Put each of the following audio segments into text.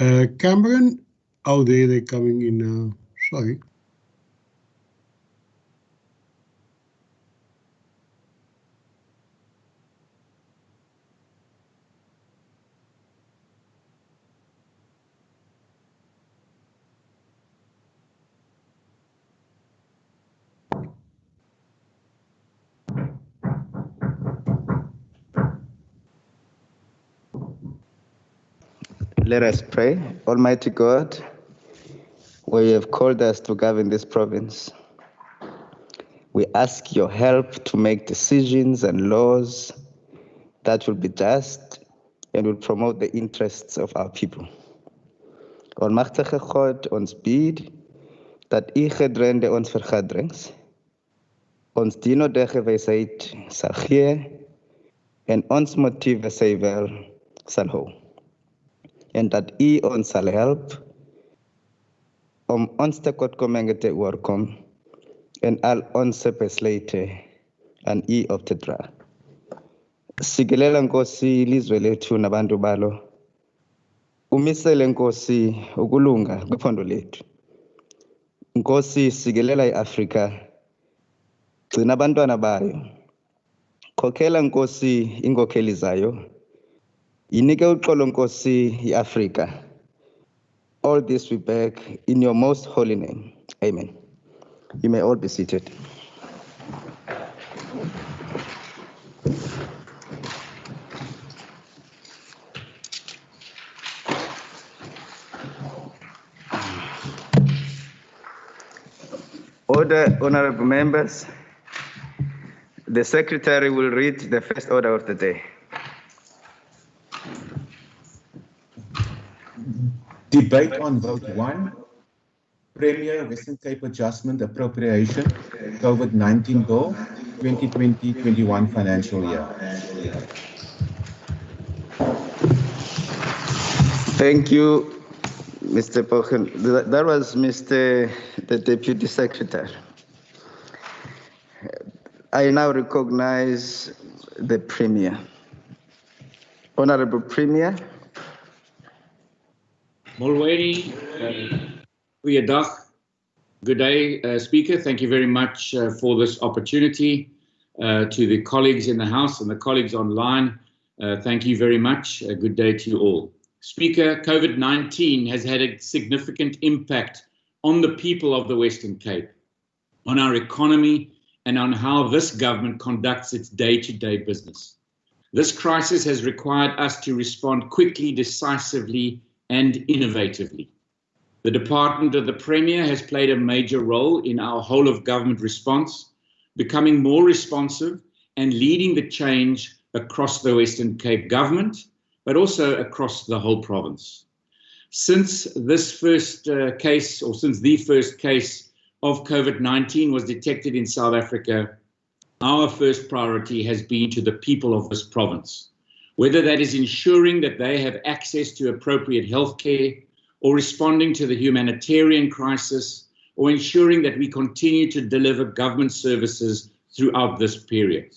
Cameron, oh, they're coming in now. Sorry. Let us pray. Almighty God, we have called us to govern this province. We ask your help to make decisions and laws that will be just and will promote the interests of our people. Almachtige God, ons bid dat u gedrende ons vergaderings, ons dienodige wysheid sal gee en ons motiewe sy wel sal hou. En dat u ons sal help om ons tekortkominge te oorkom en al onze besluite aan u op te dra. Sigelela Nkosi ilizwe lethu nabantu balo. Umisele Nkosi ukulunga kwiphondo lethu. Nkosi sigelela iAfrika. Gcina abantwana bayo. Khokhela Nkosi inkokheli zayo. Yinike uxolo Nkosi iAfrika. All this we beg in your most holy name. Amen. You may all be seated. Order, honorable members. The secretary will read the first order of the day. Debate on vote 1, Premier Western Cape Adjustment Appropriation, COVID-19 Bill, 2020-21 financial year. Thank you, Mr. Pochen. That was the Deputy Secretary. I now recognize the Premier. Honorable Premier. Molweni, goeiedag. Good day, Speaker. Thank you very much for this opportunity. To the colleagues in the House and the colleagues online, thank you very much. A good day to you all. Speaker, COVID-19 has had a significant impact on the people of the Western Cape, on our economy, and on how this government conducts its day-to-day business. This crisis has required us to respond quickly, decisively, and innovatively. The Department of the Premier has played a major role in our whole of government response, becoming more responsive and leading the change across the Western Cape government, but also across the whole province. Since this first case, or since the first case of COVID-19 was detected in South Africa, our first priority has been to the people of this province. Whether that is ensuring that they have access to appropriate health care, or responding to the humanitarian crisis, or ensuring that we continue to deliver government services throughout this period.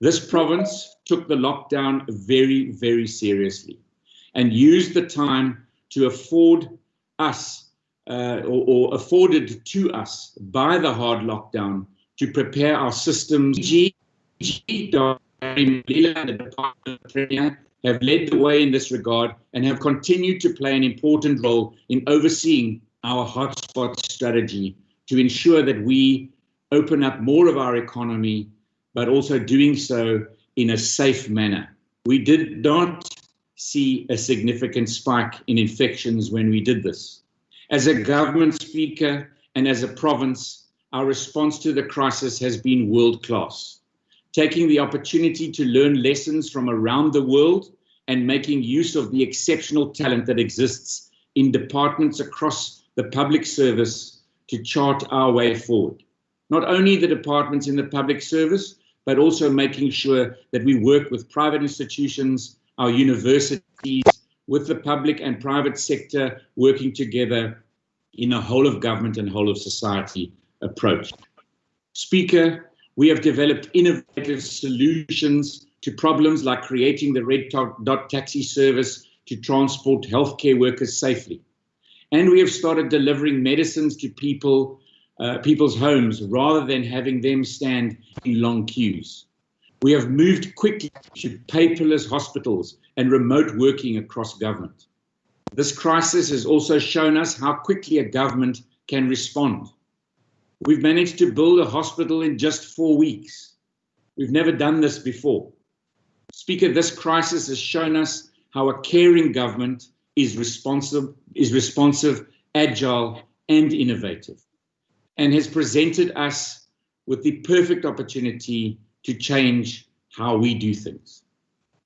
This province took the lockdown very, very seriously and used the time to afford us, or afforded to us by the hard lockdown, to prepare our systems. And the Department of Premier have led the way in this regard and have continued to play an important role in overseeing our hotspot strategy to ensure that we open up more of our economy, but also doing so in a safe manner. We did not see a significant spike in infections when we did this. As a government, Speaker, and as a province, our response to the crisis has been world-class. Taking the opportunity to learn lessons from around the world and making use of the exceptional talent that exists in departments across the public service to chart our way forward. Not only the departments in the public service, but also making sure that we work with private institutions, our universities, with the public and private sector working together in a whole of government and whole of society approach. Speaker, we have developed innovative solutions to problems like creating the Red Dot taxi service to transport healthcare workers safely. And we have started delivering medicines to people's homes rather than having them stand in long queues. We have moved quickly to paperless hospitals and remote working across government. This crisis has also shown us how quickly a government can respond. We've managed to build a hospital in just 4 weeks. We've never done this before. Speaker, this crisis has shown us how a caring government is responsive, agile, and innovative, and has presented us with the perfect opportunity to change how we do things.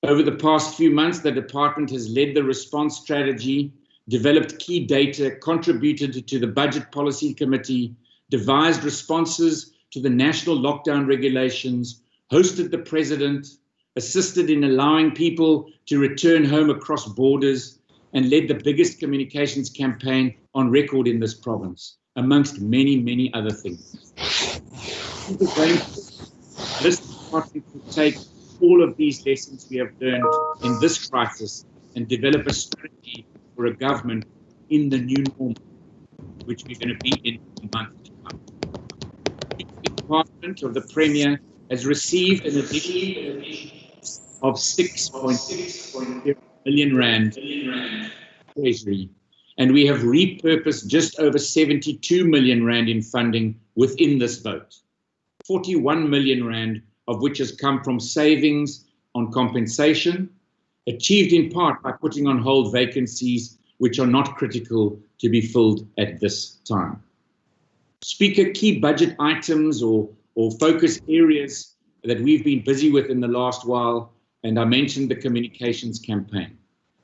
Over the past few months, the department has led the response strategy, developed key data, contributed to the Budget Policy Committee, devised responses to the national lockdown regulations, hosted the President, assisted in allowing people to return home across borders, and led the biggest communications campaign on record in this province, amongst many, many other things. This department will take all of these lessons we have learned in this crisis and develop a strategy for a government in the new normal, which we're going to be in months to come. The Department of the Premier has received an addition of 6.6 million rand treasury, and we have repurposed just over 72 million rand in funding within this vote. 41 million rand of which has come from savings on compensation, achieved in part by putting on hold vacancies which are not critical to be filled at this time. Speaker, key budget items or focus areas that we've been busy with in the last while, and I mentioned the communications campaign.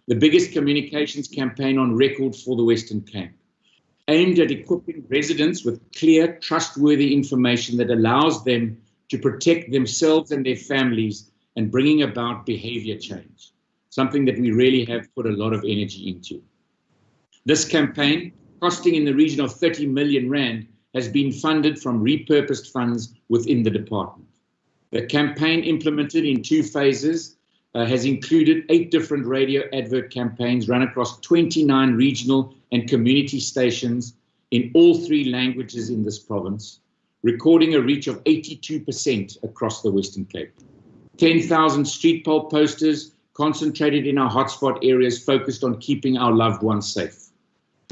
The biggest communications campaign on record for the Western Cape, aimed at equipping residents with clear, trustworthy information that allows them to protect themselves and their families and bringing about behavior change, something that we really have put a lot of energy into. This campaign, costing in the region of 30 million rand, has been funded from repurposed funds within the department. The campaign, implemented in 2 phases, has included 8 different radio advert campaigns run across 29 regional and community stations in all 3 languages in this province, recording a reach of 82% across the Western Cape. 10,000 street pole posters concentrated in our hotspot areas focused on keeping our loved ones safe.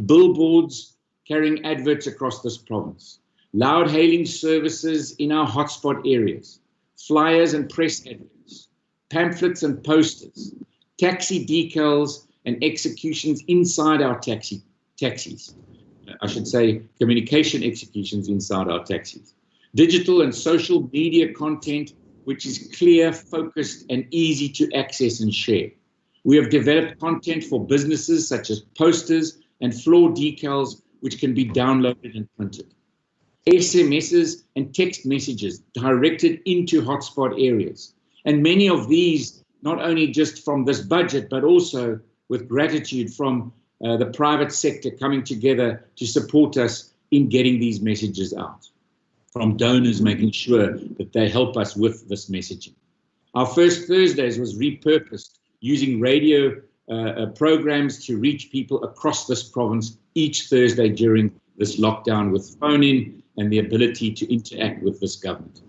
Billboards carrying adverts across this province. Loud hailing services in our hotspot areas. Flyers and press adverts. Pamphlets and posters. Taxi decals and executions inside our taxis. I should say communication executions inside our taxis. Digital and social media content which is clear, focused, and easy to access and share. We have developed content for businesses such as posters and floor decals which can be downloaded and printed. SMSs and text messages directed into hotspot areas. And many of these, not only just from this budget, but also with gratitude from the private sector coming together to support us in getting these messages out. From donors making sure that they help us with this messaging. Our first Thursdays was repurposed using radio programs to reach people across this province each Thursday during this lockdown with phone-in and the ability to interact with this government.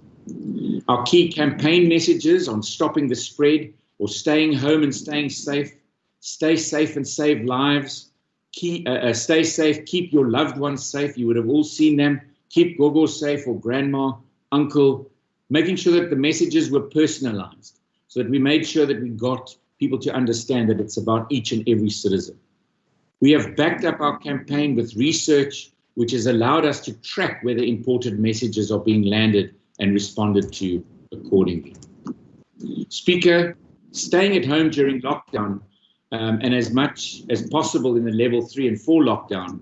Our key campaign messages on stopping the spread or staying home and staying safe, stay safe and save lives, stay safe, keep your loved ones safe. You would have all seen them. Keep Gogo safe or grandma, uncle, making sure that the messages were personalized so that we made sure that we got people to understand that it's about each and every citizen. We have backed up our campaign with research, which has allowed us to track whether important messages are being landed and responded to accordingly. Speaker, staying at home during lockdown and as much as possible in the level 3 and 4 lockdown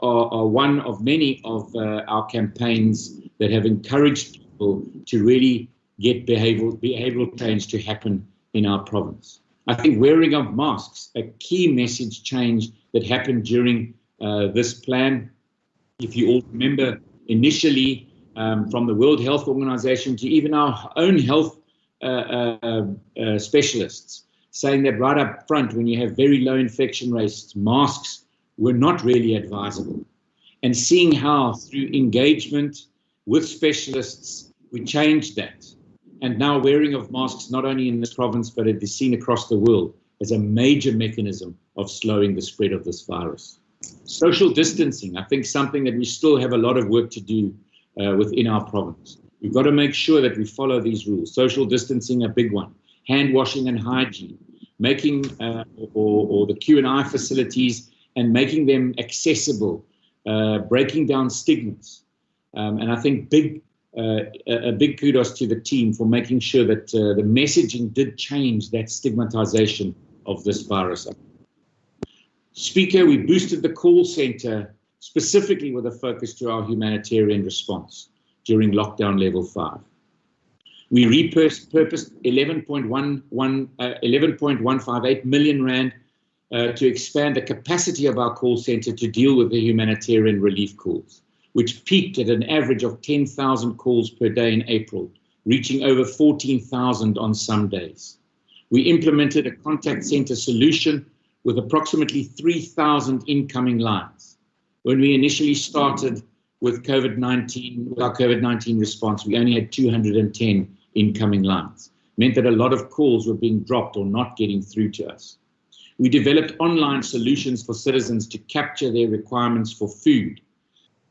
are one of many of our campaigns that have encouraged people to really get behavioral change to happen in our province. I think wearing of masks, a key message change that happened during this plan. If you all remember, initially from the World Health Organization to even our own health specialists saying that right up front, when you have very low infection rates, masks were not really advisable. And seeing how through engagement with specialists, we changed that. And now wearing of masks, not only in this province, but it is seen across the world as a major mechanism of slowing the spread of this virus. Social distancing, I think something that we still have a lot of work to do within our province. We've got to make sure that we follow these rules. Social distancing, a big one. Hand washing and hygiene, making or the Q&I facilities and making them accessible, breaking down stigmas. And I think a big kudos to the team for making sure that the messaging did change that stigmatization of this virus. Speaker, we boosted the call center specifically with a focus to our humanitarian response during lockdown level 5. We repurposed 11.158 million rand to expand the capacity of our call center to deal with the humanitarian relief calls, which peaked at an average of 10,000 calls per day in April, reaching over 14,000 on some days. We implemented a contact center solution with approximately 3,000 incoming lines. When we initially started with our COVID-19 response, we only had 210 incoming lines. Meant that a lot of calls were being dropped or not getting through to us. We developed online solutions for citizens to capture their requirements for food.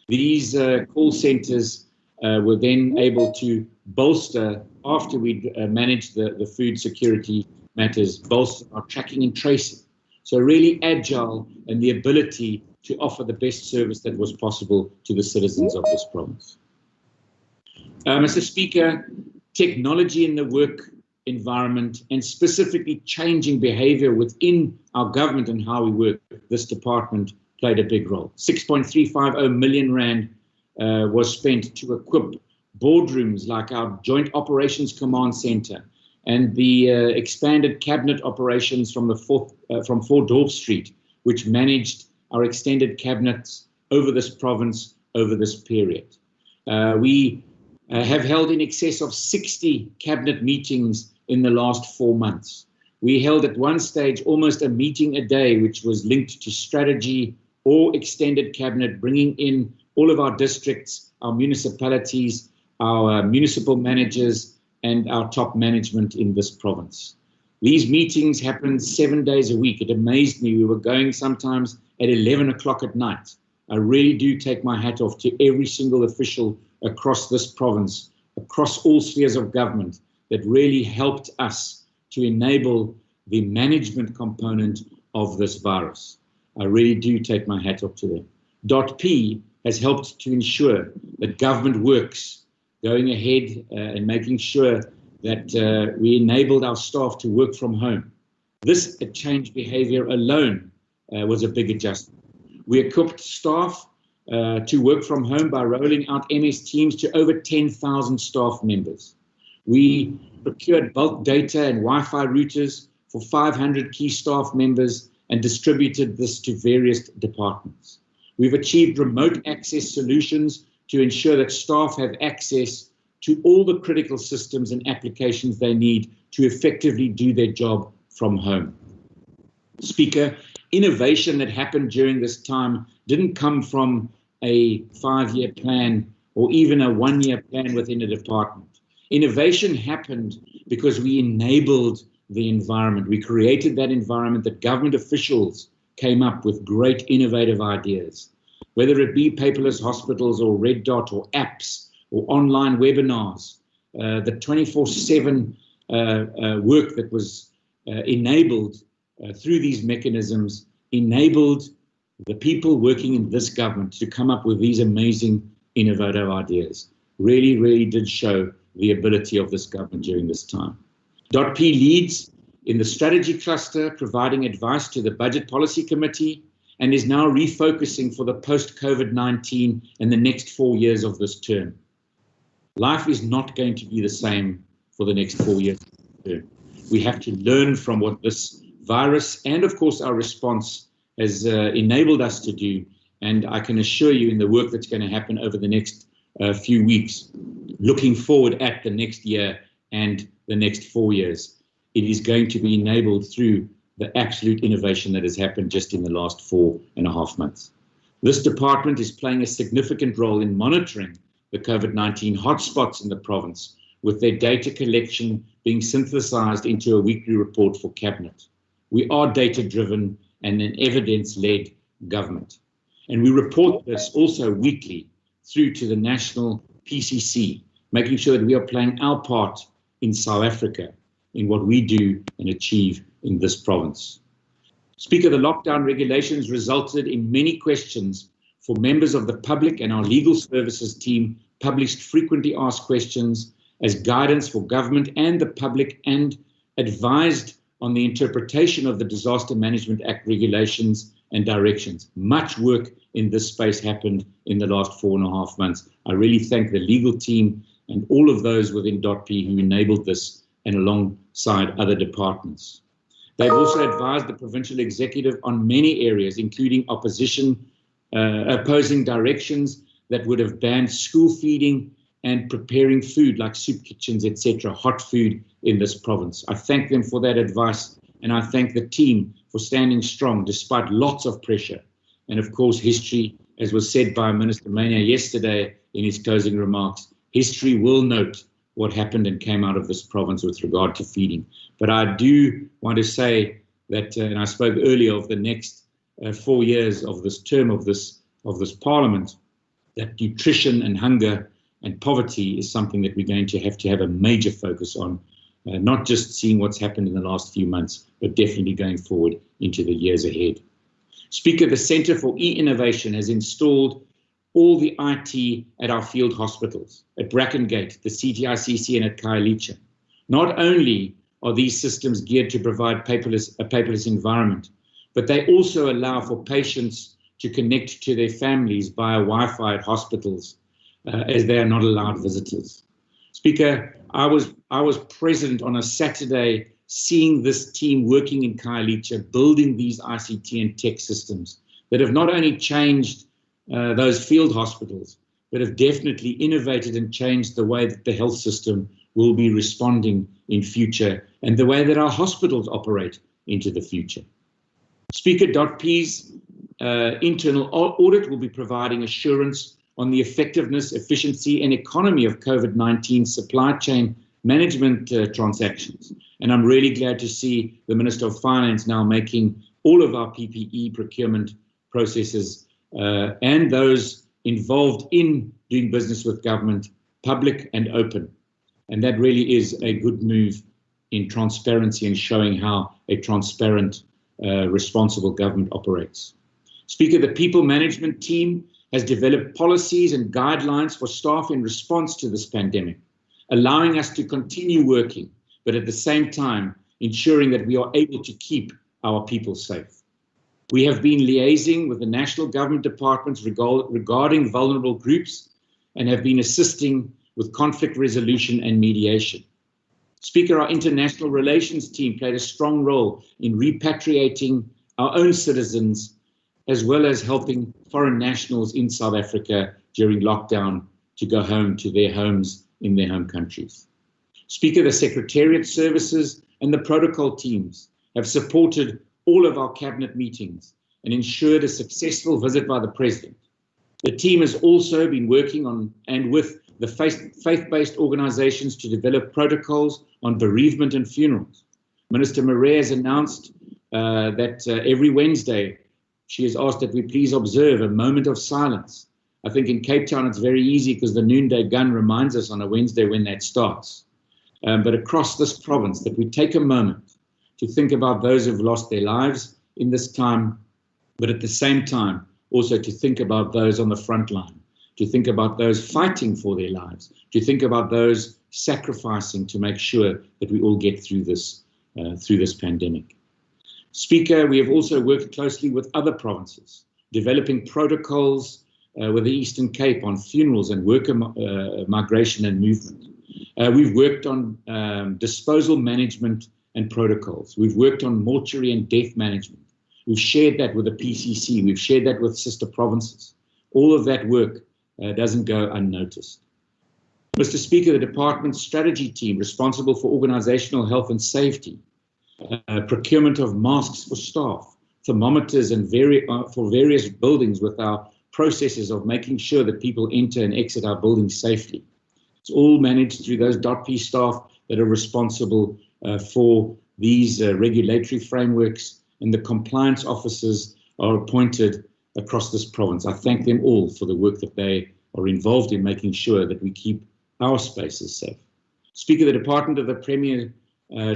These call centers were then able to bolster, after we'd managed the food security matters, bolster our tracking and tracing. So really agile and the ability to offer the best service that was possible to the citizens of this province. Mr. Speaker, technology in the work environment and specifically changing behavior within our government and how we work, this department played a big role. 6.350 million rand was spent to equip boardrooms like our Joint Operations Command Center and the expanded cabinet operations from 4 Dorp Street, which managed our extended cabinets over this province over this period. We have held in excess of 60 cabinet meetings in the last 4 months. We held at one stage almost a meeting a day, which was linked to strategy or extended cabinet, bringing in all of our districts, our municipalities, our municipal managers, and our top management in this province. These meetings happened 7 days a week. It amazed me. We were going sometimes at 11 o'clock at night. I really do take my hat off to every single official across this province, across all spheres of government, that really helped us to enable the management component of this virus. I really do take my hat off to them. .P has helped to ensure that government works, going ahead and making sure that we enabled our staff to work from home. This change behavior alone was a big adjustment. We equipped staff to work from home by rolling out MS Teams to over 10,000 staff members. We procured bulk data and Wi-Fi routers for 500 key staff members and distributed this to various departments. We've achieved remote access solutions to ensure that staff have access to all the critical systems and applications they need to effectively do their job from home. Speaker, innovation that happened during this time didn't come from a 5-year plan or even a 1-year plan within a department. Innovation happened because we enabled the environment. We created that environment that government officials came up with great innovative ideas, whether it be paperless hospitals or Red Dot or apps or online webinars, the 24/7 work that was enabled through these mechanisms enabled the people working in this government to come up with these amazing innovative ideas. Really, really did show the ability of this government during this time. .P leads in the strategy cluster, providing advice to the Budget Policy Committee, and is now refocusing for the post-COVID-19 and the next 4 years of this term. Life is not going to be the same for the next 4 years. We have to learn from what this virus and, of course, our response has enabled us to do. And I can assure you in the work that's going to happen over the next few weeks, looking forward at the next year and the next 4 years, it is going to be enabled through the absolute innovation that has happened just in the last 4.5 months. This department is playing a significant role in monitoring the COVID-19 hotspots in the province, with their data collection being synthesized into a weekly report for Cabinet. We are data-driven and an evidence-led government. And we report this also weekly through to the national PCC, making sure that we are playing our part in South Africa in what we do and achieve in this province. Speaker, the lockdown regulations resulted in many questions for members of the public, and our legal services team published frequently asked questions as guidance for government and the public, and advised on the interpretation of the Disaster Management Act regulations and directions. Much work in this space happened in the last 4.5 months. I really thank the legal team and all of those within .P who enabled this, and alongside other departments. They've also advised the provincial executive on many areas, including opposing directions that would have banned school feeding and preparing food like soup kitchens, etc., hot food in this province. I thank them for that advice, and I thank the team for standing strong despite lots of pressure. And of course, history, as was said by Minister Mania yesterday in his closing remarks, history will note what happened and came out of this province with regard to feeding. But I do want to say that, and I spoke earlier of the next 4 years of this term of this parliament, that nutrition and hunger and poverty is something that we're going to have a major focus on, not just seeing what's happened in the last few months, but definitely going forward into the years ahead. Speaker, the Centre for E-Innovation has installed all the IT at our field hospitals, at Brackengate, the CTICC, and at Khayelitsha. Not only are these systems geared to provide a paperless environment, but they also allow for patients to connect to their families via Wi-Fi at hospitals, as they are not allowed visitors. Speaker, I was present on a Saturday seeing this team working in Khayelitsha, building these ICT and tech systems that have not only changed those field hospitals, but have definitely innovated and changed the way that the health system will be responding in future, and the way that our hospitals operate into the future. Speaker, .P's internal audit will be providing assurance on the effectiveness, efficiency, and economy of COVID-19 supply chain management transactions. And I'm really glad to see the Minister of Finance now making all of our PPE procurement processes and those involved in doing business with government public and open. And that really is a good move in transparency and showing how a transparent, responsible government operates. Speaker, the people management team has developed policies and guidelines for staff in response to this pandemic, allowing us to continue working, but at the same time ensuring that we are able to keep our people safe. We have been liaising with the national government departments regarding vulnerable groups and have been assisting with conflict resolution and mediation. Speaker, our international relations team played a strong role in repatriating our own citizens, as well as helping foreign nationals in South Africa during lockdown to go home to their homes in their home countries. Speaker, the Secretariat services and the protocol teams have supported all of our cabinet meetings and ensured a successful visit by the President. The team has also been working on and with the faith-based organizations to develop protocols on bereavement and funerals. Minister Marais has announced that every Wednesday she has asked that we please observe a moment of silence. I think in Cape Town it's very easy because the noonday gun reminds us on a Wednesday when that starts. But across this province, that we take a moment to think about those who've lost their lives in this time, but at the same time, also to think about those on the front line, to think about those fighting for their lives, to think about those sacrificing to make sure that we all get through this pandemic. Speaker, we have also worked closely with other provinces, developing protocols with the Eastern Cape on funerals and worker migration and movement. We've worked on disposal management and protocols. We've worked on mortuary and death management. We've shared that with the PCC. We've shared that with sister provinces. All of that work doesn't go unnoticed. Mr. Speaker, the department's strategy team responsible for organizational health and safety, procurement of masks for staff, thermometers and for various buildings with our processes of making sure that people enter and exit our buildings safely. It's all managed through those .P staff that are responsible for these regulatory frameworks, and the compliance officers are appointed across this province. I thank them all for the work that they are involved in making sure that we keep our spaces safe. Speaker, the Department of the Premier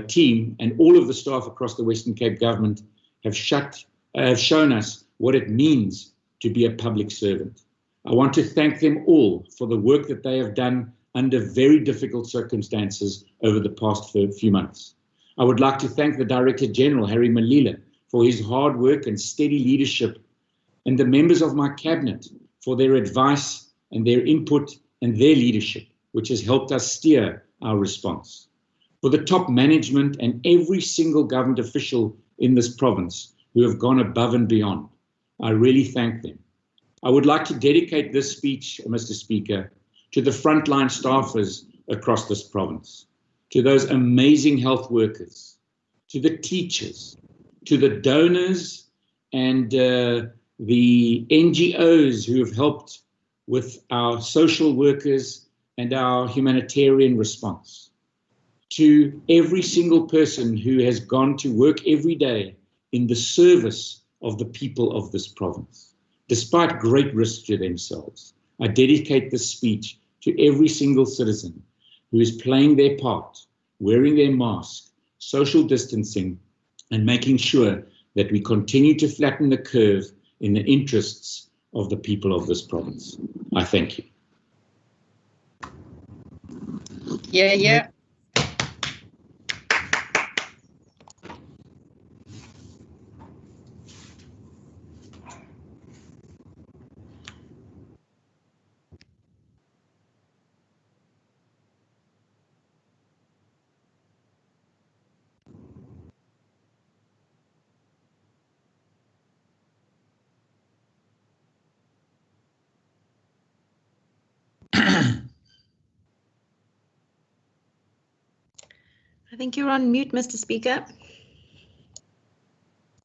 team and all of the staff across the Western Cape government have shown us what it means to be a public servant. I want to thank them all for the work that they have done under very difficult circumstances over the past few months. I would like to thank the Director General, Harry Malila, for his hard work and steady leadership, and the members of my cabinet for their advice and their input and their leadership, which has helped us steer our response. For the top management and every single government official in this province who have gone above and beyond, I really thank them. I would like to dedicate this speech, Mr. Speaker, to the frontline staffers across this province, to those amazing health workers, to the teachers, to the donors and the NGOs who have helped with our social workers and our humanitarian response, to every single person who has gone to work every day in the service of the people of this province, despite great risk to themselves. I dedicate this speech to every single citizen who is playing their part, wearing their mask, social distancing, and making sure that we continue to flatten the curve in the interests of the people of this province. I thank you. Yeah. I think you're on mute, Mr. Speaker.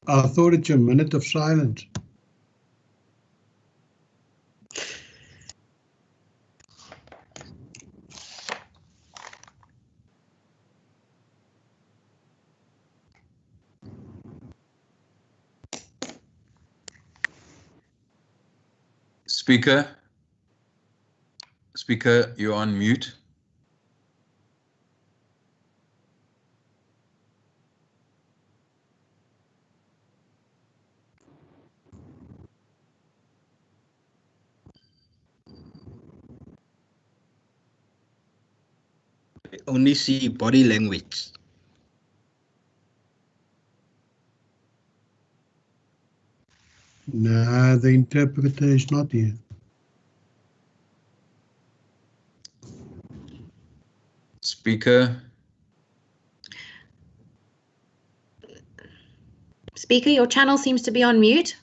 I thought it's a minute of silence. Speaker, you're on mute. I only see body language. Nah, the interpreter is not here. Speaker, Your channel seems to be on mute.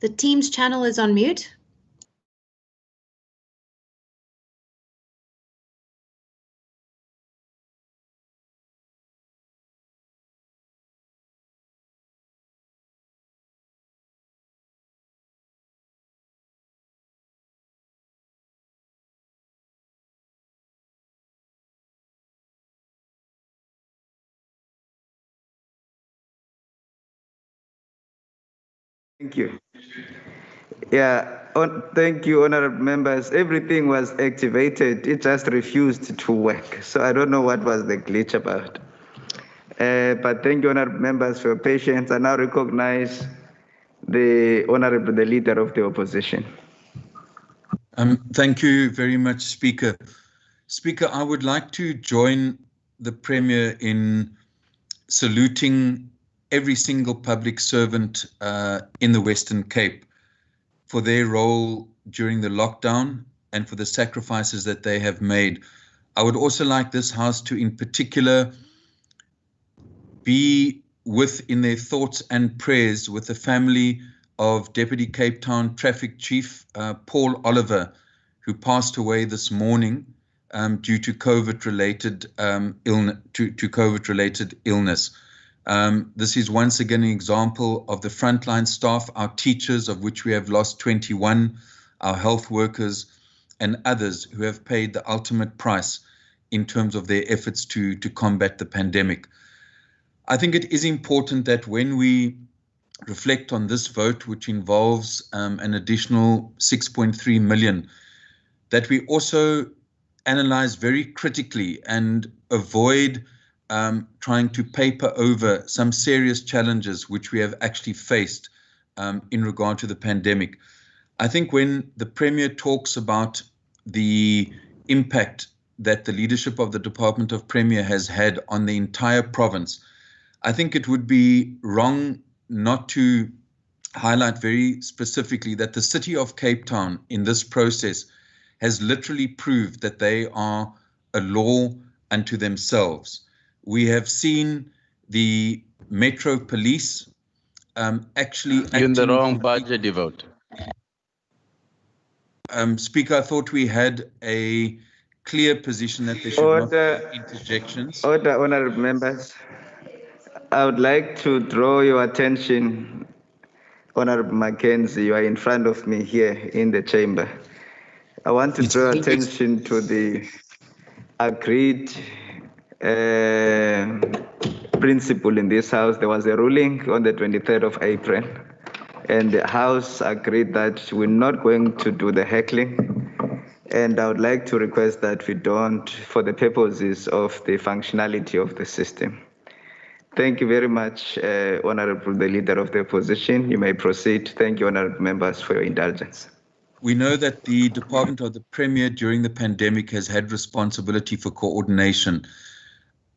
The Teams channel is on mute. Thank you. Yeah, thank you, honorable members. Everything was activated. It just refused to work. So I don't know what was the glitch about. But thank you, honorable members, for your patience. I now recognize the leader of the opposition. thank you very much, Speaker. Speaker, I would like to join the Premier in saluting every single public servant in the Western Cape for their role during the lockdown and for the sacrifices that they have made I would also like this House to, in particular, be in their thoughts and prayers with the family of Deputy Cape Town Traffic Chief Paul Oliver, who passed away this morning due to COVID-related illness. This is once again an example of the frontline staff, our teachers, of which we have lost 21, our health workers, and others who have paid the ultimate price in terms of their efforts to combat the pandemic. I think it is important that when we reflect on this vote, which involves an additional 6.3 million, that we also analyze very critically and avoid trying to paper over some serious challenges which we have actually faced in regard to the pandemic. I think when the Premier talks about the impact that the leadership of the Department of Premier has had on the entire province, I think it would be wrong not to highlight very specifically that the city of Cape Town in this process has literally proved that they are a law unto themselves. We have seen the Metro Police actually You're in the wrong budget, you vote. Speaker, I thought we had a clear position that there should not be interjections. Order, honorable members. I would like to draw your attention, Honorable Mackenzie, you are in front of me here in the chamber. I want to draw attention to the agreed principle in this House. There was a ruling on the 23rd of April, and the House agreed that we're not going to do the heckling. And I would like to request that we don't, for the purposes of the functionality of the system. Thank you very much, Honorable the Leader of the Opposition. You may proceed. Thank you, Honorable Members, for your indulgence. We know that the Department of the Premier during the pandemic has had responsibility for coordination,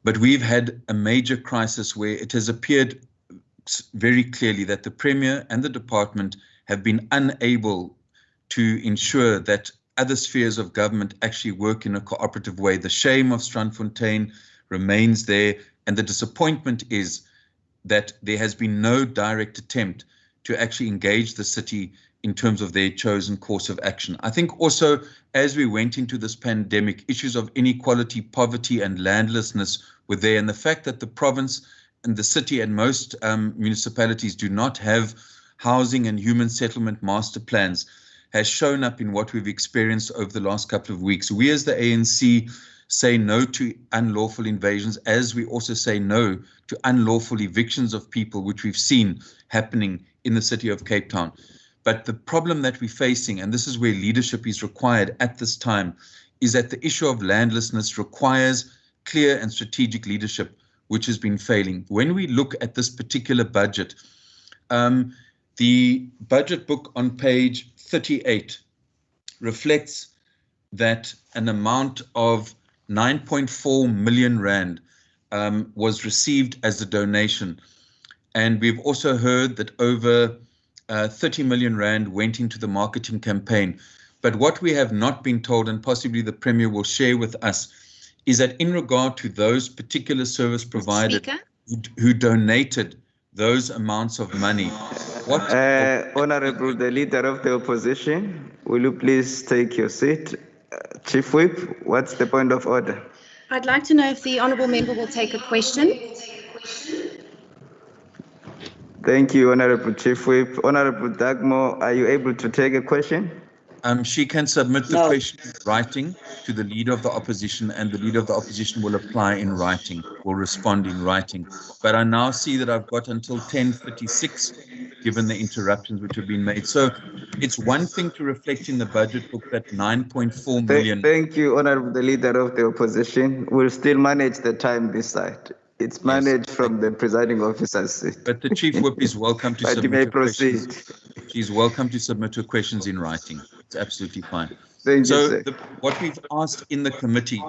but we've had a major crisis where it has appeared very clearly that the Premier and the Department have been unable to ensure that other spheres of government actually work in a cooperative way. The shame of Strandfontein remains there, and the disappointment is that there has been no direct attempt to actually engage the city in terms of their chosen course of action. I think also, as we went into this pandemic, issues of inequality, poverty, and landlessness were there, and the fact that the province and the city and most municipalities do not have housing and human settlement master plans has shown up in what we've experienced over the last couple of weeks. We as the ANC say no to unlawful invasions, as we also say no to unlawful evictions of people, which we've seen happening in the city of Cape Town. But the problem that we're facing, and this is where leadership is required at this time, is that the issue of landlessness requires clear and strategic leadership, which has been failing. When we look at this particular budget, the budget book on page 38 reflects that an amount of 9.4 million rand was received as a donation. And we've also heard that over 30 million rand went into the marketing campaign. But what we have not been told, and possibly the Premier will share with us, is that in regard to those particular service providers who donated those amounts of money. Honorable the Leader of the Opposition, will you please take your seat? Chief Whip, what's the point of order? I'd like to know if the honourable member will take a question. Thank you, Honorable Chief Whip. Honorable Dagmo, are you able to take a question? She can submit the question in writing to the Leader of the Opposition, and the Leader of the Opposition will apply in writing, will respond in writing. But I now see that I've got until 10:36, given the interruptions which have been made. So it's one thing to reflect in the budget book that 9.4 million. Thank you, Honorable the Leader of the Opposition. We'll still manage the time this side. It's managed from the presiding officer's seat. But the Chief Whip is welcome to submit. You may proceed. She's welcome to submit her questions in writing. It's absolutely fine. Thank you, sir. What we've asked in the committee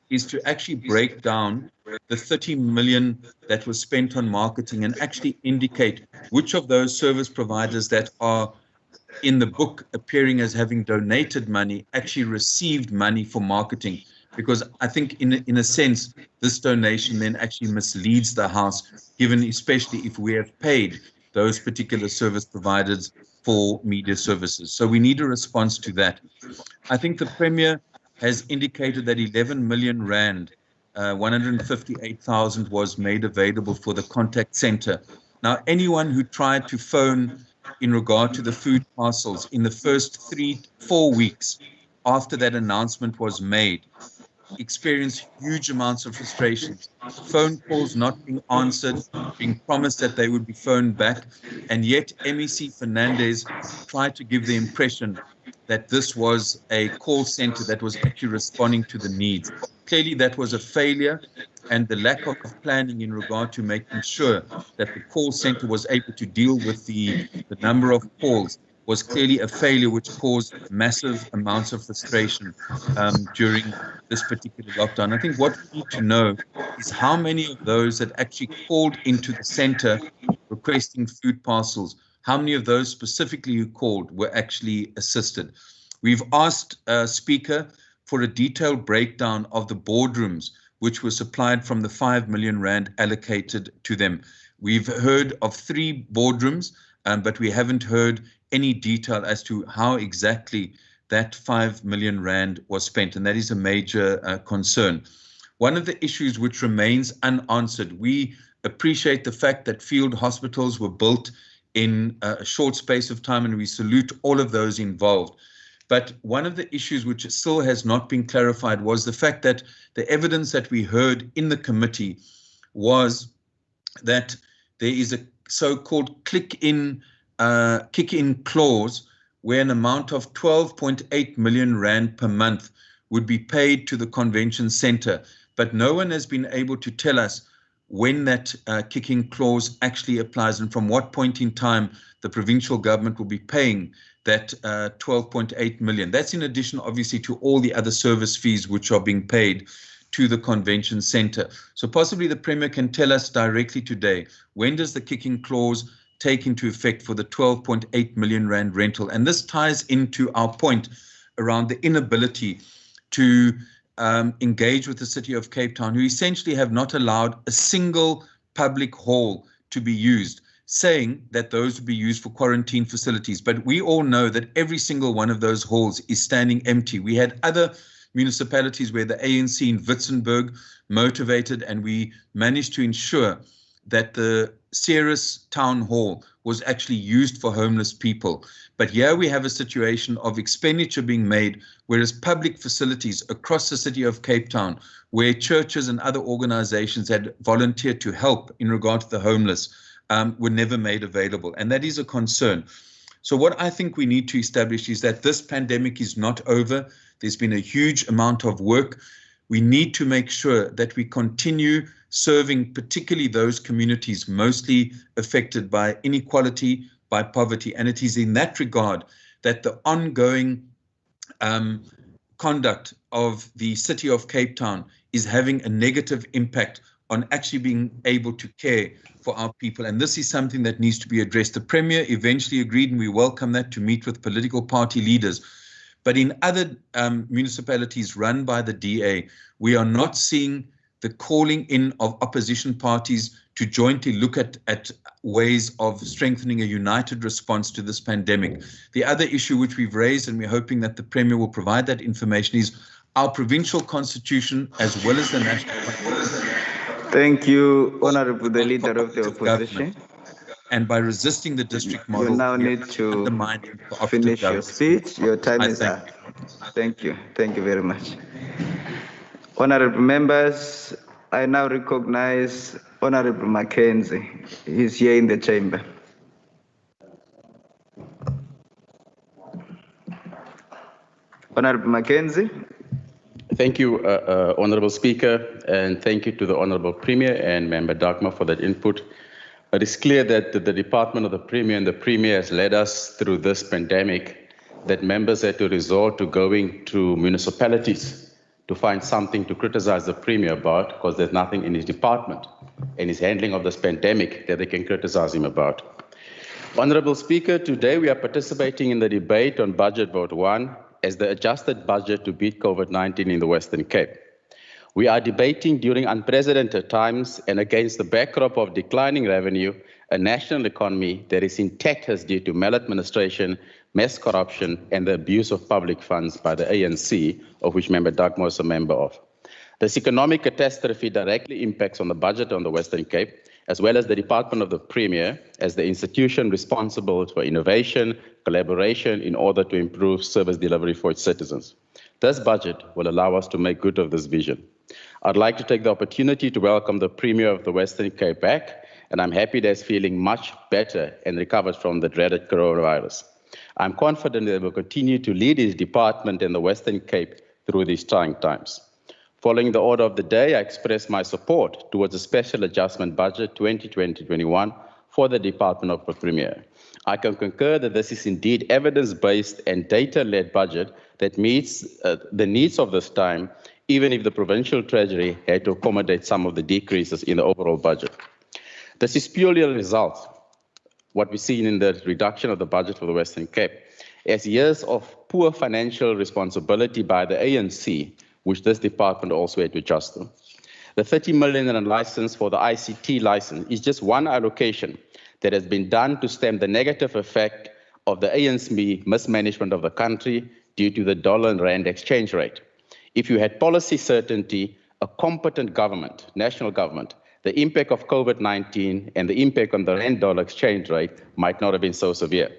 is to actually break down the 30 million that was spent on marketing and actually indicate which of those service providers that are in the book appearing as having donated money actually received money for marketing. because I think in a sense, this donation then actually misleads the House, given especially if we have paid those particular service providers for media services. So we need a response to that. I think the Premier has indicated that 11 million rand, 158,000 was made available for the contact center. Now, anyone who tried to phone in regard to the food parcels in the first 3-4 weeks after that announcement was made experienced huge amounts of frustrations, phone calls not being answered, being promised that they would be phoned back, and yet MEC Fernandez tried to give the impression that this was a call center that was actually responding to the needs. Clearly, that was a failure, and the lack of planning in regard to making sure that the call center was able to deal with the number of calls was clearly a failure, which caused massive amounts of frustration during this particular lockdown. I think what we need to know is how many of those that actually called into the center requesting food parcels, how many of those specifically who called were actually assisted. We've asked Speaker for a detailed breakdown of the boardrooms which were supplied from the 5 million rand allocated to them. We've heard of 3 boardrooms, but we haven't heard any detail as to how exactly that 5 million rand was spent, and that is a major concern. One of the issues which remains unanswered, we appreciate the fact that field hospitals were built in a short space of time, and we salute all of those involved. But one of the issues which still has not been clarified was the fact that the evidence that we heard in the committee was that there is a so-called kick-in clause where an amount of 12.8 million rand per month would be paid to the convention center. But no one has been able to tell us when that kick-in clause actually applies and from what point in time the provincial government will be paying that 12.8 million. That's in addition, obviously, to all the other service fees which are being paid to the convention center. So possibly the Premier can tell us directly today, when does the kick-in clause take into effect for the 12.8 million rand rental? And this ties into our point around the inability to engage with the City of Cape Town, who essentially have not allowed a single public hall to be used, saying that those would be used for quarantine facilities. But we all know that every single one of those halls is standing empty. We had other municipalities where the ANC in Witzenberg motivated, and we managed to ensure that the Ceres Town Hall was actually used for homeless people. But here we have a situation of expenditure being made, whereas public facilities across the City of Cape Town, where churches and other organizations had volunteered to help in regard to the homeless, were never made available. And that is a concern. So what I think we need to establish is that this pandemic is not over. There's been a huge amount of work. We need to make sure that we continue serving particularly those communities mostly affected by inequality, by poverty. And it is in that regard that the ongoing conduct of the City of Cape Town is having a negative impact on actually being able to care for our people. And this is something that needs to be addressed. The Premier eventually agreed, and we welcome that, to meet with political party leaders. But in other municipalities run by the DA, we are not seeing the calling in of opposition parties to jointly look at ways of strengthening a united response to this pandemic. The other issue which we've raised, and we're hoping that the Premier will provide that information, is our provincial constitution as well as the national constitution. Thank you, Honorable the Leader of the Opposition. And by resisting the district model, you now need to finish your speech. Your time is up. Thank you. Thank you very much. Honorable members, I now recognize Honorable Mackenzie. He's here in the chamber. Honorable Mackenzie. Thank you, Honorable Speaker, and thank you to the Honorable Premier and Member Dagmar for that input. It is clear that the Department of the Premier and the Premier has led us through this pandemic, that members had to resort to going to municipalities to find something to criticize the Premier about, because there's nothing in his department and his handling of this pandemic that they can criticize him about. Honorable Speaker, today we are participating in the debate on Budget Vote 1 as the adjusted budget to beat COVID-19 in the Western Cape. We are debating during unprecedented times and against the backdrop of declining revenue, a national economy that is in tatters due to maladministration, mass corruption, and the abuse of public funds by the ANC, of which Member Dagmar is a member of. This economic catastrophe directly impacts on the budget on the Western Cape, as well as the Department of the Premier as the institution responsible for innovation, collaboration in order to improve service delivery for its citizens. This budget will allow us to make good of this vision. I'd like to take the opportunity to welcome the Premier of the Western Cape back, and I'm happy that he's feeling much better and recovered from the dreaded coronavirus. I'm confident that he will continue to lead his department in the Western Cape through these trying times. Following the order of the day, I express my support towards the Special Adjustment Budget 2020-21 for the Department of the Premier. I can concur that this is indeed evidence-based and data-led budget that meets the needs of this time, even if the Provincial Treasury had to accommodate some of the decreases in the overall budget. This is purely a result, what we've seen in the reduction of the budget for the Western Cape, as years of poor financial responsibility by the ANC, which this department also had to adjust to. The 30 million rand license for the ICT license is just one allocation that has been done to stem the negative effect of the ANC mismanagement of the country due to the dollar and rand exchange rate. If you had policy certainty, a competent government, national government, the impact of COVID-19 and the impact on the rand-dollar exchange rate might not have been so severe.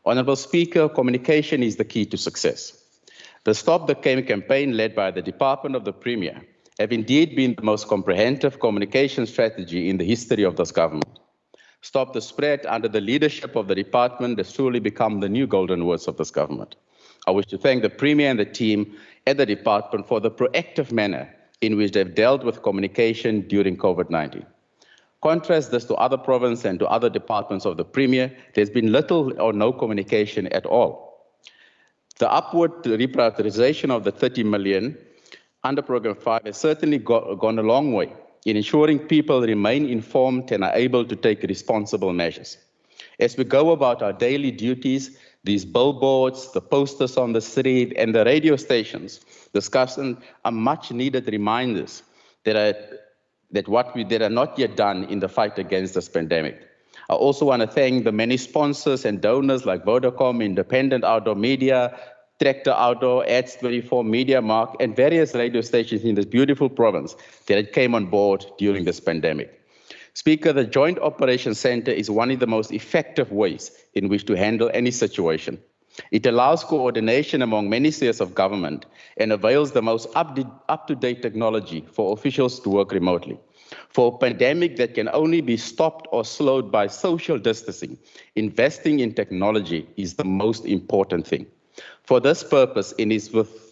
Honourable Speaker, communication is the key to success. The Stop the Cane campaign led by the Department of the Premier have indeed been the most comprehensive communication strategy in the history of this government. Stop the Spread under the leadership of the department has truly become the new golden words of this government. I wish to thank the Premier and the team at the department for the proactive manner in which they've dealt with communication during COVID-19. Contrast this to other provinces and to other departments of the Premier, there's been little or no communication at all. The upward reprioritization of the 30 million under Program 5 has certainly gone a long way in ensuring people remain informed and are able to take responsible measures. As we go about our daily duties, these billboards, the posters on the street, and the radio stations discussing are much needed reminders that are not yet done in the fight against this pandemic. I also want to thank the many sponsors and donors like Vodacom, Independent Outdoor Media, Tractor Outdoor, Ads24, Media Mark, and various radio stations in this beautiful province that came on board during this pandemic. Speaker, the Joint Operations Center is one of the most effective ways in which to handle any situation. It allows coordination among many spheres of government and avails the most up-to-date technology for officials to work remotely. For a pandemic that can only be stopped or slowed by social distancing, investing in technology is the most important thing. For this purpose, it is with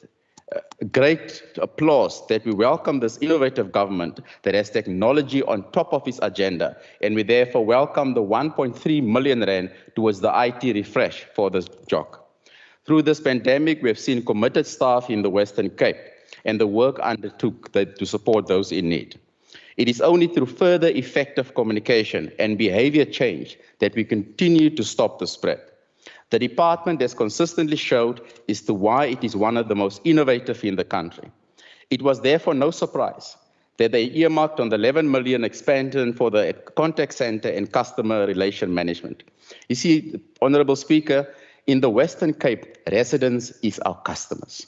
great applause that we welcome this innovative government that has technology on top of its agenda, and we therefore welcome the 1.3 million rand towards the IT refresh for this JOC. Through this pandemic, we have seen committed staff in the Western Cape and the work undertook to support those in need. It is only through further effective communication and behavior change that we continue to stop the spread. The department has consistently showed as to why it is one of the most innovative in the country. It was therefore no surprise that they earmarked on the 11 million expansion for the contact center and customer relation management. You see, Honourable Speaker, in the Western Cape, residents is our customers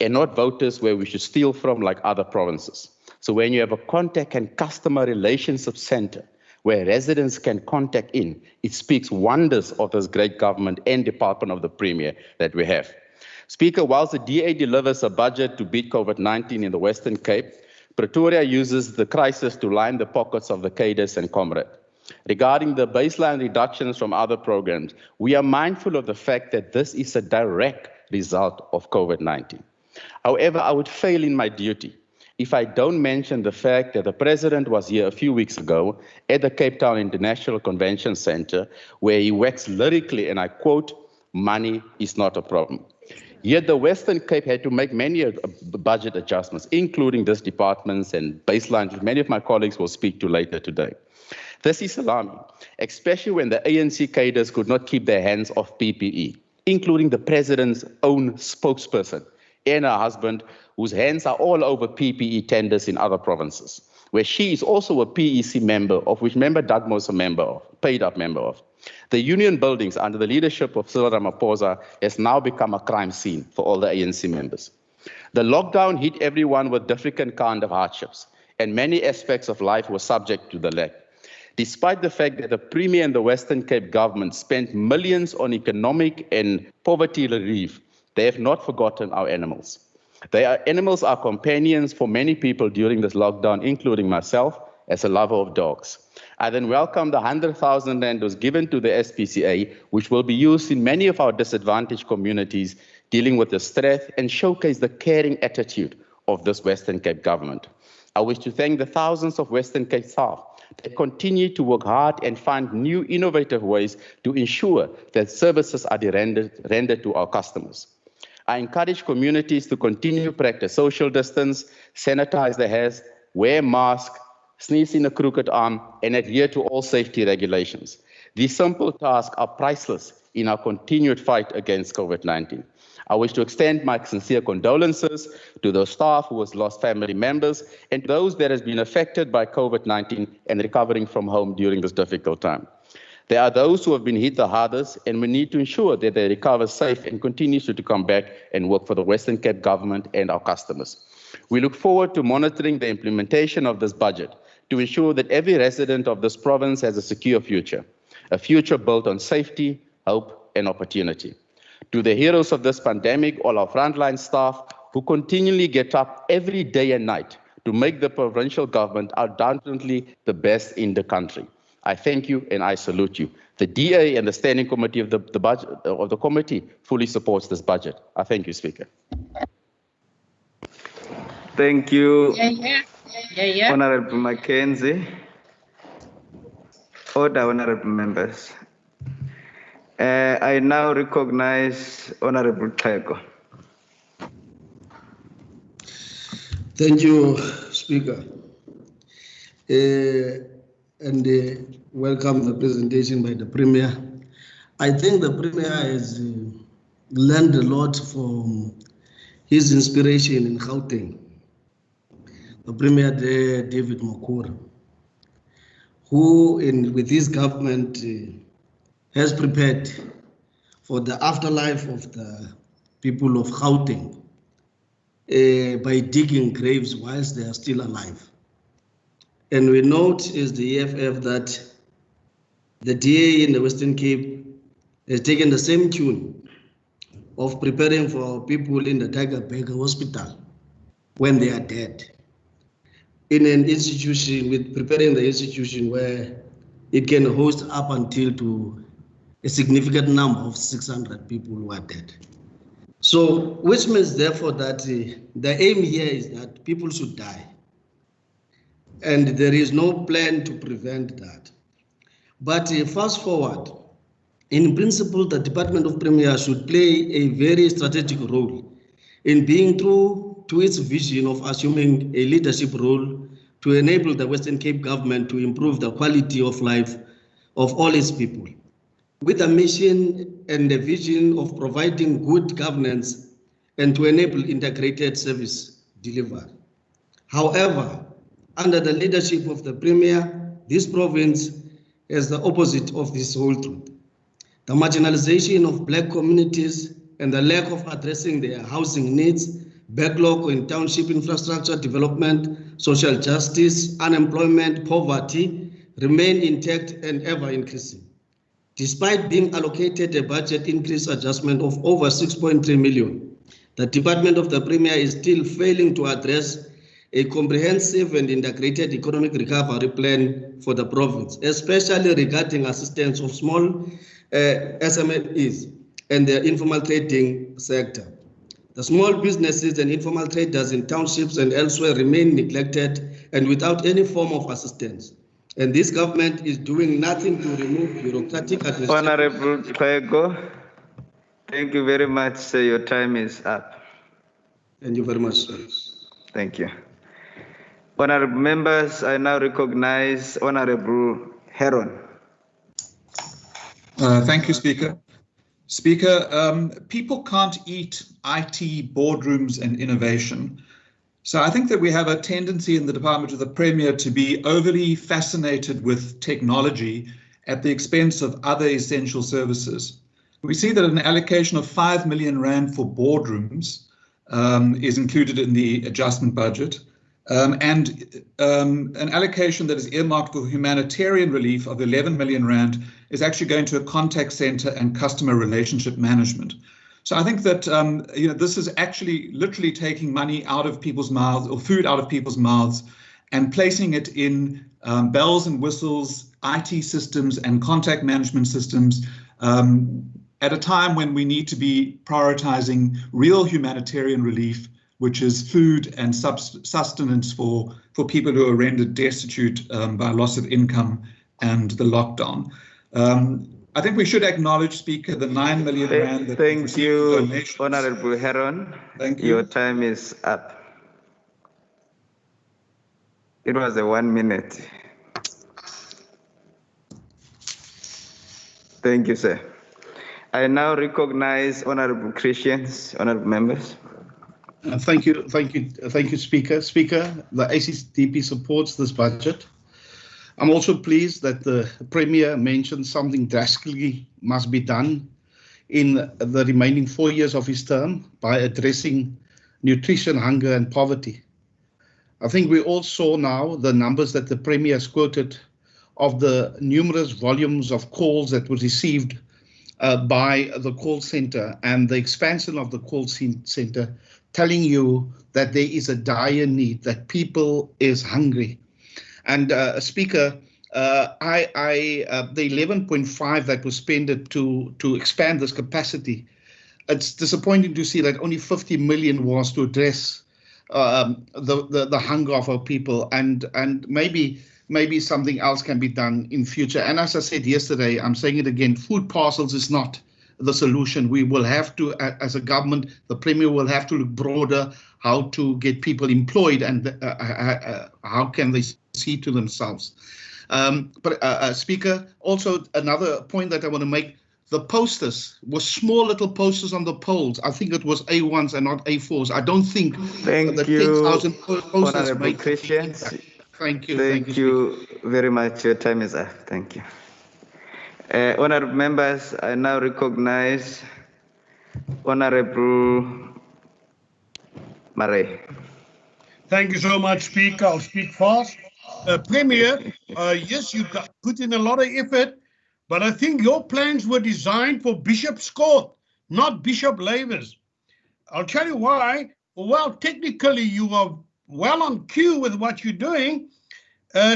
and not voters where we should steal from like other provinces. So when you have a contact and customer relationship center where residents can contact in, it speaks wonders of this great government and Department of the Premier that we have. Speaker, whilst the DA delivers a budget to beat COVID-19 in the Western Cape, Pretoria uses the crisis to line the pockets of the cadres and comrade. Regarding the baseline reductions from other programs, we are mindful of the fact that this is a direct result of COVID-19. However, I would fail in my duty if I don't mention the fact that the President was here a few weeks ago at the Cape Town International Convention Center, where he waxed lyrically, and I quote, "Money is not a problem." Yet the Western Cape had to make many budget adjustments, including this department's and baselines, which many of my colleagues will speak to later today. This is alarming, especially when the ANC cadres could not keep their hands off PPE, including the President's own spokesperson, and her husband, whose hands are all over PPE tenders in other provinces, where she is also a PEC member, of which member Dagmo is a member of, paid up member of. The union buildings under the leadership of Cyril Ramaphosa has now become a crime scene for all the ANC members. The lockdown hit everyone with different kind of hardships, and many aspects of life were subject to the lack. Despite the fact that the Premier and the Western Cape government spent millions on economic and poverty relief, they have not forgotten our animals. Animals are companions for many people during this lockdown, including myself, as a lover of dogs. I then welcome the 100,000 rand was given to the SPCA, which will be used in many of our disadvantaged communities dealing with the stress and showcase the caring attitude of this Western Cape government. I wish to thank the thousands of Western Cape staff that continue to work hard and find new innovative ways to ensure that services are rendered to our customers. I encourage communities to continue to practice social distance, sanitize their hands, wear masks, sneeze in a crooked arm, and adhere to all safety regulations. These simple tasks are priceless in our continued fight against COVID-19. I wish to extend my sincere condolences to those staff who has lost family members and those that has been affected by COVID-19 and recovering from home during this difficult time. There are those who have been hit the hardest, and we need to ensure that they recover safe and continue to come back and work for the Western Cape government and our customers. We look forward to monitoring the implementation of this budget to ensure that every resident of this province has a secure future, a future built on safety, hope, and opportunity. To the heroes of this pandemic, all our frontline staff who continually get up every day and night to make the provincial government undoubtedly the best in the country. I thank you and I salute you. The DA and the standing committee of the committee fully supports this budget. I thank you, Speaker. Thank you, Yeah. Honorable Mackenzie. Order, honorable members. I now recognize Honorable Teko. Thank you, Speaker. And welcome the presentation by the Premier. I think the Premier has learned a lot from his inspiration in Gauteng. The Premier there, David Makura, who with his government has prepared for the afterlife of the people of Gauteng by digging graves whilst they are still alive. And we note as the EFF that the DA in the Western Cape has taken the same tune of preparing for people in the Tiger Baker Hospital when they are dead, in an institution, with preparing the institution where it can host up until to a significant number of 600 people who are dead. So, which means therefore that the aim here is that people should die. And there is no plan to prevent that. But fast forward, in principle, the Department of Premier should play a very strategic role in being true to its vision of assuming a leadership role to enable the Western Cape government to improve the quality of life of all its people, with a mission and a vision of providing good governance and to enable integrated service delivery. However, under the leadership of the Premier, this province is the opposite of this whole truth. The marginalization of Black communities and the lack of addressing their housing needs, backlog in township infrastructure development, social justice, unemployment, poverty remain intact and ever increasing. Despite being allocated a budget increase adjustment of over 6.3 million, the Department of the Premier is still failing to address a comprehensive and integrated economic recovery plan for the province, especially regarding assistance of small SMEs and the informal trading sector. The small businesses and informal traders in townships and elsewhere remain neglected and without any form of assistance. And this government is doing nothing to remove bureaucratic administration. Honorable Kwego, thank you very much. Sir. Your time is up. Thank you very much, sir. Thank you. Honorable members, I now recognize Honorable Heron. Thank you, Speaker. Speaker, people can't eat IT, boardrooms and innovation. So I think that we have a tendency in the Department of the Premier to be overly fascinated with technology at the expense of other essential services. We see that an allocation of 5 million rand for boardrooms is included in the adjustment budget, and an allocation that is earmarked for humanitarian relief of 11 million rand is actually going to a contact center and customer relationship management. So I think that this is actually literally taking money out of people's mouths, or food out of people's mouths, and placing it in bells and whistles, IT systems and contact management systems at a time when we need to be prioritizing real humanitarian relief, which is food and sustenance for people who are rendered destitute by loss of income and the lockdown. I think we should acknowledge, Speaker, the 9 million rand that Thank you, Honorable Heron. Thank you. Your time is up. It was a 1 minute. Thank you, sir. I now recognize Honorable Christians, honorable members. Thank you, Speaker. Speaker, the ACDP supports this budget. I'm also pleased that the Premier mentioned something drastically must be done in the remaining 4 years of his term by addressing nutrition, hunger and poverty. I think we all saw now the numbers that the Premier has quoted of the numerous volumes of calls that were received by the call center and the expansion of the call center, telling you that there is a dire need, that people is hungry. And Speaker, the 11.5 that was spent to expand this capacity, it's disappointing to see that only 50 million was to address the hunger of our people, and maybe something else can be done in future. And as I said yesterday, I'm saying it again, food parcels is not the solution. We will have to, as a government, the Premier will have to look broader, how to get people employed and how can they see to themselves. But Speaker, also another point that I want to make, the posters were small little posters on the poles. I think it was A1s and not A4s. I don't think the 10,000 posters make Christians. Thank you. Thank you very much. Your time is up. Thank you. Honorable members, I now recognize Honorable Murray. Thank you so much, Speaker. I'll speak fast. Premier, yes, you put in a lot of effort, but I think your plans were designed for Bishop's Court, not Bishop Lavers. I'll tell you why. Well, technically, you are well on cue with what you're doing.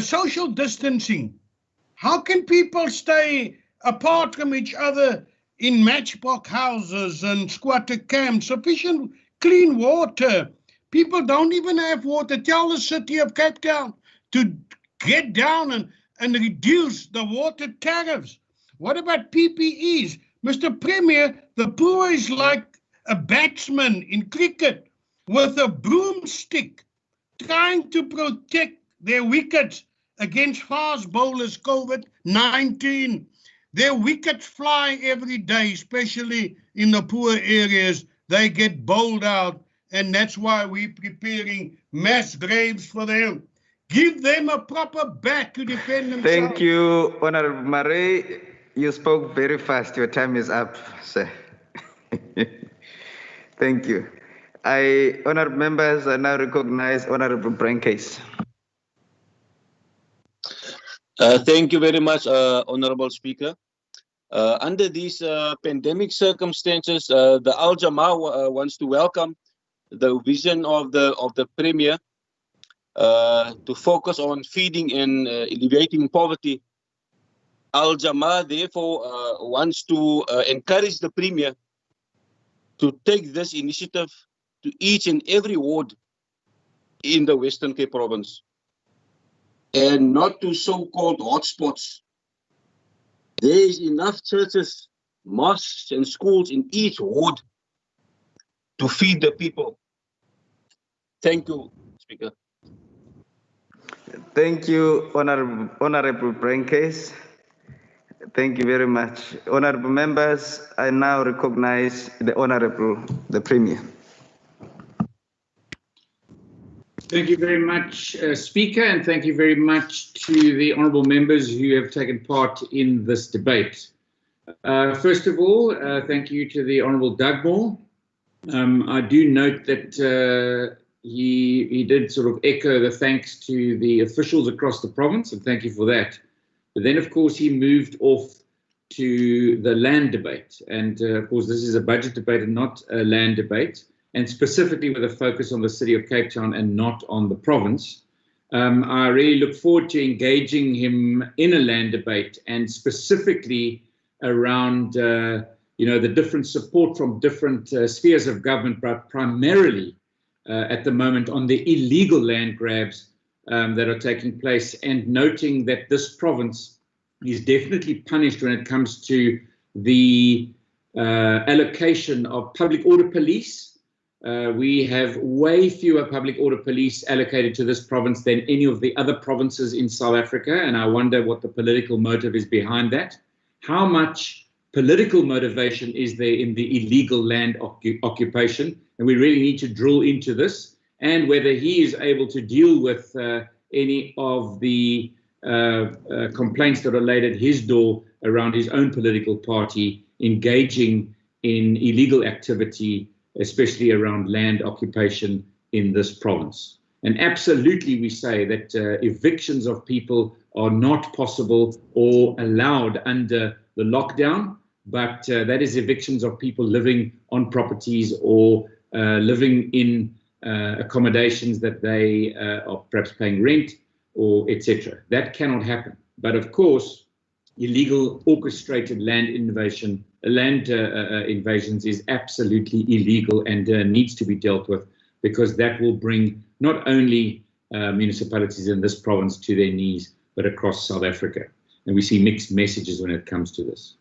Social distancing. How can people stay apart from each other in matchbox houses and squatter camps? Sufficient clean water. People don't even have water. Tell the city of Cape Town to get down and reduce the water tariffs. What about PPEs? Mr. Premier, the poor is like a batsman in cricket with a broomstick trying to protect their wickets against fast bowlers COVID-19. Their wickets fly every day, especially in the poor areas. They get bowled out, and that's why we're preparing mass graves for them. Give them a proper bat to defend themselves. Thank you, Honorable Murray. You spoke very fast. Your time is up, sir. Thank you. Honorable members, I now recognize Honorable Brancase. Thank you very much, Honorable Speaker. Under these pandemic circumstances, the Al Jamaa wants to welcome the vision of the Premier to focus on feeding and alleviating poverty. Al Jamaa therefore wants to encourage the Premier to take this initiative to each and every ward in the Western Cape Province, and not to so-called hotspots. There is enough churches, mosques and schools in each ward to feed the people. Thank you, Speaker. Thank you, Honorable Brancase. Thank you very much. Honorable members, I now recognize the Premier. Thank you very much, Speaker, and thank you very much to the honourable members who have taken part in this debate. First of all, thank you to the Honourable Dugmore. I do note that he did sort of echo the thanks to the officials across the province, and thank you for that. But then, of course, he moved off to the land debate. And, of course, this is a budget debate and not a land debate, and specifically with a focus on the city of Cape Town and not on the province. I really look forward to engaging him in a land debate, and specifically around the different support from different spheres of government, but primarily at the moment on the illegal land grabs that are taking place, and noting that this province is definitely punished when it comes to the allocation of public order police. We have way fewer public order police allocated to this province than any of the other provinces in South Africa, and I wonder what the political motive is behind that. How much political motivation is there in the illegal land occupation? And we really need to drill into this, and whether he is able to deal with any of the complaints that are laid at his door around his own political party engaging in illegal activity, especially around land occupation in this province. And absolutely we say that evictions of people are not possible or allowed under the lockdown, but that is evictions of people living on properties or living in accommodations that they are perhaps paying rent or etc. That cannot happen. But of course, illegal orchestrated land invasions is absolutely illegal and needs to be dealt with, because that will bring not only municipalities in this province to their knees, but across South Africa. And we see mixed messages when it comes to this.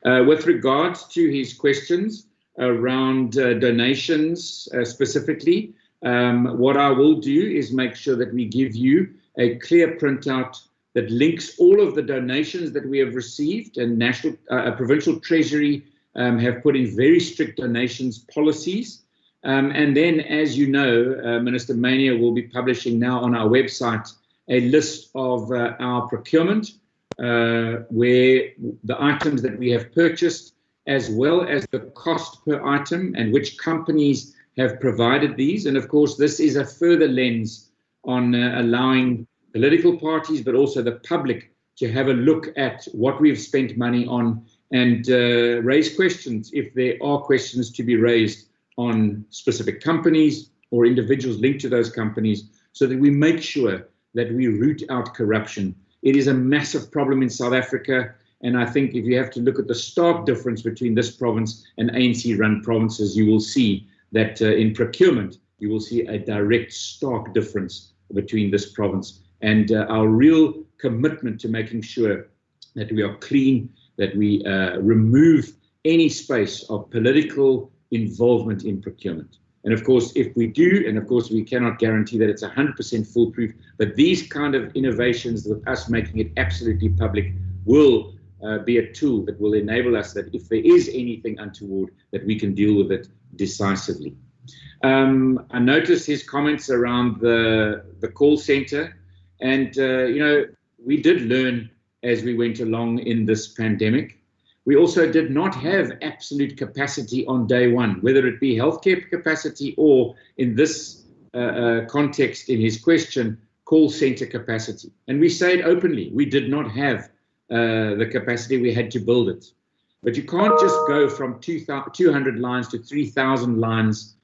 With regards to his questions around donations specifically, what I will do is make sure that we give you a clear printout that links all of the donations that we have received, and national, provincial treasury have put in very strict donations policies. And then, as you know, Minister Mania will be publishing now on our website a list of our procurement, where the items that we have purchased, as well as the cost per item and which companies have provided these. And of course, this is a further lens on allowing political parties, but also the public, to have a look at what we've spent money on and raise questions if there are questions to be raised on specific companies or individuals linked to those companies, so that we make sure that we root out corruption. It is a massive problem in South Africa, and I think if you have to look at the stark difference between this province and ANC-run provinces, you will see that in procurement, you will see a direct, stark difference between this province, and our real commitment to making sure that we are clean, that we remove any space of political involvement in procurement. And of course, if we do, and of course we cannot guarantee that it's 100% foolproof, but these kind of innovations with us making it absolutely public will be a tool that will enable us that if there is anything untoward, that we can deal with it decisively. I noticed his comments around the call center, and we did learn as we went along in this pandemic. We also did not have absolute capacity on day one, whether it be healthcare capacity or, in this context, in his question, call center capacity. And we say it openly, we did not have the capacity, we had to build it. But you can't just go from 200 lines to 3,000 lines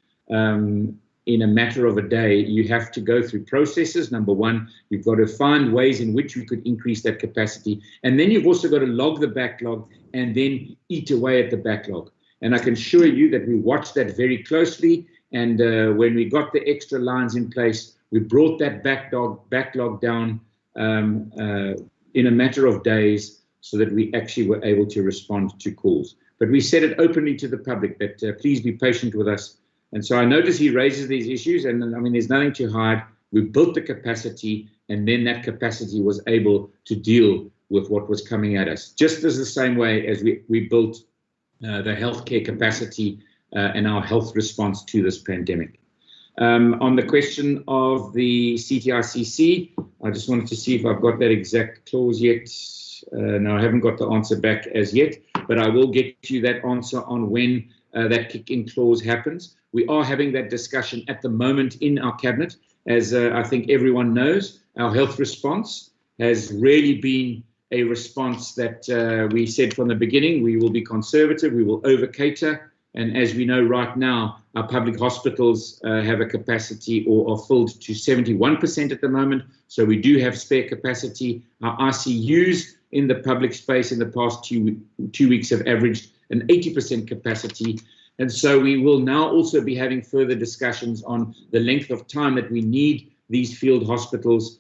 in a matter of a day. You have to go through processes. Number one, you've got to find ways in which we could increase that capacity. And then you've also got to log the backlog and then eat away at the backlog. And I can assure you that we watched that very closely. And when we got the extra lines in place, we brought that backlog down in a matter of days, so that we actually were able to respond to calls. But we said it openly to the public that please be patient with us. And so I notice he raises these issues, and I mean, there's nothing to hide. We built the capacity, and then that capacity was able to deal with what was coming at us, just as the same way as we built the healthcare capacity and our health response to this pandemic. On the question of the CTICC, I just wanted to see if I've got that exact clause yet. No, I haven't got the answer back as yet, but I will get you that answer on when that kick-in clause happens. We are having that discussion at the moment in our cabinet. As I think everyone knows, our health response has really been a response that we said from the beginning, we will be conservative, we will over-cater. And as we know right now, our public hospitals have a capacity or are filled to 71% at the moment. So we do have spare capacity. Our ICUs in the public space in the past two weeks have averaged an 80% capacity. And so we will now also be having further discussions on the length of time that we need these field hospitals.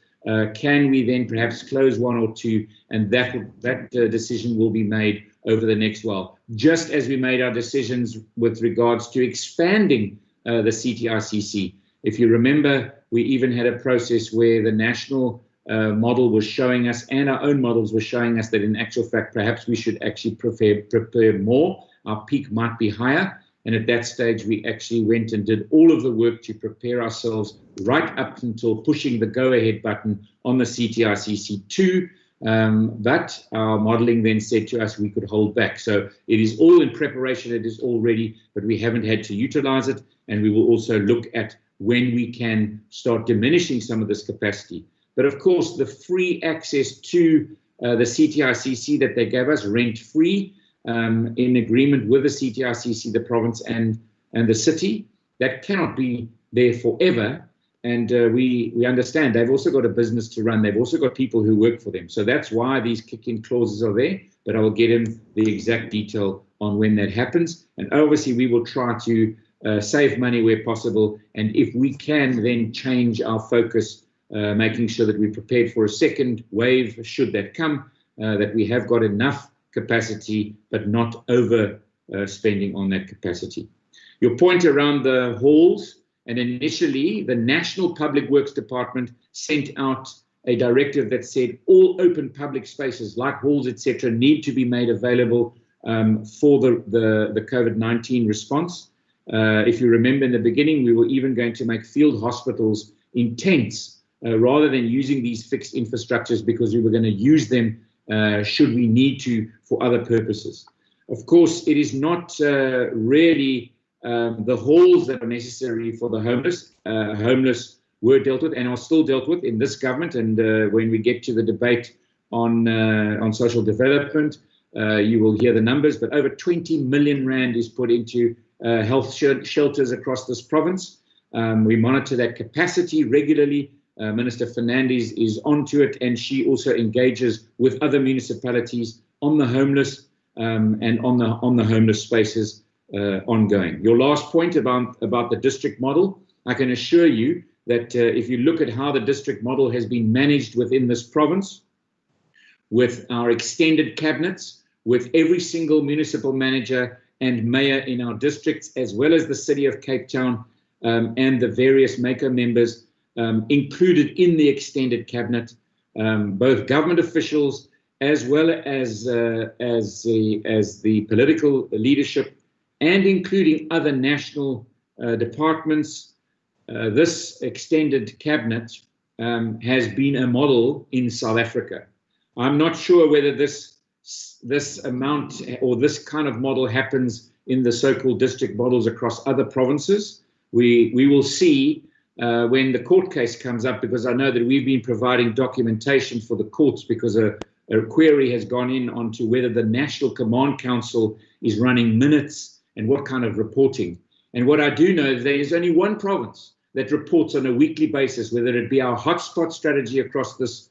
Can we then perhaps close one or two? And that decision will be made over the next while, just as we made our decisions with regards to expanding the CTICC. If you remember, we even had a process where the national model was showing us, and our own models were showing us, that in actual fact, perhaps we should actually prepare more. Our peak might be higher. And at that stage, we actually went and did all of the work to prepare ourselves right up until pushing the go-ahead button on the CTICC2. But our modeling then said to us we could hold back. So it is all in preparation, it is all ready, but we haven't had to utilize it. And we will also look at when we can start diminishing some of this capacity. But of course, the free access to the CTICC that they gave us, rent-free, in agreement with the CTICC, the province and the city, that cannot be there forever. And we understand they've also got a business to run. They've also got people who work for them. So that's why these kick-in clauses are there. But I will get him the exact detail on when that happens. And obviously, we will try to save money where possible. And if we can then change our focus, making sure that we're prepared for a second wave, should that come, that we have got enough capacity, but not over spending on that capacity. Your point around the halls, and initially the National Public Works Department sent out a directive that said all open public spaces like halls, etc., need to be made available for the COVID-19 response. If you remember in the beginning, we were even going to make field hospitals in tents rather than using these fixed infrastructures, because we were going to use them should we need to for other purposes. Of course, it is not really the halls that are necessary for the homeless. Homeless were dealt with and are still dealt with in this government. And when we get to the debate on social development, you will hear the numbers. But over 20 million rand is put into health shelters across this province. We monitor that capacity regularly. Minister Fernandes is onto it, and she also engages with other municipalities on the homeless and on the homeless spaces ongoing. Your last point about the district model, I can assure you that if you look at how the district model has been managed within this province, with our extended cabinets, with every single municipal manager and mayor in our districts, as well as the City of Cape Town and the various MACO members included in the extended cabinet, both government officials as well as the political leadership, and including other national departments. This extended cabinet has been a model in South Africa. I'm not sure whether this amount or this kind of model happens in the so-called district models across other provinces. We will see when the court case comes up, because I know that we've been providing documentation for the courts, because a query has gone in onto whether the National Command Council is running minutes and what kind of reporting. And what I do know is there is only one province that reports on a weekly basis, whether it be our hotspot strategy across this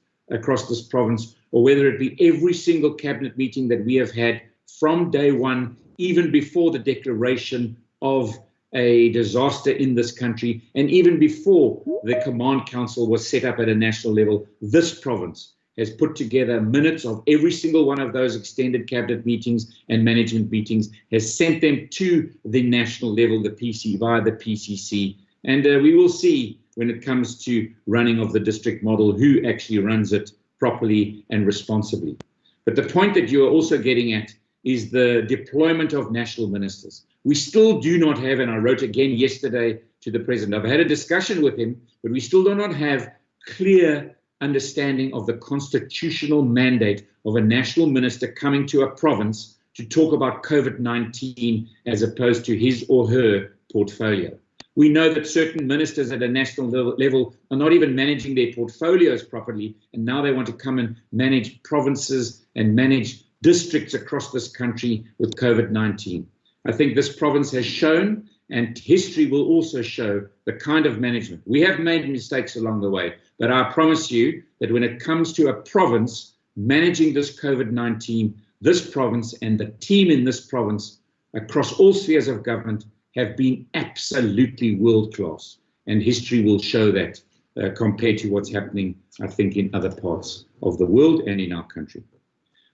province, or whether it be every single cabinet meeting that we have had from day one, even before the declaration of a disaster in this country, and even before the Command Council was set up at a national level. This province has put together minutes of every single one of those extended cabinet meetings and management meetings, has sent them to the national level, the PC, via the PCC. And we will see when it comes to running of the district model, who actually runs it properly and responsibly. But the point that you are also getting at is the deployment of national ministers. We still do not have, and I wrote again yesterday to the president, I've had a discussion with him, but we still do not have clear understanding of the constitutional mandate of a national minister coming to a province to talk about COVID-19 as opposed to his or her portfolio. We know that certain ministers at a national level are not even managing their portfolios properly, and now they want to come and manage provinces and manage districts across this country with COVID-19. I think this province has shown, and history will also show, the kind of management. We have made mistakes along the way, but I promise you that when it comes to a province managing this COVID-19, this province and the team in this province across all spheres of government have been absolutely world-class, and history will show that compared to what's happening, I think, in other parts of the world and in our country.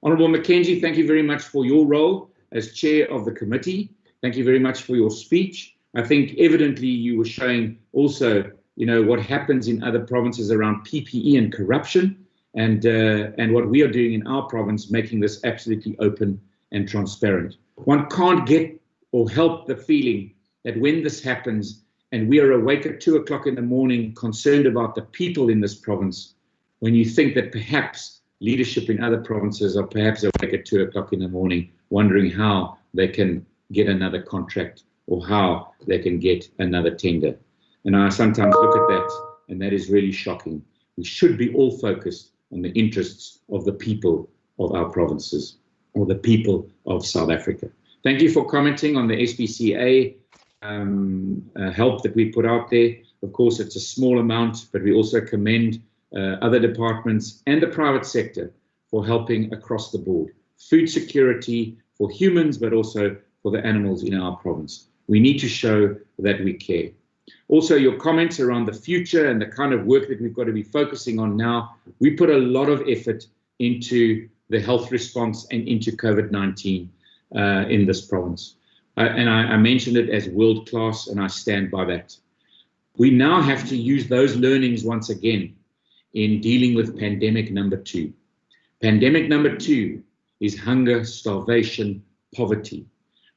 Honourable Mackenzie, thank you very much for your role as chair of the committee. Thank you very much for your speech. I think evidently you were showing also, what happens in other provinces around PPE and corruption, and what we are doing in our province, making this absolutely open and transparent. One can't get or help the feeling that when this happens and we are awake at 2 o'clock in the morning concerned about the people in this province, when you think that perhaps leadership in other provinces are perhaps awake at 2 o'clock in the morning wondering how they can get another contract or how they can get another tender. And I sometimes look at that, and that is really shocking. We should be all focused on the interests of the people of our provinces, or the people of South Africa. Thank you for commenting on the SPCA help that we put out there. Of course, it's a small amount, but we also commend other departments and the private sector for helping across the board. Food security for humans, but also for the animals in our province. We need to show that we care. Also, your comments around the future and the kind of work that we've got to be focusing on now. We put a lot of effort into the health response and into COVID-19 in this province. I mentioned it as world-class, and I stand by that. We now have to use those learnings once again in dealing with pandemic number 2. Pandemic number 2 is hunger, starvation, poverty.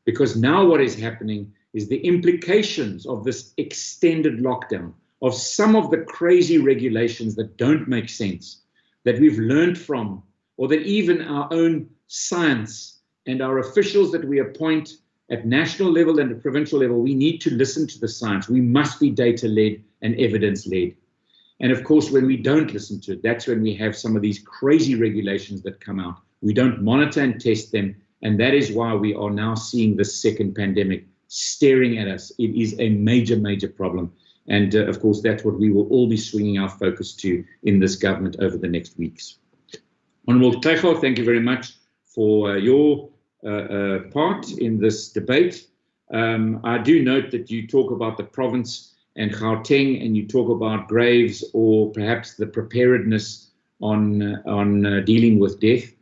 Because now what is happening is the implications of this extended lockdown, of some of the crazy regulations that don't make sense, that we've learned from, or that even our own science and our officials that we appoint at national level and at provincial level, we need to listen to the science. We must be data-led and evidence-led. And of course, when we don't listen to it, that's when we have some of these crazy regulations that come out. We don't monitor and test them, and that is why we are now seeing this second pandemic staring at us. It is a major, major problem. And of course, that's what we will all be swinging our focus to in this government over the next weeks. Honourable Tlecho, thank you very much for your part in this debate. I do note that you talk about the province and Gauteng, and you talk about graves or perhaps the preparedness on dealing with death.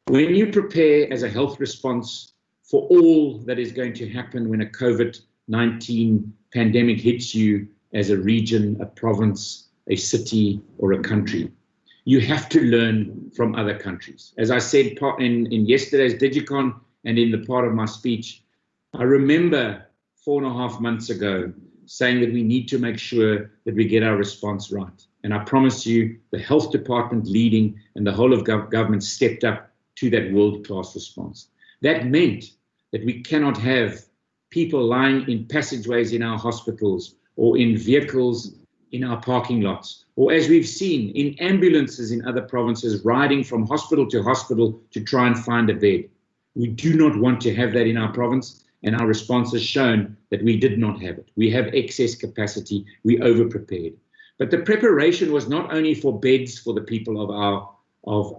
When you prepare as a health response for all that is going to happen when a COVID-19 pandemic hits you as a region, a province, a city, or a country, you have to learn from other countries. As I said in yesterday's Digicon and in the part of my speech, I remember 4.5 months ago saying that we need to make sure that we get our response right. And I promise you, the health department leading and the whole of government stepped up to that world-class response. That meant that we cannot have people lying in passageways in our hospitals or in vehicles in our parking lots, or as we've seen in ambulances in other provinces, riding from hospital to try and find a bed. We do not want to have that in our province, and our response has shown that we did not have it. We have excess capacity, we over-prepared. But the preparation was not only for beds for the people of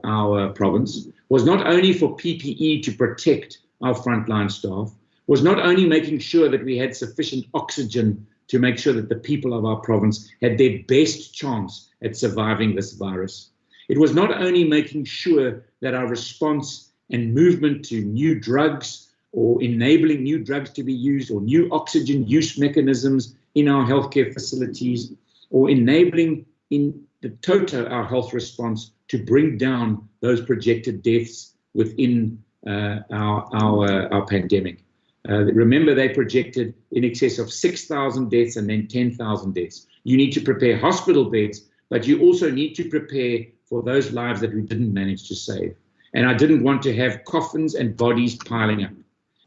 our province, was not only for PPE to protect our frontline staff, was not only making sure that we had sufficient oxygen to make sure that the people of our province had their best chance at surviving this virus. It was not only making sure that our response and movement to new drugs or enabling new drugs to be used or new oxygen use mechanisms in our healthcare facilities or enabling in the total our health response to bring down those projected deaths within our pandemic. Remember, they projected in excess of 6,000 deaths and then 10,000 deaths. You need to prepare hospital beds, but you also need to prepare for those lives that we didn't manage to save. And I didn't want to have coffins and bodies piling up.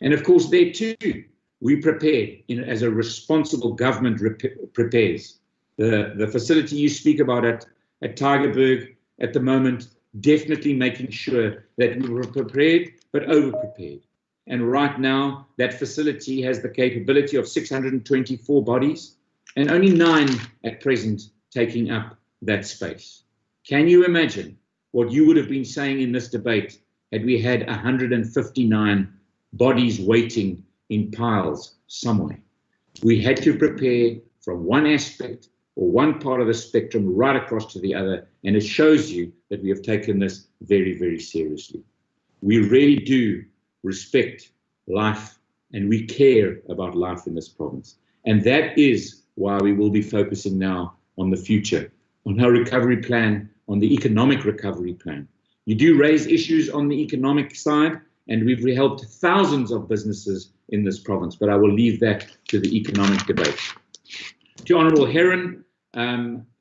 And of course, there too, we prepared as a responsible government prepares. The facility you speak about at Tygerberg at the moment, definitely making sure that we were prepared, but over-prepared. And right now, that facility has the capability of 624 bodies and only 9 at present taking up that space. Can you imagine what you would have been saying in this debate had we had 159 bodies waiting in piles somewhere? We had to prepare from one aspect or one part of the spectrum right across to the other, and it shows you that we have taken this very, very seriously. We really do respect life and we care about life in this province. And that is why we will be focusing now on the future, on our recovery plan, on the economic recovery plan. You do raise issues on the economic side, and we've helped thousands of businesses in this province, but I will leave that to the economic debate. To Honourable Heron,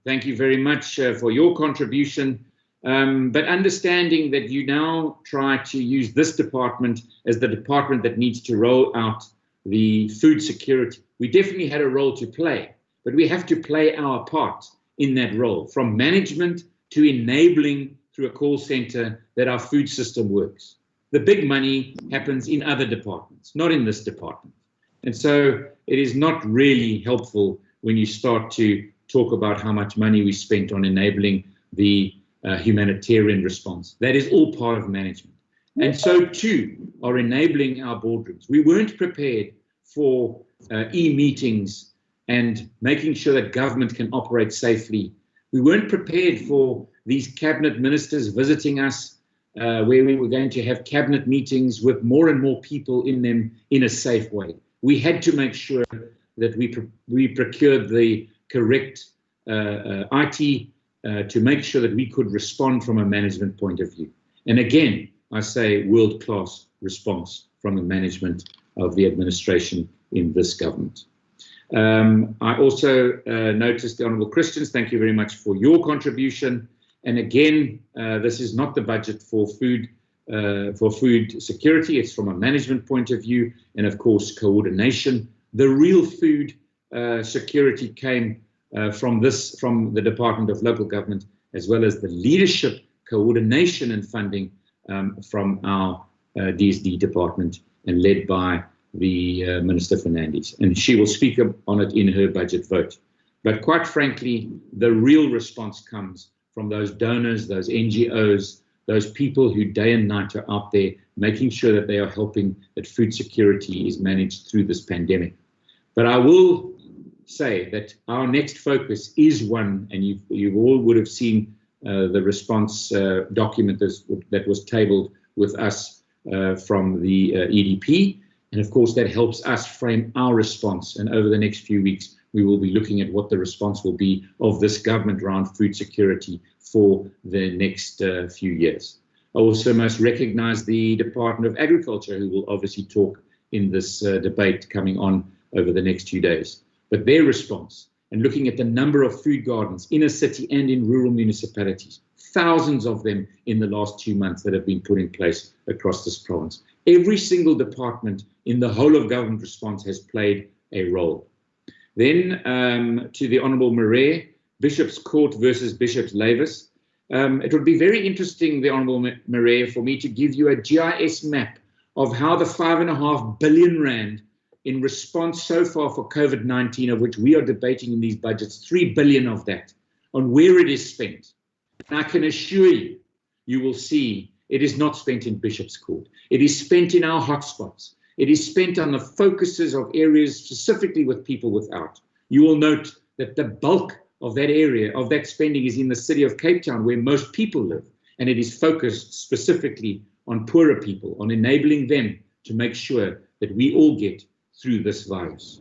thank you very much for your contribution, but understanding that you now try to use this department as the department that needs to roll out the food security. We definitely had a role to play, but we have to play our part in that role, from management to enabling through a call center that our food system works. The big money happens in other departments, not in this department. And so it is not really helpful when you start to talk about how much money we spent on enabling the humanitarian response. That is all part of management. And so too are enabling our boardrooms. We weren't prepared for e-meetings and making sure that government can operate safely. We weren't prepared for these cabinet ministers visiting us, where we were going to have cabinet meetings with more and more people in them in a safe way. We had to make sure that we procured the correct IT to make sure that we could respond from a management point of view. And again, I say world-class response from the management of the administration in this government. I also noticed the Honourable Christians, thank you very much for your contribution. And again, this is not the budget for food security. It's from a management point of view, and of course, coordination. The real food security came from the Department of Local Government, as well as the leadership, coordination and funding from our DSD department, and led by the Minister Fernandes. And she will speak on it in her budget vote. But quite frankly, the real response comes from those donors, those NGOs, those people who day and night are out there making sure that they are helping that food security is managed through this pandemic. But I will say that our next focus is one, and you all would have seen the response document that was tabled with us from the EDP. And of course, that helps us frame our response. And over the next few weeks, we will be looking at what the response will be of this government around food security for the next few years. I also must recognize the Department of Agriculture, who will obviously talk in this debate coming on over the next few days. But their response, and looking at the number of food gardens in a city and in rural municipalities, thousands of them in the last 2 months that have been put in place across this province. Every single department in the whole of government response has played a role. Then to the Honourable Marais, Bishop's Court versus Bishop's Lavis. It would be very interesting, the Honourable Marais, for me to give you a GIS map of how the 5.5 billion rand in response so far for COVID-19, of which we are debating in these budgets, 3 billion of that, on where it is spent. And I can assure you, you will see it is not spent in Bishop's Court. It is spent in our hotspots. It is spent on the focuses of areas specifically with people without. You will note that the bulk of that area, of that spending, is in the city of Cape Town, where most people live. And it is focused specifically on poorer people, on enabling them to make sure that we all get through this virus.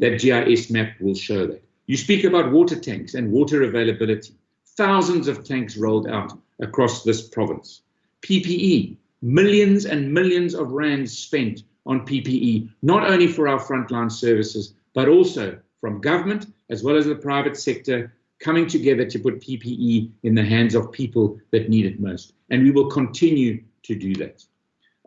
That GIS map will show that. You speak about water tanks and water availability. Thousands of tanks rolled out across this province. PPE, millions and millions of rands spent on PPE, not only for our frontline services, but also from government as well as the private sector coming together to put PPE in the hands of people that need it most. And we will continue to do that.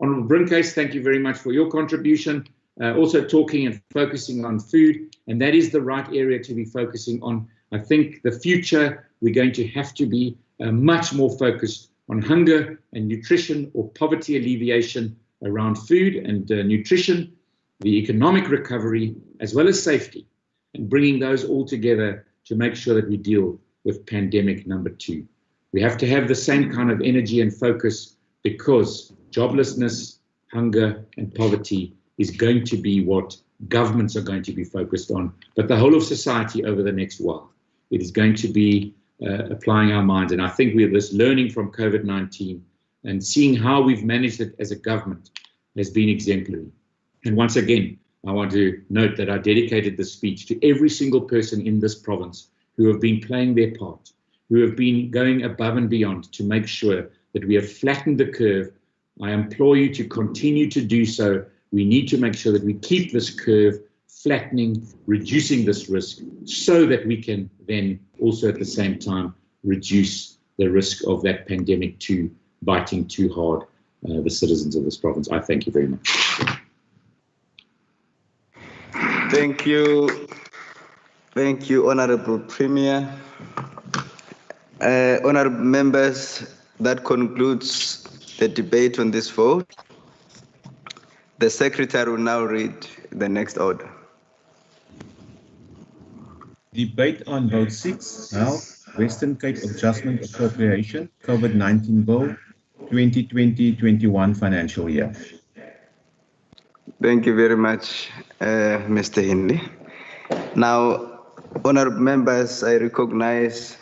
Honourable Brinkhuis, thank you very much for your contribution. Also talking and focusing on food, and that is the right area to be focusing on. I think the future, we're going to have to be much more focused on hunger and nutrition or poverty alleviation around food and nutrition, the economic recovery, as well as safety, and bringing those all together to make sure that we deal with pandemic number 2. We have to have the same kind of energy and focus because joblessness, hunger, and poverty is going to be what governments are going to be focused on, but the whole of society over the next while. It is going to be applying our minds, and I think we have this learning from COVID-19 and seeing how we've managed it as a government has been exemplary. And once again, I want to note that I dedicated this speech to every single person in this province who have been playing their part, who have been going above and beyond to make sure that we have flattened the curve. I implore you to continue to do so. We need to make sure that we keep this curve flattening, reducing this risk, so that we can then also at the same time reduce the risk of that pandemic biting too hard the citizens of this province. I thank you very much. Thank you. Thank you, Honorable Premier. Honorable members, that concludes the debate on this vote. The Secretary will now read the next order. Debate on Vote 6, Health, Western Cape Adjustment Appropriation, COVID-19 Bill, 2020-21 financial year. Thank you very much, Mr. Hindley. Now, honorable members, I recognize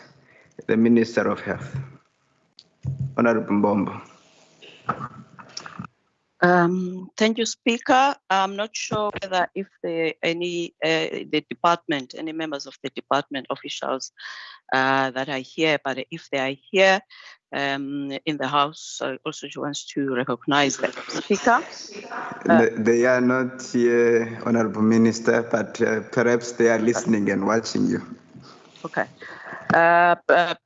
the Minister of Health, Honorable Mbombo. Thank you, Speaker. I'm not sure whether if any members of the department officials that are here, but if they are here in the House, I also want to recognize them. Speaker? They are not here, Honorable Minister, but perhaps they are listening and watching you. Okay.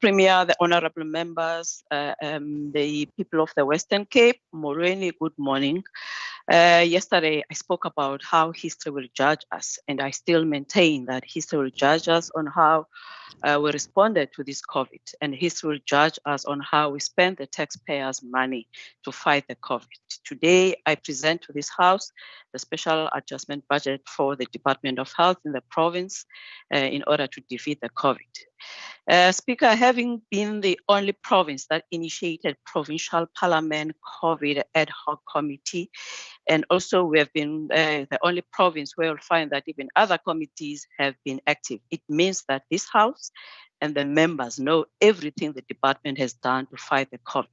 Premier, the honorable members, the people of the Western Cape, Morweni, good morning. Yesterday, I spoke about how history will judge us, and I still maintain that history will judge us on how we responded to this COVID, and history will judge us on how we spent the taxpayers' money to fight the COVID. Today, I present to this House the special adjustment budget for the Department of Health in the province in order to defeat the COVID. Speaker, having been the only province that initiated Provincial Parliament COVID ad hoc committee, and also we have been the only province where you'll find that even other committees have been active. It means that this House and the members know everything the department has done to fight the COVID.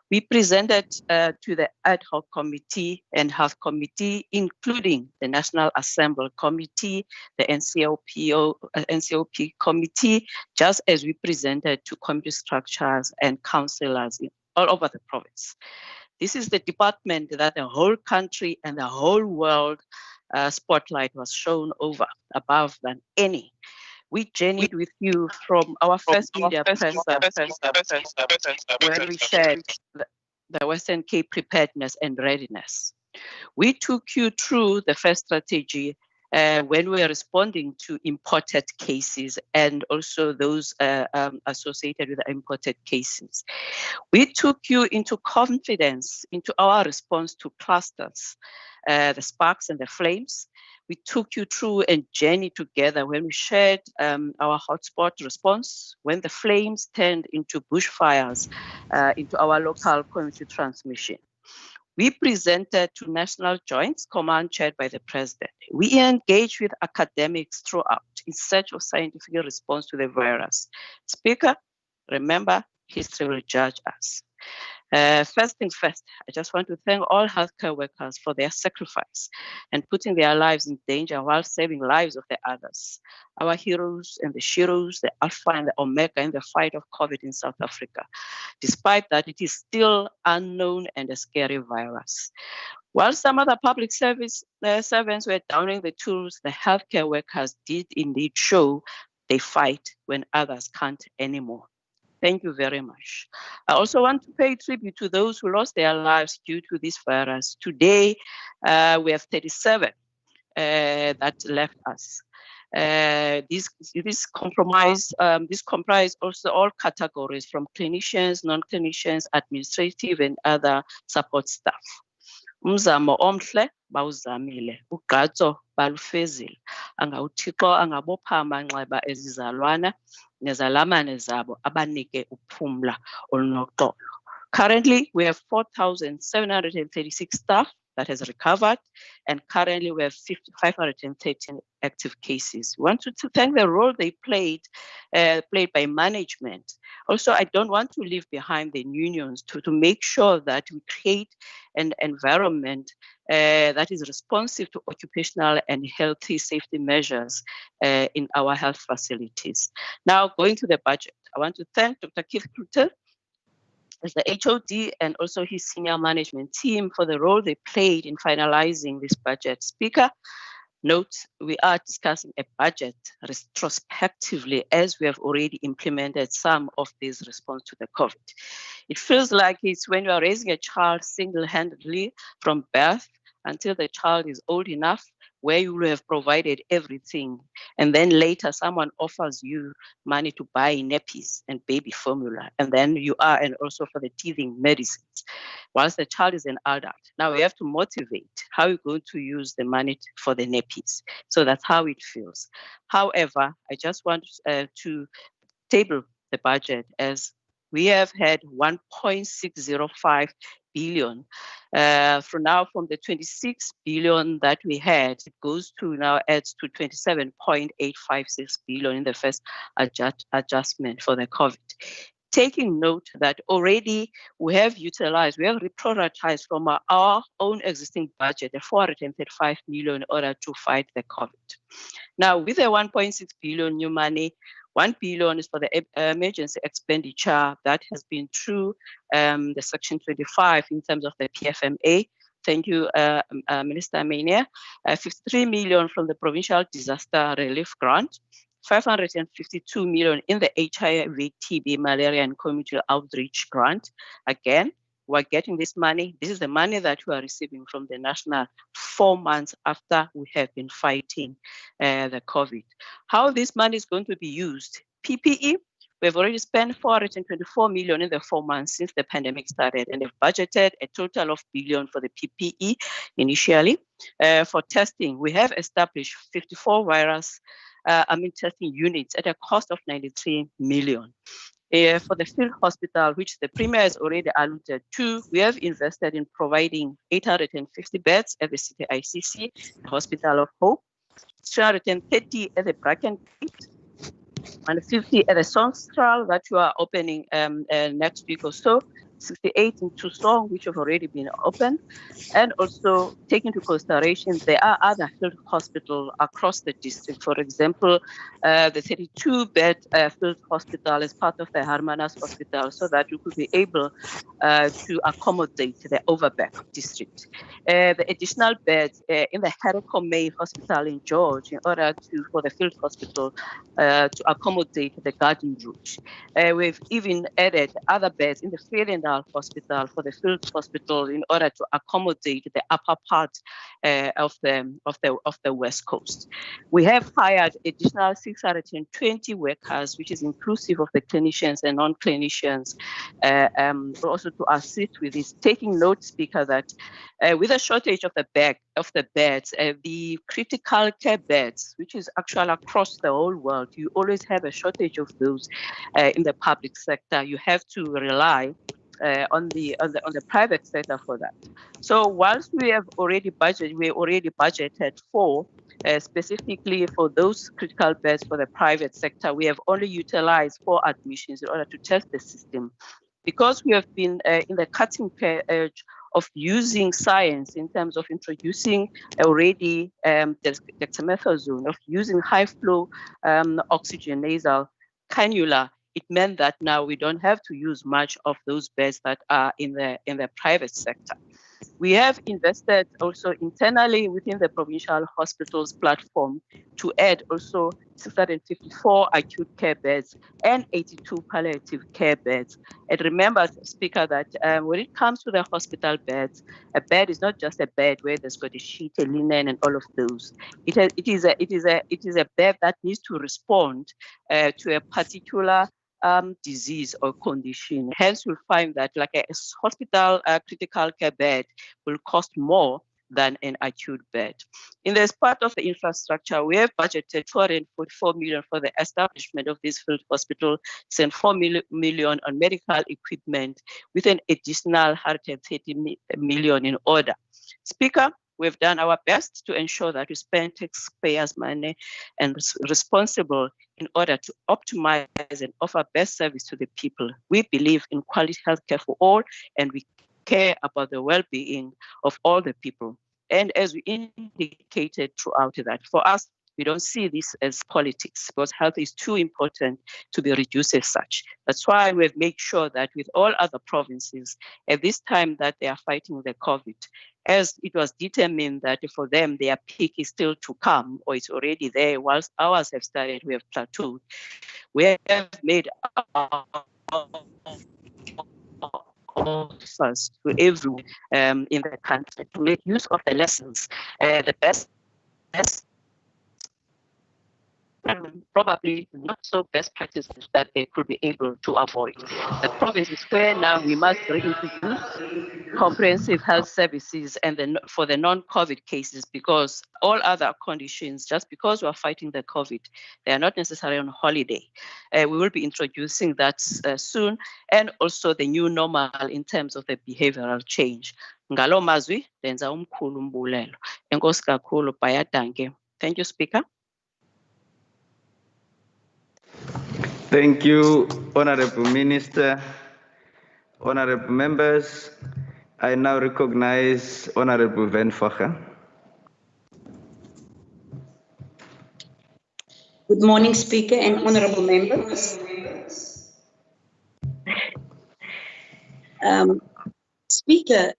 We presented to the ad hoc committee and health committee, including the National Assembly Committee, the NCOP committee, just as we presented to committee structures and councillors all over the province. This is the department that the whole country and the whole world spotlight was shown over, above than any. We journeyed with you from our first media press where we shared the Western Cape preparedness and readiness. We took you through the first strategy when we were responding to imported cases and also those associated with the imported cases. We took you into confidence into our response to clusters, the sparks and the flames. We took you through and journeyed together when we shared our hotspot response, when the flames turned into bushfires, into our local community transmission. We presented to National Joint Command chaired by the President. We engaged with academics throughout in search of scientific response to the virus. Speaker, remember, history will judge us. First things first, I just want to thank all healthcare workers for their sacrifice and putting their lives in danger while saving lives of the others. Our heroes and the sheroes, the alpha and the omega in the fight of COVID in South Africa. Despite that, it is still unknown and a scary virus. While some other public service servants were downing the tools, the healthcare workers did indeed show they fight when others can't anymore. Thank you very much. I also want to pay tribute to those who lost their lives due to this virus. Today, we have 37 that left us. This comprise also all categories from clinicians, non-clinicians, administrative and other support staff. Umzamo omhle bawuzamile, ugqatso balufezile. UThixo angabopha amanxeba ezizalwana nezalamane zabo abanike uphumla olunoxolo. Currently, we have 4,736 staff that has recovered, and currently we have 513 active cases. We want to thank the role they played by management. Also, I don't want to leave behind the unions to make sure that we create an environment that is responsive to occupational and healthy safety measures in our health facilities. Now, going to the budget, I want to thank Dr. Keith Kluter as the HOD and also his senior management team for the role they played in finalizing this budget. Speaker, note we are discussing a budget retrospectively as we have already implemented some of these response to the COVID. It feels like it's when you are raising a child single-handedly from birth until the child is old enough where you will have provided everything. And then later someone offers you money to buy nappies and baby formula. And then you are, and also for the teething medicines, whilst the child is an adult. Now we have to motivate how you're going to use the money for the nappies. So that's how it feels. However, I just want to table the budget as we have had 1.605 billion. From the 26 billion that we had, it goes to now adds to 27.856 billion in the first adjustment for the COVID. Taking note that already we have reprioritized from our own existing budget, the 435 million in order to fight the COVID. Now, with the 1.6 billion new money, 1 billion is for the emergency expenditure that has been through the Section 25 in terms of the PFMA. Thank you, Minister Mania. 53 million from the Provincial Disaster Relief Grant, 552 million in the HIV, TB, malaria and community outreach grant. Again, we're getting this money. This is the money that we are receiving from the national 4 months after we have been fighting the COVID. How this money is going to be used? PPE, we've already spent 424 million in the 4 months since the pandemic started, and they've budgeted a total of billion for the PPE initially. For testing, we have established 54 testing units at a cost of 93 million. For the field hospital, which the Premier has already alluded to, we have invested in providing 850 beds at the City ICC, the Hospital of Hope, 330 at the Bracken Gate, and 50 at the Songstral that you are opening next week or so, 68 in Tusong, which have already been opened, and also take into consideration there are other field hospitals across the district. For example, the 32-bed field hospital is part of the Hermanus Hospital, so that you could be able to accommodate the Overberg district. The additional beds in the Harry Hospital in George in order for the field hospital to accommodate the Garden Route. We've even added other beds in the Freeland Hospital for the field hospital in order to accommodate the upper part of the West Coast. We have hired additional 620 workers, which is inclusive of the clinicians and non-clinicians, also to assist with this. Taking note, Speaker, that with a shortage of the beds, the critical care beds, which is actually across the whole world, you always have a shortage of those in the public sector. You have to rely on the private sector for that. So whilst we already budgeted for specifically for those critical beds for the private sector, we have only utilized 4 admissions in order to test the system. Because we have been in the cutting edge of using science in terms of introducing already dexamethasone, of using high flow oxygen nasal cannula, it meant that now we don't have to use much of those beds that are in the private sector. We have invested also internally within the provincial hospitals platform to add also 654 acute care beds and 82 palliative care beds. And remember, Speaker, that when it comes to the hospital beds, a bed is not just a bed where there's got a sheet, a linen, and all of those. It is a bed that needs to respond to a particular disease or condition. Hence, you'll find that like a hospital critical care bed will cost more than an acute bed. In this part of the infrastructure, we have budgeted 244 million for the establishment of this field hospital, sent 4 million on medical equipment with an additional 130 million in order. Speaker, we've done our best to ensure that we spend taxpayers' money and responsible in order to optimize and offer best service to the people. We believe in quality healthcare for all, and we care about the well-being of all the people. And as we indicated throughout that, for us, we don't see this as politics because health is too important to be reduced as such. That's why we've made sure that with all other provinces, at this time that they are fighting the COVID, as it was determined that for them, their peak is still to come or it's already there, whilst ours have started, we have plateaued. We have made offers to everyone in the country to make use of the lessons, the best probably not so best practices that they could be able to avoid. The province is where now we must reintroduce comprehensive health services and then for the non-COVID cases, because all other conditions, just because we are fighting the COVID, they are not necessarily on holiday. We will be introducing that soon, and also the new normal in terms of the behavioral change. Ngalo mazwi lenza umkhulu umbulelo. Enkosi kakhulu bayadanke. Thank you, Speaker. Thank you, Honorable Minister. Honorable members, I now recognize Honorable Van Vacher. Good morning, Speaker and honorable members. Speaker,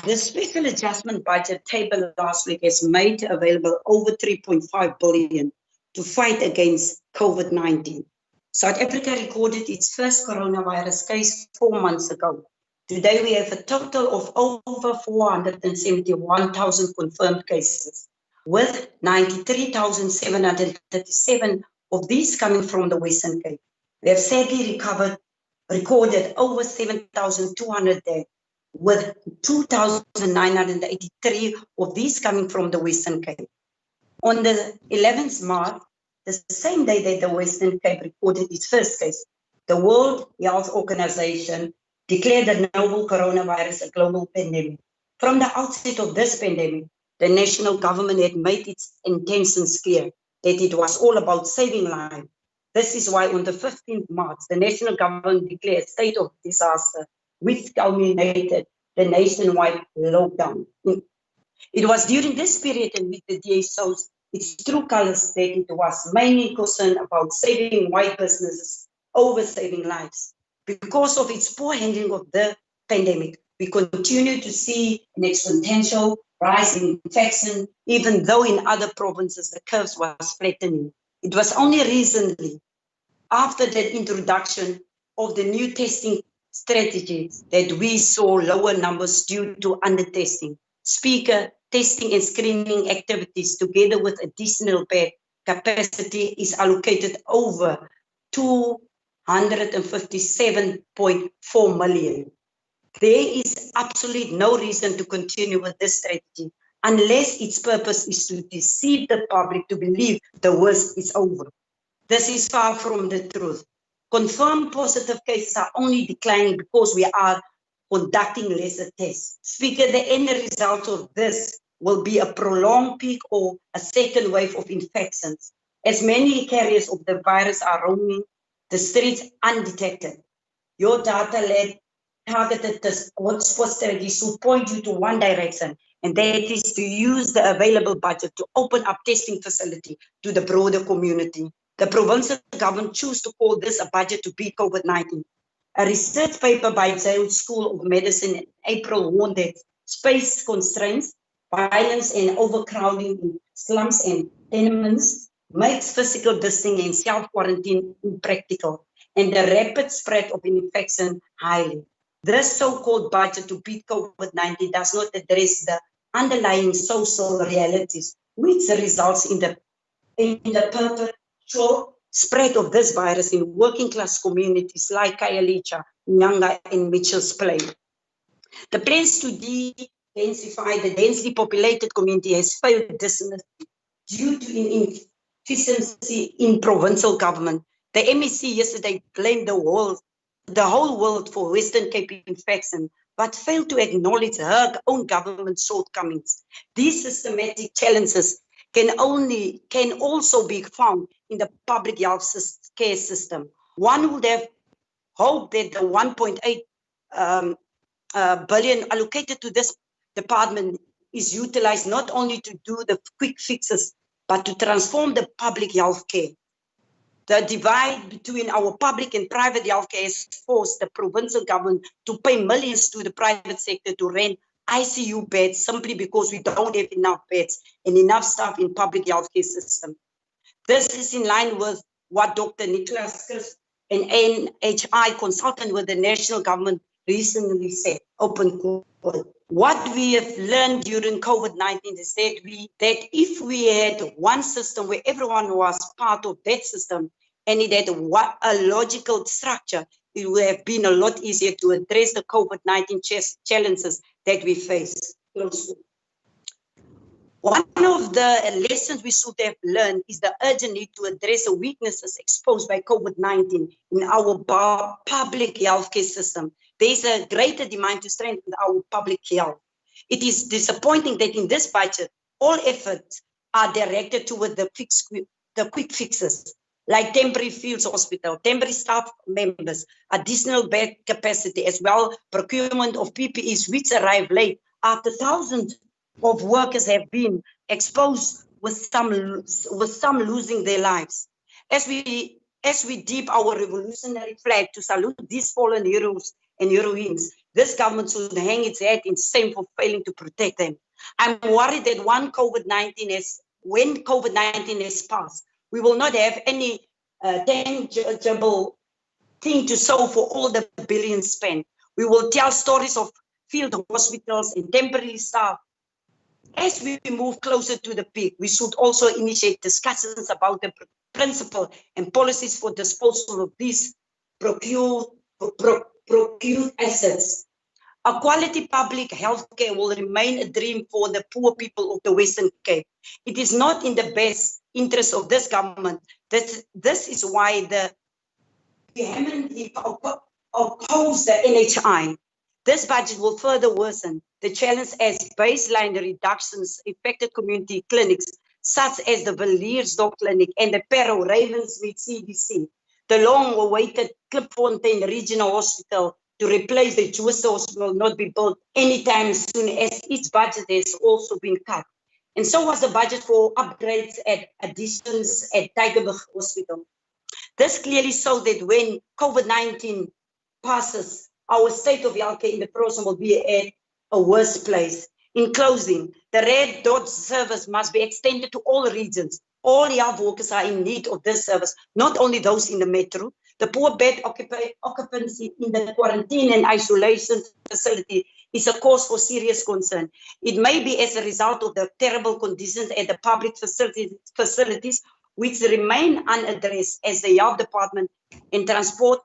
the special adjustment budget table last week has made available over 3.5 billion to fight against COVID-19. South Africa recorded its first coronavirus case 4 months ago. Today, we have a total of over 471,000 confirmed cases, with 93,737 of these coming from the Western Cape. We have sadly recorded over 7,200 deaths, with 2,983 of these coming from the Western Cape. On the 11th March, the same day that the Western Cape recorded its first case, the World Health Organization declared the novel coronavirus a global pandemic. From the outset of this pandemic, the national government had made its intentions clear that it was all about saving lives. This is why on the 15th March, the national government declared a state of disaster, which culminated the nationwide lockdown. It was during this period in which the DA shows its true colors that it was mainly concerned about saving white businesses over saving lives. Because of its poor handling of the pandemic, we continue to see an exponential rise in infection, even though in other provinces the curves was flattening. It was only recently, after the introduction of the new testing strategy, that we saw lower numbers due to under-testing. Speaker, testing and screening activities together with additional bed capacity is allocated over 257.4 million. There is absolutely no reason to continue with this strategy unless its purpose is to deceive the public to believe the worst is over. This is far from the truth. Confirmed positive cases are only declining because we are conducting lesser tests. Speaker, the end result of this will be a prolonged peak or a second wave of infections, as many carriers of the virus are roaming the streets undetected. Your data-led targeted hotspot strategies will point you to one direction, and that is to use the available budget to open up testing facility to the broader community. The provincial government chose to call this a budget to beat COVID-19. A research paper by Yale School of Medicine in April warned that space constraints, violence and overcrowding in slums and tenements makes physical distancing and self-quarantine impractical, and the rapid spread of infection highly. This so-called budget to beat COVID-19 does not address the underlying social realities, which results in the perpetual spread of this virus in working class communities like Khayelitsha, Nyanga, and Mitchell's Plain. The plans to de-densify the densely populated community has failed due to inefficiency in provincial government. The MEC yesterday blamed the whole world for Western Cape infection, but failed to acknowledge her own government's shortcomings. These systematic challenges can also be found in the public health care system. One would have hoped that the 1.8 billion allocated to this department is utilized not only to do the quick fixes, but to transform the public health care. The divide between our public and private healthcare has forced the provincial government to pay millions to the private sector to rent ICU beds simply because we don't have enough beds and enough staff in public healthcare system. This is in line with what Dr. Nicholas Chris, an NHI consultant with the national government, recently said, open quote. What we have learned during COVID-19 is that if we had one system where everyone was part of that system and it had a logical structure, it would have been a lot easier to address the COVID-19 challenges that we face. One of the lessons we should have learned is the urgent need to address the weaknesses exposed by COVID-19 in our public healthcare system. There is a greater demand to strengthen our public health. It is disappointing that in this budget, all efforts are directed toward the quick fixes, like temporary fields hospital, temporary staff members, additional bed capacity, as well procurement of PPEs, which arrive late after thousands of workers have been exposed, with some losing their lives. As we dip our revolutionary flag to salute these fallen heroes and heroines, this government should hang its head in shame for failing to protect them. I'm worried that when COVID-19 has passed, we will not have any tangible thing to show for all the billions spent. We will tell stories of field hospitals and temporary staff. As we move closer to the peak, we should also initiate discussions about the principle and policies for disposal of these procured assets. A quality public health care will remain a dream for the poor people of the Western Cape. It is not in the best interest of this government. This is why the vehemently oppose the NHI. This budget will further worsen the challenge as baseline reductions affected community clinics, such as the Villiers Dog Clinic and the Pero Ravensmead CDC. The long-awaited Klipfontein Regional Hospital to replace the Jewish Hospital will not be built anytime soon, as its budget has also been cut. And so was the budget for upgrades and additions at Tygerberg Hospital. This clearly shows that when COVID-19 passes, our state of healthcare in the province will be at a worse place. In closing, the Red Dot service must be extended to all regions. All health workers are in need of this service, not only those in the metro. The poor bed occupancy in the quarantine and isolation facility is a cause for serious concern. It may be as a result of the terrible conditions at the public facilities which remain unaddressed, as the health department and transport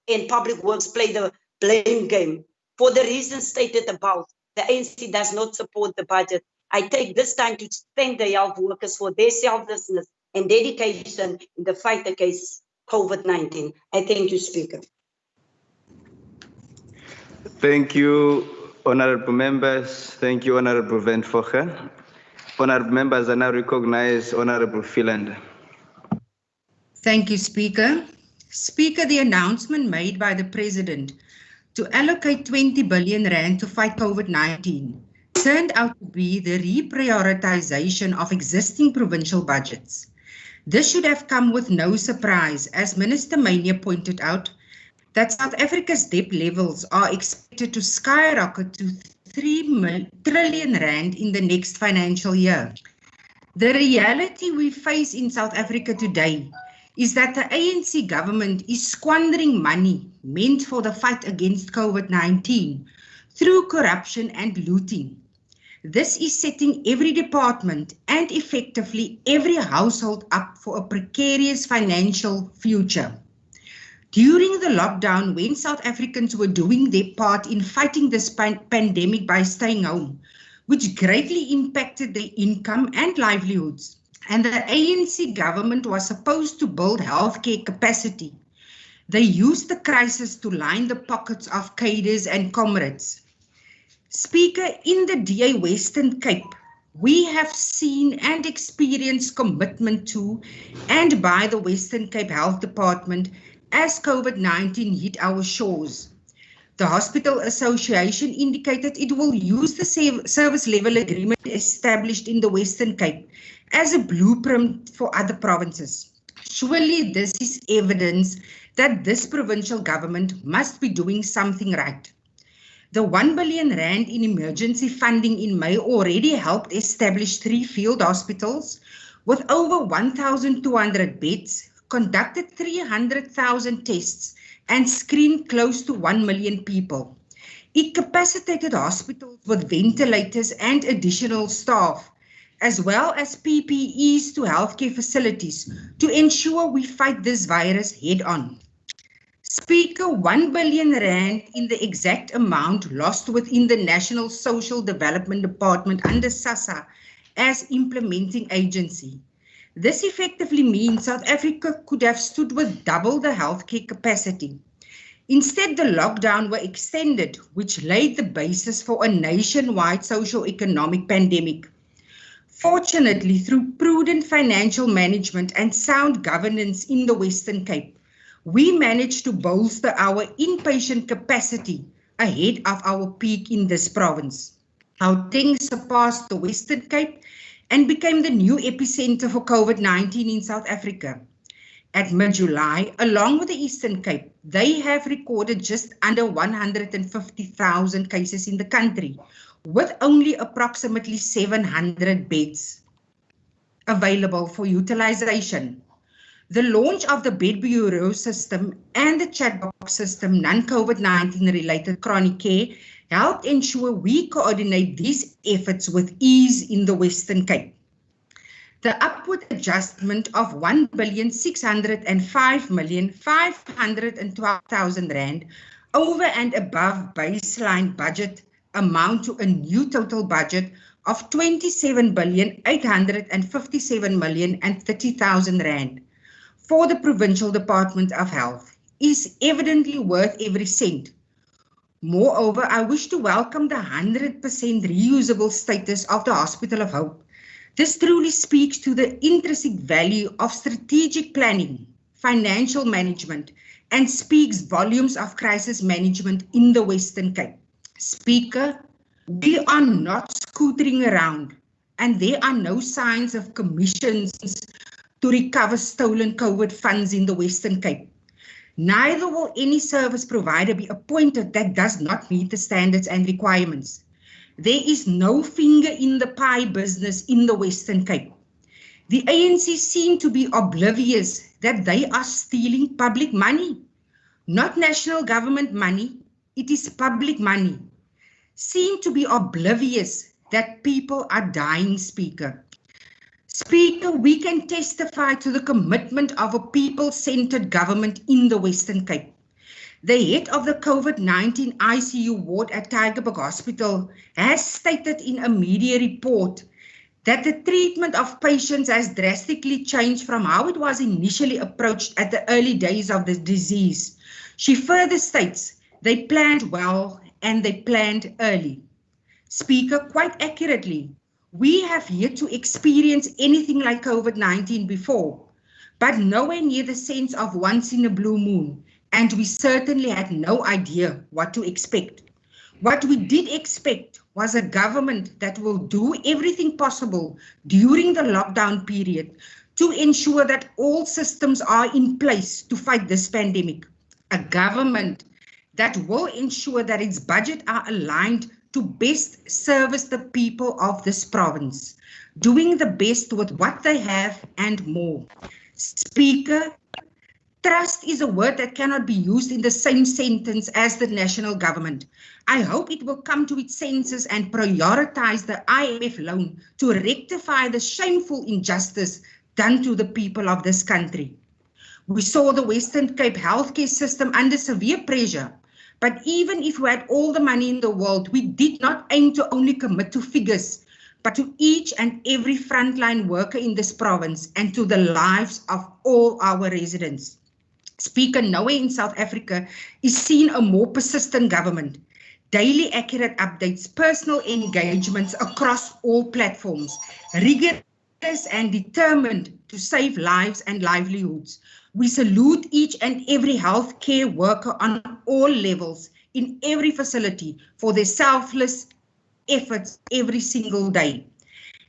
and public works play the blame game. For the reasons stated above, the ANC does not support the budget. I take this time to thank the health workers for their selflessness and dedication in the fight against COVID-19. I thank you, Speaker. Thank you, honorable members. Thank you, Honorable Ventfoche. Honorable members, I now recognize Honorable Philander. Thank you, Speaker. Speaker, the announcement made by the President to allocate 20 billion rand to fight COVID-19 turned out to be the reprioritization of existing provincial budgets. This should have come with no surprise, as Minister Mania pointed out, that South Africa's debt levels are expected to skyrocket to 3 trillion rand in the next financial year. The reality we face in South Africa today is that the ANC government is squandering money meant for the fight against COVID-19 through corruption and looting. This is setting every department and effectively every household up for a precarious financial future. During the lockdown, when South Africans were doing their part in fighting this pandemic by staying home, which greatly impacted their income and livelihoods, and the ANC government was supposed to build healthcare capacity, they used the crisis to line the pockets of cadres and comrades. Speaker, in the DA Western Cape, we have seen and experienced commitment to and by the Western Cape Health Department as COVID-19 hit our shores. The Hospital Association indicated it will use the service level agreement established in the Western Cape as a blueprint for other provinces. Surely this is evidence that this provincial government must be doing something right. The 1 billion rand in emergency funding in May already helped establish 3 field hospitals with over 1,200 beds, conducted 300,000 tests, and screened close to 1 million people. It capacitated hospitals with ventilators and additional staff, as well as PPEs to healthcare facilities to ensure we fight this virus head-on. Speaker, 1 billion rand in the exact amount lost within the National Social Development Department under SASSA as implementing agency. This effectively means South Africa could have stood with double the healthcare capacity. Instead, the lockdown were extended, which laid the basis for a nationwide socio-economic pandemic. Fortunately, through prudent financial management and sound governance in the Western Cape, we managed to bolster our inpatient capacity ahead of our peak in this province. Gauteng surpassed the Western Cape and became the new epicenter for COVID-19 in South Africa. At mid-July, along with the Eastern Cape, they have recorded just under 150,000 cases in the country, with only approximately 700 beds available for utilization. The launch of the Bed Bureau system and the chatbox system, non-COVID-19 related chronic care, helped ensure we coordinate these efforts with ease in the Western Cape. The upward adjustment of 1,605,512,000 rand over and above baseline budget amount to a new total budget of 27,857,030,000 rand for the Provincial Department of Health is evidently worth every cent. Moreover, I wish to welcome the 100% reusable status of the Hospital of Hope. This truly speaks to the intrinsic value of strategic planning, financial management, and speaks volumes of crisis management in the Western Cape. Speaker, we are not scootering around, and there are no signs of commissions to recover stolen COVID funds in the Western Cape. Neither will any service provider be appointed that does not meet the standards and requirements. There is no finger in the pie business in the Western Cape. The ANC seem to be oblivious that they are stealing public money, not national government money, it is public money. Seem to be oblivious that people are dying, Speaker. Speaker, we can testify to the commitment of a people-centered government in the Western Cape. The head of the COVID-19 ICU ward at Tygerberg Hospital has stated in a media report that the treatment of patients has drastically changed from how it was initially approached at the early days of the disease. She further states they planned well and they planned early. Speaker, quite accurately, we have yet to experience anything like COVID-19 before. but nowhere near the sense of once in a blue moon, and we certainly had no idea what to expect. What we did expect was a government that will do everything possible during the lockdown period to ensure that all systems are in place to fight this pandemic. A government that will ensure that its budget are aligned to best service the people of this province, doing the best with what they have and more. Speaker, trust is a word that cannot be used in the same sentence as the national government. I hope it will come to its senses and prioritize the IMF loan to rectify the shameful injustice done to the people of this country. We saw the Western Cape healthcare system under severe pressure, but even if we had all the money in the world, we did not aim to only commit to figures, but to each and every frontline worker in this province and to the lives of all our residents. Speaker, nowhere in South Africa is seen a more persistent government. Daily accurate updates, personal engagements across all platforms, rigorous and determined to save lives and livelihoods. We salute each and every healthcare worker on all levels, in every facility, for their selfless efforts every single day.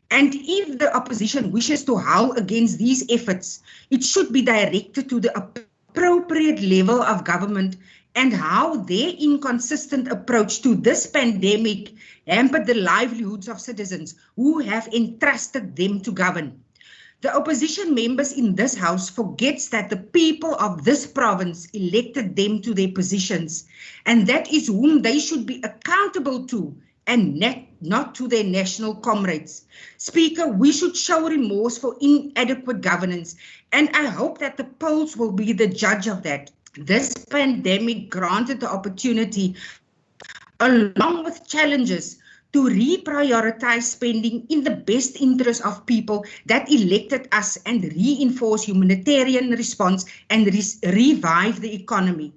And if the opposition wishes to howl against these efforts, it should be directed to the appropriate level of government and how their inconsistent approach to this pandemic hampered the livelihoods of citizens who have entrusted them to govern. The opposition members in this house forgets that the people of this province elected them to their positions, and that is whom they should be accountable to, and not to their national comrades. Speaker, we should show remorse for inadequate governance, and I hope that the polls will be the judge of that. This pandemic granted the opportunity, along with challenges, to reprioritize spending in the best interest of people that elected us and reinforce humanitarian response and revive the economy.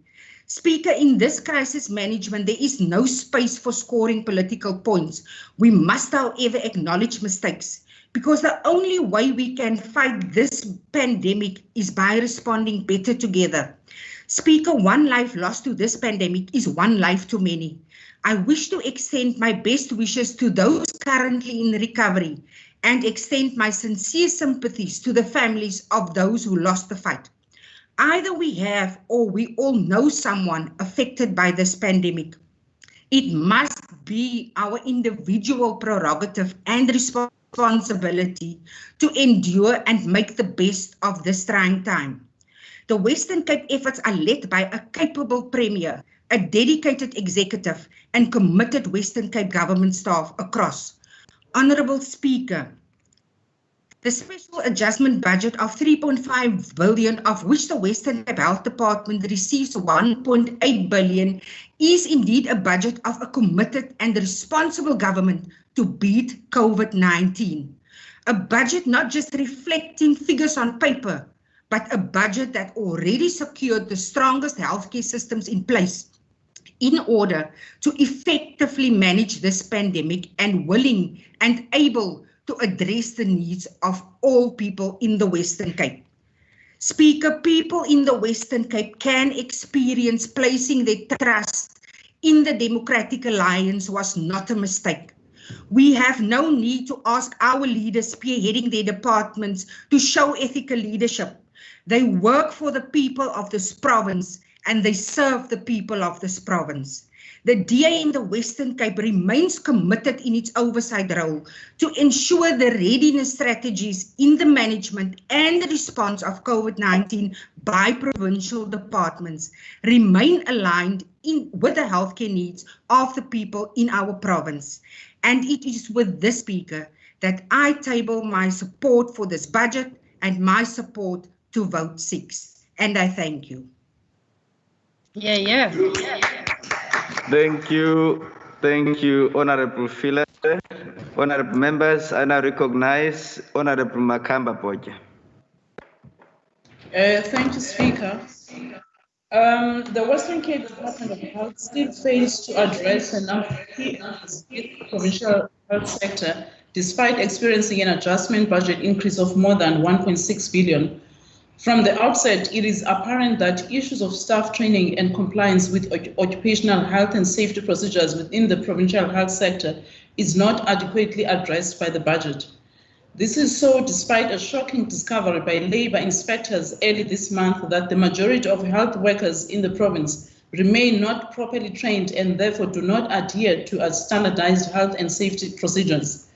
Speaker, in this crisis management, there is no space for scoring political points. We must, however, acknowledge mistakes, because the only way we can fight this pandemic is by responding better together. Speaker, one life lost to this pandemic is one life too many. I wish to extend my best wishes to those currently in recovery and extend my sincere sympathies to the families of those who lost the fight. Either we have or we all know someone affected by this pandemic. It must be our individual prerogative and responsibility to endure and make the best of this trying time. The Western Cape efforts are led by a capable Premier, a dedicated executive, and committed Western Cape government staff across. Honourable Speaker, the special adjustment budget of 3.5 billion, of which the Western Cape Health Department receives 1.8 billion, is indeed a budget of a committed and responsible government to beat COVID-19. A budget not just reflecting figures on paper, but a budget that already secured the strongest healthcare systems in place in order to effectively manage this pandemic, and willing and able to address the needs of all people in the Western Cape. Speaker, people in the Western Cape can experience placing their trust in the Democratic Alliance was not a mistake. We have no need to ask our leaders spearheading their departments to show ethical leadership. They work for the people of this province and they serve the people of this province. The DA in the Western Cape remains committed in its oversight role to ensure the readiness strategies in the management and the response of COVID-19 by provincial departments remain aligned with the healthcare needs of the people in our province. And it is with this, Speaker, that I table my support for this budget and my support to vote 6. And I thank you. Yeah. Thank you, Honorable Phila. Honorable members, I now recognize Honorable Makamba Boja. Thank you, Speaker. The Western Cape Department of Health still fails to address a number of key areas in the provincial health sector, despite experiencing an adjustment budget increase of more than 1.6 billion From the outset, it is apparent that issues of staff training and compliance with occupational health and safety procedures within the provincial health sector is not adequately addressed by the budget. This is so despite a shocking discovery by labor inspectors early this month that the majority of health workers in the province remain not properly trained and therefore do not adhere to standardized health and safety procedures.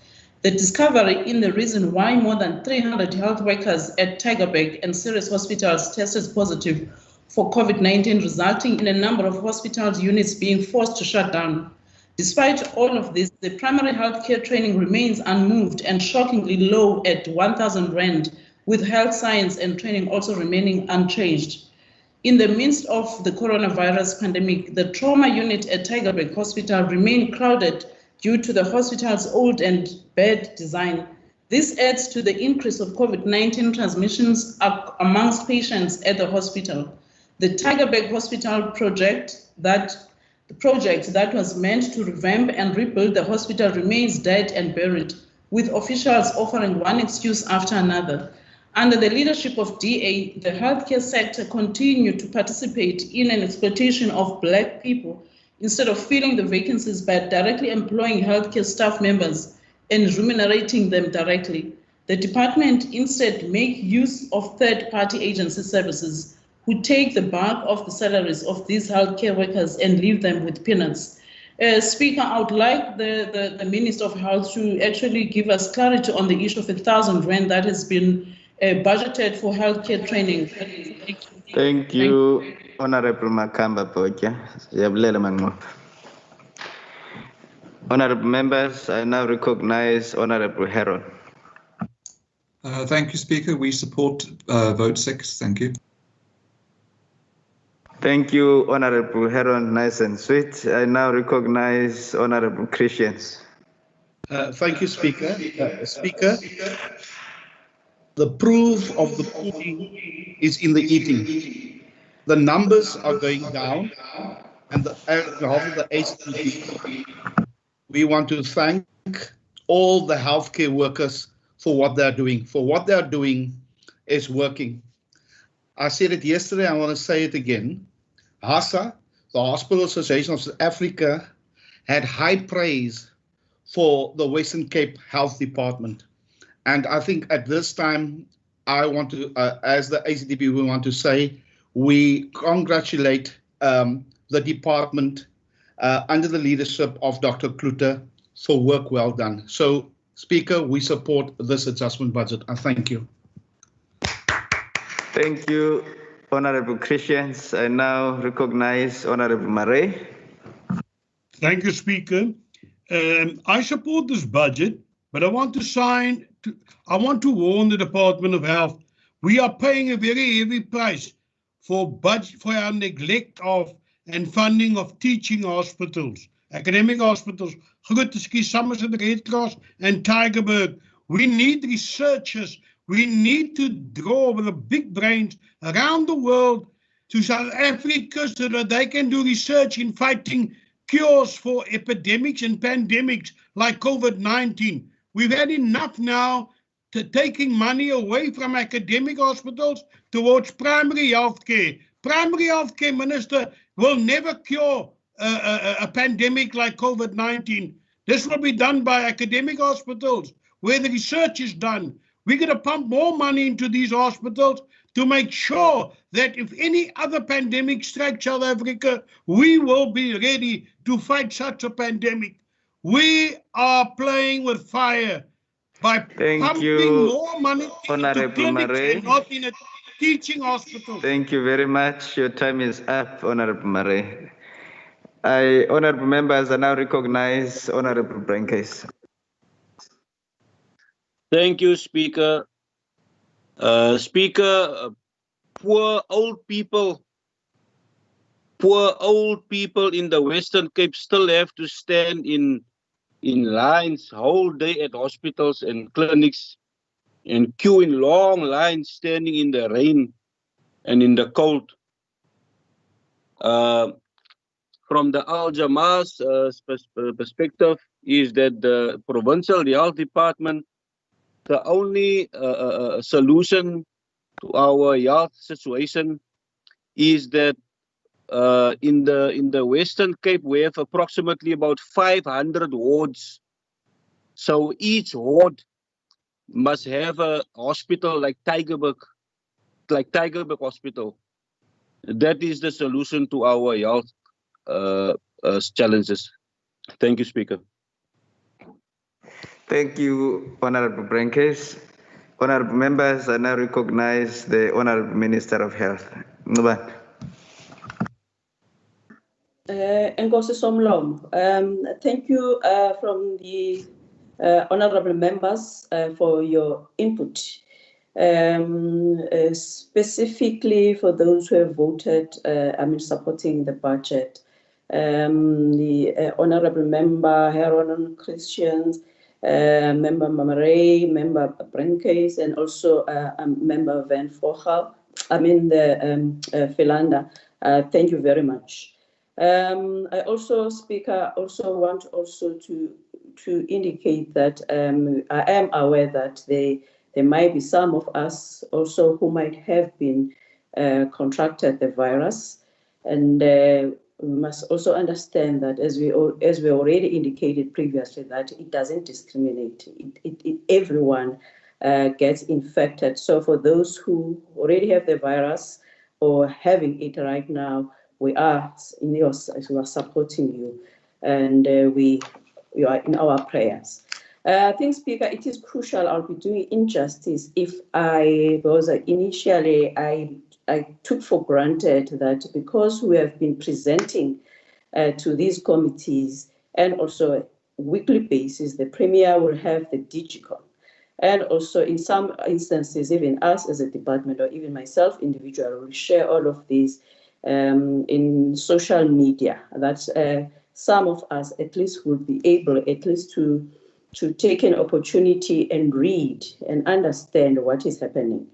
The discovery in the reason why more than 300 health workers at Tygerberg and serious hospitals tested positive for COVID-19, resulting in a number of hospitals units being forced to shut down. Despite all of this, the primary healthcare training remains unmoved and shockingly low at 1,000 Rand, with health science and training also remaining unchanged. In the midst of the coronavirus pandemic, the trauma unit at Tygerberg Hospital remained crowded due to the hospital's old and bad design. This adds to the increase of COVID-19 transmissions amongst patients at the hospital. The Tygerberg Hospital project that was meant to revamp and rebuild the hospital remains dead and buried, with officials offering one excuse after another. Under the leadership of DA, the healthcare sector continued to participate in an exploitation of Black people instead of filling the vacancies by directly employing healthcare staff members and remunerating them directly. The department instead make use of third-party agency services who take the bulk of the salaries of these healthcare workers and leave them with peanuts. Speaker, I would like the Minister of Health to actually give us clarity on the issue of 1,000 Rand that has been budgeted for healthcare training. Thank you, Honorable Makamba Poja. Honorable members, I now recognize Honorable Heron. Thank you, Speaker. We support vote 6. Thank you. Thank you, Honorable Heron. Nice and sweet. I now recognize Honorable Christians. Thank you, Speaker. Speaker, the proof of the pudding is in the eating. The numbers are going down, and on behalf of the ACTP, we want to thank all the healthcare workers for what they're doing. For what they're doing is working. I said it yesterday, I want to say it again. HASA, the Hospital Association of South Africa, had high praise for the Western Cape Health Department. And I think at this time, I want to, as the ACTP, we want to say, we congratulate the department under the leadership of Dr. Kluter for work well done. So, Speaker, we support this adjustment budget. I thank you. Thank you, Honorable Christians. I now recognize Honorable Marais. Thank you, Speaker. I support this budget, but I want to warn the Department of Health. We are paying a very heavy price for our neglect of and funding of teaching hospitals, academic hospitals, Grooteskies, Somerset, Red Cross, and Tygerberg. We need researchers. We need to draw with the big brains around the world to South Africa so that they can do research in fighting cures for epidemics and pandemics like COVID-19. We've had enough now to taking money away from academic hospitals towards primary health care. Primary health care, Minister, will never cure a pandemic like COVID-19. This will be done by academic hospitals where the research is done. We're going to pump more money into these hospitals to make sure that if any other pandemic strikes South Africa, we will be ready to fight such a pandemic. We are playing with fire by pumping more money into clinics and not in a teaching hospital. Thank you very much. Your time is up, Honorable Marais. Honorable members, I now recognize Honorable Brankes. Thank you, Speaker. Speaker, poor old people in the Western Cape still have to stand in lines whole day at hospitals and clinics and queue in long lines, standing in the rain and in the cold. From the Al Jamaah's perspective is that the Provincial Health Department, the only solution to our health situation is that in the Western Cape we have approximately about 500 wards. So each ward must have a hospital like Tygerberg Hospital. That is the solution to our health challenges. Thank you, Speaker. Thank you, Honorable Brenkes. Honorable members, I now recognize the Honorable Minister of Health. Nuban. Nkosi Somlomo, thank you from the honorable members for your input. Specifically for those who have voted, supporting the budget. The honorable member Heron Christians, member Mamaray, member Brenkes, and also member Van Vogel, Philander. Thank you very much. I also, Speaker, want to indicate that I am aware that there might be some of us also who might have been contracted the virus, and we must also understand that as we already indicated previously, that it doesn't discriminate. Everyone gets infected. So for those who already have the virus or having it right now, we are supporting you, and you are in our prayers. I think, Speaker, it is crucial. I'll be doing injustice because initially I took for granted that because we have been presenting to these committees and also weekly basis, the Premier will have the Digicon. And also in some instances, even us as a department or even myself individually will share all of these in social media, that some of us at least would be able at least to take an opportunity and read and understand what is happening.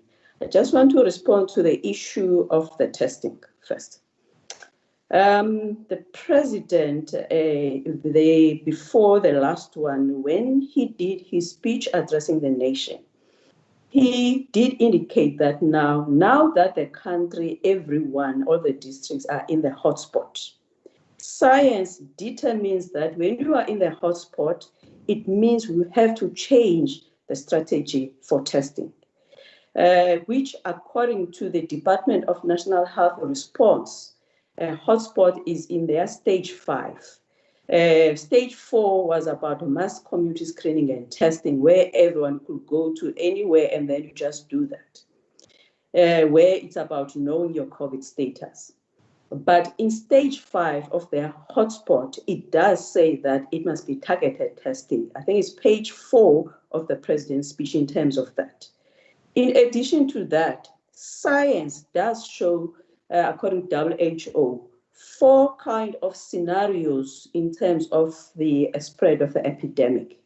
I just want to respond to the issue of the testing first. The president, before the last one, when he did his speech addressing the nation, he did indicate that now that the country, everyone, all the districts are in the hotspot, science determines that when you are in the hotspot, it means we have to change the strategy for testing, which according to the Department of National Health Response, hotspot is in their stage 5. Stage 4 was about mass community screening and testing, where everyone could go to anywhere and then you just do that, where it's about knowing your COVID status. But in stage 5 of their hotspot, it does say that it must be targeted testing. I think it's page 4 of the president's speech in terms of that. In addition to that, science does show, according to WHO, 4 kind of scenarios in terms of the spread of the epidemic.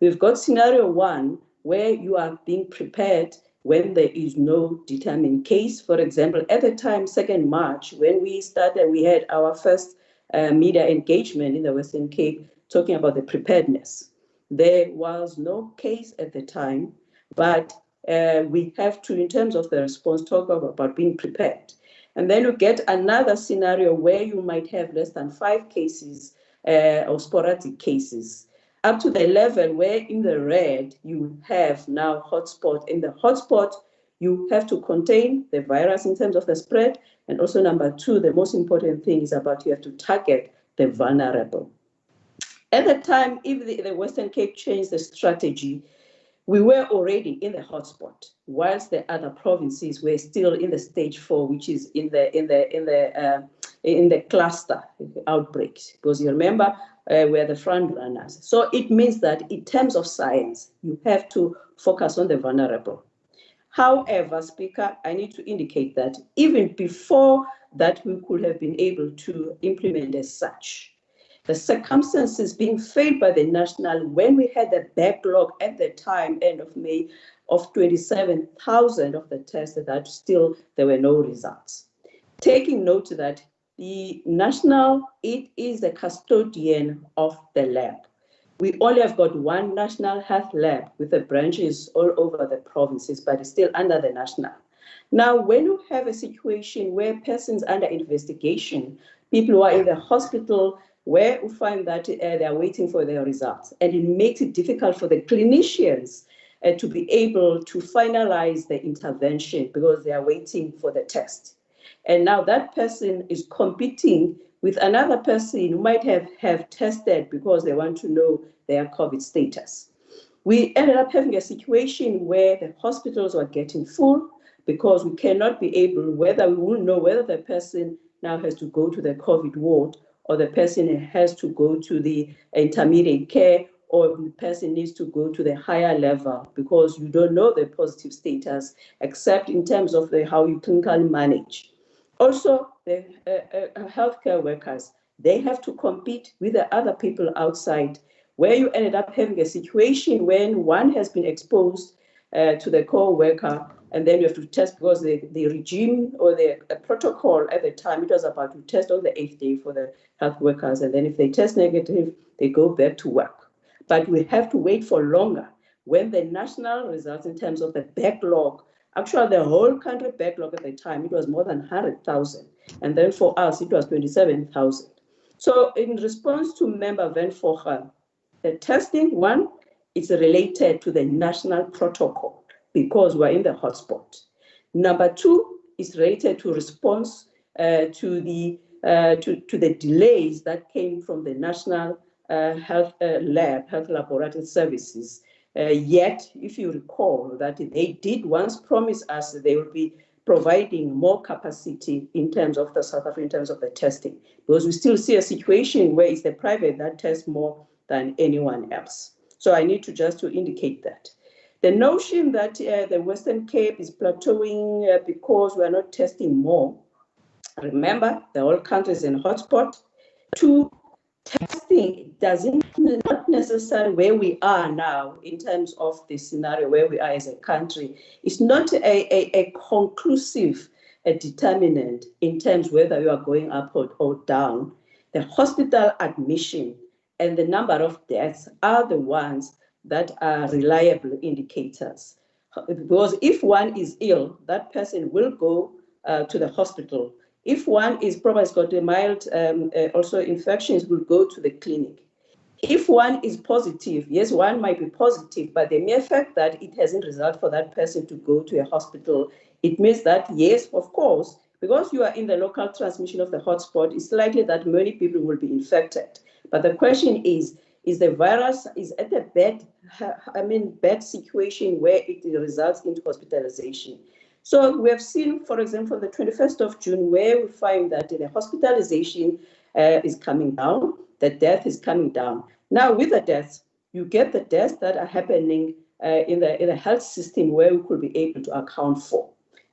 We've got scenario 1, where you are being prepared when there is no determined case. For example, at the time, 2nd March, when we started, we had our first media engagement in the Western Cape talking about the preparedness. There was no case at the time, but we have to, in terms of the response, talk about being prepared. And then you get another scenario where you might have less than 5 cases or sporadic cases, up to the level where in the red you have now hotspot. In the hotspot, you have to contain the virus in terms of the spread. And also number 2, the most important thing is about you have to target the vulnerable. At the time, if the Western Cape changed the strategy, we were already in the hotspot, whilst the other provinces were still in the stage 4, which is in the cluster outbreaks. Because you remember, we're the front runners. So it means that in terms of science, you have to focus on the vulnerable. However, Speaker, I need to indicate that even before that, we could have been able to implement as such. The circumstances being faced by the national, when we had the backlog at the time, end of May, of 27,000 of the tests, that still there were no results. Taking note that the national, it is the custodian of the lab. We only have got one national health lab with the branches all over the provinces, but it's still under the national. Now, when you have a situation where persons under investigation, people who are in the hospital, where you find that they are waiting for their results, and it makes it difficult for the clinicians to be able to finalize the intervention because they are waiting for the test. And now that person is competing with another person who might have tested because they want to know their COVID status. We ended up having a situation where the hospitals were getting full because we cannot be able, whether we will know whether the person now has to go to the COVID ward or the person has to go to the intermediate care or the person needs to go to the higher level because you don't know the positive status except in terms of how you clinically manage. Also, the healthcare workers, they have to compete with the other people outside, where you ended up having a situation when one has been exposed to the co-worker, and then you have to test because the regime or the protocol at the time, it was about to test on the 8th day for the health workers, and then if they test negative, they go back to work. But we have to wait for longer when the national results in terms of the backlog. Actually, the whole country backlog at the time, it was more than 100,000. And then for us, it was 27,000. So in response to Member Van Vogel, the testing, one, is related to the national protocol because we're in the hotspot. Number two is related to response to the delays that came from the national health laboratory services. Yet, if you recall that they did once promise us that they will be providing more capacity in terms of the South Africa, in terms of the testing, because we still see a situation where it's the private that tests more than anyone else. So I need to indicate that. The notion that the Western Cape is plateauing because we are not testing more. Remember, the whole country is in hotspot. Two, testing doesn't not necessarily where we are now in terms of the scenario where we are as a country. It's not a conclusive determinant in terms whether you are going up or down. The hospital admission and the number of deaths are the ones that are reliable indicators. Because if one is ill, that person will go to the hospital. If one is probably has got a mild also infections, will go to the clinic. If one is positive, yes, one might be positive, but the mere fact that it hasn't resulted for that person to go to a hospital, it means that, yes, of course, because you are in the local transmission of the hotspot, it's likely that many people will be infected. But the question is the virus is at a bad situation where it results into hospitalization. So we have seen, for example, the 21st of June, where we find that the hospitalization is coming down, the death is coming down. Now, with the deaths, you get the deaths that are happening in the health system where we could be able to account for.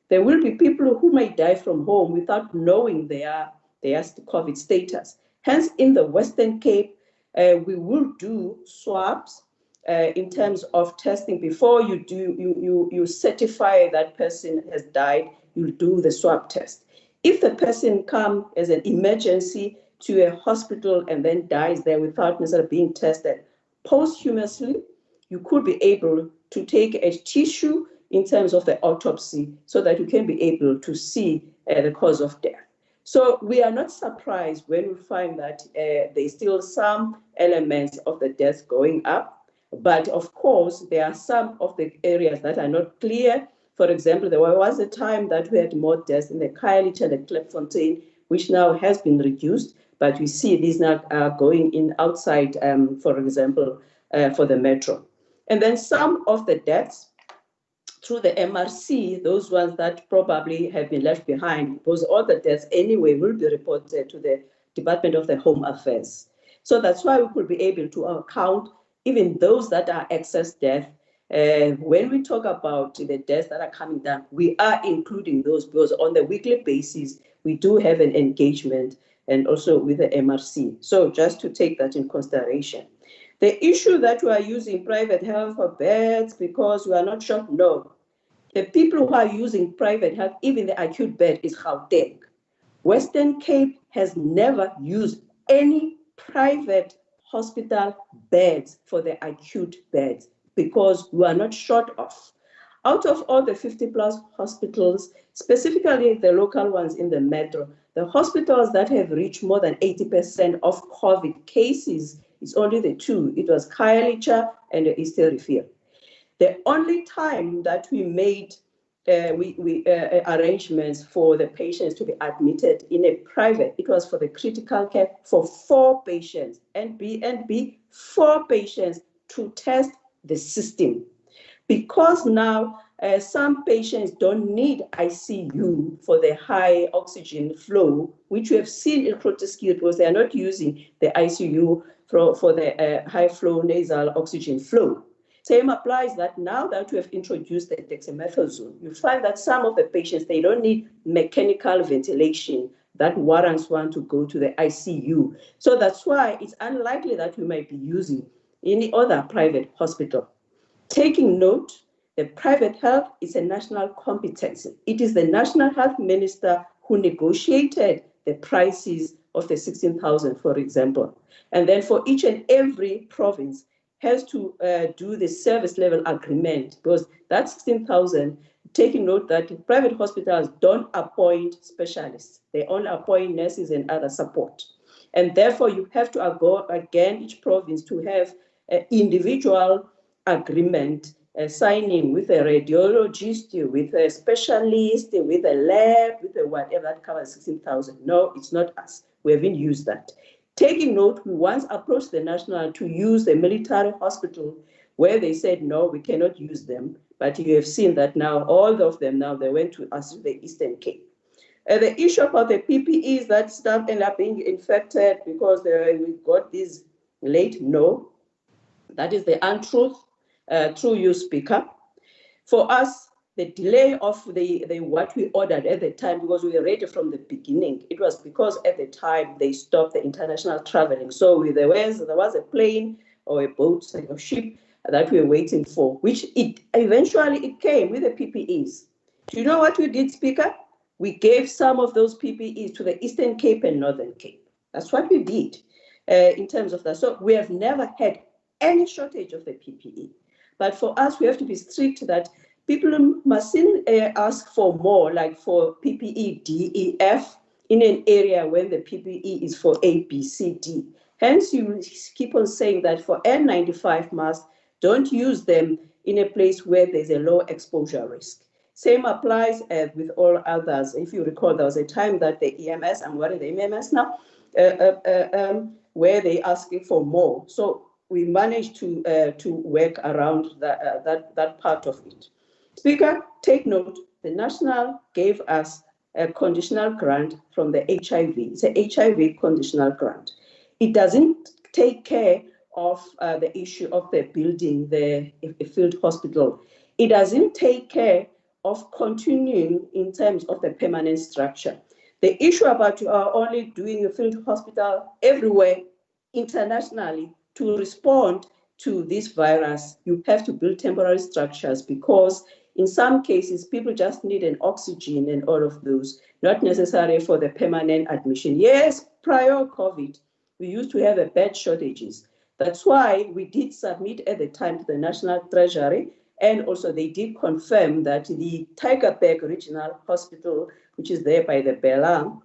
There will be people who may die from home without knowing their COVID status. Hence, in the Western Cape, we will do swabs in terms of testing. Before you certify that person has died, you'll do the swab test. If the person comes as an emergency to a hospital and then dies there without necessarily being tested, posthumously, you could be able to take a tissue in terms of the autopsy so that you can be able to see the cause of death. So we are not surprised when we find that there's still some elements of the deaths going up. But of course, there are some of the areas that are not clear. For example, there was a time that we had more deaths in the Khayelitsha and the Klerkfontein, which now has been reduced. But we see these now are going in outside, for example, for the metro. And then some of the deaths through the MRC, those ones that probably have been left behind, because all the deaths anyway will be reported to the Department of the Home Affairs. So that's why we could be able to account even those that are excess death. When we talk about the deaths that are coming down, we are including those because on the weekly basis, we do have an engagement and also with the MRC. So just to take that in consideration. The issue that we are using private health for beds because we are not sure, no. The people who are using private health, even the acute bed, is Gauteng. Western Cape has never used any private hospital beds for the acute beds because we are not short of. Out of all the 50+ hospitals, specifically the local ones in the metro, the hospitals that have reached more than 80% of COVID cases, it's only the two. It was Khayelitsha and the Eastern Refill. The only time that we made arrangements for the patients to be admitted in a private, it was for the critical care for 4 patients, and 4 patients to test the system. Because now some patients don't need ICU for the high oxygen flow, which we have seen in Provincial because they are not using the ICU for the high flow nasal oxygen flow. Same applies that now that we have introduced the dexamethasone, you find that some of the patients, they don't need mechanical ventilation that warrants one to go to the ICU. So that's why it's unlikely that we might be using any other private hospital. Taking note, the private health is a national competence. It is the National Health Minister who negotiated the prices of the 16,000, for example. And then for each and every province has to do the service level agreement, because that 16,000, taking note that private hospitals don't appoint specialists. They only appoint nurses and other support. And therefore you have to go again, each province to have an individual agreement signing with a radiologist, with a specialist, with a lab, with a whatever that covers 16,000. No, it's not us. We haven't used that. Taking note, we once approached the national to use the military hospital where they said, no, we cannot use them. But you have seen that now, all of them now, they went to us, the Eastern Cape. The issue about the PPEs, that staff end up being infected because we got these late, no. That is the untruth, through you, Speaker. For us, the delay of the what we ordered at the time, because we were ready from the beginning, it was because at the time they stopped the international traveling. So there was a plane or a boat or a ship that we were waiting for, which eventually it came with the PPEs. Do you know what we did, Speaker? We gave some of those PPEs to the Eastern Cape and Northern Cape. That's what we did in terms of that. So we have never had any shortage of the PPE. But for us, we have to be strict that people mustn't ask for more, like for PPE D, E, F in an area when the PPE is for A, B, C, D. Hence, you keep on saying that for N95 masks, don't use them in a place where there's a low exposure risk. Same applies with all others. If you recall, there was a time that the EMS, I'm wearing the EMS now, where they asking for more. So we managed to work around that part of it. Speaker, take note, the National gave us a conditional grant from the HIV. It's an HIV conditional grant. It doesn't take care of the issue of the building, the field hospital. It doesn't take care of continuing in terms of the permanent structure. The issue about only doing a field hospital everywhere internationally to respond to this virus, you have to build temporary structures, because in some cases, people just need an oxygen and all of those, not necessary for the permanent admission. Yes, prior COVID, we used to have bed shortages. That's why we did submit at the time to the National Treasury, and also they did confirm that the Tygerberg Regional Hospital, which is there by the Bela,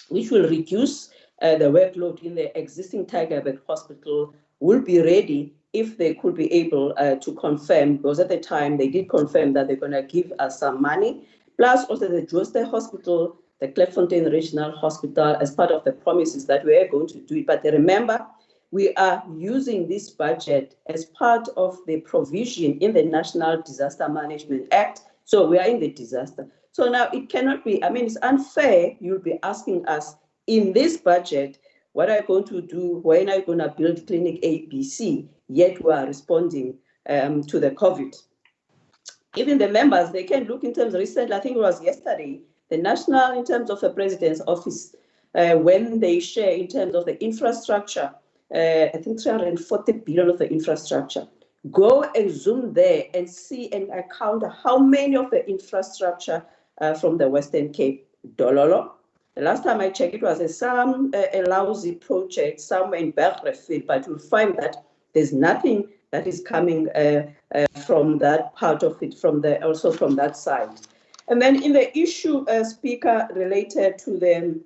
which will reduce the workload in the existing Tygerberg Hospital, will be ready if they could be able to confirm, because at the time they did confirm that they're going to give us some money, plus also the Joester Hospital, the Clairefontaine Regional Hospital, as part of the promises that we are going to do it. But remember, we are using this budget as part of the provision in the National Disaster Management Act. So we are in the disaster. So now it cannot be, it's unfair. You'll be asking us in this budget, what are you going to do? When are you going to build clinic A, B, C? Yet we are responding to the COVID. Even the members, they can look in terms of recently, I think it was yesterday, the national, in terms of the president's office, when they share in terms of the infrastructure, I think 340 billion of the infrastructure. Go and zoom there and see and count how many of the infrastructure from the Western Cape. Dololo. The last time I checked, it was a lousy project somewhere in Bergrefield, but you'll find that there's nothing that is coming from that part of it, also from that side. And then in the issue, Speaker, related to the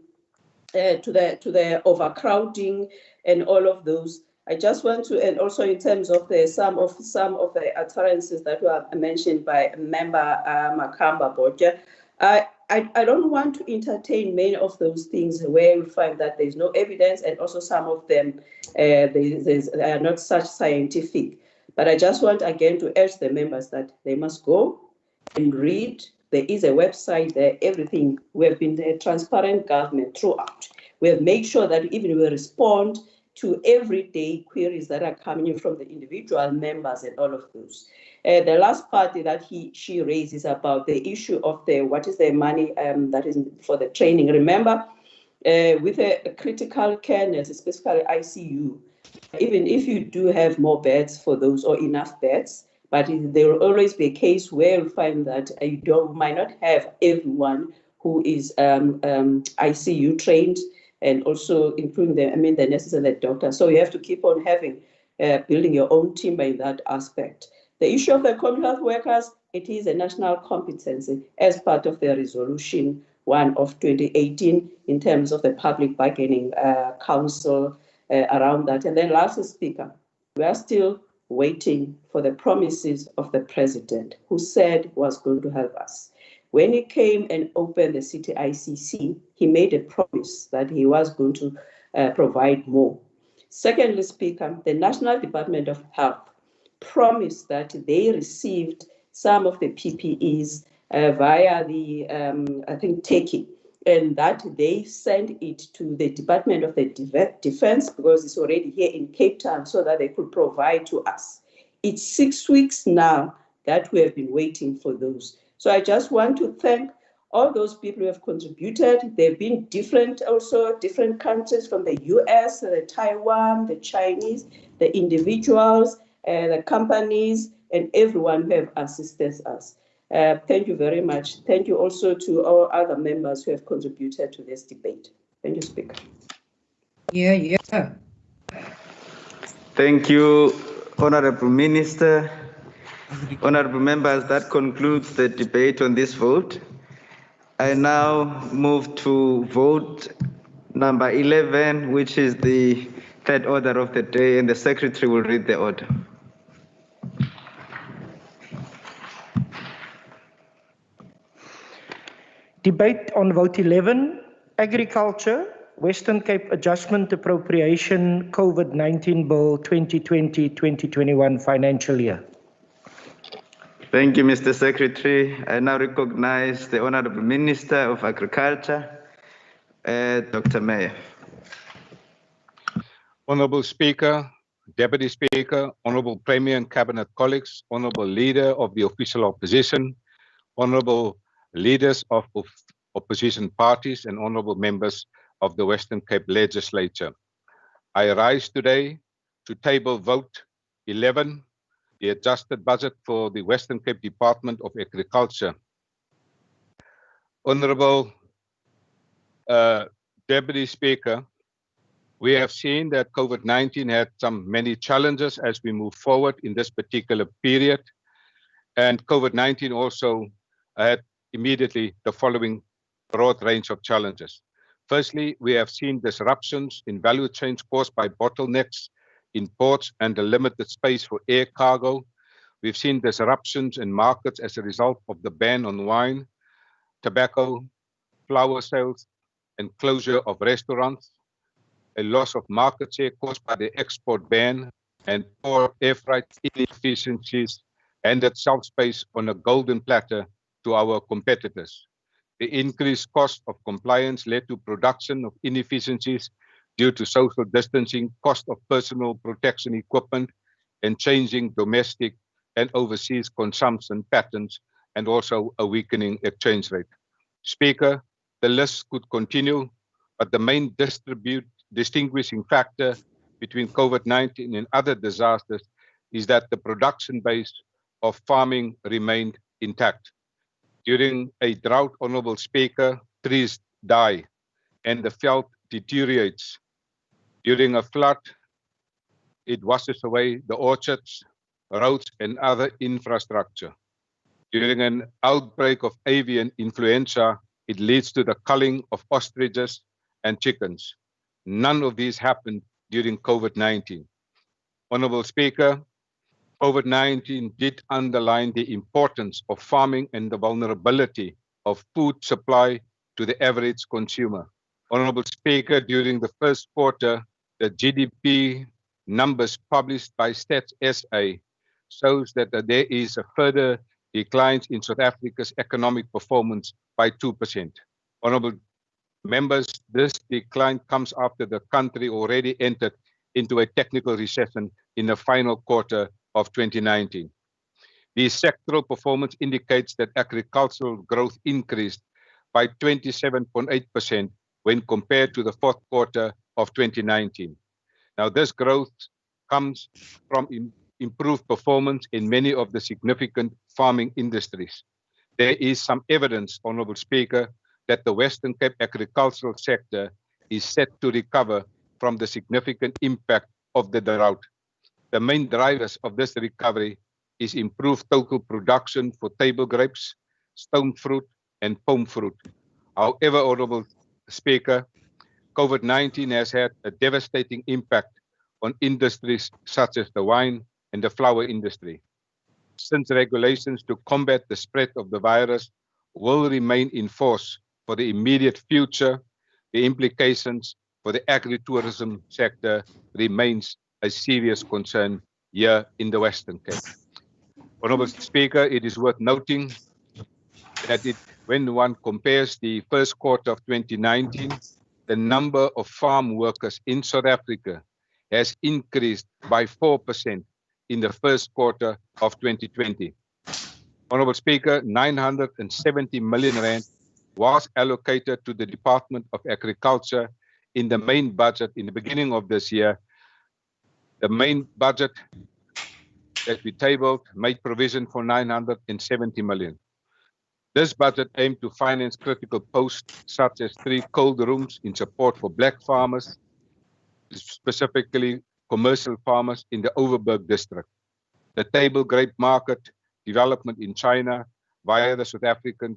overcrowding and all of those, I just want to, and also in terms of some of the utterances that were mentioned by Member Makamba Bodja, I don't want to entertain many of those things where we find that there's no evidence, and also some of them they are not such scientific. But I just want again to urge the members that they must go and read. There is a website there, everything. We have been a transparent government throughout. We have made sure that even we respond to everyday queries that are coming in from the individual members and all of those. The last part that she raises about the issue of what is the money that is for the training. Remember, with a critical care nurse, especially ICU, even if you do have more beds for those or enough beds, but there will always be a case where you find that you might not have everyone who is ICU trained, and also including the nurses and the doctors. So you have to keep on building your own team in that aspect. The issue of the community health workers, it is a national competency as part of the resolution 1 of 2018 in terms of the public bargaining council around that. And then lastly, Speaker, we are still waiting for the promises of the president, who said was going to help us. When he came and opened the City ICC, he made a promise that he was going to provide more. Secondly, Speaker, the National Department of Health promised that they received some of the PPEs via the, I think, Turkey, and that they sent it to the Department of the Defense, because it's already here in Cape Town, so that they could provide to us. It's 6 weeks now that we have been waiting for those. So I just want to thank all those people who have contributed. They've been different countries, from the US, the Taiwan, the Chinese, the individuals, the companies, and everyone who have assisted us. Thank you very much. Thank you also to all other members who have contributed to this debate. Thank you, Speaker. Yeah. Thank you, Honorable Minister. Honorable members, that concludes the debate on this vote. I now move to vote number 11, which is the third order of the day, and the Secretary will read the order. Debate on vote 11, Agriculture, Western Cape Adjustment Appropriation COVID-19 Bill 2020-2021 financial year. Thank you, Mr. Secretary. I now recognize the Honorable Minister of Agriculture, Dr. Mayor. Honorable Speaker, Deputy Speaker, Honorable Premier and Cabinet colleagues, Honorable Leader of the Official Opposition, Honorable Leaders of opposition parties, and Honorable Members of the Western Cape Legislature. I rise today to table vote 11, the adjusted budget for the Western Cape Department of Agriculture. Honorable Deputy Speaker, we have seen that COVID-19 had many challenges as we move forward in this particular period, and COVID-19 also had immediately the following broad range of challenges. Firstly, we have seen disruptions in value chains caused by bottlenecks in ports and the limited space for air cargo. We've seen disruptions in markets as a result of the ban on wine, tobacco, flower sales, and closure of restaurants, a loss of market share caused by the export ban, and poor air freight inefficiencies handed shelf space on a golden platter to our competitors. The increased cost of compliance led to production of inefficiencies due to social distancing, cost of personal protection equipment, and changing domestic and overseas consumption patterns, and also a weakening exchange rate. Speaker, the list could continue, but the main distinguishing factor between COVID-19 and other disasters is that the production base of farming remained intact. During a drought, Honorable Speaker, trees die and the veld deteriorates. During a flood, it washes away the orchards, roads, and other infrastructure. During an outbreak of avian influenza, it leads to the culling of ostriches and chickens. None of these happened during COVID-19. Honorable Speaker, COVID-19 did underline the importance of farming and the vulnerability of food supply to the average consumer. Honorable Speaker, during the first quarter, the GDP numbers published by Stats SA shows that there is a further decline in South Africa's economic performance by 2%. Honorable members, this decline comes after the country already entered into a technical recession in the final quarter of 2019. The sectoral performance indicates that agricultural growth increased by 27.8% when compared to the fourth quarter of 2019. Now, this growth comes from improved performance in many of the significant farming industries. There is some evidence, Honourable Speaker, that the Western Cape agricultural sector is set to recover from the significant impact of the drought. The main drivers of this recovery is improved total production for table grapes, stone fruit, and palm fruit. However, Honourable Speaker, COVID-19 has had a devastating impact on industries such as the wine and the flower industry. Since regulations to combat the spread of the virus will remain in force for the immediate future, the implications for the agritourism sector remains a serious concern here in the Western Cape. Honourable Speaker, it is worth noting that when one compares the first quarter of 2019, the number of farm workers in South Africa has increased by 4% in the first quarter of 2020. Honourable Speaker, 970 million rand was allocated to the Department of Agriculture in the main budget in the beginning of this year. The main budget that we tabled made provision for 970 million. This budget aimed to finance critical posts such as 3 cold rooms in support for black farmers, specifically commercial farmers in the Overberg district. The table grape market development in China via the South African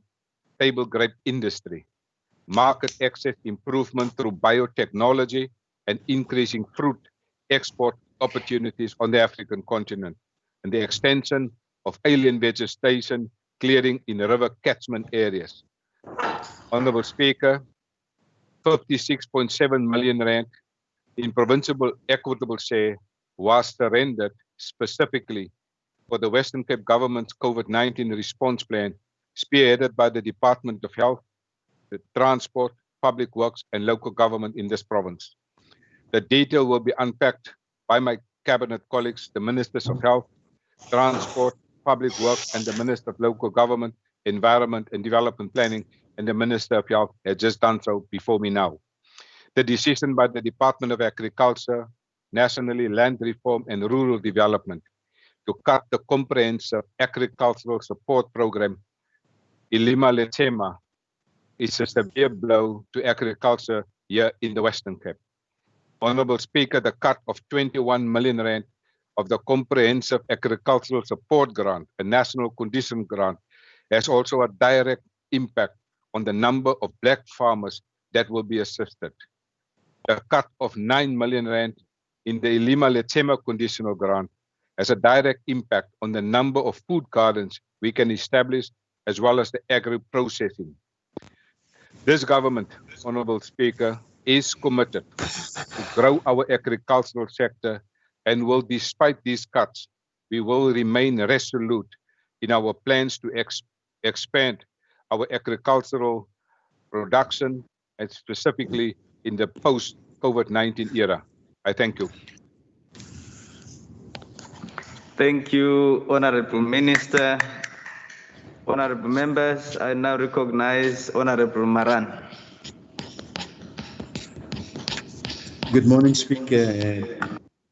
table grape industry. Market access improvement through biotechnology and increasing fruit export opportunities on the African continent. And the extension of alien vegetation clearing in river catchment areas. Honourable Speaker, 56.7 million rand in provincial equitable share was surrendered specifically for the Western Cape Government's COVID-19 response plan, spearheaded by the Department of Health, the Transport, Public Works and Local Government in this province. The detail will be unpacked by my Cabinet colleagues, the Ministers of Health, Transport, Public Works and the Minister of Local Government, Environment and Development Planning, and the Minister of Health has just done so before me now. The decision by the Department of Agriculture, Nationally Land Reform and Rural Development to cut the comprehensive agricultural support program, Ilima Letsema, is a severe blow to agriculture here in the Western Cape. Honourable Speaker, the cut of 21 million rand of the Comprehensive Agricultural Support Grant, a national condition grant, has also a direct impact on the number of black farmers that will be assisted. The cut of 9 million rand in the Ilima Letsema conditional grant has a direct impact on the number of food gardens we can establish, as well as the agri-processing. This government, Honourable Speaker, is committed to grow our agricultural sector and will, despite these cuts, we will remain resolute in our plans to expand our agricultural production, and specifically in the post-COVID-19 era. I thank you. Thank you, Honourable Minister. Honourable members, I now recognize Honourable Maran. Good morning, Speaker.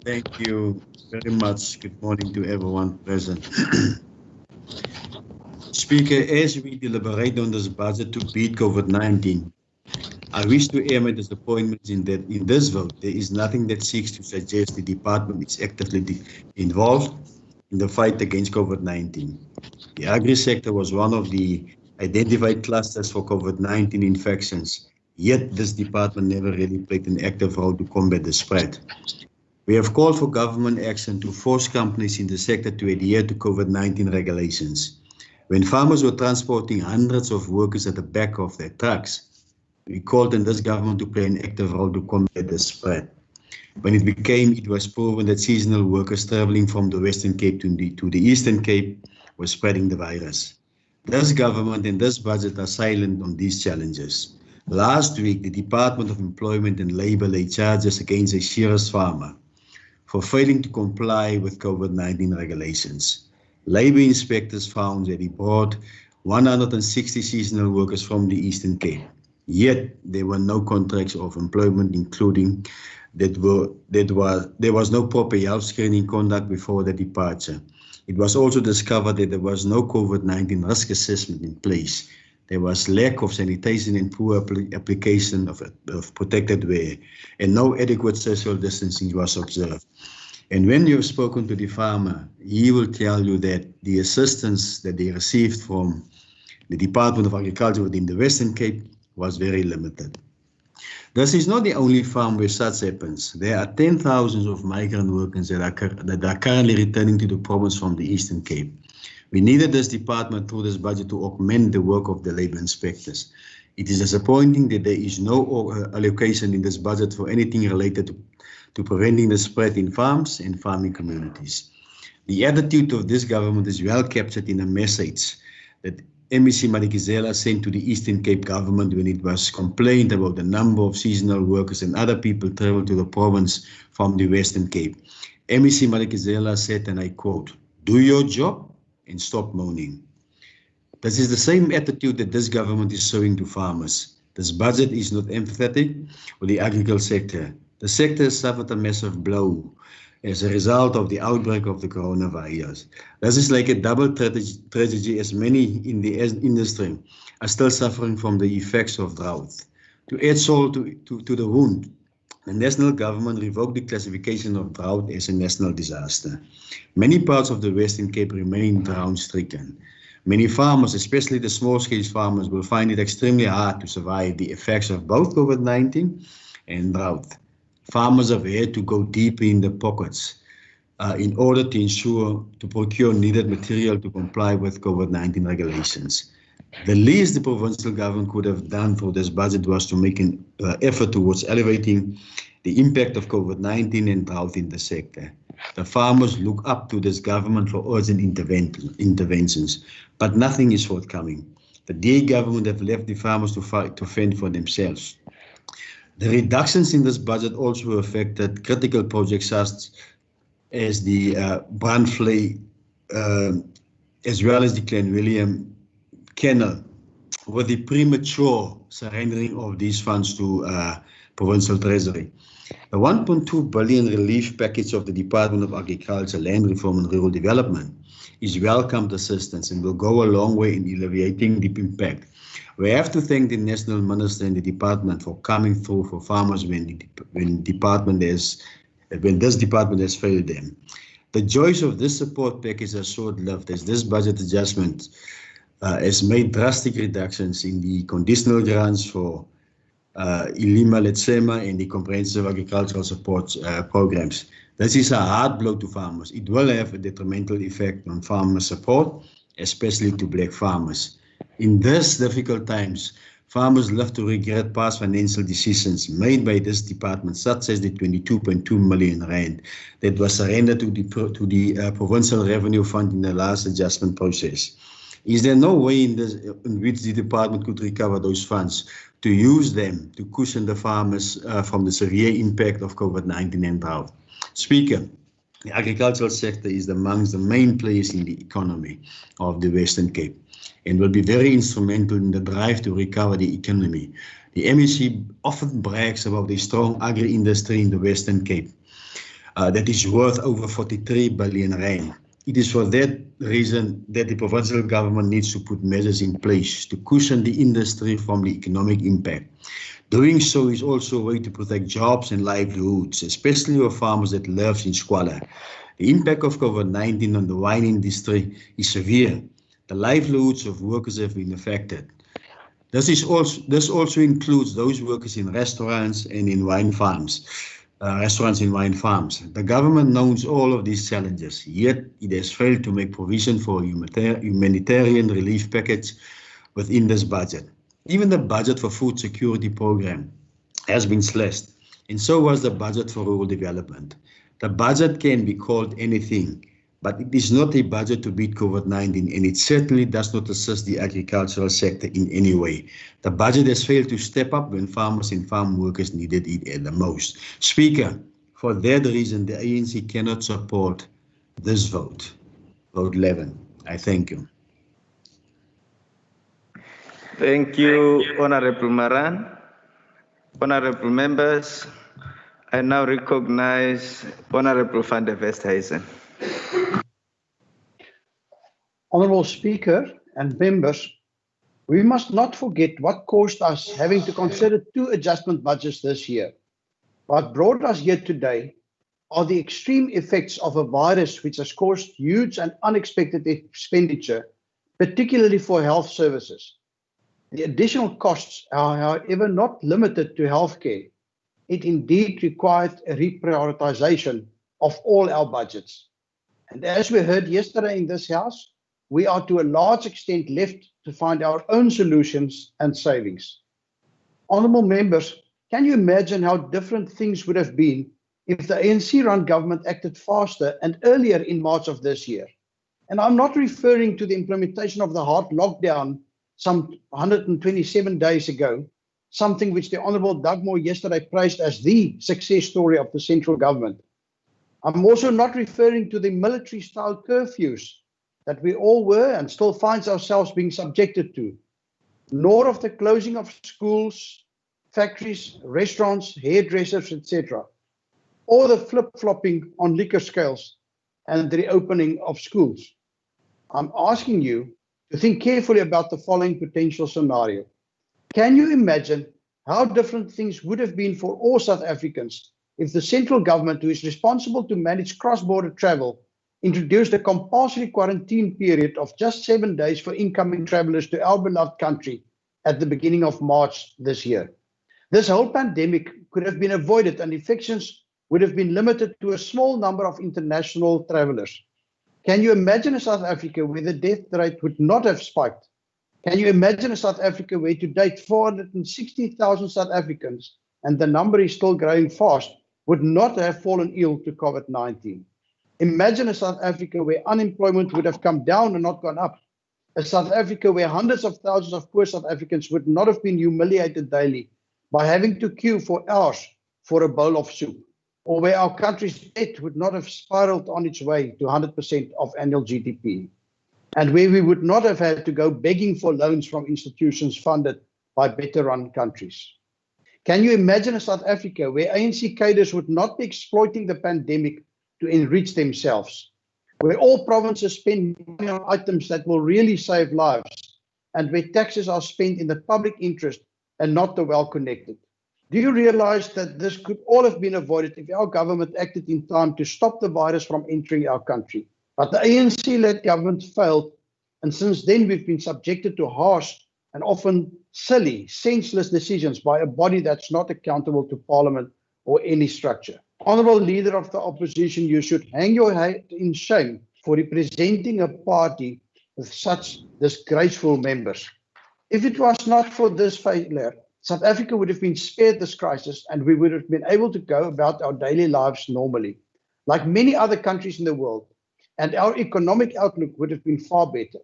Thank you very much. Good morning to everyone present. Speaker, as we deliberate on this budget to beat COVID-19, I wish to air my disappointment in that in this vote, there is nothing that seeks to suggest the department is actively involved in the fight against COVID-19. The agri-sector was one of the identified clusters for COVID-19 infections, yet this department never really played an active role to combat the spread. We have called for government action to force companies in the sector to adhere to COVID-19 regulations. When farmers were transporting hundreds of workers at the back of their trucks, we called on this government to play an active role to combat the spread. When it was proven that seasonal workers traveling from the Western Cape to the Eastern Cape were spreading the virus. This government and this budget are silent on these challenges. Last week, the Department of Employment and Labour laid charges against a shearers farmer for failing to comply with COVID-19 regulations. Labour inspectors found that he brought 160 seasonal workers from the Eastern Cape. Yet there were no contracts of employment, including there was no proper health screening conduct before the departure. It was also discovered that there was no COVID-19 risk assessment in place. There was lack of sanitation and poor application of protected wear, and no adequate social distancing was observed. And when you've spoken to the farmer, he will tell you that the assistance that they received from the Department of Agriculture within the Western Cape was very limited. This is not the only farm where such happens. There are 10,000s of migrant workers that are currently returning to the province from the Eastern Cape. We needed this department through this budget to augment the work of the labour inspectors. It is disappointing that there is no allocation in this budget for anything related to preventing the spread in farms and farming communities. The attitude of this government is well captured in a message that MEC Madikizela sent to the Eastern Cape government when it was complained about the number of seasonal workers and other people travel to the province from the Western Cape. MEC Madikizela said, and I quote, "Do your job and stop moaning." This is the same attitude that this government is showing to farmers. This budget is not empathetic with the agricultural sector. The sector has suffered a massive blow as a result of the outbreak of the coronavirus. This is like a double tragedy, as many in the industry are still suffering from the effects of drought. To add salt to the wound, the national government revoked the classification of drought as a national disaster. Many parts of the Western Cape remain drought-stricken. Many farmers, especially the small-scale farmers, will find it extremely hard to survive the effects of both COVID-19 and drought. Farmers have had to go deep in the pockets in order to procure needed material to comply with COVID-19 regulations. The least the provincial government could have done for this budget was to make an effort towards elevating the impact of COVID-19 and drought in the sector. The farmers look up to this government for urgent interventions, but nothing is forthcoming. The DA government have left the farmers to fend for themselves. The reductions in this budget also affected critical projects such as the Brandvlei, as well as the Clan William Canal, with the premature surrendering of these funds to provincial treasury. The 1.2 billion relief package of the Department of Agriculture, Land Reform and Rural Development is welcomed assistance and will go a long way in alleviating the impact. We have to thank the National Minister and the Department for coming through for farmers when this department has failed them. The joys of this support package are short-lived, as this budget adjustment has made drastic reductions in the conditional grants for Ilima Letsema and the comprehensive agricultural support programs. This is a hard blow to farmers. It will have a detrimental effect on farmer support, especially to black farmers. In these difficult times, farmers love to regret past financial decisions made by this department, such as the 22.2 million rand that was surrendered to the Provincial Revenue Fund in the last adjustment process. Is there no way in which the department could recover those funds to use them to cushion the farmers from the severe impact of COVID-19 and drought? Speaker, the agricultural sector is amongst the main players in the economy of the Western Cape and will be very instrumental in the drive to recover the economy. The MEC often brags about the strong agri-industry in the Western Cape that is worth over 43 billion rand. It is for that reason that the provincial government needs to put measures in place to cushion the industry from the economic impact. Doing so is also a way to protect jobs and livelihoods, especially for farmers that live in squalor. The impact of COVID-19 on the wine industry is severe. The livelihoods of workers have been affected. This also includes those workers in restaurants and in wine farms. The government knows all of these challenges, yet it has failed to make provision for a humanitarian relief package within this budget. Even the budget for food security program has been slashed, and so was the budget for rural development. The budget can be called anything, but it is not a budget to beat COVID-19, and it certainly does not assist the agricultural sector in any way. The budget has failed to step up when farmers and farm workers needed it at the most. Speaker, for that reason, the ANC cannot support this vote. Vote 11. I thank you. Thank you, Honorable Maran. Honorable members, I now recognize Honorable van der Westhuizen. Honorable Speaker and members, we must not forget what caused us having to consider 2 adjustment budgets this year. What brought us here today are the extreme effects of a virus which has caused huge and unexpected expenditure, particularly for health services. The additional costs are, however, not limited to healthcare. It indeed required a reprioritization of all our budgets. And as we heard yesterday in this House, we are to a large extent left to find our own solutions and savings. Honourable members, can you imagine how different things would have been if the ANC-run government acted faster and earlier in March of this year? And I'm not referring to the implementation of the hard lockdown some 127 days ago, something which the Honourable Dugmore yesterday praised as the success story of the central government. I'm also not referring to the military-style curfews that we all were and still find ourselves being subjected to, nor of the closing of schools, factories, restaurants, hairdressers, etc., or the flip-flopping on liquor scales and the reopening of schools. I'm asking you to think carefully about the following potential scenario. Can you imagine how different things would have been for all South Africans if the central government, who is responsible to manage cross-border travel, introduced a compulsory quarantine period of just 7 days for incoming travelers to our beloved country at the beginning of March this year? This whole pandemic could have been avoided and infections would have been limited to a small number of international travelers. Can you imagine a South Africa where the death rate would not have spiked? Can you imagine a South Africa where to date 460,000 South Africans, and the number is still growing fast, would not have fallen ill to COVID-19? Imagine a South Africa where unemployment would have come down and not gone up. A South Africa where hundreds of thousands of poor South Africans would not have been humiliated daily by having to queue for hours for a bowl of soup. Or where our country's debt would not have spiraled on its way to 100% of annual GDP. And where we would not have had to go begging for loans from institutions funded by better-run countries. Can you imagine a South Africa where ANC cadres would not be exploiting the pandemic to enrich themselves, where all provinces spend money on items that will really save lives, and where taxes are spent in the public interest and not the well-connected? Do you realize that this could all have been avoided if our government acted in time to stop the virus from entering our country? But the ANC-led government failed, and since then we've been subjected to harsh and often silly, senseless decisions by a body that's not accountable to Parliament or any structure. Honourable Leader of the Opposition, you should hang your head in shame for representing a party with such disgraceful members. If it was not for this failure, South Africa would have been spared this crisis and we would have been able to go about our daily lives normally, like many other countries in the world, and our economic outlook would have been far better.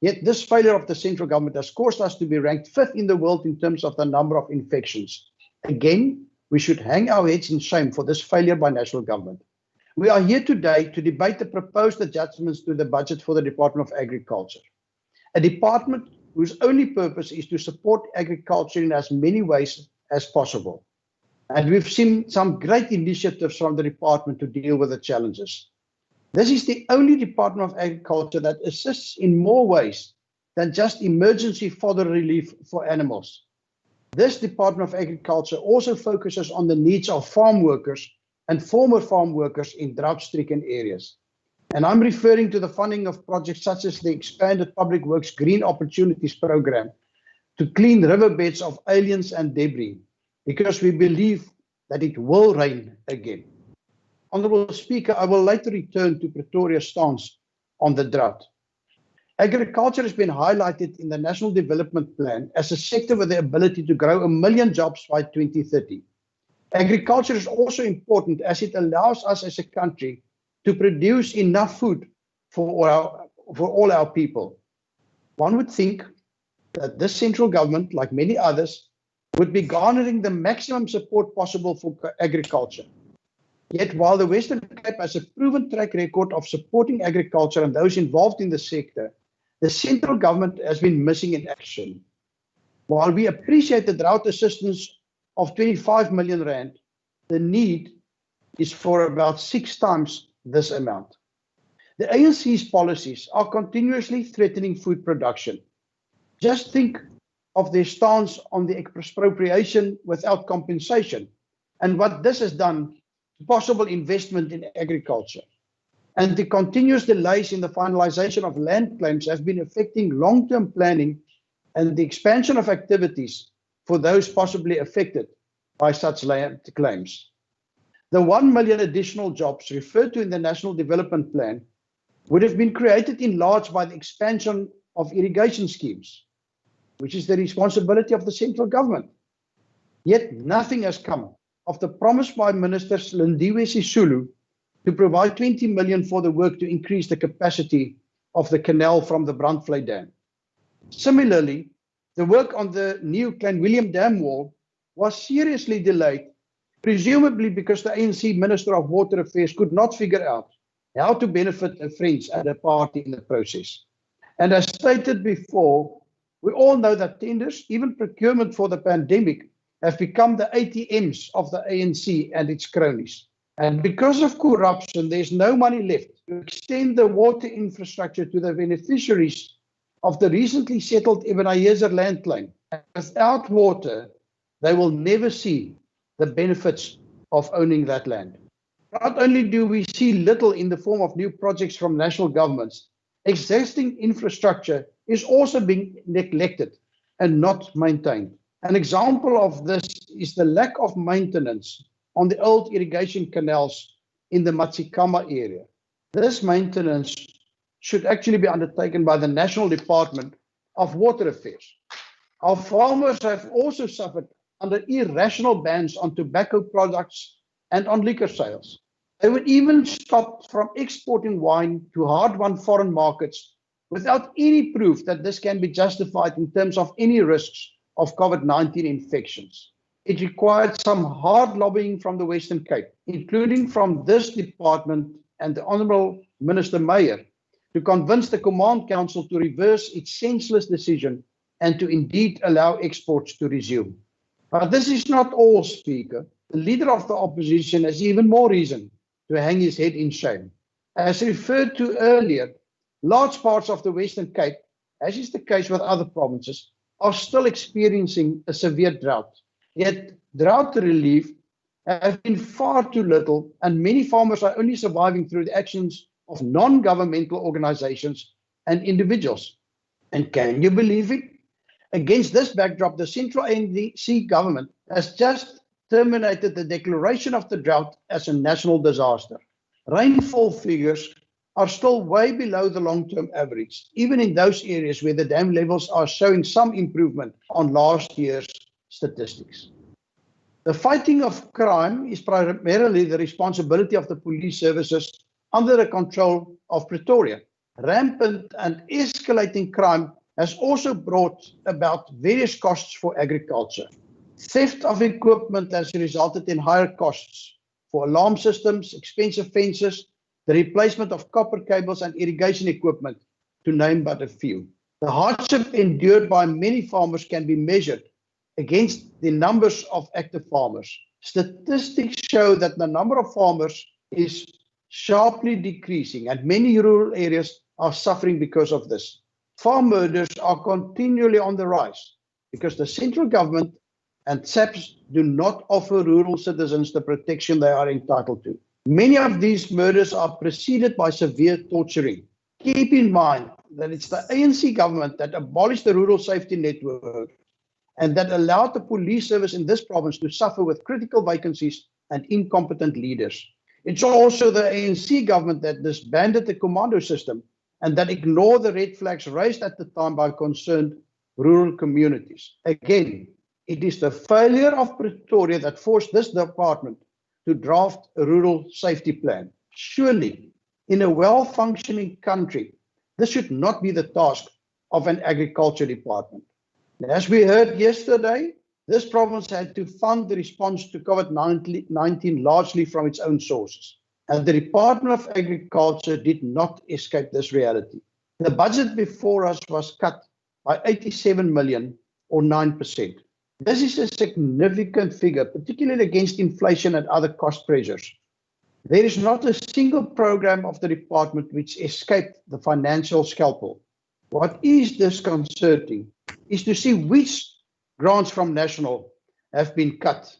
Yet this failure of the central government has caused us to be ranked 5th in the world in terms of the number of infections. Again, we should hang our heads in shame for this failure by national government. We are here today to debate the proposed adjustments to the budget for the Department of Agriculture, a department whose only purpose is to support agriculture in as many ways as possible. And we've seen some great initiatives from the department to deal with the challenges. This is the only Department of Agriculture that assists in more ways than just emergency fodder relief for animals. This Department of Agriculture also focuses on the needs of farm workers and former farm workers in drought-stricken areas. And I'm referring to the funding of projects such as the expanded Public Works Green Opportunities Program to clean riverbeds of aliens and debris, because we believe that it will rain again. Honourable Speaker, I will later return to Pretoria's stance on the drought. Agriculture has been highlighted in the National Development Plan as a sector with the ability to grow 1 million jobs by 2030. Agriculture is also important as it allows us as a country to produce enough food for all our people. One would think that this central government, like many others, would be garnering the maximum support possible for agriculture. Yet while the Western Cape has a proven track record of supporting agriculture and those involved in the sector, the central government has been missing in action. While we appreciate the drought assistance of 25 million rand, the need is for about 6 times this amount. The ANC's policies are continuously threatening food production. Just think of their stance on the expropriation without compensation and what this has done to possible investment in agriculture. And the continuous delays in the finalization of land claims have been affecting long-term planning and the expansion of activities for those possibly affected by such land claims. The 1 million additional jobs referred to in the National Development Plan would have been created in large by the expansion of irrigation schemes, which is the responsibility of the central government. Yet nothing has come of the promise by Minister Lindiwe Sisulu to provide 20 million for the work to increase the capacity of the canal from the Brandvlei Dam. Similarly, the work on the new Klein Willem Dam wall was seriously delayed, presumably because the ANC Minister of Water Affairs could not figure out how to benefit the French and a party in the process. And as stated before, we all know that tenders, even procurement for the pandemic, have become the ATMs of the ANC and its cronies. And because of corruption, there's no money left to extend the water infrastructure to the beneficiaries of the recently settled Ebenezer land claim. And without water, they will never see the benefits of owning that land. Not only do we see little in the form of new projects from national governments, existing infrastructure is also being neglected and not maintained. An example of this is the lack of maintenance on the old irrigation canals in the Matsikama area. This maintenance should actually be undertaken by the National Department of Water Affairs. Our farmers have also suffered under irrational bans on tobacco products and on liquor sales. They were even stopped from exporting wine to hard-won foreign markets without any proof that this can be justified in terms of any risks of COVID-19 infections. It required some hard lobbying from the Western Cape, including from this department and the Honourable Minister Meyer, to convince the Command Council to reverse its senseless decision and to indeed allow exports to resume. But this is not all, Speaker. The leader of the opposition has even more reason to hang his head in shame. As referred to earlier, large parts of the Western Cape, as is the case with other provinces, are still experiencing a severe drought. Yet drought relief has been far too little, and many farmers are only surviving through the actions of non-governmental organizations and individuals. And can you believe it? Against this backdrop, the central ANC government has just terminated the declaration of the drought as a national disaster. Rainfall figures are still way below the long-term average, even in those areas where the dam levels are showing some improvement on last year's statistics. The fighting of crime is primarily the responsibility of the police services under the control of Pretoria. Rampant and escalating crime has also brought about various costs for agriculture. Theft of equipment has resulted in higher costs for alarm systems, expensive fences, the replacement of copper cables and irrigation equipment, to name but a few. The hardship endured by many farmers can be measured against the numbers of active farmers. Statistics show that the number of farmers is sharply decreasing, and many rural areas are suffering because of this. Farm murders are continually on the rise because the central government and SAPs do not offer rural citizens the protection they are entitled to. Many of these murders are preceded by severe torturing. Keep in mind that it's the ANC government that abolished the rural safety network and that allowed the police service in this province to suffer with critical vacancies and incompetent leaders. It's also the ANC government that disbanded the commando system and that ignored the red flags raised at the time by concerned rural communities. Again, it is the failure of Pretoria that forced this department to draft a rural safety plan. Surely, in a well-functioning country, this should not be the task of an agriculture department. As we heard yesterday, this province had to fund the response to COVID-19 largely from its own sources. And the Department of Agriculture did not escape this reality. The budget before us was cut by 87 million or 9%. This is a significant figure, particularly against inflation and other cost pressures. There is not a single program of the department which escaped the financial scalpel. What is disconcerting is to see which grants from national have been cut.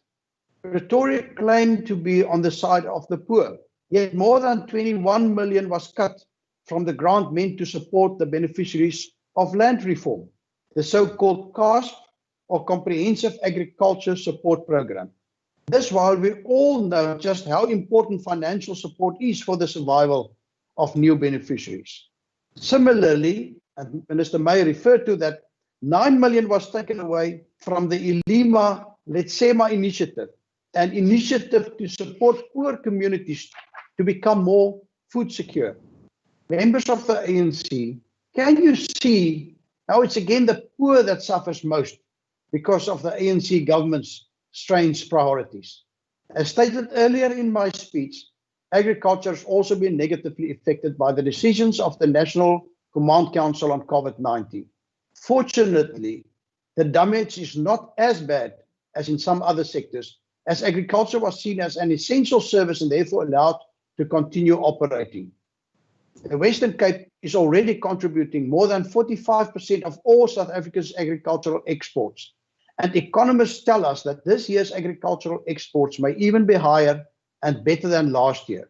Pretoria claimed to be on the side of the poor, yet more than 21 million was cut from the grant meant to support the beneficiaries of land reform, the so-called CASP or Comprehensive Agriculture Support Program. This while we all know just how important financial support is for the survival of new beneficiaries. Similarly, and Minister May referred to that, 9 million was taken away from the Ilima Letsema initiative, an initiative to support poor communities to become more food secure. Members of the ANC, can you see how it's again the poor that suffers most because of the ANC government's strange priorities? As stated earlier in my speech, agriculture has also been negatively affected by the decisions of the National Command Council on COVID-19. Fortunately, the damage is not as bad as in some other sectors, as agriculture was seen as an essential service and therefore allowed to continue operating. The Western Cape is already contributing more than 45% of all South Africa's agricultural exports. And economists tell us that this year's agricultural exports may even be higher and better than last year.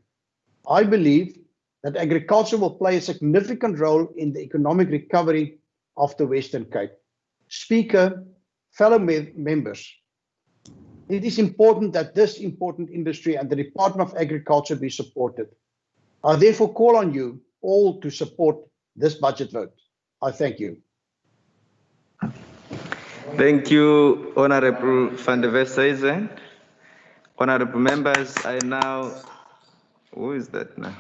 I believe that agriculture will play a significant role in the economic recovery of the Western Cape. Speaker, fellow members, it is important that this important industry and the Department of Agriculture be supported. I therefore call on you all to support this budget vote. I thank you. Thank you, Honorable van der Westhuizen. Honorable members, I now, who is that now?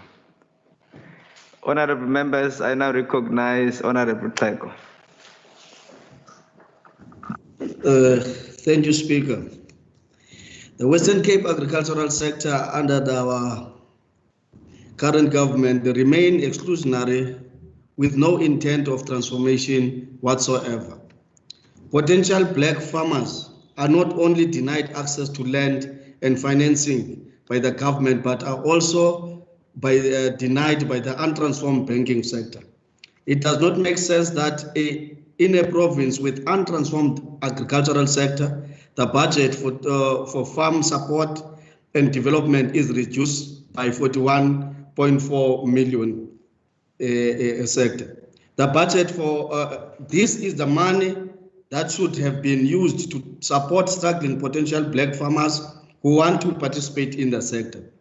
Honorable members, I now recognize Honorable Taiko. Thank you, Speaker. The Western Cape agricultural sector under our current government remain exclusionary with no intent of transformation whatsoever. Potential black farmers are not only denied access to land and financing by the government, but are also denied by the untransformed banking sector. It does not make sense that in a province with untransformed agricultural sector, the budget for farm support and development is reduced by 41.4 million sector. The budget for this is the money that should have been used to support struggling potential black farmers who want to participate in the sector.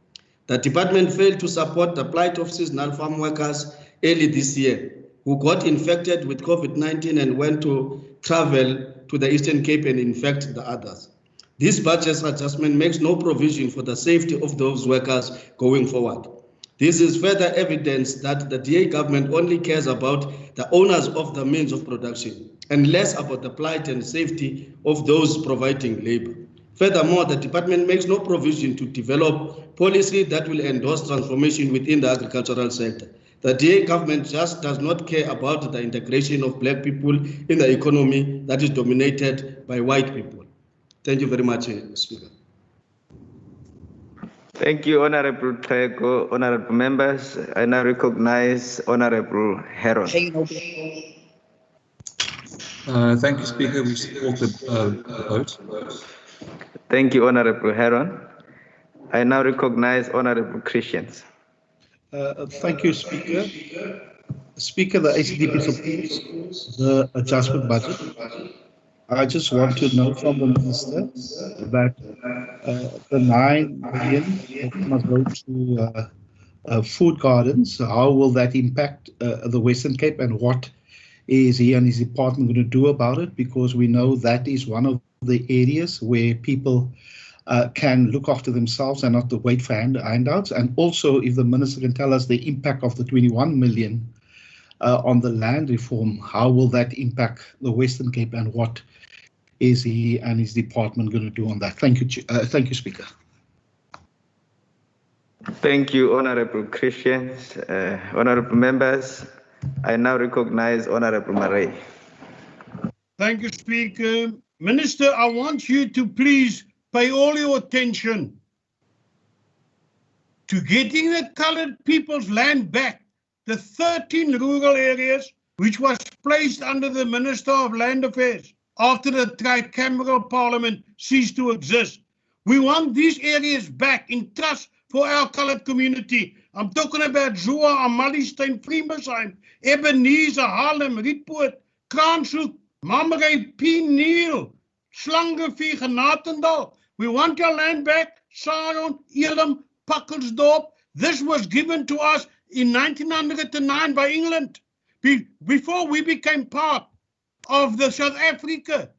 The department failed to support the plight of seasonal farm workers early this year, who got infected with COVID-19 and went to travel to the Eastern Cape and infect the others. This budget adjustment makes no provision for the safety of those workers going forward. This is further evidence that the DA government only cares about the owners of the means of production and less about the plight and safety of those providing labor. Furthermore, the department makes no provision to develop policy that will endorse transformation within the agricultural sector. The DA government just does not care about the integration of black people in the economy that is dominated by white people. Thank you very much, Speaker. Thank you, Honorable Taiko. Honorable members, I now recognize Honorable Heron. Thank you, Speaker. We support the vote. Thank you, Honorable Heron. I now recognize Honorable Christians. Thank you, Speaker. Speaker, the HDP supports the adjustment budget. I just want to know from the Minister that the 9 million that must go to food gardens, how will that impact the Western Cape, and what is he and his department going to do about it? Because we know that is one of the areas where people can look after themselves and not to wait for handouts. And also, if the Minister can tell us the impact of the 21 million on the land reform, how will that impact the Western Cape, and what is he and his department going to do on that? Thank you, Speaker. Thank you, Honorable Christians. Honorable members, I now recognize Honorable Marais. Thank you, Speaker. Minister, I want you to please pay all your attention to getting the colored people's land back. The 13 rural areas which was placed under the Minister of Land Affairs after the tricameral parliament ceased to exist. We want these areas back in trust for our colored community. I'm talking about Zua, Amalstein, Fremesheim, Ebenezer, Harlem, Rietpoort, Kranshoek, Mamre, Pieneil, Slangenvee, Genatendal. We want our land back. Saron, Elam, Pakkelsdorp. This was given to us in 1909 by England. Before we became part of the South Africa,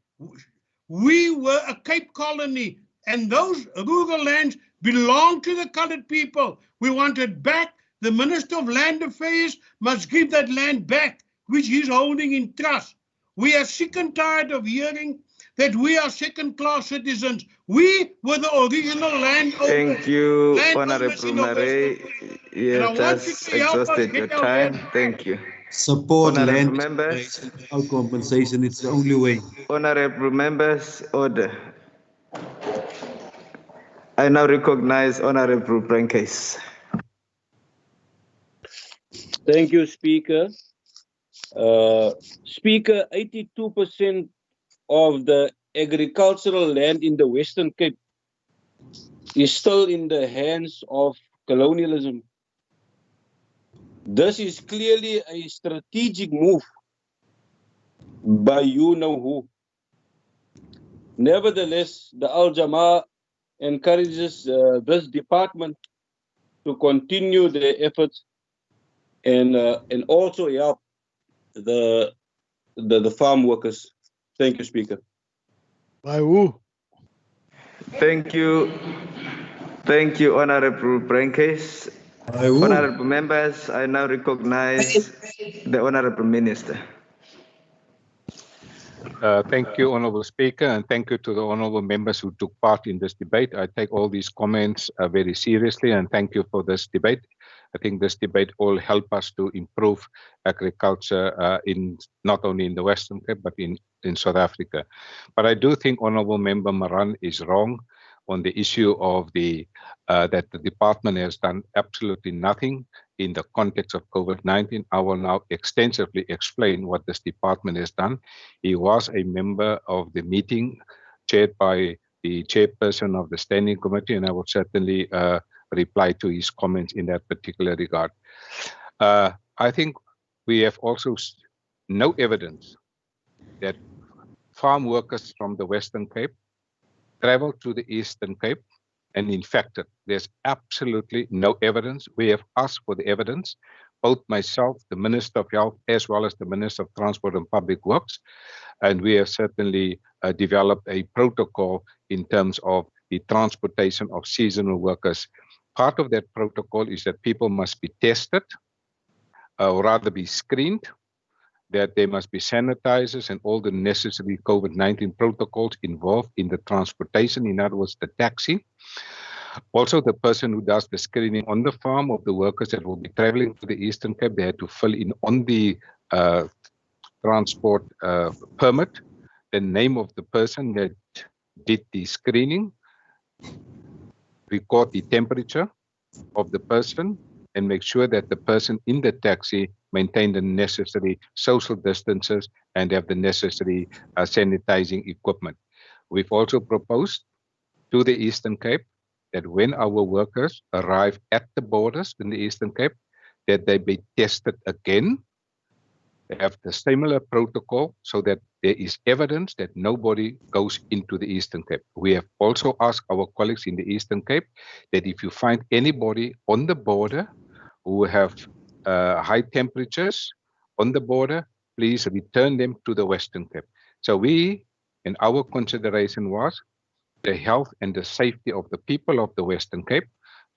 we were a Cape colony, and those rural lands belong to the colored people. We want it back. The Minister of Land Affairs must give that land back, which he's holding in trust. We are sick and tired of hearing that we are second-class citizens. We were the original landowners. Thank you, Honorable Marais. You have just exhausted your time. Thank you. Support Honorable land members. without compensation. It's the only way. Honorable members, order. I now recognize Honorable Brancase. Thank you, Speaker. Speaker, 82% of the agricultural land in the Western Cape is still in the hands of colonialism. This is clearly a strategic move by you know who. Nevertheless, the Al-Jamaa encourages this department to continue their efforts and also help the farm workers. Thank you, Speaker. By who? Thank you. Thank you, Honorable Brancase. Honorable members, I now recognize the Honorable Minister. Thank you, Honourable Speaker, and thank you to the honourable members who took part in this debate. I take all these comments very seriously, and thank you for this debate. I think this debate will help us to improve agriculture in not only in the Western Cape, but in South Africa. But I do think Honourable Member Maran is wrong on the issue of that the department has done absolutely nothing in the context of COVID-19. I will now extensively explain what this department has done. He was a member of the meeting chaired by the chairperson of the standing committee, and I will certainly reply to his comments in that particular regard. I think we have also no evidence that farm workers from the Western Cape travel to the Eastern Cape and infected. There's absolutely no evidence. We have asked for the evidence, both myself, the Minister of Health, as well as the Minister of Transport and Public Works, and we have certainly developed a protocol in terms of the transportation of seasonal workers. Part of that protocol is that people must be tested, or rather be screened, that there must be sanitizers and all the necessary COVID-19 protocols involved in the transportation, in other words, the taxi. Also, the person who does the screening on the farm of the workers that will be traveling to the Eastern Cape, they had to fill in on the transport permit the name of the person that did the screening, record the temperature of the person, and make sure that the person in the taxi maintain the necessary social distances and have the necessary sanitizing equipment. We've also proposed to the Eastern Cape that when our workers arrive at the borders in the Eastern Cape, that they be tested again. They have the similar protocol so that there is evidence that nobody goes into the Eastern Cape. We have also asked our colleagues in the Eastern Cape that if you find anybody on the border who have high temperatures on the border, please return them to the Western Cape. So we, in our consideration was the health and the safety of the people of the Western Cape,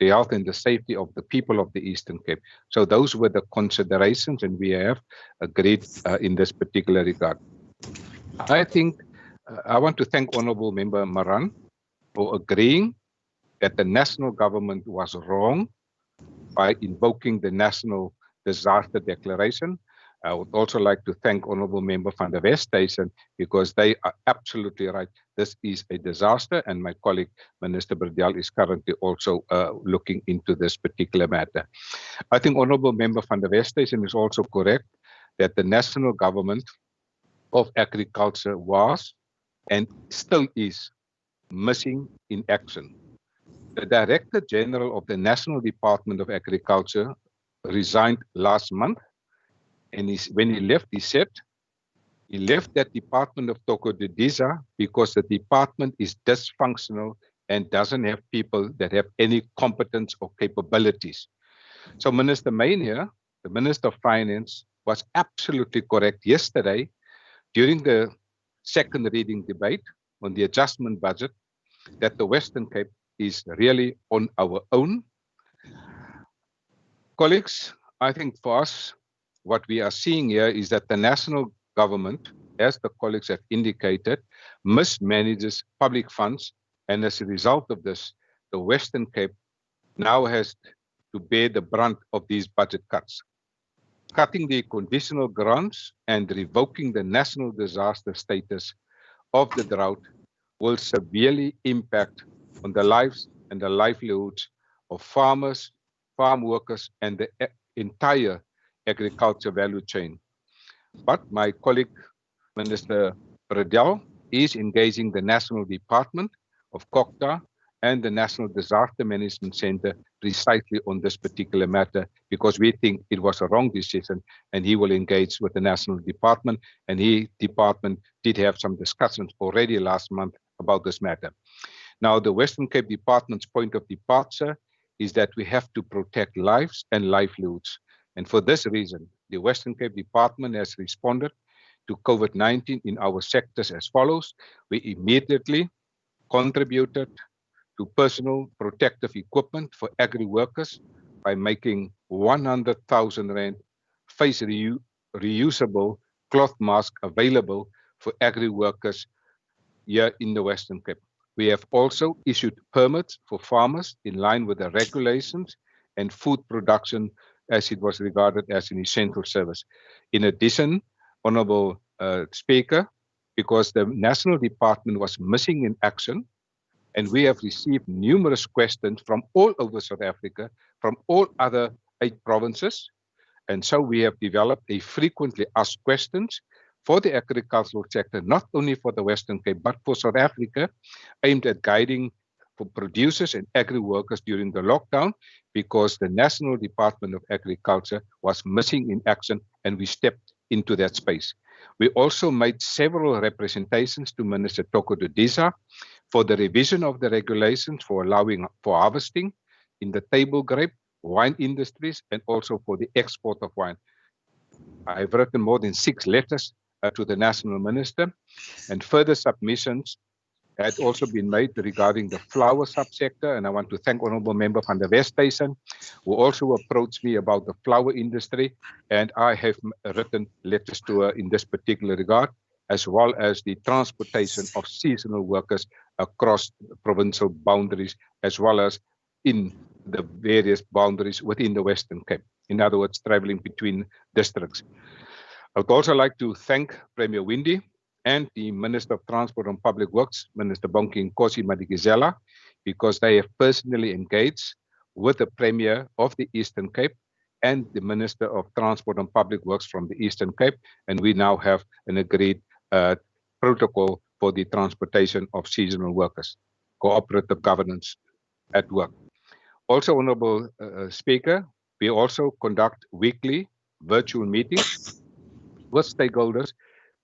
the health and the safety of the people of the Eastern Cape. So those were the considerations, and we have agreed in this particular regard. I think I want to thank Honourable Member Maran for agreeing that the national government was wrong by invoking the National Disaster Declaration. I would also like to thank Honourable Member van der Westhuizen because they are absolutely right. This is a disaster, and my colleague Minister Berdel is currently also looking into this particular matter. I think Honourable Member van der Westhuizen is also correct that the national government of agriculture was and still is missing in action. The Director General of the National Department of Agriculture resigned last month. And when he left, he said, he left that department of Toko Didiza because the department is dysfunctional and doesn't have people that have any competence or capabilities. So Minister Mania, the Minister of Finance, was absolutely correct yesterday during the second reading debate on the adjustment budget that the Western Cape is really on our own. Colleagues, I think for us, what we are seeing here is that the national government, as the colleagues have indicated, mismanages public funds. And as a result of this, the Western Cape now has to bear the brunt of these budget cuts. Cutting the conditional grants and revoking the national disaster status of the drought will severely impact on the lives and the livelihoods of farmers, farm workers, and the entire agriculture value chain. But my colleague, Minister Berdel, is engaging the National Department of COCTA and the National Disaster Management Center precisely on this particular matter because we think it was a wrong decision, and he will engage with the National Department, and his department did have some discussions already last month about this matter. Now, the Western Cape Department's point of departure is that we have to protect lives and livelihoods. And for this reason, the Western Cape Department has responded to COVID-19 in our sectors as follows. We immediately contributed to personal protective equipment for agri-workers by making 100,000 Rand face reusable cloth mask available for agri-workers here in the Western Cape. We have also issued permits for farmers in line with the regulations and food production as it was regarded as an essential service. In addition, Honourable Speaker, because the National Department was missing in action, and we have received numerous questions from all over South Africa, from all other 8 provinces, and so we have developed a frequently asked questions for the agricultural sector, not only for the Western Cape, but for South Africa, aimed at guiding for producers and agri-workers during the lockdown, because the National Department of Agriculture was missing in action, and we stepped into that space. We also made several representations to Minister Toko Didiza for the revision of the regulations for allowing for harvesting in the table grape, wine industries, and also for the export of wine. I've written more than 6 letters to the National Minister, and further submissions had also been made regarding the flower subsector, and I want to thank Honourable Member van der Westhuizen, who also approached me about the flower industry, and I have written letters to her in this particular regard, as well as the transportation of seasonal workers across provincial boundaries, as well as in the various boundaries within the Western Cape. In other words, traveling between districts. I would also like to thank Premier Windy and the Minister of Transport and Public Works, Minister Bonki Nkosi Madikizela, because they have personally engaged with the Premier of the Eastern Cape and the Minister of Transport and Public Works from the Eastern Cape, and we now have an agreed protocol for the transportation of seasonal workers, cooperative governance at work. Also, Honourable Speaker, we also conduct weekly virtual meetings with stakeholders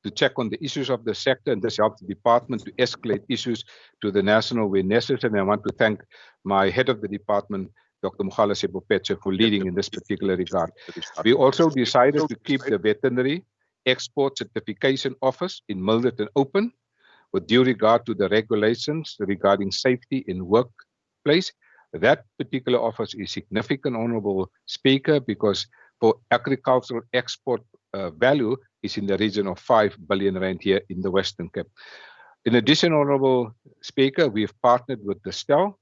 to check on the issues of the sector, and this helps the department to escalate issues to the national where necessary. And I want to thank my head of the department, Dr. Mogala Sebopetse, for leading in this particular regard. We also decided to keep the veterinary export certification office in Milnerton open with due regard to the regulations regarding safety in workplace. That particular office is significant, Honourable Speaker, because for agricultural export value is in the region of 5 billion rand here in the Western Cape. In addition, Honourable Speaker, we have partnered with Distel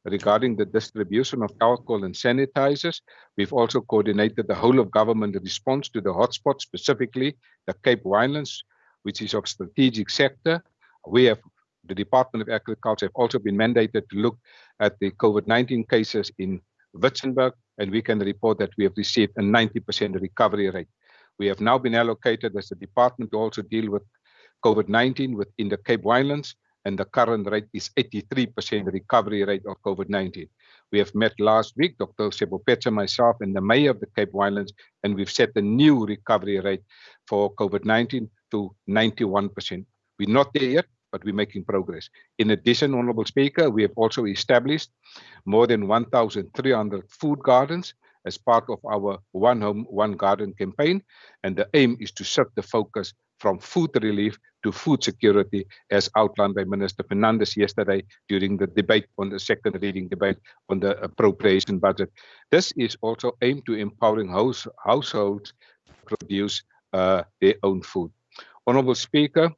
regarding the distribution of alcohol and sanitizers. We've also coordinated the whole of government response to the hotspot, specifically the Cape Winelands, which is of strategic sector. We have, the Department of Agriculture, have also been mandated to look at the COVID-19 cases in Witzenberg, and we can report that we have received a 90% recovery rate. We have now been allocated as a department to also deal with COVID-19 within the Cape Winelands, and the current rate is 83% recovery rate of COVID-19. We have met last week, Dr. Sebopetse, myself, and the Mayor of the Cape Winelands, and we've set a new recovery rate for COVID-19 to 91%. We're not there yet, but we're making progress. In addition, Honourable Speaker, we have also established more than 1,300 food gardens as part of our One Home, One Garden campaign, and the aim is to shift the focus from food relief to food security, as outlined by Minister Fernandes yesterday during the debate on the second reading debate on the appropriation budget. This is also aimed to empowering households to produce their own food. Honourable Speaker,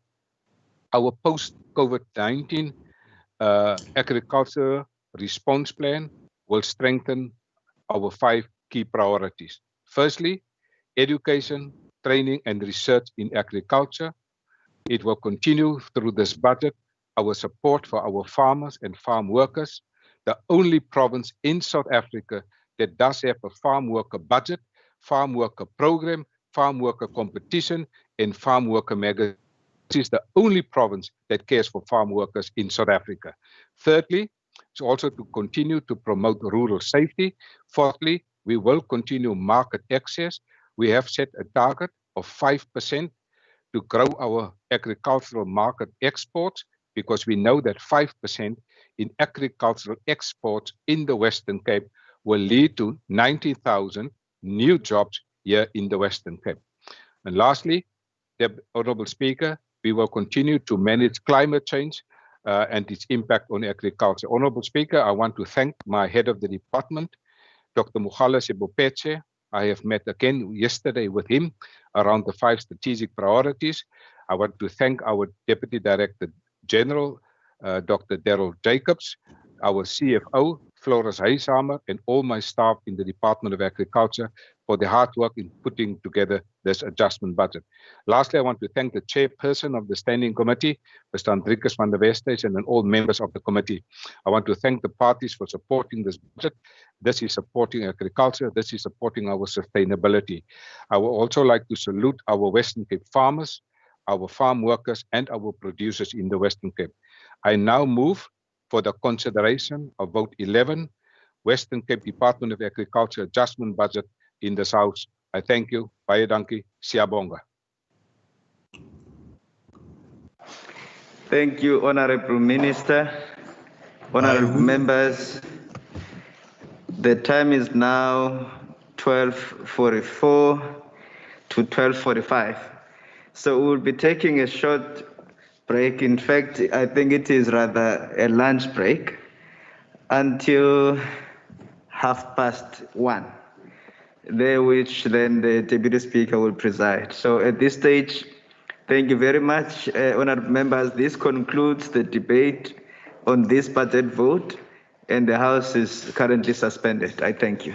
our post-COVID-19 agriculture response plan will strengthen our 5 key priorities. Firstly, education, training and research in agriculture. It will continue through this budget our support for our farmers and farm workers, the only province in South Africa that does have a farm worker budget, farm worker program, farm worker competition, and farm worker magazine. This is the only province that cares for farm workers in South Africa. Thirdly, it's also to continue to promote rural safety. Fourthly, we will continue market access. We have set a target of 5% to grow our agricultural market exports, because we know that 5% in agricultural exports in the Western Cape will lead to 90,000 new jobs here in the Western Cape. And lastly, Honourable Speaker, we will continue to manage climate change and its impact on agriculture. Honourable Speaker, I want to thank my head of the department, Dr. Mogala Sebopetse. I have met again yesterday with him around the 5 strategic priorities. I want to thank our Deputy Director General, Dr. Daryl Jacobs, our CFO, Floris Huyshamer, and all my staff in the Department of Agriculture for their hard work in putting together this adjustment budget. Lastly, I want to thank the chairperson of the Standing Committee, Mr. Andrikus van der Westhuizen, and all members of the committee. I want to thank the parties for supporting this budget. This is supporting agriculture. This is supporting our sustainability. I would also like to salute our Western Cape farmers, our farm workers, and our producers in the Western Cape. I now move for the consideration of Vote 11, Western Cape Department of Agriculture Adjustment Budget in this House. I thank you. Baie dankie. Siyabonga. Thank you, Honourable Minister. Honourable members, the time is now 12:44 to 12:45. So we'll be taking a short break. In fact, I think it is rather a lunch break until 1:30, there which then the Deputy Speaker will preside. So at this stage, thank you very much, honourable members. This concludes the debate on this budget vote, and the House is currently suspended. I thank you.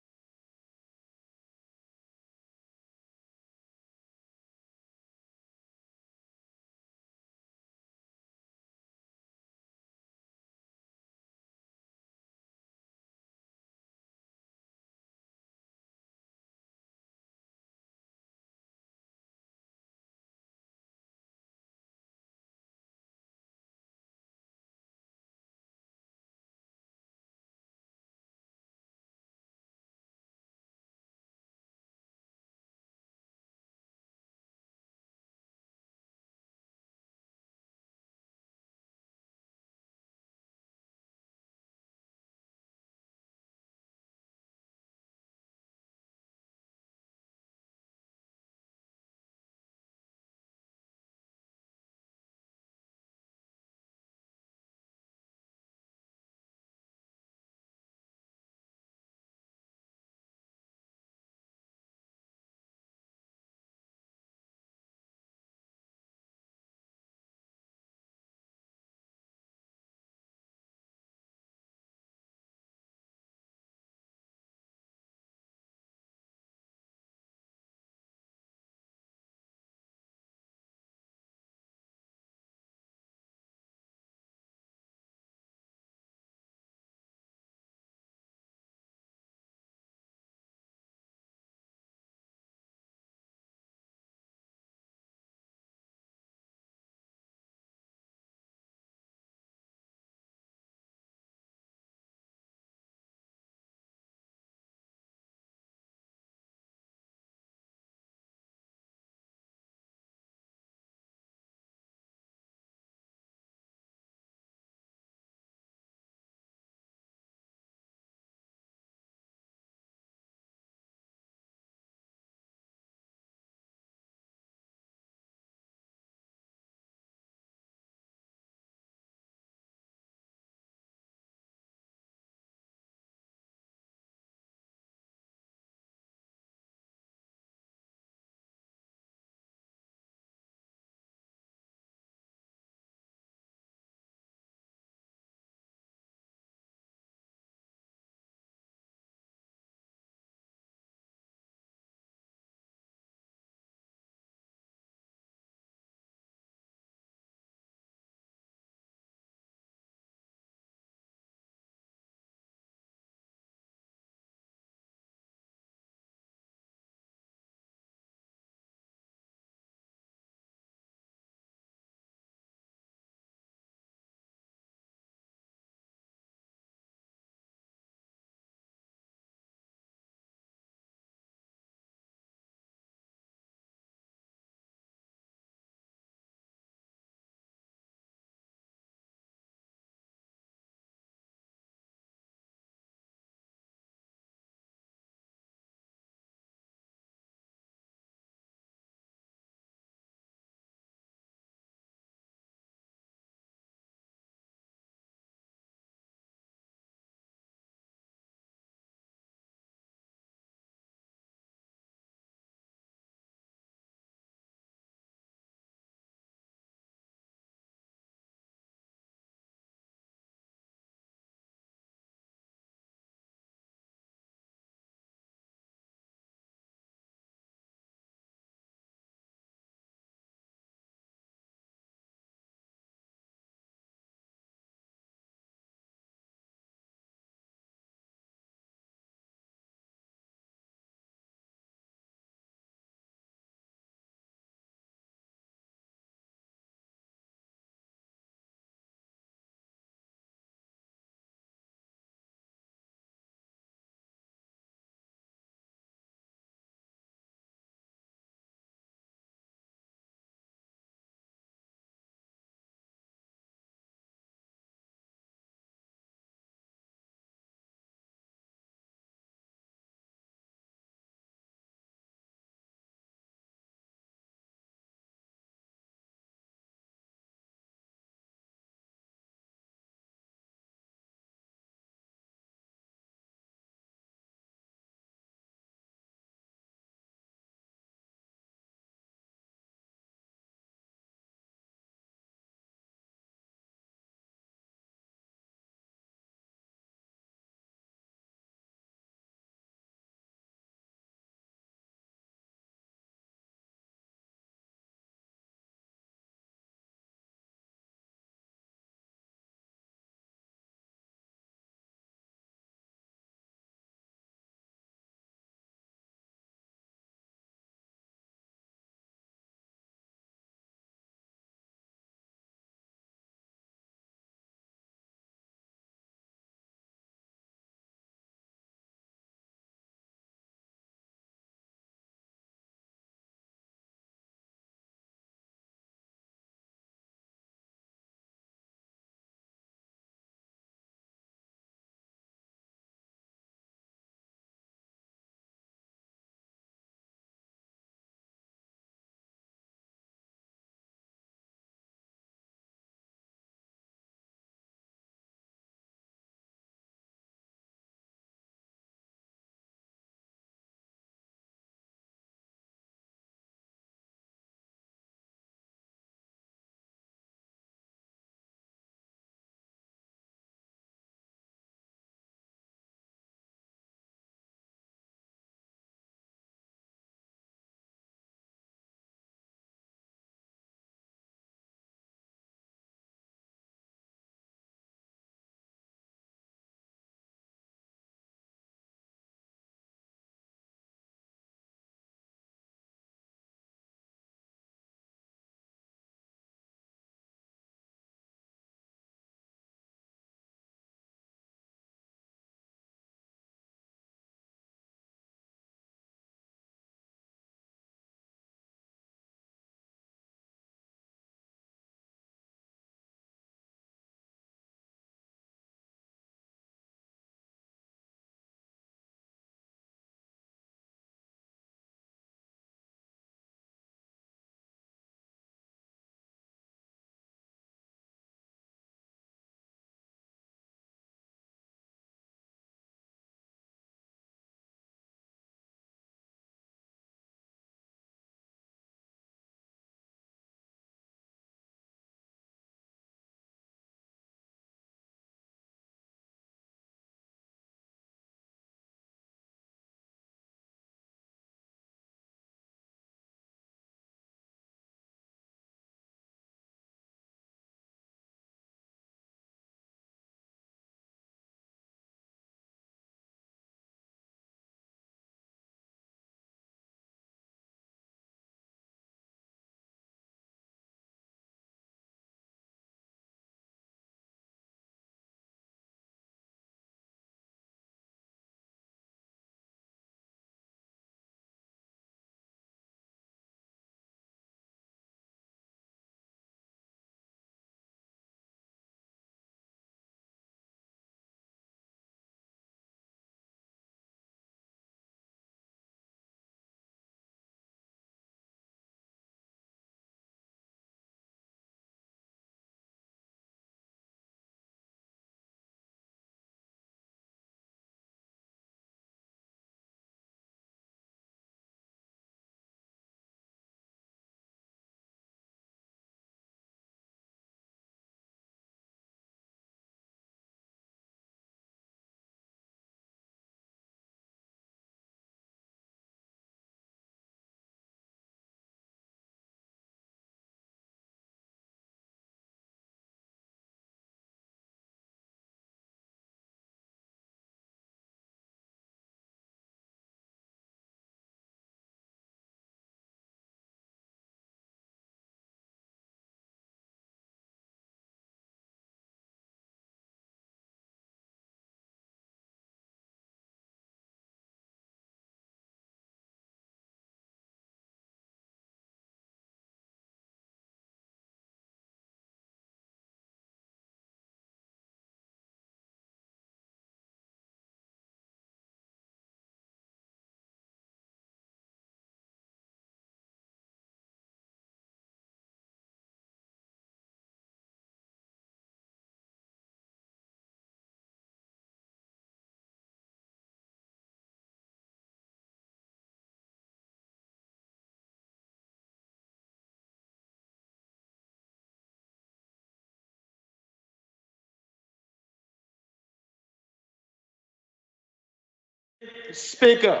Speaker.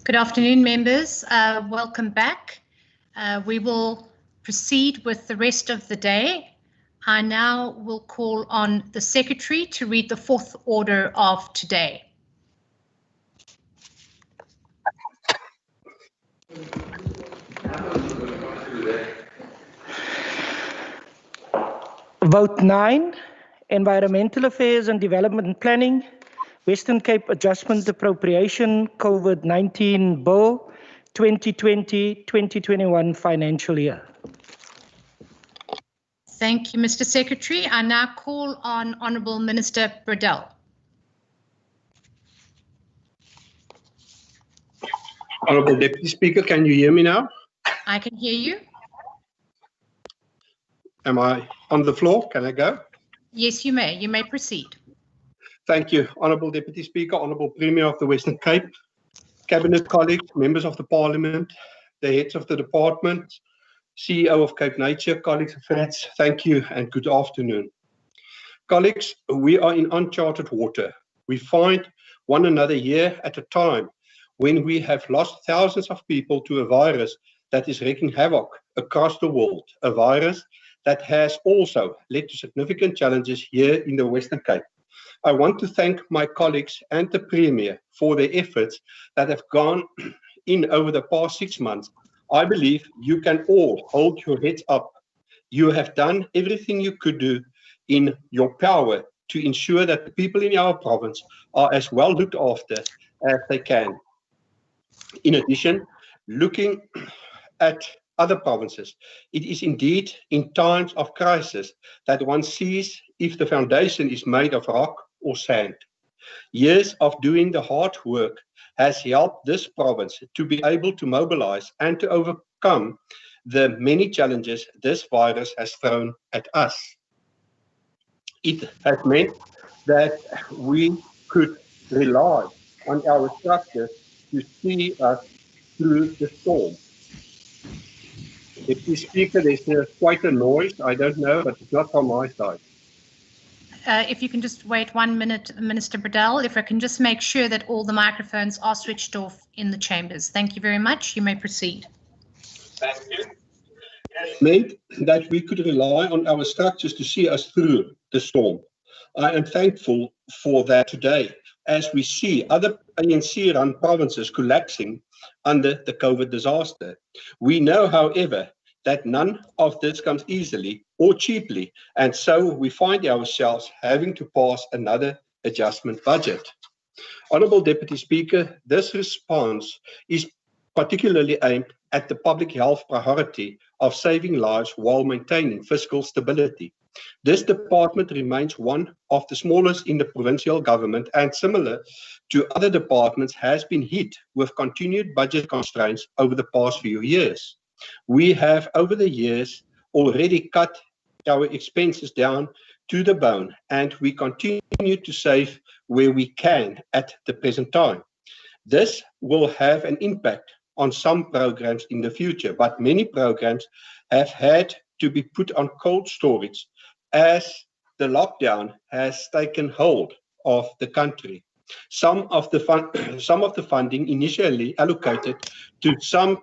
Good afternoon, members. Welcome back. We will proceed with the rest of the day. I now will call on the Secretary to read the fourth order of today. Vote 9, Environmental Affairs and Development Planning, Western Cape Adjustment Appropriation COVID-19 Bill 2020-2021 financial year. Thank you, Mr. Secretary. I now call on Honourable Minister Bradell. Honourable Deputy Speaker, can you hear me now? I can hear you. Am I on the floor? Can I go? Yes, you may. You may proceed. Thank you, Honourable Deputy Speaker, Honourable Premier of the Western Cape, Cabinet colleagues, members of the Parliament, the heads of the department, CEO of Cape Nature, colleagues and friends, thank you and good afternoon. Colleagues, we are in uncharted water. We find one another here at a time when we have lost thousands of people to a virus that is wreaking havoc across the world, a virus that has also led to significant challenges here in the Western Cape. I want to thank my colleagues and the Premier for their efforts that have gone in over the past 6 months. I believe you can all hold your heads up. You have done everything you could do in your power to ensure that the people in our province are as well looked after as they can. In addition, looking at other provinces, it is indeed in times of crisis that one sees if the foundation is made of rock or sand. Years of doing the hard work has helped this province to be able to mobilize and to overcome the many challenges this virus has thrown at us. It has meant that we could rely on our structures to see us through the storm. Deputy Speaker, there's quite a noise. I don't know, but it's not from my side. If you can just wait 1 minute, Minister Bradell, if I can just make sure that all the microphones are switched off in the chambers. Thank you very much. You may proceed. Thank you. It meant that we could rely on our structures to see us through the storm. I am thankful for that today, as we see other ANC-run provinces collapsing under the COVID disaster. We know, however, that none of this comes easily or cheaply, and so we find ourselves having to pass another adjustment budget. Honourable Deputy Speaker, this response is particularly aimed at the public health priority of saving lives while maintaining fiscal stability. This department remains one of the smallest in the provincial government and, similar to other departments, has been hit with continued budget constraints over the past few years. We have, over the years, already cut our expenses down to the bone, and we continue to save where we can at the present time. This will have an impact on some programs in the future, but many programs have had to be put on cold storage as the lockdown has taken hold of the country. Some of the funding initially allocated to some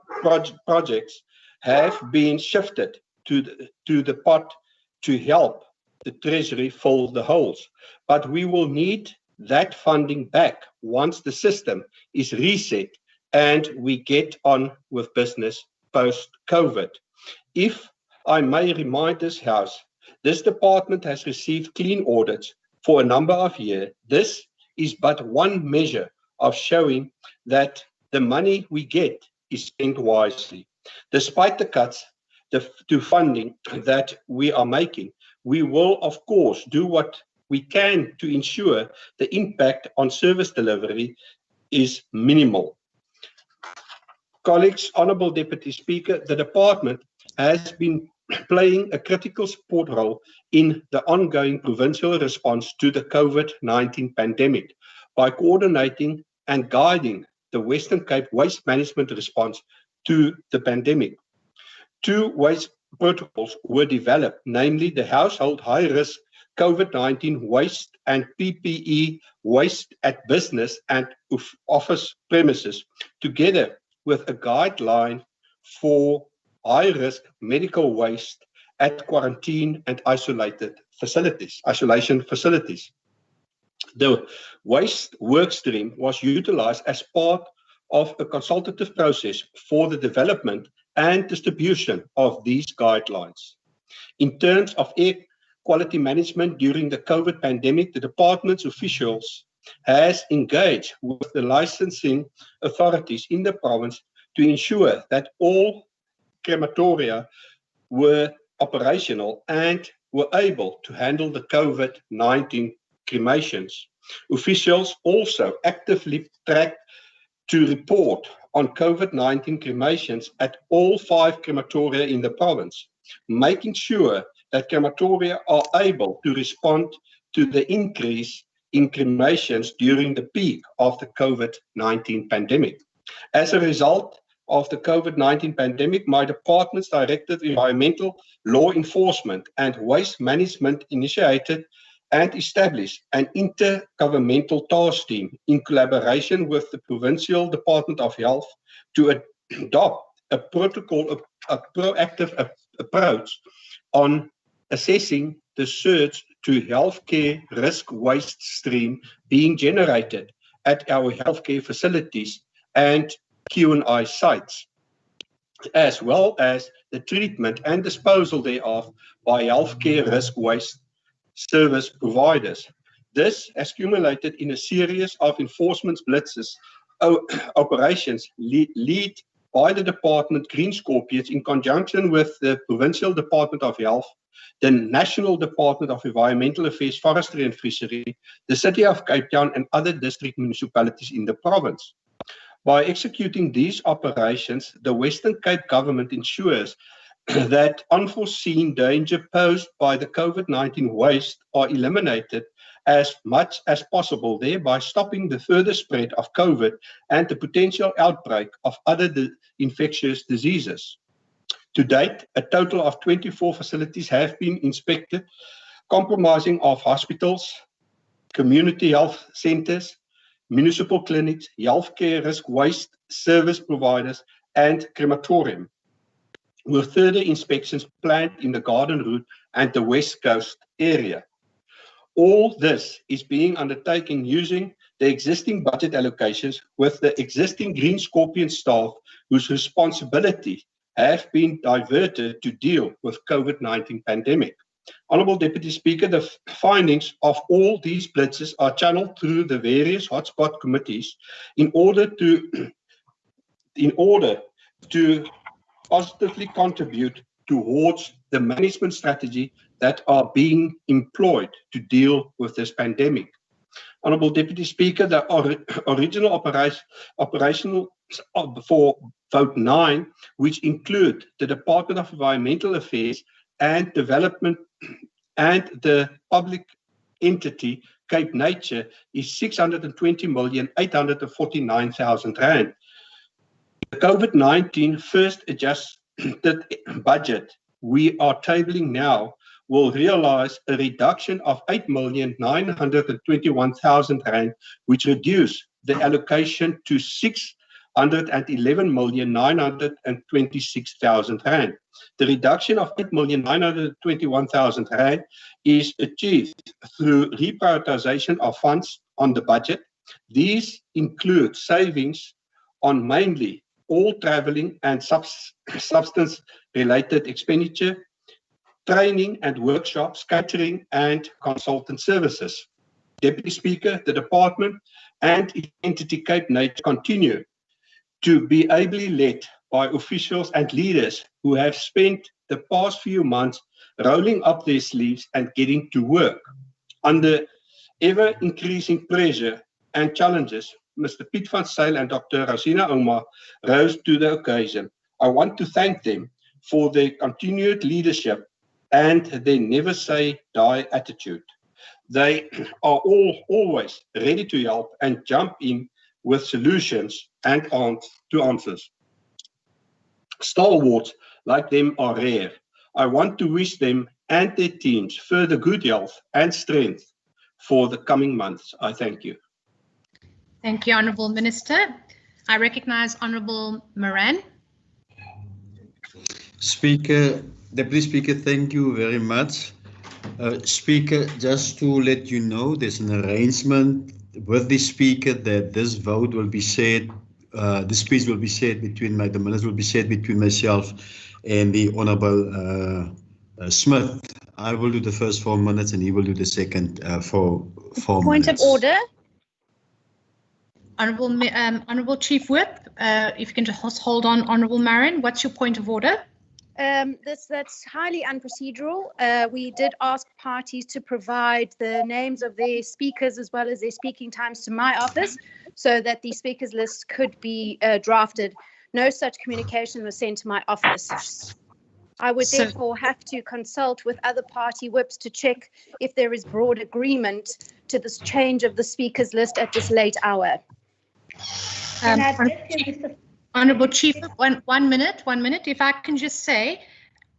projects have been shifted to the pot to help the Treasury fill the holes. But we will need that funding back once the system is reset and we get on with business post-COVID. If I may remind this House, this department has received clean audits for a number of years. This is but one measure of showing that the money we get is spent wisely. Despite the cuts to funding that we are making, we will, of course, do what we can to ensure the impact on service delivery is minimal. Colleagues, Honourable Deputy Speaker, the department has been playing a critical support role in the ongoing provincial response to the COVID-19 pandemic by coordinating and guiding the Western Cape waste management response to the pandemic. 2 waste protocols were developed, namely the household high-risk COVID-19 waste and PPE waste at business and office premises, together with a guideline for high-risk medical waste at quarantine and isolation facilities. The waste workstream was utilized as part of a consultative process for the development and distribution of these guidelines. In terms of air quality management during the COVID pandemic, the department's officials has engaged with the licensing authorities in the province to ensure that all crematoria were operational and were able to handle the COVID-19 cremations. Officials also actively track to report on COVID-19 cremations at all 5 crematoria in the province, making sure that crematoria are able to respond to the increase in cremations during the peak of the COVID-19 pandemic. As a result of the COVID-19 pandemic, my department's Director of Environmental Law Enforcement and Waste Management initiated and established an intergovernmental task team in collaboration with the Provincial Department of Health to adopt a proactive approach on assessing the surge to healthcare risk waste stream being generated at our healthcare facilities and Q&I sites, as well as the treatment and disposal thereof by healthcare risk waste service providers. This has accumulated in a series of enforcement blitzes operations led by the department Green Scorpions in conjunction with the Provincial Department of Health, the National Department of Environmental Affairs, Forestry and Fishery, the City of Cape Town and other district municipalities in the province. By executing these operations, the Western Cape government ensures that unforeseen danger posed by the COVID-19 waste are eliminated as much as possible, thereby stopping the further spread of COVID and the potential outbreak of other infectious diseases. To date, a total of 24 facilities have been inspected, comprising of hospitals, community health centers, municipal clinics, healthcare risk waste service providers, and crematorium, with further inspections planned in the Garden Route and the West Coast area. All this is being undertaken using the existing budget allocations with the existing Green Scorpion staff whose responsibility have been diverted to deal with COVID-19 pandemic. Honourable Deputy Speaker, the findings of all these blitzes are channeled through the various hotspot committees in order to positively contribute towards the management strategy that are being employed to deal with this pandemic. Honourable Deputy Speaker, the original operational for Vote 9, which include the Department of Environmental Affairs and Development and the public entity Cape Nature, is 620,849,000 rand. The COVID-19 first adjusted budget we are tabling now will realize a reduction of 8,921,000 rand, which reduce the allocation to 611,926,000 rand. The reduction of 8,921,000 rand is achieved through reprioritization of funds on the budget. These include savings on mainly all traveling and substance-related expenditure, training and workshops, catering and consultant services. Deputy Speaker, the department and its entity Cape Nature continue to be ably led by officials and leaders who have spent the past few months rolling up their sleeves and getting to work. Under ever-increasing pressure and challenges, Mr. Piet van Zyl and Dr. Rosina Omar rose to the occasion. I want to thank them for their continued leadership and their never say die attitude. They are always ready to help and jump in with solutions and to answers. Stalwarts like them are rare. I want to wish them and their teams further good health and strength for the coming months. I thank you. Thank you, Honourable Minister. I recognise Honourable Moran. Speaker, Deputy Speaker, thank you very much. Speaker, just to let you know, there's an arrangement with the Speaker that this vote will be said, the speech will be said between the minutes will be said between myself and the Honourable Smith. I will do the first 4 minutes and he will do the second 4 minutes. Point of order. Honourable Chief Whip, if you can just hold on, Honourable Marin, what's your point of order? That's highly unprocedural. We did ask parties to provide the names of their speakers as well as their speaking times to my office so that the speakers list could be drafted. No such communication was sent to my office. I would therefore have to consult with other party whips to check if there is broad agreement to this change of the speakers list at this late hour. Honourable Chief, one minute. If I can just say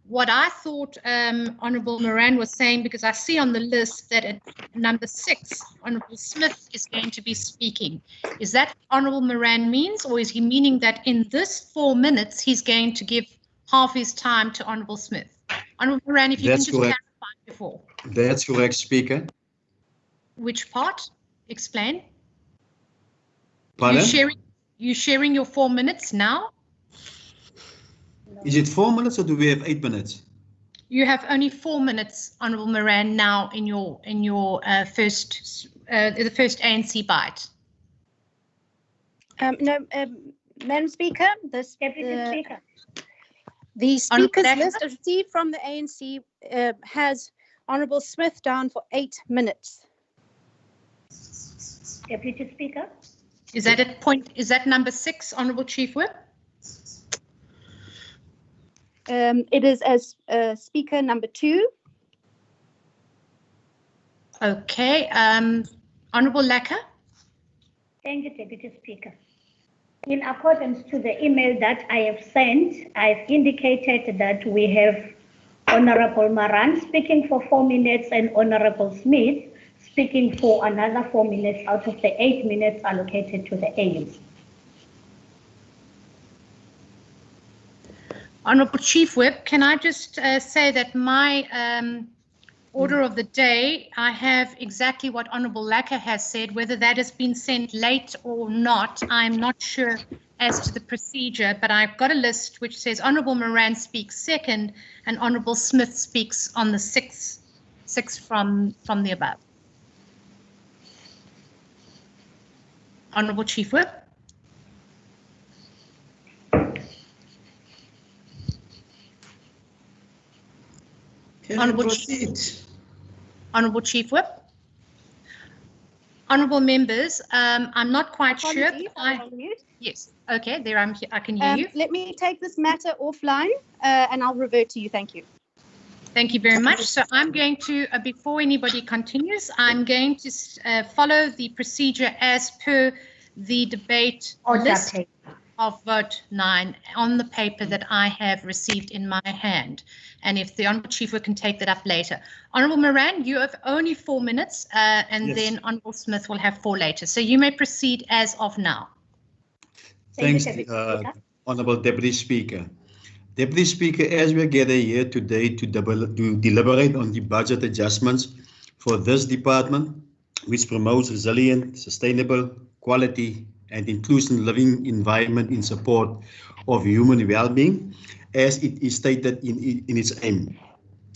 what I thought Honourable Moran was saying, because I see on the list that at number 6, Honourable Smith is going to be speaking. Is that Honourable Moran means, or is he meaning that in this 4 minutes he's going to give half his time to Honourable Smith? Honourable Moran, if you can just clarify before. That's correct, Speaker. Which part? Explain. Pardon? You sharing your 4 minutes now? Is it 4 minutes or do we have 8 minutes? You have only 4 minutes, Honourable Moran, now in your the first ANC bite. No, Madam Speaker, the speakers list received from the ANC has Honourable Smith down for 8 minutes. Deputy Speaker. Is that at point? Is that number 6, Honourable Chief Whip? It is as speaker number 2. Okay. Honourable Lecker. Thank you, Deputy Speaker. In accordance to the email that I have sent, I've indicated that we have Honourable Maran speaking for 4 minutes and Honourable Smith speaking for another 4 minutes out of the 8 minutes allocated to the ANC. Honourable Chief Whip, can I just say that my order of the day, I have exactly what Honourable Lacker has said. Whether that has been sent late or not, I'm not sure as to the procedure, but I've got a list which says Honourable Moran speaks second and Honourable Smith speaks on the sixth from the above. Honourable Chief Whip. Honourable Chief Whip. Honourable members, I'm not quite sure. Yes, okay, there I'm here. I can hear you. Let me take this matter offline and I'll revert to you. Thank you. Thank you very much. So I'm going to, before anybody continues, I'm going to follow the procedure as per the debate list of vote 9 on the paper that I have received in my hand. And if the Honourable Chief can take that up later. Honourable Moran, you have only 4 minutes and yes. Then Honourable Smith will have 4 later. So you may proceed as of now. Thanks, Honourable Deputy Speaker. Deputy Speaker, as we gather here today to deliberate on the budget adjustments for this department, which promotes resilient, sustainable, quality and inclusive living environment in support of human well-being, as it is stated in its aim.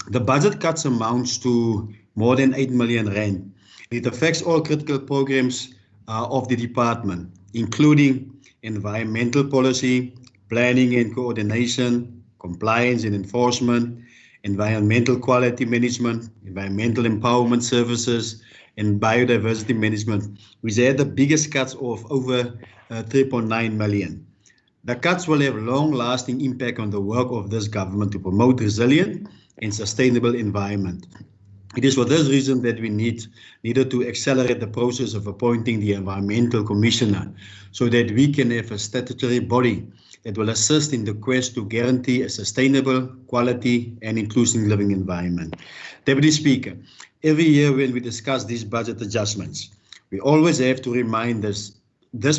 The budget cuts amounts to more than 8 million rand. It affects all critical programs of the department, including environmental policy, planning and coordination, compliance and enforcement, environmental quality management, environmental empowerment services, and biodiversity management, which had the biggest cuts of over 3.9 million. The cuts will have long-lasting impact on the work of this government to promote resilient and sustainable environment. It is for this reason that we needed to accelerate the process of appointing the Environmental Commissioner so that we can have a statutory body that will assist in the quest to guarantee a sustainable, quality and inclusive living environment. Deputy Speaker, every year when we discuss these budget adjustments, we always have to remind this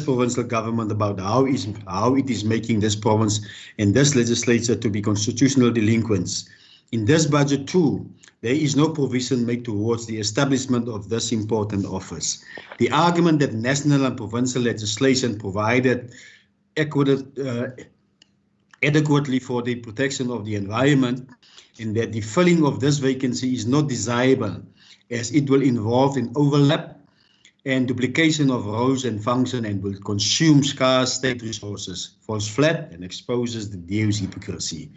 provincial government about how it is making this province and this legislature to be constitutional delinquents. In this budget too, there is no provision made towards the establishment of this important office. The argument that national and provincial legislation provided adequately for the protection of the environment and that the filling of this vacancy is not desirable as it will involve an overlap and duplication of roles and function and will consume scarce state resources, falls flat and exposes the DO's hypocrisy.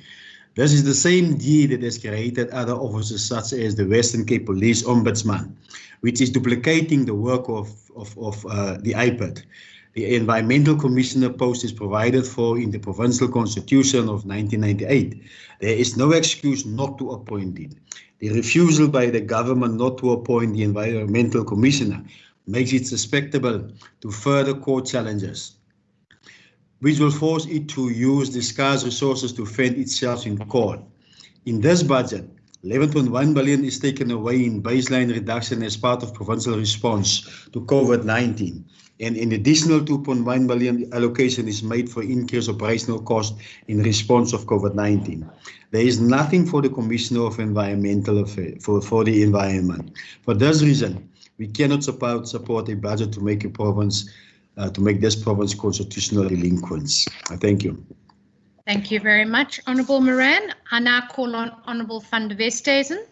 This is the same D that has created other offices such as the Western Cape Police Ombudsman, which is duplicating the work of the IPAD. The Environmental Commissioner post is provided for in the Provincial Constitution of 1998. There is no excuse not to appoint it. The refusal by the government not to appoint the Environmental Commissioner makes it susceptible to further court challenges, which will force it to use the scarce resources to fend itself in court. In this budget, 11.1 billion is taken away in baseline reduction as part of provincial response to COVID-19. And an additional 2.1 billion allocation is made for increased operational cost in response of COVID-19. There is nothing for the Commissioner of Environmental Affairs, for the environment. For this reason, we cannot support a budget to make this province constitutional delinquents. Thank you. Thank you very much, Honourable Moran. I now call on Honourable van der Westhuizen.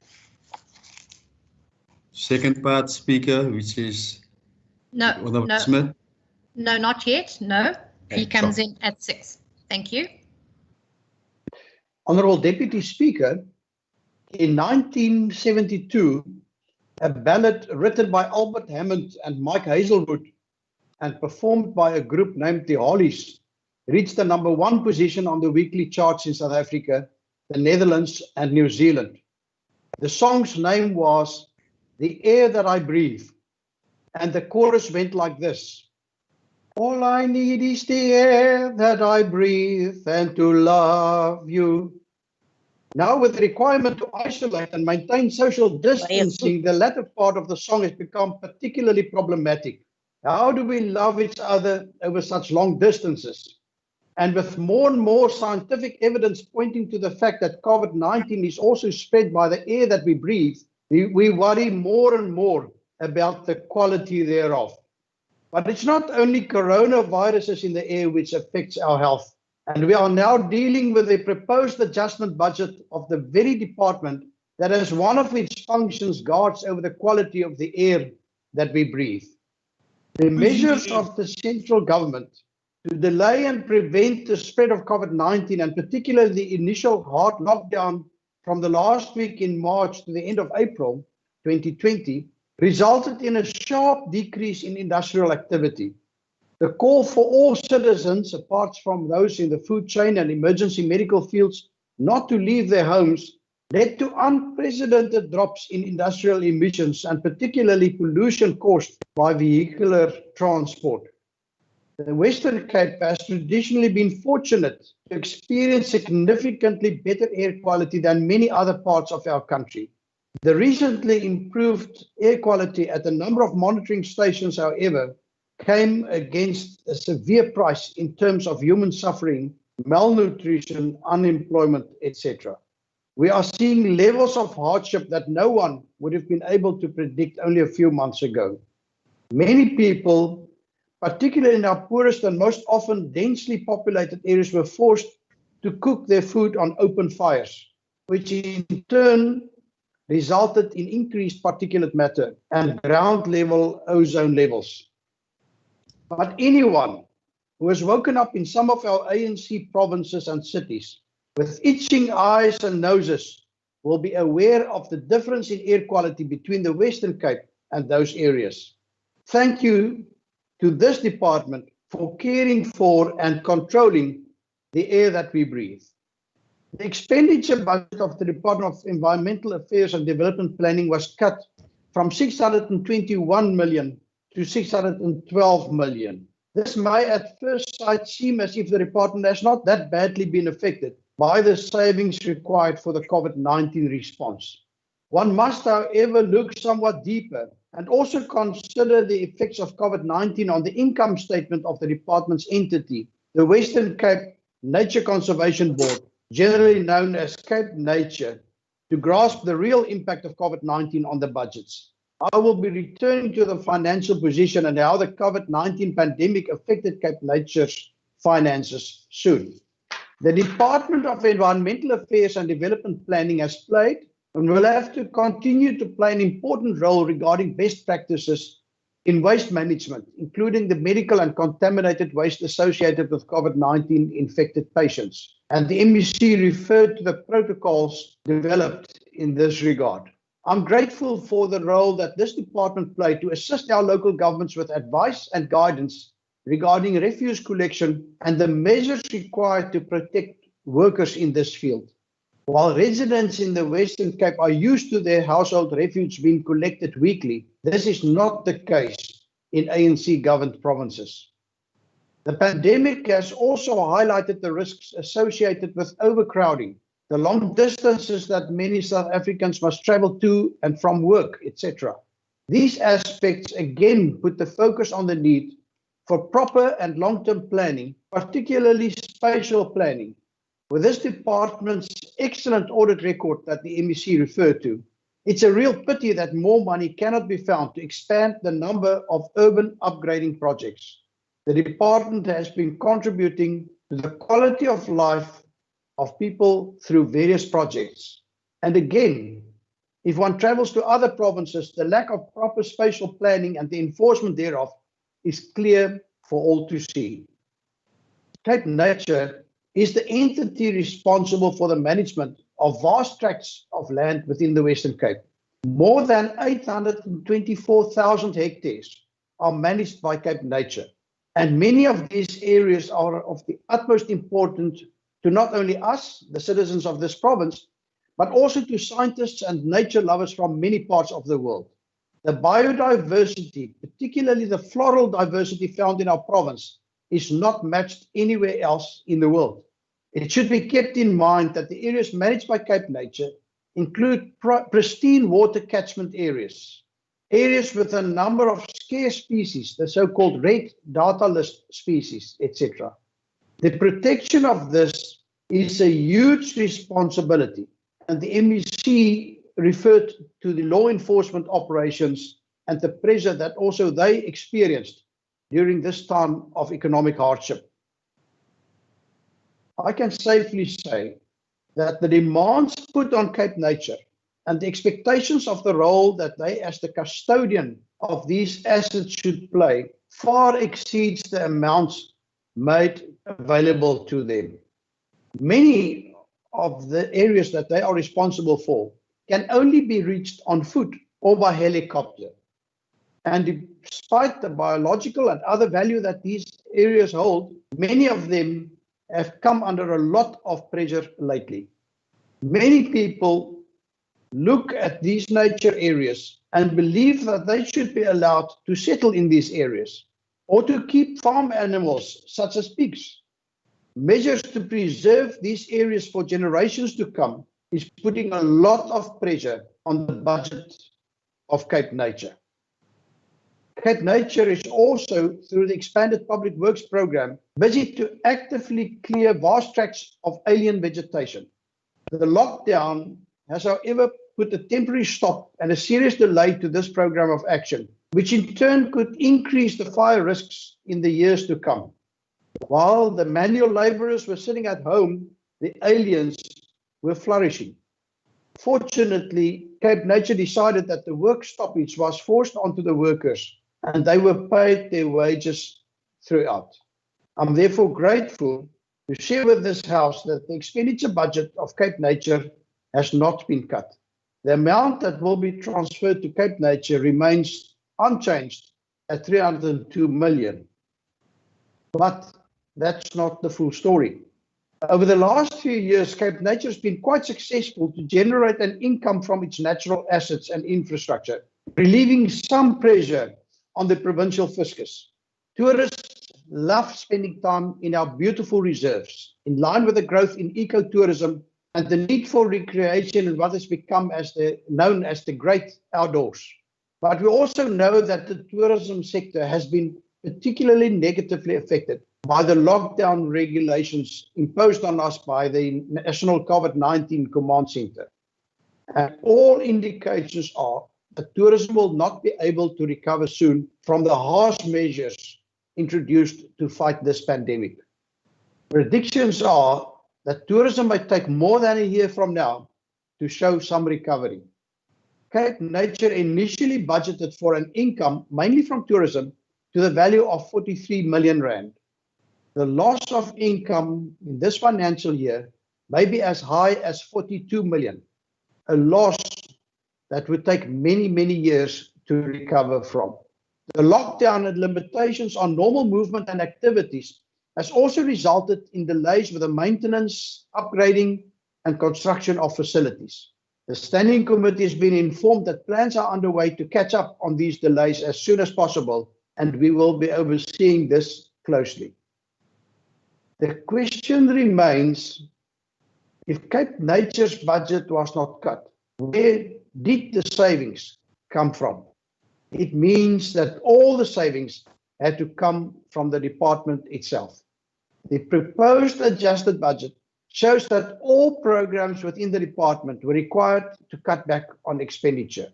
Second part, Speaker, which is Honourable Smith. No, not yet. No, he comes sorry. in at 6. Thank you. Honourable Deputy Speaker, in 1972, a ballad written by Albert Hammond and Mike Hazelwood and performed by a group named the Hollies reached the #1 position on the weekly charts in South Africa, the Netherlands and New Zealand. The song's name was The Air That I Breathe, and the chorus went like this. All I need is the air that I breathe and to love you. Now, with the requirement to isolate and maintain social distancing, the latter part of the song has become particularly problematic. How do we love each other over such long distances? And with more and more scientific evidence pointing to the fact that COVID-19 is also spread by the air that we breathe, we worry more and more about the quality thereof. But it's not only coronaviruses in the air which affects our health. And we are now dealing with a proposed adjustment budget of the very department that as one of its functions guards over the quality of the air that we breathe. The measures of the central government to delay and prevent the spread of COVID-19, and particularly the initial hard lockdown from the last week in March to the end of April 2020, resulted in a sharp decrease in industrial activity. The call for all citizens, apart from those in the food chain and emergency medical fields, not to leave their homes, led to unprecedented drops in industrial emissions and particularly pollution caused by vehicular transport. The Western Cape has traditionally been fortunate to experience significantly better air quality than many other parts of our country. The recently improved air quality at a number of monitoring stations, however, came against a severe price in terms of human suffering, malnutrition, unemployment, etc. We are seeing levels of hardship that no one would have been able to predict only a few months ago. Many people, particularly in our poorest and most often densely populated areas, were forced to cook their food on open fires, which in turn resulted in increased particulate matter and ground level ozone levels. But anyone who has woken up in some of our ANC provinces and cities with itching eyes and noses will be aware of the difference in air quality between the Western Cape and those areas. Thank you to this department for caring for and controlling the air that we breathe. The expenditure budget of the Department of Environmental Affairs and Development Planning was cut from 621 million to 612 million. This may at first sight seem as if the department has not that badly been affected by the savings required for the COVID-19 response. One must, however, look somewhat deeper and also consider the effects of COVID-19 on the income statement of the department's entity, the Western Cape Nature Conservation Board, generally known as Cape Nature, to grasp the real impact of COVID-19 on the budgets. I will be returning to the financial position and how the COVID-19 pandemic affected Cape Nature's finances soon. The Department of Environmental Affairs and Development Planning has played and will have to continue to play an important role regarding best practices in waste management, including the medical and contaminated waste associated with COVID-19 infected patients. And the MEC referred to the protocols developed in this regard. I'm grateful for the role that this department played to assist our local governments with advice and guidance regarding refuse collection and the measures required to protect workers in this field. While residents in the Western Cape are used to their household refuse being collected weekly, this is not the case in ANC-governed provinces. The pandemic has also highlighted the risks associated with overcrowding, the long distances that many South Africans must travel to and from work, etc. These aspects again put the focus on the need for proper and long-term planning, particularly spatial planning. With this department's excellent audit record that the MEC referred to, it's a real pity that more money cannot be found to expand the number of urban upgrading projects. The department has been contributing to the quality of life of people through various projects. And again, if one travels to other provinces, the lack of proper spatial planning and the enforcement thereof is clear for all to see. Cape Nature is the entity responsible for the management of vast tracts of land within the Western Cape. More than 824,000 hectares are managed by Cape Nature, and many of these areas are of the utmost importance to not only us, the citizens of this province, but also to scientists and nature lovers from many parts of the world. The biodiversity, particularly the floral diversity found in our province, is not matched anywhere else in the world. It should be kept in mind that the areas managed by Cape Nature include pristine water catchment areas, areas with a number of scarce species, the so-called red data list species, etc. The protection of this is a huge responsibility, and the MEC referred to the law enforcement operations and the pressure that also they experienced during this time of economic hardship. I can safely say that the demands put on Cape Nature and the expectations of the role that they as the custodian of these assets should play far exceeds the amounts made available to them. Many of the areas that they are responsible for can only be reached on foot or by helicopter. And despite the biological and other value that these areas hold, many of them have come under a lot of pressure lately. Many people look at these nature areas and believe that they should be allowed to settle in these areas or to keep farm animals such as pigs. Measures to preserve these areas for generations to come is putting a lot of pressure on the budget of Cape Nature. Cape Nature is also, through the expanded public works program, busy to actively clear vast tracts of alien vegetation. The lockdown has, however, put a temporary stop and a serious delay to this program of action, which in turn could increase the fire risks in the years to come. While the manual laborers were sitting at home, the aliens were flourishing. Fortunately, Cape Nature decided that the work stoppage was forced onto the workers, and they were paid their wages throughout. I'm therefore grateful to share with this House that the expenditure budget of Cape Nature has not been cut. The amount that will be transferred to Cape Nature remains unchanged at 302 million. But that's not the full story. Over the last few years, Cape Nature has been quite successful to generate an income from its natural assets and infrastructure, relieving some pressure on the provincial fiscus. Tourists love spending time in our beautiful reserves, in line with the growth in ecotourism and the need for recreation in what has become known as the great outdoors. But we also know that the tourism sector has been particularly negatively affected by the lockdown regulations imposed on us by the National COVID-19 Command Center. And all indications are that tourism will not be able to recover soon from the harsh measures introduced to fight this pandemic. Predictions are that tourism may take more than a year from now to show some recovery. Cape Nature initially budgeted for an income, mainly from tourism, to the value of 43 million rand. The loss of income in this financial year may be as high as 42 million, a loss that would take many, many years to recover from. The lockdown and limitations on normal movement and activities has also resulted in delays with the maintenance, upgrading, and construction of facilities. The Standing Committee has been informed that plans are underway to catch up on these delays as soon as possible, and we will be overseeing this closely. The question remains, if Cape Nature's budget was not cut, where did the savings come from? It means that all the savings had to come from the department itself. The proposed adjusted budget shows that all programs within the department were required to cut back on expenditure.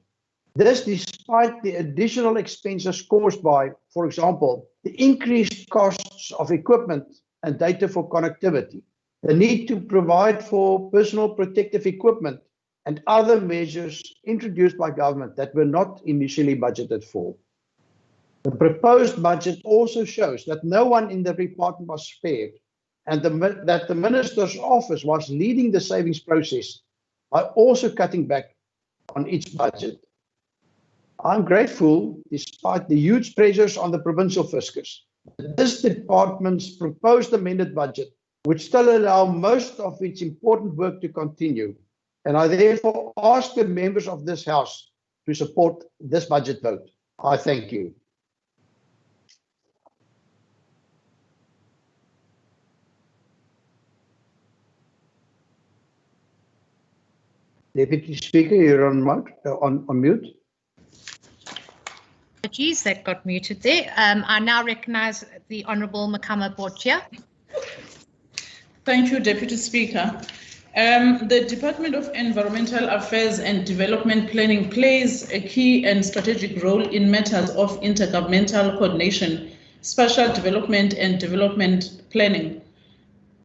This despite the additional expenses caused by, for example, the increased costs of equipment and data for connectivity, the need to provide for personal protective equipment, and other measures introduced by government that were not initially budgeted for. The proposed budget also shows that no one in the department was spared, and that the Minister's office was leading the savings process by also cutting back on its budget. I'm grateful, despite the huge pressures on the provincial fiscus, that this department's proposed amended budget would still allow most of its important work to continue. And I therefore ask the members of this House to support this budget vote. I thank you. Deputy Speaker, you're on mute. Apologies, that got muted there. I now recognise the Honourable Makama Borchia. Thank you, Deputy Speaker. The Department of Environmental Affairs and Development Planning plays a key and strategic role in matters of intergovernmental coordination, spatial development and development planning.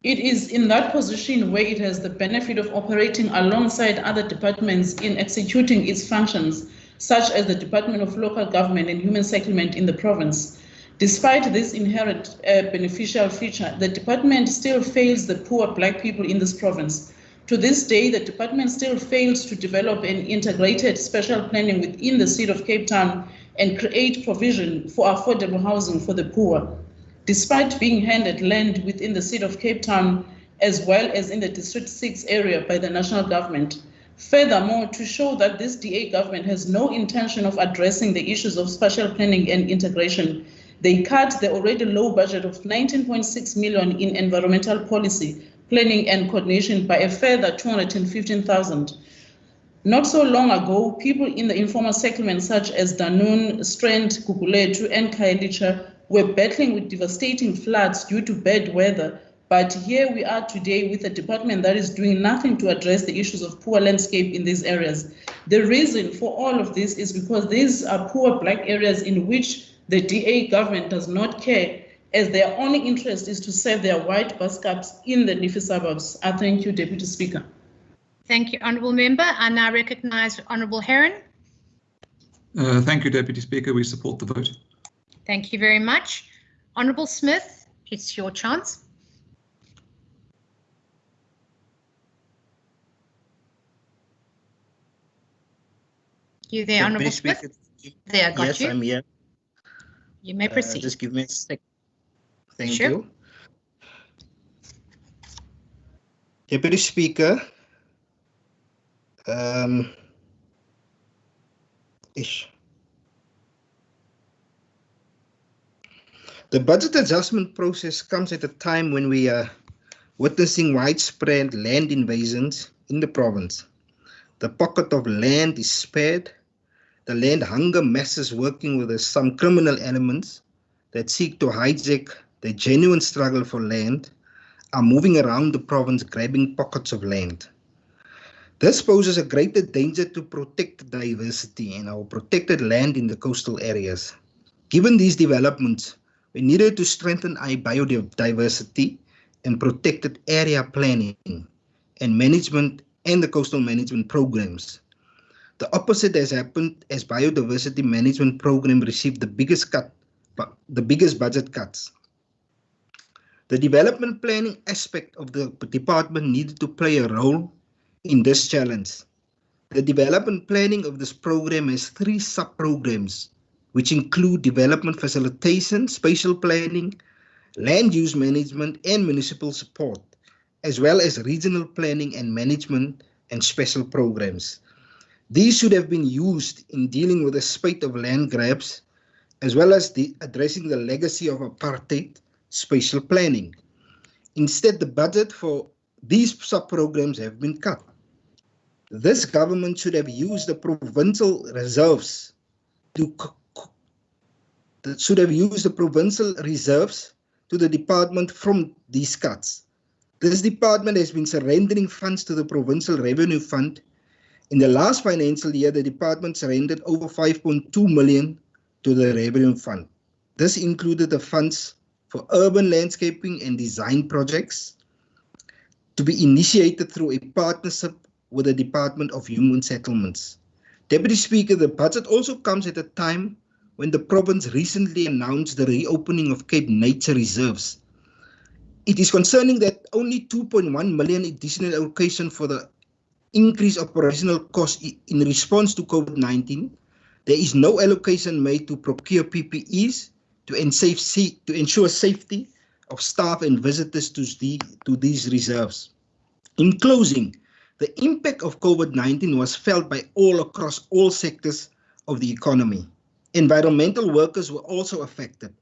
It is in that position where it has the benefit of operating alongside other departments in executing its functions, such as the Department of Local Government and Human Settlement in the province. Despite this inherent beneficial feature, the department still fails the poor Black people in this province. To this day, the department still fails to develop an integrated spatial planning within the city of Cape Town and create provision for affordable housing for the poor. Despite being handed land within the city of Cape Town, as well as in the District 6 area by the national government. Furthermore, to show that this DA government has no intention of addressing the issues of spatial planning and integration, they cut the already low budget of 19.6 million in environmental policy, planning and coordination by a further 215,000. Not so long ago, people in the informal settlements such as Danun, Strand, Guguletu, and Khayelitsha were battling with devastating floods due to bad weather. But here we are today with a department that is doing nothing to address the issues of poor landscape in these areas. The reason for all of this is because these are poor Black areas in which the DA government does not care, as their only interest is to serve their white bus caps in the leafy suburbs. I thank you, Deputy Speaker. Thank you, Honourable Member. I now recognise Honourable Heron. Thank you, Deputy Speaker. We support the vote. Thank you very much. Honourable Smith, it's your chance. You there, Honourable Smith? There, I got yes, you. I'm here. You may proceed. Just give me a sec. Thank Sure. you. Deputy Speaker, The budget adjustment process comes at a time when we are witnessing widespread land invasions in the province. The pocket of land is spared. The land hunger masses working with some criminal elements that seek to hijack the genuine struggle for land are moving around the province grabbing pockets of land. This poses a greater danger to protect diversity and our protected land in the coastal areas. Given these developments, we needed to strengthen our biodiversity and protected area planning and management and the coastal management programs. The opposite has happened as biodiversity management program received the biggest budget cuts. The development planning aspect of the department needed to play a role in this challenge. The development planning of this program has 3 sub-programs, which include development facilitation, spatial planning, land use management, and municipal support, as well as regional planning and management and special programs. These should have been used in dealing with a spate of land grabs, as well as addressing the legacy of apartheid spatial planning. Instead, the budget for these sub-programs have been cut. This government should have used the provincial reserves to the department from these cuts. This department has been surrendering funds to the Provincial Revenue Fund. In the last financial year, the department surrendered over 5.2 million to the Revenue Fund. This included the funds for urban landscaping and design projects to be initiated through a partnership with the Department of Human Settlements. Deputy Speaker, the budget also comes at a time when the province recently announced the reopening of Cape Nature reserves. It is concerning that only 2.1 million additional allocation for the increased operational cost in response to COVID-19. There is no allocation made to procure PPEs to ensure safety of staff and visitors to these reserves. In closing, the impact of COVID-19 was felt by all across all sectors of the economy. Environmental workers were also affected.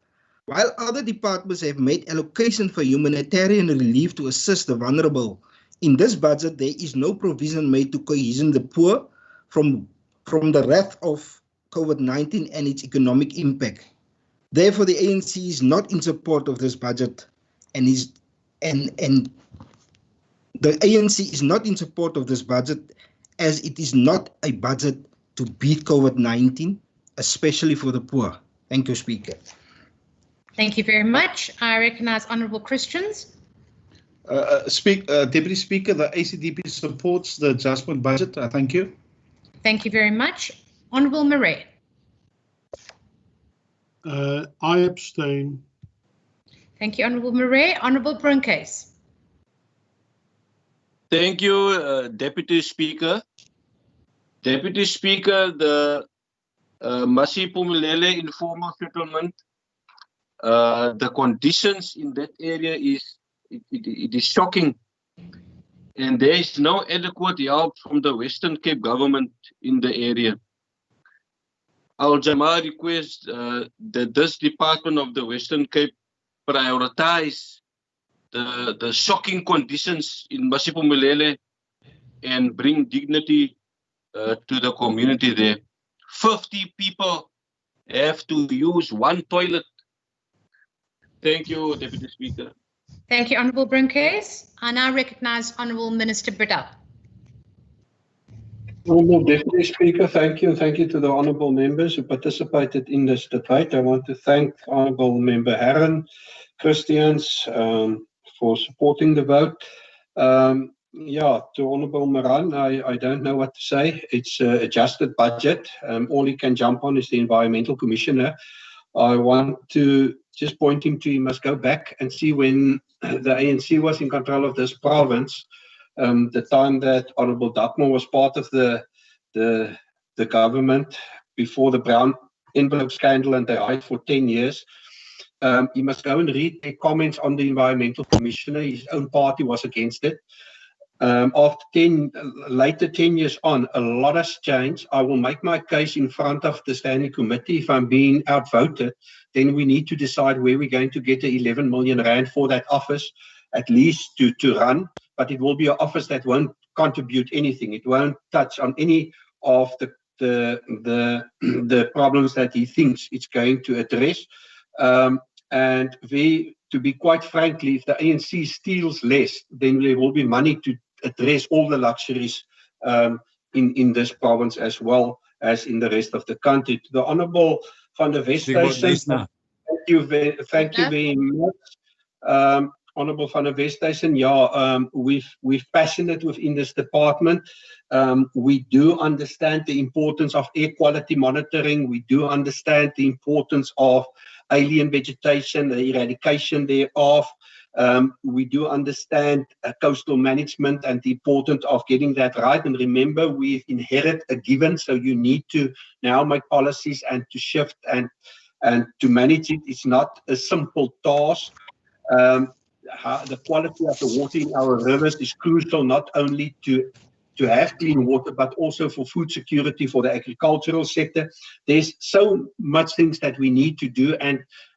While other departments have made allocation for humanitarian relief to assist the vulnerable, in this budget there is no provision made to cohesion the poor from the wrath of COVID-19 and its economic impact. Therefore, the ANC is not in support of this budget and the ANC is not in support of this budget as it is not a budget to beat COVID-19, especially for the poor. Thank you, Speaker. Thank you very much. I recognize Honourable Christians. Deputy Speaker, the ACDP supports the adjustment budget. Thank you. Thank you very much. Honourable Murray. I abstain. Thank you, Honourable Murray. Honourable Brinkhuis. Thank you, Deputy Speaker. Deputy Speaker, the Masiphumelele informal settlement, the conditions in that area it is shocking, and there is no adequate help from the Western Cape government in the area. Al Jamaa requests that this department of the Western Cape prioritize the shocking conditions in Masiphumelele and bring dignity to the community there. 50 people have to use one toilet. Thank you, Deputy Speaker. Thank you, Honourable Brinkhuis. I now recognise Honourable Minister Britell. Honourable Deputy Speaker, thank you. Thank you to the honourable members who participated in this debate. I want to thank Honourable Member Herron, Christians, for supporting the vote. Yeah, to Honourable Moran, I don't know what to say. It's an adjusted budget. All he can jump on is the Environmental Commissioner. I want to just point him to, he must go back and see when the ANC was in control of this province, the time that Honourable Dapmo was part of the government before the brown envelope scandal, and they hid for 10 years. He must go and read their comments on the Environmental Commissioner. His own party was against it. After later 10 years on, a lot has changed. I will make my case in front of the standing committee. If I'm being outvoted, then we need to decide where we're going to get the 11 million rand for that office, at least to run. But it will be an office that won't contribute anything. It won't touch on any of the problems that he thinks it's going to address. And to be quite frankly, if the ANC steals less, then there will be money to address all the luxuries in this province as well as in the rest of the country. To the Honourable Van der Westhuizen, thank you very much. Honourable Van der Westhuizen, yeah, we're passionate within this department. We do understand the importance of air quality monitoring. We do understand the importance of alien vegetation, the eradication thereof. We do understand coastal management and the importance of getting that right. And remember, we inherit a given, so you need to now make policies and to shift and to manage it. It's not a simple task. The quality of the water in our rivers is crucial, not only to have clean water, but also for food security, for the agricultural sector. There's so much things that we need to do,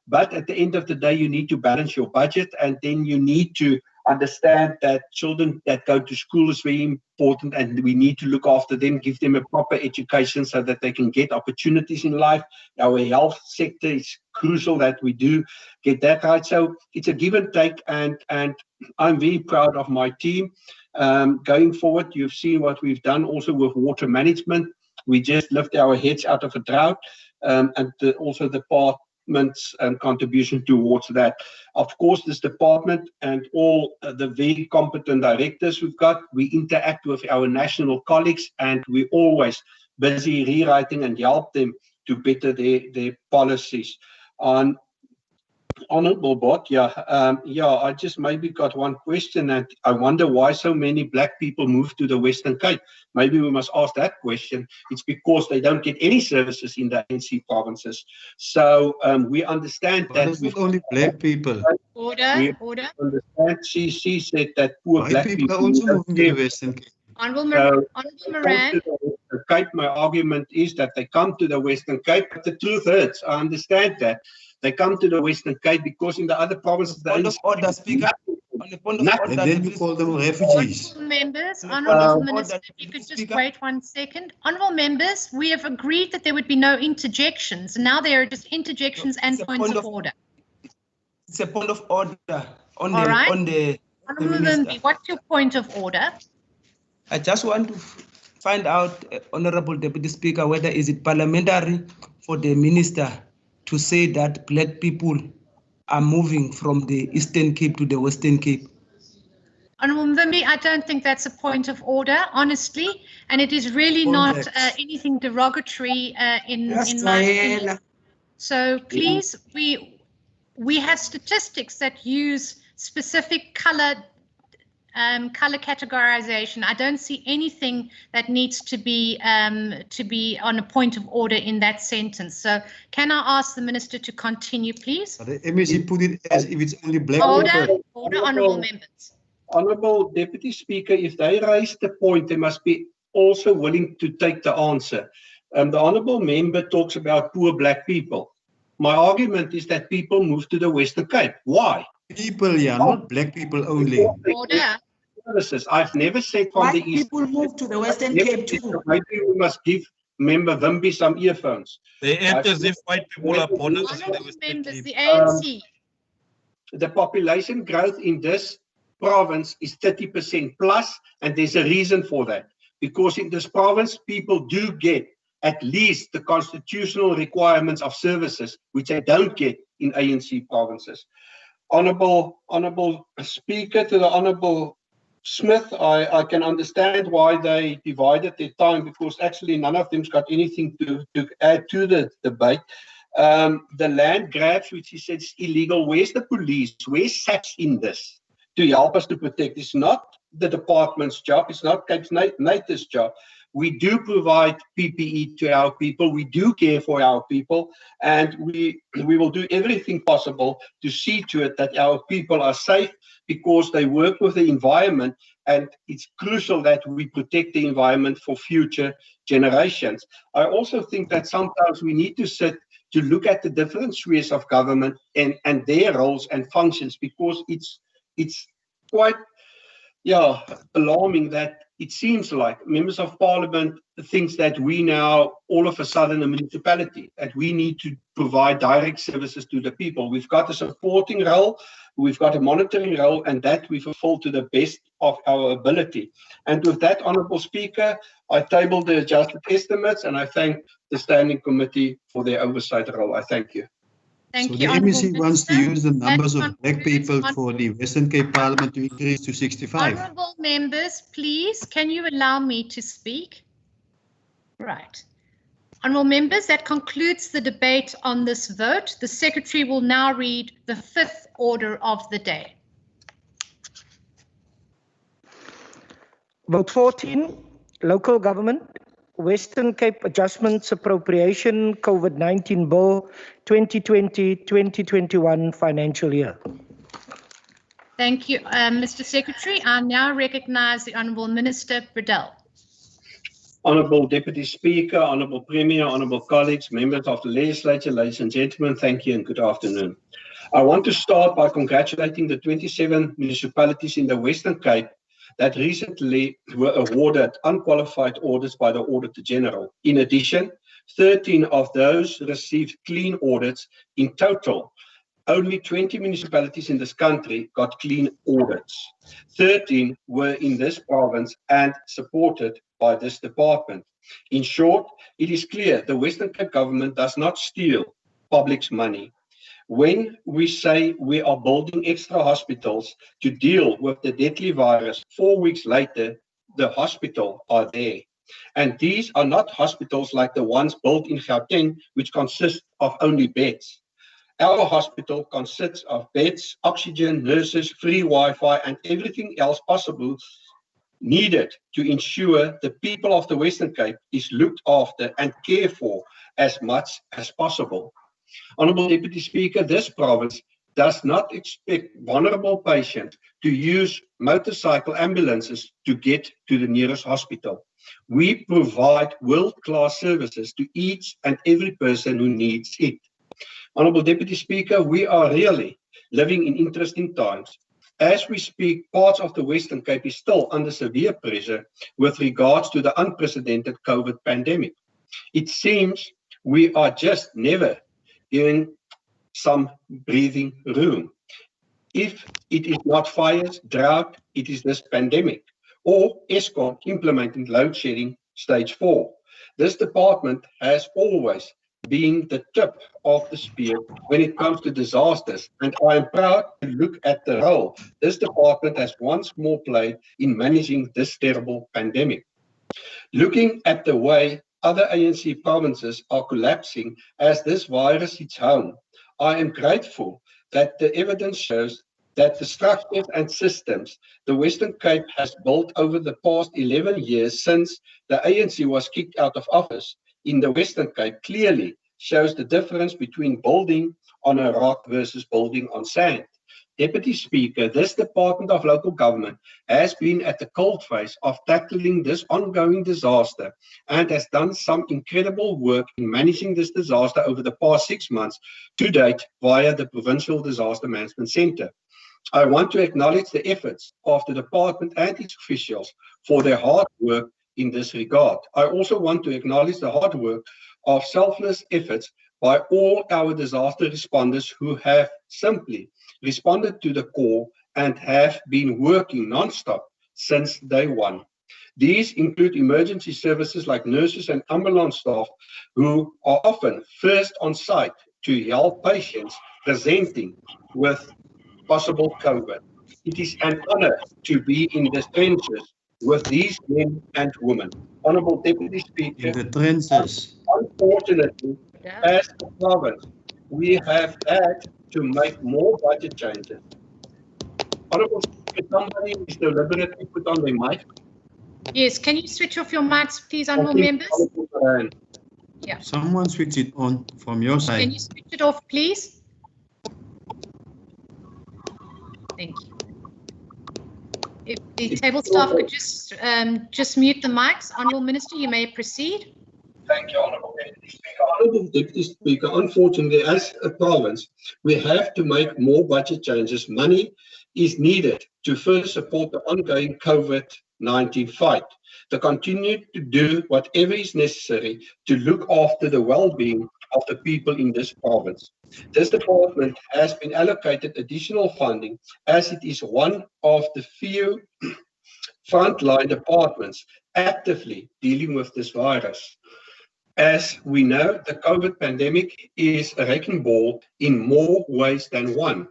but at the end of the day, you need to balance your budget, and then you need to understand that children that go to school is very important, and we need to look after them, give them a proper education so that they can get opportunities in life. Our health sector is crucial that we do get that right. So it's a give and take, and I'm very proud of my team. Going forward, you've seen what we've done also with water management. We just lift our heads out of a drought, and also the department's contribution towards that. Of course, this department and all the very competent directors we've got, we interact with our national colleagues, and we're always busy rewriting and help them to better their policies. On Honourable Bot, I just maybe got one question, and I wonder why so many black people move to the Western Cape. Maybe we must ask that question. It's because they don't get any services in the ANC provinces. So we understand that. It's not only black people. Order. Understand. She said that poor black people are also moving to the Western Cape. Honourable Moran. Cape, my argument is that they come to the Western Cape, but the truth hurts. I understand that. They come to the Western Cape because in the other provinces, On the order, Speaker. On the point of order, and then you call them refugees. Honourable members, Honourable Minister, if you could just wait 1 second. Honourable members, we have agreed that there would be no interjections. Now there are just interjections and points of order. It's a point of order on All right. the Honourable Minister. Mimbi, what's your point of order? I just want to find out, Honourable Deputy Speaker, whether is it parliamentary for the Minister to say that black people are moving from the Eastern Cape to the Western Cape. Honourable Mvimbi, I don't think that's a point of order, honestly, and it is really not anything derogatory in my opinion. So please, we have statistics that use specific color categorization. I don't see anything that needs to be on a point of order in that sentence. So can I ask the Minister to continue, please? The MEC put it as if it's only black people. Order, honourable members. Honourable Deputy Speaker, if they raise the point, they must be also willing to take the answer. The Honourable Member talks about poor black people. My argument is that people move to the Western Cape. Why? People, not black people only. Order. Services. I've never said from White the East. people move to the Western Cape too. Maybe we must give Member Wimby some earphones. They act as if white people are born in the Honourable Western members, Cape. the ANC. The population growth in this province is 30% plus, and there's a reason for that. Because in this province, people do get at least the constitutional requirements of services, which they don't get in ANC provinces. Honourable Speaker, to the Honourable Smith, I can understand why they divided their time, because actually none of them's got anything to add to the debate. The land grabs, which he said is illegal, where's the police? Where's SACS in this to help us to protect? It's not the department's job. It's not Cape Nate's job. We do provide PPE to our people. We do care for our people, and we will do everything possible to see to it that our people are safe, because they work with the environment and it's crucial that we protect the environment for future generations. I also think that sometimes we need to sit to look at the different spheres of government and their roles and functions, because it's quite alarming that it seems like members of parliament thinks that we now all of a sudden a municipality, that we need to provide direct services to the people. We've got a supporting role, we've got a monitoring role, and that we fulfill to the best of our ability. And with that, Honourable Speaker, I table the adjusted estimates, and I thank the Standing Committee for their oversight role. I thank you. Thank so you, the Honourable MEC wants to use the numbers of black concludes people for the Western Cape Parliament to increase to 65. Honourable members, please, can you allow me to speak? Right. Honourable members, that concludes the debate on this vote. The Secretary will now read the fifth order of the day. Vote 14, Local Government, Western Cape Adjustments Appropriation COVID-19 Bill 2020-2021 financial year. Thank you, Mr. Secretary. I now recognise the Honourable Minister Bredell. Honourable Deputy Speaker, Honourable Premier, Honourable colleagues, members of the legislature, ladies and gentlemen, thank you and good afternoon. I want to start by congratulating the 27 municipalities in the Western Cape that recently were awarded unqualified audits by the Auditor General. In addition, 13 of those received clean audits. In total, only 20 municipalities in this country got clean audits. 13 were in this province and supported by this department. In short, it is clear the Western Cape government does not steal public's money. When we say we are building extra hospitals to deal with the deadly virus, 4 weeks later, the hospital are there. And these are not hospitals like the ones built in Gauteng, which consist of only beds. Our hospital consists of beds, oxygen, nurses, free Wi-Fi, and everything else possible needed to ensure the people of the Western Cape is looked after and cared for as much as possible. Honourable Deputy Speaker, this province does not expect vulnerable patients to use motorcycle ambulances to get to the nearest hospital. We provide world-class services to each and every person who needs it. Honourable Deputy Speaker, we are really living in interesting times. As we speak, parts of the Western Cape is still under severe pressure with regards to the unprecedented COVID pandemic. It seems we are just never given some breathing room. If it is not fires, drought, it is this pandemic, or Eskom implementing load shedding stage 4. This department has always been the tip of the spear when it comes to disasters, and I am proud to look at the role this department has once more played in managing this terrible pandemic. Looking at the way other ANC provinces are collapsing as this virus hits home, I am grateful that the evidence shows that the structures and systems the Western Cape has built over the past 11 years since the ANC was kicked out of office in the Western Cape clearly shows the difference between building on a rock versus building on sand. Deputy Speaker, this Department of Local Government has been at the coalface of tackling this ongoing disaster and has done some incredible work in managing this disaster over the past 6 months to date via the Provincial Disaster Management Centre. I want to acknowledge the efforts of the department and its officials for their hard work in this regard. I also want to acknowledge the hard work of selfless efforts by all our disaster responders who have simply responded to the call and have been working non-stop since day one. These include emergency services like nurses and ambulance staff who are often first on site to help patients presenting with possible COVID. It is an honor to be in the trenches with these men and women. Honourable Deputy Speaker, in the trenches. Unfortunately, as a province, we have had to make more budget changes. Honourable Speaker, somebody is deliberately put on their mic. Yes, can you switch off your mics, please, honourable members? Yeah. Someone switch it on from your side. Can you switch it off, please? Thank you. If the table staff could just mute the mics. Honourable Minister, you may proceed. Thank you, Honourable Deputy Speaker. Honourable Deputy Speaker, unfortunately, as a province, we have to make more budget changes. Money is needed to first support the ongoing COVID-19 fight, to continue to do whatever is necessary to look after the well-being of the people in this province. This department has been allocated additional funding as it is one of the few frontline departments actively dealing with this virus. As we know, the COVID pandemic is a wrecking ball in more ways than one.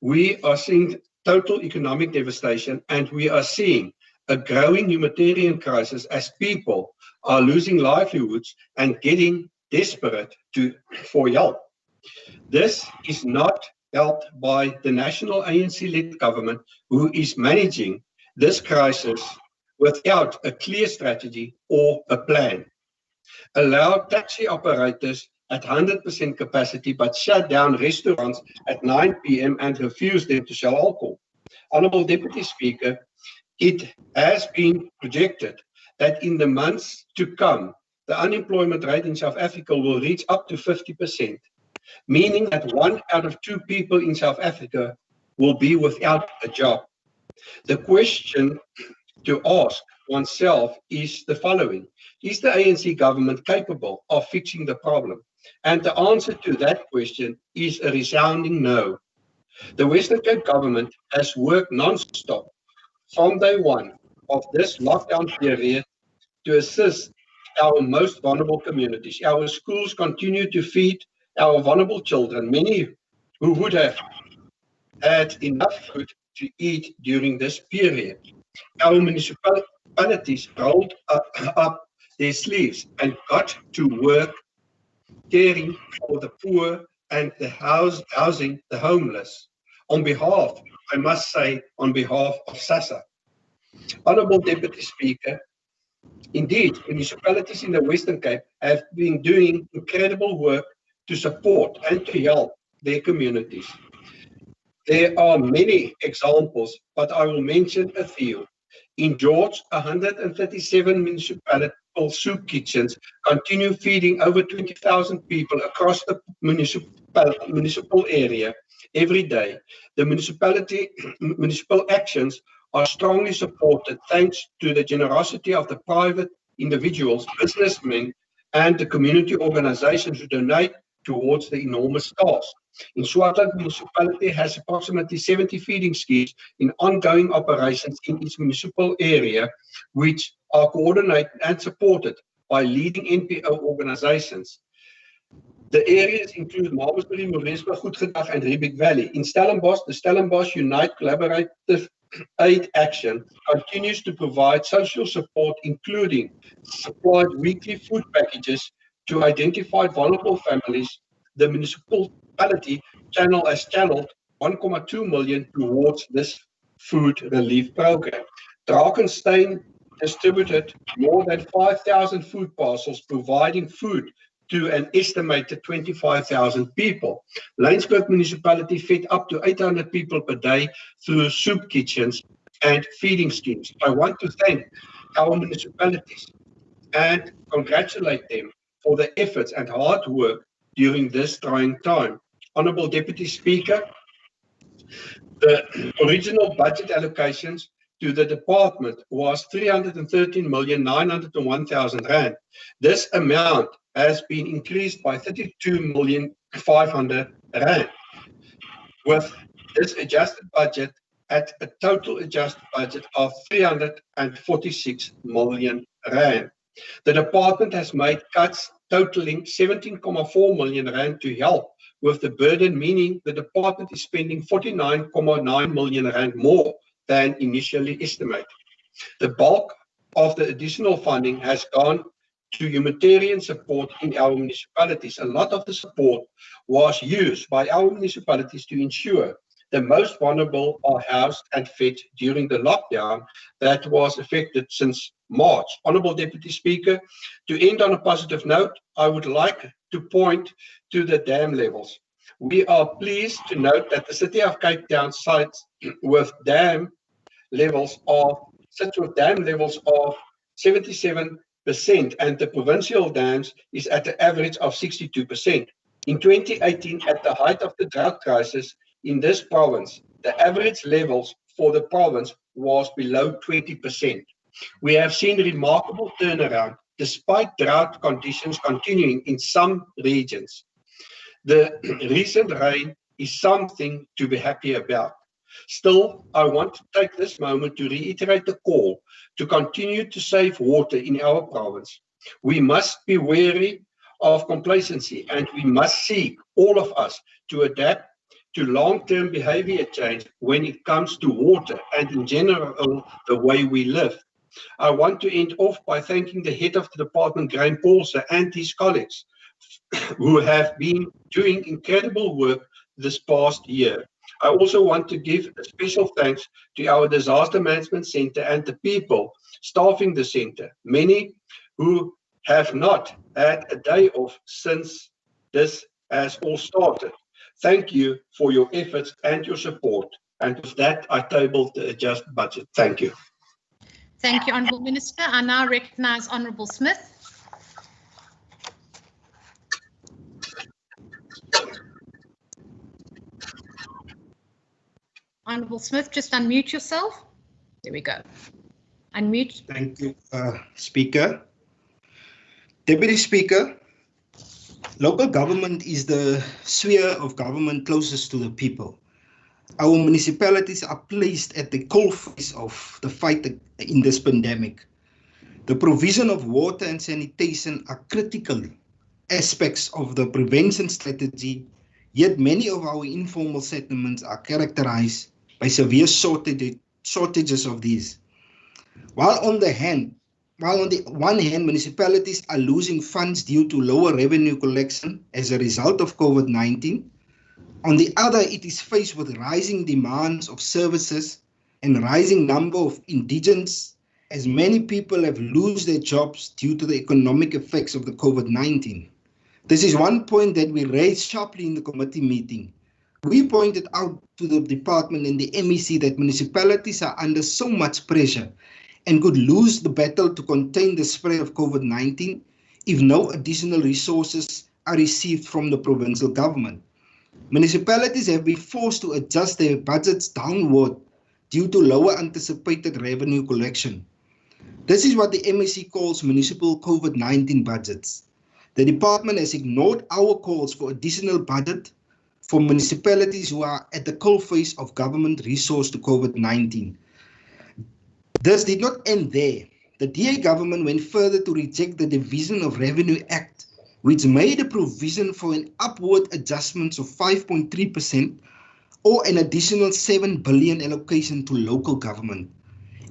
We are seeing total economic devastation, and we are seeing a growing humanitarian crisis as people are losing livelihoods and getting desperate for help. This is not helped by the national ANC-led government, who is managing this crisis without a clear strategy or a plan. Allow taxi operators at 100% capacity, but shut down restaurants at 9 p.m. and refuse them to sell alcohol. Honourable Deputy Speaker, it has been projected that in the months to come, the unemployment rate in South Africa will reach up to 50%, meaning that 1 out of 2 people in South Africa will be without a job. The question to ask oneself is the following: is the ANC government capable of fixing the problem? And the answer to that question is a resounding no. The Western Cape government has worked non-stop from day one of this lockdown period to assist our most vulnerable communities. Our schools continue to feed our vulnerable children, many who would have had enough food to eat during this period. Our municipalities rolled up their sleeves and got to work caring for the poor and the housing the homeless. On behalf, I must say, on behalf of SASSA. Honourable Deputy Speaker, indeed, municipalities in the Western Cape have been doing incredible work to support and to help their communities. There are many examples, but I will mention a few. In George, 137 municipal soup kitchens continue feeding over 20,000 people across the municipal area every day. The municipal actions are strongly supported thanks to the generosity of the private individuals, businessmen, and the community organizations who donate towards the enormous task. In Swartland municipality has approximately 70 feeding schemes in ongoing operations in its municipal area, which are coordinated and supported by leading NPO organizations. The areas include Marlborough, Moresburg, Goedgedag, and Riebeek Valley. In Stellenbosch, the Stellenbosch Unite Collaborative Aid Action continues to provide social support, including supplied weekly food packages to identified vulnerable families. The municipality has channeled 1.2 million towards this food relief program. Drakenstein distributed more than 5,000 food parcels, providing food to an estimated 25,000 people. Laingsburg municipality fed up to 800 people per day through soup kitchens and feeding schemes. I want to thank our municipalities and congratulate them for the efforts and hard work during this trying time. Honourable Deputy Speaker, the original budget allocations to the department was 313,901,000 rand. This amount has been increased by 32,500,000 rand, with this adjusted budget at a total adjusted budget of 346 million rand. The department has made cuts totaling 17.4 million rand to help with the burden, meaning the department is spending 49.9 million rand more than initially estimated. The bulk of the additional funding has gone to humanitarian support in our municipalities. A lot of the support was used by our municipalities to ensure the most vulnerable are housed and fed during the lockdown that was affected since March. Honourable Deputy Speaker, to end on a positive note, I would like to point to the dam levels. We are pleased to note that the City of Cape Town sites with dam levels sits with dam levels of 77%, and the provincial dams is at an average of 62%. In 2018, at the height of the drought crisis in this province, the average levels for the province was below 20%. We have seen remarkable turnaround despite drought conditions continuing in some regions. The recent rain is something to be happy about. Still, I want to take this moment to reiterate the call to continue to save water in our province. We must be wary of complacency, and we must seek, all of us, to adapt to long-term behavior change when it comes to water and in general the way we live. I want to end off by thanking the head of the department, Graham Paulse, and his colleagues who have been doing incredible work this past year. I also want to give a special thanks to our Disaster Management Centre and the people staffing the centre, many who have not had a day off since this has all started. Thank you for your efforts and your support. And with that, I table the adjusted budget. Thank you. Thank you, Honourable Minister. I now recognise Honourable Smith. Honourable Smith, just unmute yourself. There we go. Unmute. Thank you, Speaker. Deputy Speaker, local government is the sphere of government closest to the people. Our municipalities are placed at the coalface of the fight in this pandemic. The provision of water and sanitation are critical aspects of the prevention strategy, yet many of our informal settlements are characterized by severe shortages of these. While on the one hand, municipalities are losing funds due to lower revenue collection as a result of COVID-19, on the other, it is faced with rising demands of services and rising number of indigents, as many people have lost their jobs due to the economic effects of the COVID-19. This is one point that we raised sharply in the committee meeting. We pointed out to the department and the MEC that municipalities are under so much pressure and could lose the battle to contain the spread of COVID-19 if no additional resources are received from the provincial government. Municipalities have been forced to adjust their budgets downward due to lower anticipated revenue collection. This is what the MEC calls municipal COVID-19 budgets. The department has ignored our calls for additional budget for municipalities who are at the coalface of government resource to COVID-19. This did not end there. The DA government went further to reject the Division of Revenue Act, which made a provision for an upward adjustment of 5.3% or an additional 7 billion allocation to local government.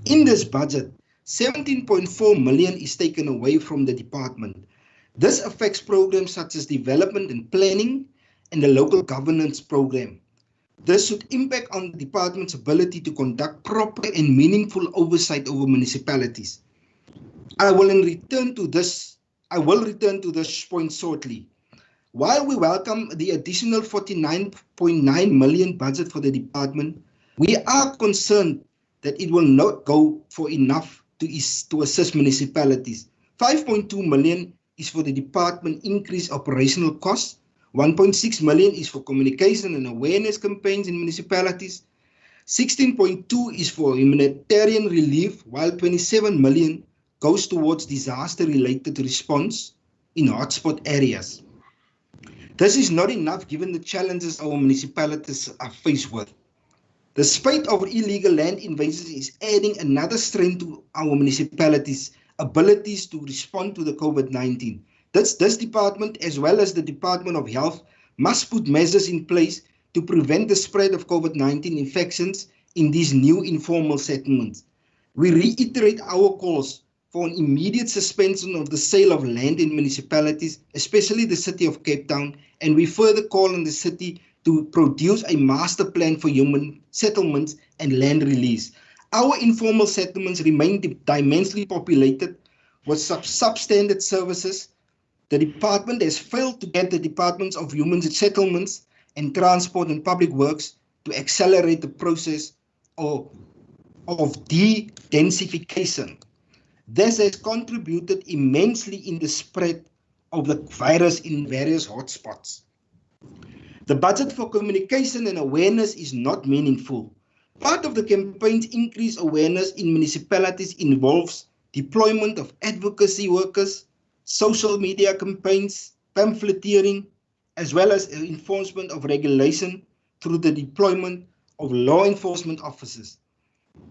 In this budget, 17.4 million is taken away from the department. This affects programs such as development and planning and the local governance program. This should impact on the department's ability to conduct proper and meaningful oversight over municipalities. I will return to this point shortly. While we welcome the additional 49.9 million budget for the department, we are concerned that it will not go for enough to assist municipalities. 5.2 million is for the department increased operational costs. 1.6 million is for communication and awareness campaigns in municipalities. 16.2 is for humanitarian relief, while 27 million goes towards disaster-related response in hotspot areas. This is not enough given the challenges our municipalities are faced with. The spate of illegal land invasions is adding another strain to our municipalities' abilities to respond to the COVID-19. This department, as well as the Department of Health, must put measures in place to prevent the spread of COVID-19 infections in these new informal settlements. We reiterate our calls for an immediate suspension of the sale of land in municipalities, especially the city of Cape Town, and we further call on the city to produce a master plan for human settlements and land release. Our informal settlements remain immensely populated with substandard services. The department has failed to get the Departments of Human Settlements and Transport and Public Works to accelerate the process or of de-densification. This has contributed immensely in the spread of the virus in various hotspots. The budget for communication and awareness is not meaningful. Part of the campaign's increased awareness in municipalities involves deployment of advocacy workers, social media campaigns, pamphleteering, as well as enforcement of regulation through the deployment of law enforcement officers.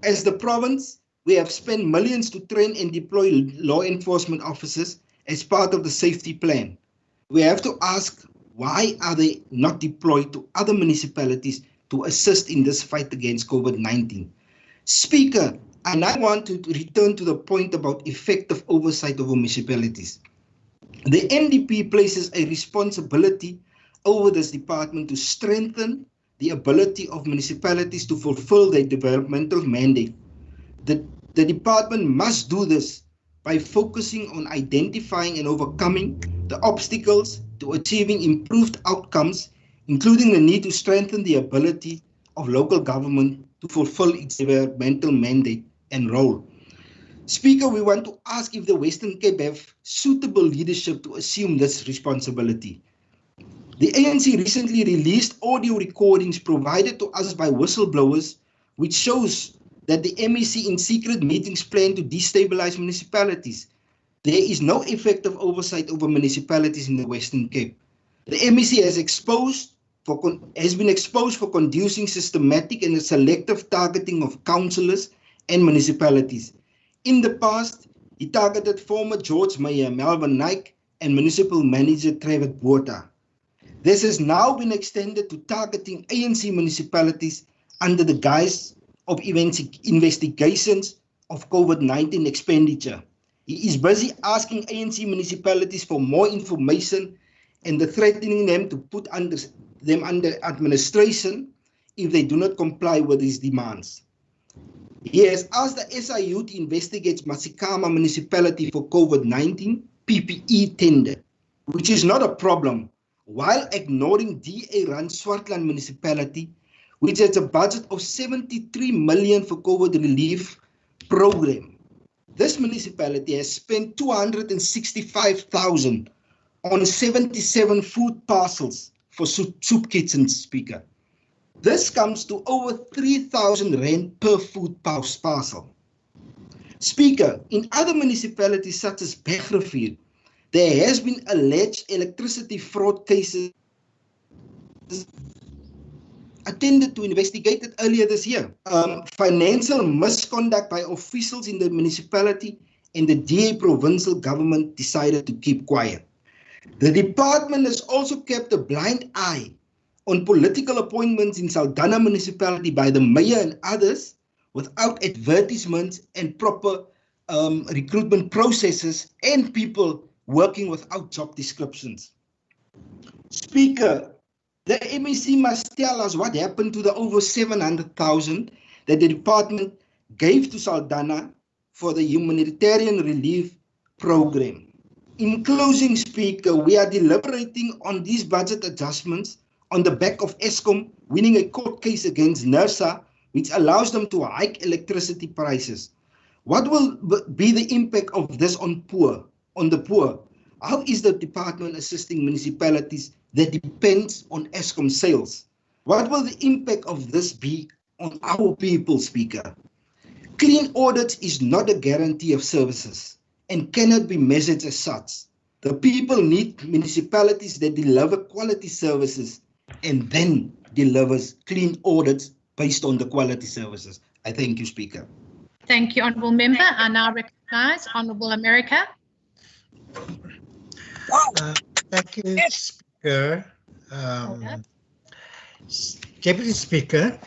As the province, we have spent millions to train and deploy law enforcement officers as part of the safety plan. We have to ask, why are they not deployed to other municipalities to assist in this fight against COVID-19? Speaker, and I want to return to the point about effective oversight of municipalities. The NDP places a responsibility over this department to strengthen the ability of municipalities to fulfill their developmental mandate. The department must do this by focusing on identifying and overcoming the obstacles to achieving improved outcomes, including the need to strengthen the ability of local government to fulfill its developmental mandate and role. Speaker, we want to ask if the Western Cape have suitable leadership to assume this responsibility. The ANC recently released audio recordings provided to us by whistleblowers, which shows that the MEC in secret meetings plan to destabilize municipalities. There is no effective oversight over municipalities in the Western Cape. The MEC has been exposed for conducing systematic and selective targeting of councillors and municipalities. In the past, he targeted former George Mayor Melvin Naik and municipal manager Trevor Botha. This has now been extended to targeting ANC municipalities under the guise of investigations of COVID-19 expenditure. He is busy asking ANC municipalities for more information and threatening them to put them under administration if they do not comply with his demands. He has asked the SIU to investigate Masikama municipality for COVID-19 PPE tender, which is not a problem, while ignoring DA-run Swartland municipality, which has a budget of 73 million for COVID relief program. This municipality has spent 265,000 on 77 food parcels for soup kitchens, Speaker. This comes to over 3,000 rand per food parcel. Speaker, in other municipalities such as Bergrivier, there has been alleged electricity fraud cases attended to investigated earlier this year. Financial misconduct by officials in the municipality and the DA provincial government decided to keep quiet. The department has also kept a blind eye on political appointments in Saldanha municipality by the mayor and others without advertisements and proper recruitment processes and people working without job descriptions. Speaker, the MEC must tell us what happened to the over 700,000 that the department gave to Saldanha for the humanitarian relief program. In closing, Speaker, we are deliberating on these budget adjustments on the back of Eskom winning a court case against NERSA, which allows them to hike electricity prices. What will be the impact of this on the poor? How is the department assisting municipalities that depends on Eskom sales? What will the impact of this be on our people, Speaker? Clean audits is not a guarantee of services and cannot be measured as such. The people need municipalities that deliver quality services and then delivers clean audits based on the quality services. I thank you, Speaker. Thank you, Honourable Member. I now recognise Honourable America. Thank you, Speaker. Deputy Speaker,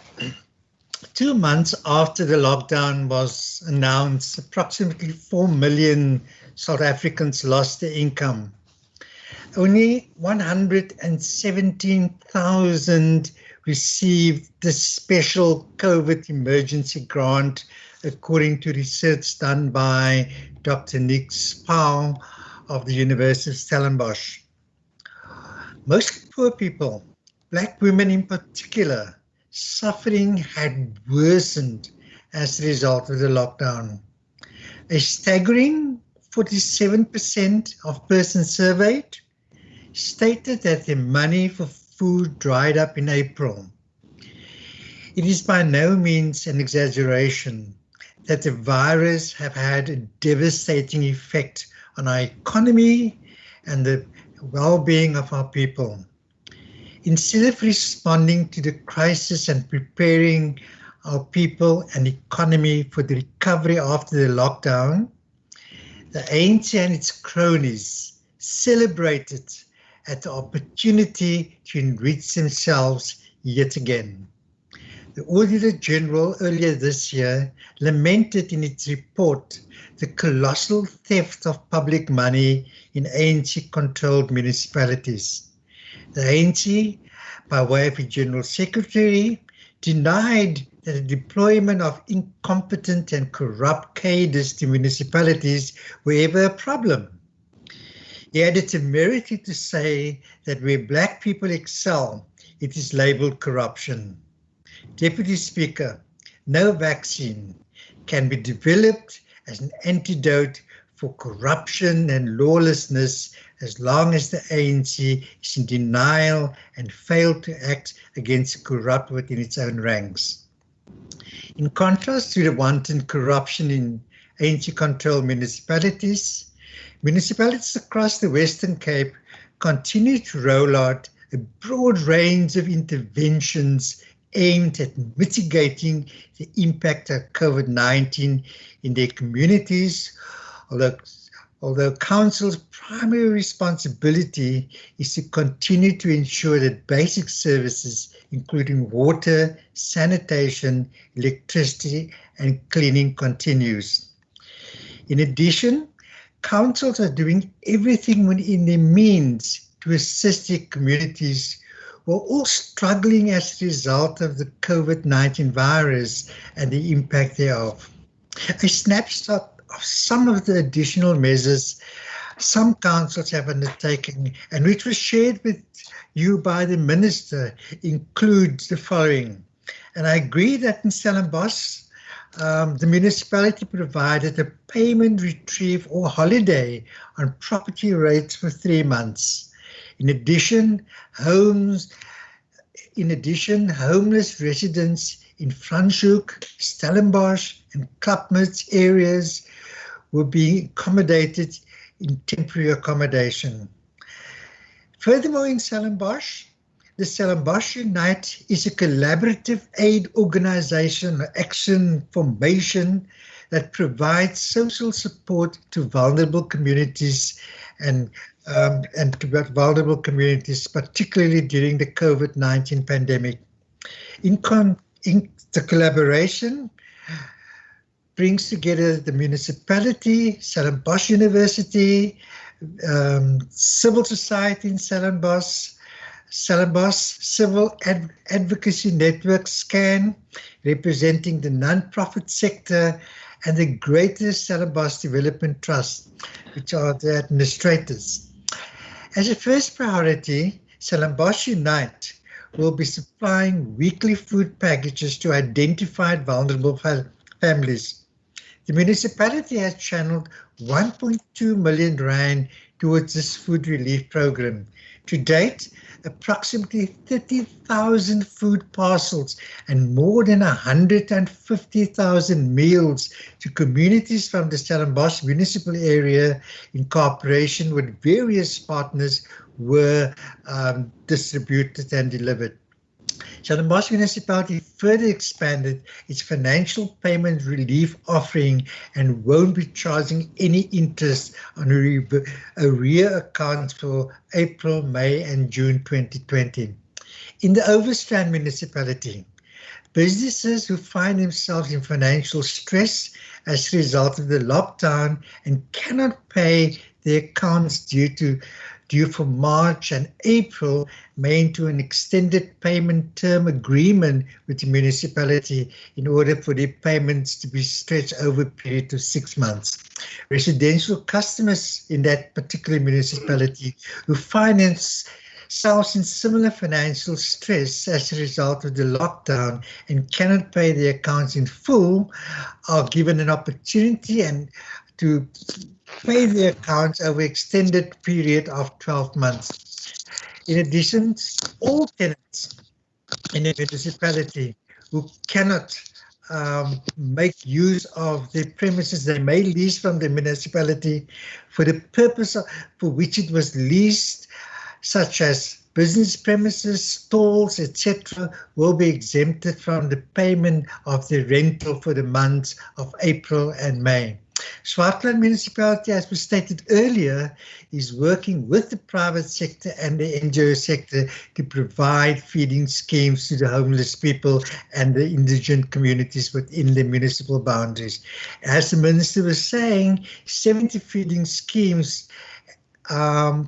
2 months after the lockdown was announced, approximately 4 million South Africans lost their income. Only 117,000 received the special COVID emergency grant, according to research done by Dr. Nick Spau of the University of Stellenbosch. Most poor people, Black women in particular, suffering had worsened as a result of the lockdown. A staggering 47% of persons surveyed stated that their money for food dried up in April. It is by no means an exaggeration that the virus have had a devastating effect on our economy and the well-being of our people. Instead of responding to the crisis and preparing our people and economy for the recovery after the lockdown, the ANC and its cronies celebrated at the opportunity to enrich themselves yet again. The Auditor General earlier this year lamented in its report the colossal theft of public money in ANC-controlled municipalities. The ANC, by way of its General Secretary, denied that the deployment of incompetent and corrupt cadres to municipalities were ever a problem. He had the temerity to say that where black people excel, it is labelled corruption. Deputy Speaker, no vaccine can be developed as an antidote for corruption and lawlessness as long as the ANC is in denial and failed to act against the corrupt within its own ranks. In contrast to the wanton corruption in ANC-controlled municipalities, municipalities across the Western Cape continue to roll out a broad range of interventions aimed at mitigating the impact of COVID-19 in their communities, although Council's primary responsibility is to continue to ensure that basic services, including water, sanitation, electricity, and cleaning continues. In addition, councils are doing everything within their means to assist their communities who are all struggling as a result of the COVID-19 virus and the impact thereof. A snapshot of some of the additional measures some councils have undertaken and which was shared with you by the Minister includes the following. And I agree that in Stellenbosch, the municipality provided a payment retrieve or holiday on property rates for 3 months. In addition, homeless residents in Franschhoek, Stellenbosch and Klapmuts areas were being accommodated in temporary accommodation. Furthermore, in Stellenbosch, the Stellenbosch Unite is a collaborative aid organization or action formation that provides social support to vulnerable communities and to vulnerable communities, particularly during the COVID-19 pandemic. The collaboration brings together the municipality, Stellenbosch University, civil society in Stellenbosch, Civil Advocacy Network SCAN, representing the non-profit sector, and the Greater Stellenbosch Development Trust, which are the administrators. As a first priority, Stellenbosch Unite will be supplying weekly food packages to identified vulnerable families. The municipality has channeled 1.2 million rand towards this food relief program. To date, approximately 30,000 food parcels and more than 150,000 meals to communities from the Stellenbosch municipal area in cooperation with various partners were distributed and delivered. Stellenbosch municipality further expanded its financial payment relief offering and won't be charging any interest on arrear accounts for April, May and June 2020. In the Overstrand municipality, businesses who find themselves in financial stress as a result of the lockdown and cannot pay their accounts due for March and April may enter an extended payment term agreement with the municipality in order for their payments to be stretched over a period of 6 months. Residential customers in that particular municipality who find Souths in similar financial stress as a result of the lockdown and cannot pay their accounts in full are given an opportunity and to pay their accounts over extended period of 12 months. In addition, all tenants in a municipality who cannot make use of the premises they may lease from the municipality for the purpose for which it was leased, such as business premises, stalls, etc., will be exempted from the payment of the rental for the months of April and May. Swartland Municipality, as was stated earlier, is working with the private sector and the NGO sector to provide feeding schemes to the homeless people and the indigent communities within the municipal boundaries. As the Minister was saying, 70 feeding schemes are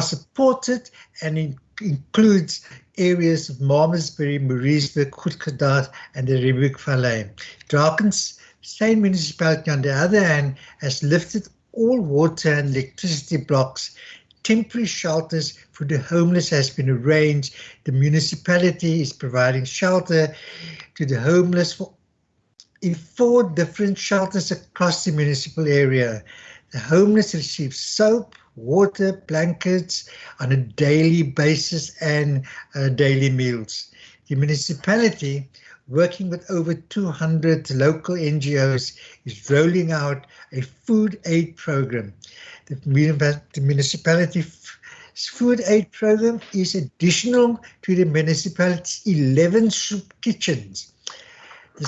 supported and includes areas of Malmesbury, Mariesburg, Goedgedorp and the Riebeek Valley. Drakensberg Municipality, on the other hand, has lifted all water and electricity blocks. Temporary shelters for the homeless has been arranged. The municipality is providing shelter to the homeless in 4 different shelters across the municipal area. The homeless receive soap, water, blankets on a daily basis and daily meals. The municipality, working with over 200 local NGOs, is rolling out a food aid program. The municipality's food aid program is additional to the municipality's 11 soup kitchens. The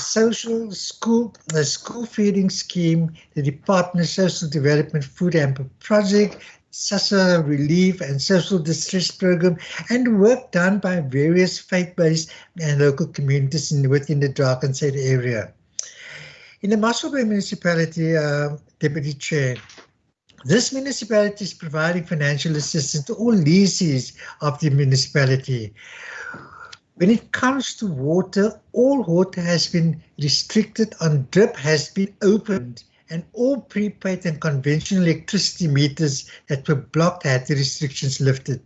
school feeding scheme, the Department of Social Development Food Hamper Project, SASSA Relief and Social Distress Program, and work done by various faith-based and local communities within the Drakensberg area. In the Musselburgh Municipality, Deputy Chair, this municipality is providing financial assistance to all leases of the municipality. When it comes to water, all water has been restricted on drip has been opened, and all prepaid and conventional electricity meters that were blocked had the restrictions lifted.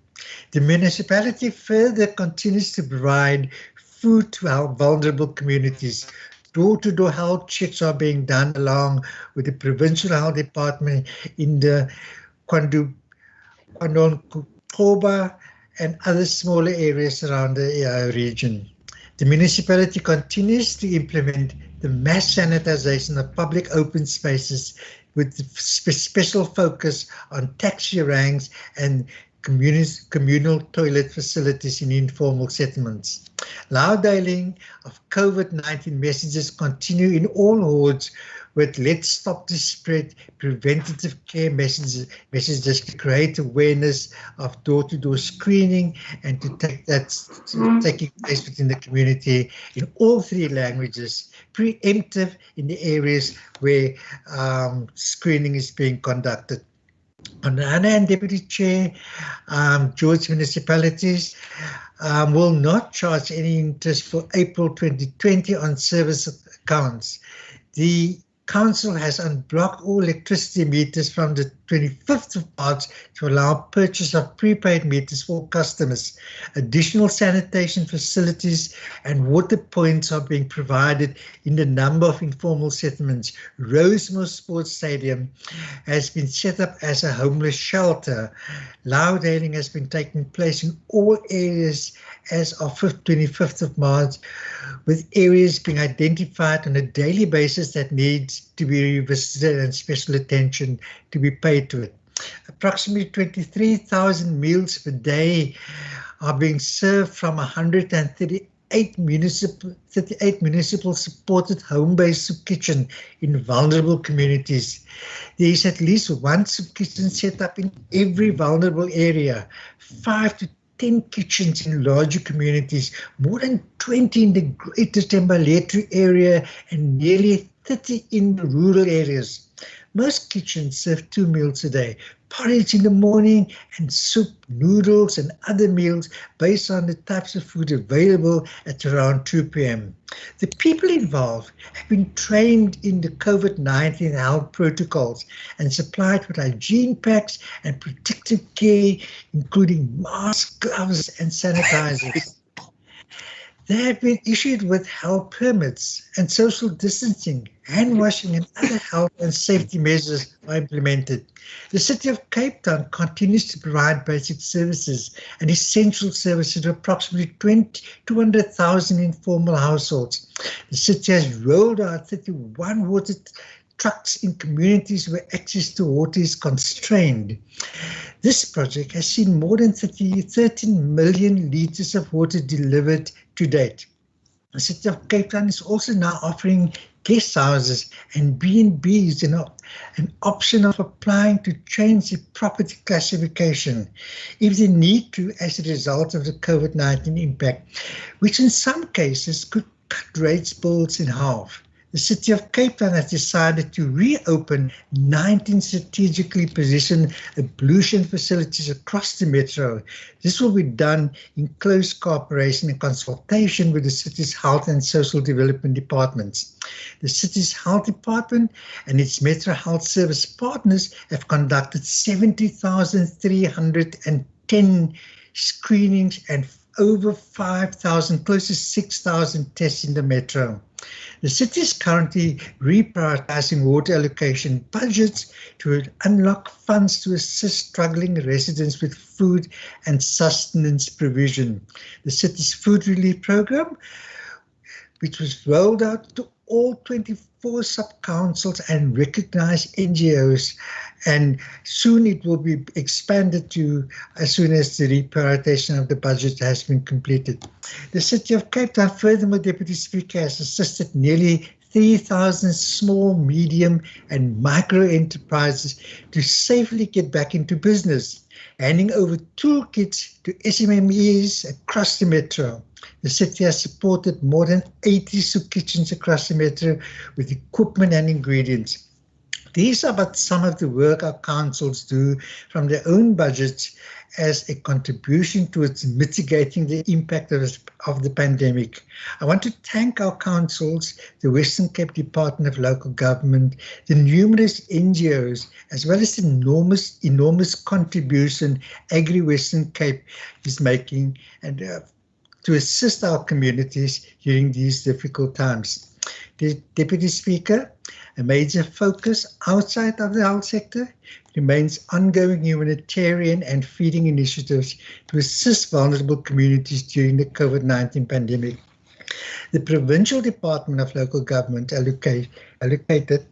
The municipality further continues to provide food to our vulnerable communities. Door-to-door health checks are being done along with the Provincial Health Department in the Kwandonkoba and other smaller areas around the region. The municipality continues to implement the mass sanitization of public open spaces with special focus on taxi ranks and communal toilet facilities in informal settlements. Loudhailing of COVID-19 messages continue in all wards with "Let's stop the spread" preventative care messages to create awareness of door-to-door screening and to take that's taking place within the community in all 3 languages, preemptive in the areas where screening is being conducted. On the other hand, Deputy Chair, George municipalities will not charge any interest for April 2020 on service accounts. The Council has unblocked all electricity meters from the 25th of March to allow purchase of prepaid meters for customers. Additional sanitation facilities and water points are being provided in the number of informal settlements. Rosemore Sports Stadium has been set up as a homeless shelter. Loudhailing has been taking place in all areas as of 25th of March, with areas being identified on a daily basis that needs to be revisited and special attention to be paid to it. Approximately 23,000 meals per day are being served from 138 municipal supported home-based soup kitchen in vulnerable communities. There is at least 1 soup kitchen set up in every vulnerable area, 5 to 10 kitchens in larger communities, more than 20 in the Greater Thembalethu area and nearly 30 in the rural areas. Most kitchens serve 2 meals a day, porridge in the morning and soup, noodles and other meals based on the types of food available at around 2 p.m. The people involved have been trained in the COVID-19 health protocols and supplied with hygiene packs and protective care, including masks, gloves and sanitizers. They have been issued with health permits and social distancing, hand washing and other health and safety measures are implemented. The City of Cape Town continues to provide basic services and essential services to approximately 200,000 informal households. The city has rolled out 31 water trucks in communities where access to water is constrained. This project has seen more than 13 million litres of water delivered to date. The City of Cape Town is also now offering guest houses and B&Bs an option of applying to change the property classification if they need to as a result of the COVID-19 impact, which in some cases could cut rates bills in half. The City of Cape Town has decided to reopen 19 strategically positioned ablution facilities across the metro. This will be done in close cooperation and consultation with the city's health and social development departments. The city's health department and its Metro Health Service partners have conducted 70,310 screenings and over 5,000, close to 6,000 tests in the metro. The city is currently reprioritizing water allocation budgets to unlock funds to assist struggling residents with food and sustenance provision. The city's food relief program, which was rolled out to all 24 sub-councils and recognized NGOs, and soon it will be expanded to as soon as the reprioritization of the budget has been completed. The City of Cape Town, furthermore, Deputy Speaker, has assisted nearly 3,000 small, medium and micro enterprises to safely get back into business, handing over toolkits to SMMEs across the metro. The city has supported more than 80 soup kitchens across the metro with equipment and ingredients. These are but some of the work our councils do from their own budgets as a contribution towards mitigating the impact of the pandemic. I want to thank our councils, the Western Cape Department of Local Government, the numerous NGOs, as well as the enormous contribution Agri-Western Cape is making and to assist our communities during these difficult times. The Deputy Speaker, a major focus outside of the health sector remains ongoing humanitarian and feeding initiatives to assist vulnerable communities during the COVID-19 pandemic. The Provincial Department of Local Government allocated,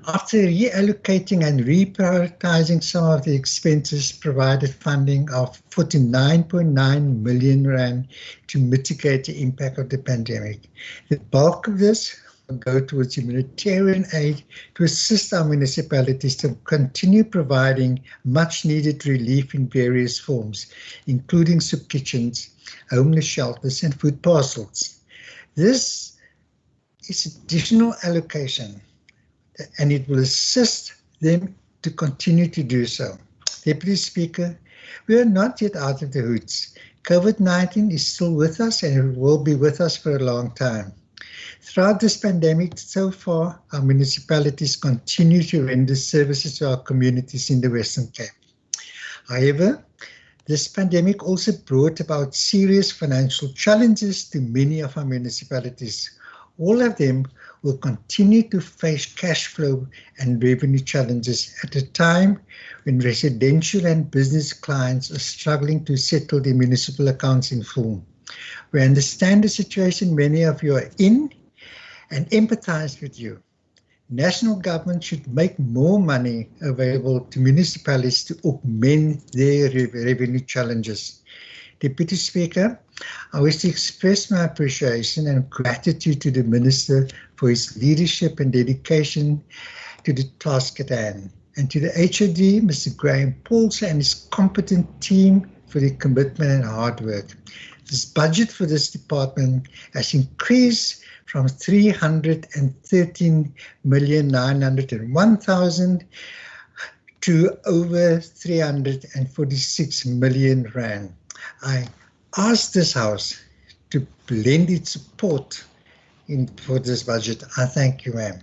after reallocating and reprioritizing some of the expenses, provided funding of 49.9 million rand to mitigate the impact of the pandemic. The bulk of this will go towards humanitarian aid to assist our municipalities to continue providing much needed relief in various forms, including soup kitchens, homeless shelters and food parcels. This is additional allocation and it will assist them to continue to do so. Deputy Speaker, we are not yet out of the woods. COVID-19 is still with us and it will be with us for a long time. Throughout this pandemic so far, our municipalities continue to render services to our communities in the Western Cape. However, this pandemic also brought about serious financial challenges to many of our municipalities. All of them will continue to face cash flow and revenue challenges at a time when residential and business clients are struggling to settle their municipal accounts in full. We understand the situation many of you are in and empathize with you. National government should make more money available to municipalities to augment their revenue challenges. Deputy Speaker, I wish to express my appreciation and gratitude to the Minister for his leadership and dedication to the task at hand, and to the HOD, Mr. Graham Paulson, and his competent team for their commitment and hard work. This budget for this department has increased from 313,901,000 to over 346 million rand. I ask this House to lend its support for this budget. I thank you, ma'am.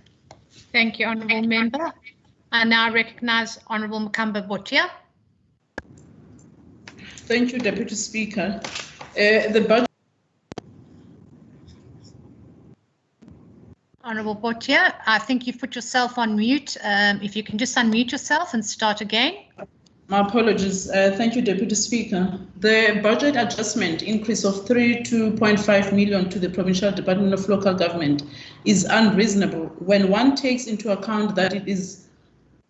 Thank you, Honourable Member. I now recognise Honourable Makamba Botia. Thank you, Deputy Speaker. The budget. Honourable Botia, I think you've put yourself on mute. If you can just unmute yourself and start again. My apologies. Thank you, Deputy Speaker. The budget adjustment increase of 32.5 million to the Provincial Department of Local Government is unreasonable when one takes into account that it is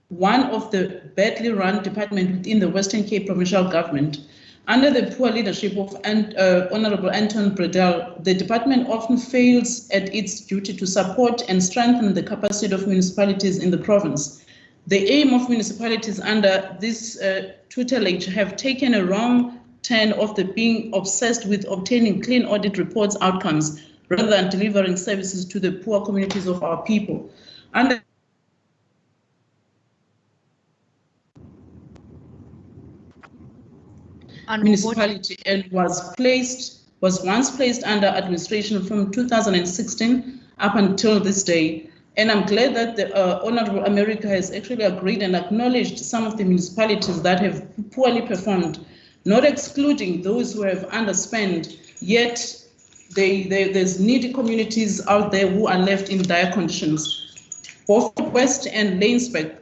one of the badly run departments within the Western Cape Provincial Government. Under the poor leadership of Honourable Anton Bredell, the department often fails at its duty to support and strengthen the capacity of municipalities in the province. The aim of municipalities under this tutelage have taken a wrong turn of being obsessed with obtaining clean audit reports outcomes rather than delivering services to the poor communities of our people. Under municipality and was once placed under administration from 2016 up until this day. And I'm glad that the Honourable America has actually agreed and acknowledged some of the municipalities that have poorly performed, not excluding those who have underspent, yet there's needy communities out there who are left in dire conditions. Both West and Laingsburg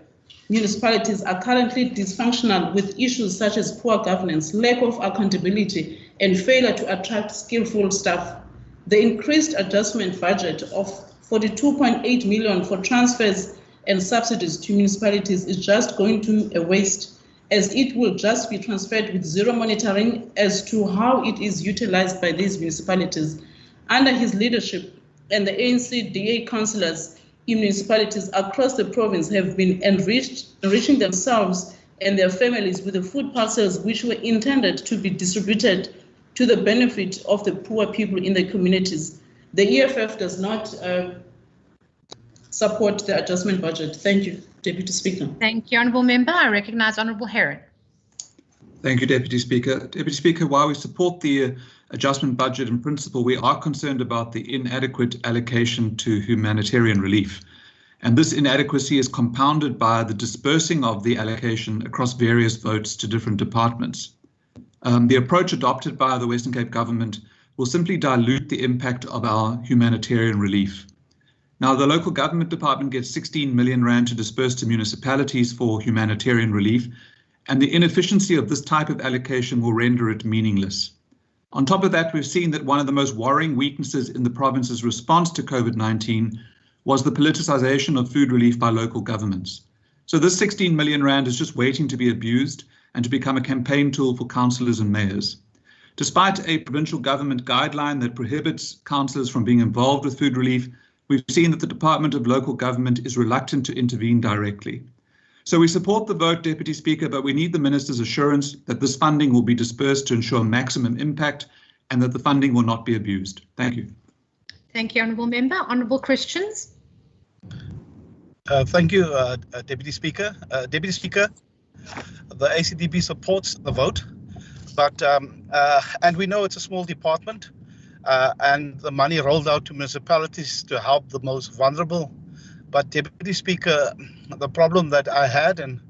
municipalities are currently dysfunctional with issues such as poor governance, lack of accountability, and failure to attract skillful staff. The increased adjustment budget of 42.8 million for transfers and subsidies to municipalities is just going to a waste, as it will just be transferred with zero monitoring as to how it is utilized by these municipalities. Under his leadership and the ANC DA councillors in municipalities across the province have been enriching themselves and their families with the food parcels which were intended to be distributed to the benefit of the poor people in the communities. The EFF does not support the adjustment budget. Thank you, Deputy Speaker. Thank you, Honourable Member. I recognise Honourable Heron. Thank you, Deputy Speaker. Deputy Speaker, while we support the adjustment budget in principle, we are concerned about the inadequate allocation to humanitarian relief. And this inadequacy is compounded by the dispersing of the allocation across various votes to different departments. The approach adopted by the Western Cape government will simply dilute the impact of our humanitarian relief. Now, the local government department gets 16 million rand to disperse to municipalities for humanitarian relief, and the inefficiency of this type of allocation will render it meaningless. On top of that, we've seen that one of the most worrying weaknesses in the province's response to COVID-19 was the politicization of food relief by local governments. So this 16 million rand is just waiting to be abused and to become a campaign tool for councillors and mayors. Despite a provincial government guideline that prohibits councillors from being involved with food relief, we've seen that the Department of Local Government is reluctant to intervene directly. So we support the vote, Deputy Speaker, but we need the Minister's assurance that this funding will be dispersed to ensure maximum impact and that the funding will not be abused. Thank you. Thank you, Honourable Member. Honourable Christians. Thank you, Deputy Speaker. Deputy Speaker, the ACDP supports the vote, but and we know it's a small department and the money rolled out to municipalities to help the most vulnerable. But Deputy Speaker, the problem that I had, and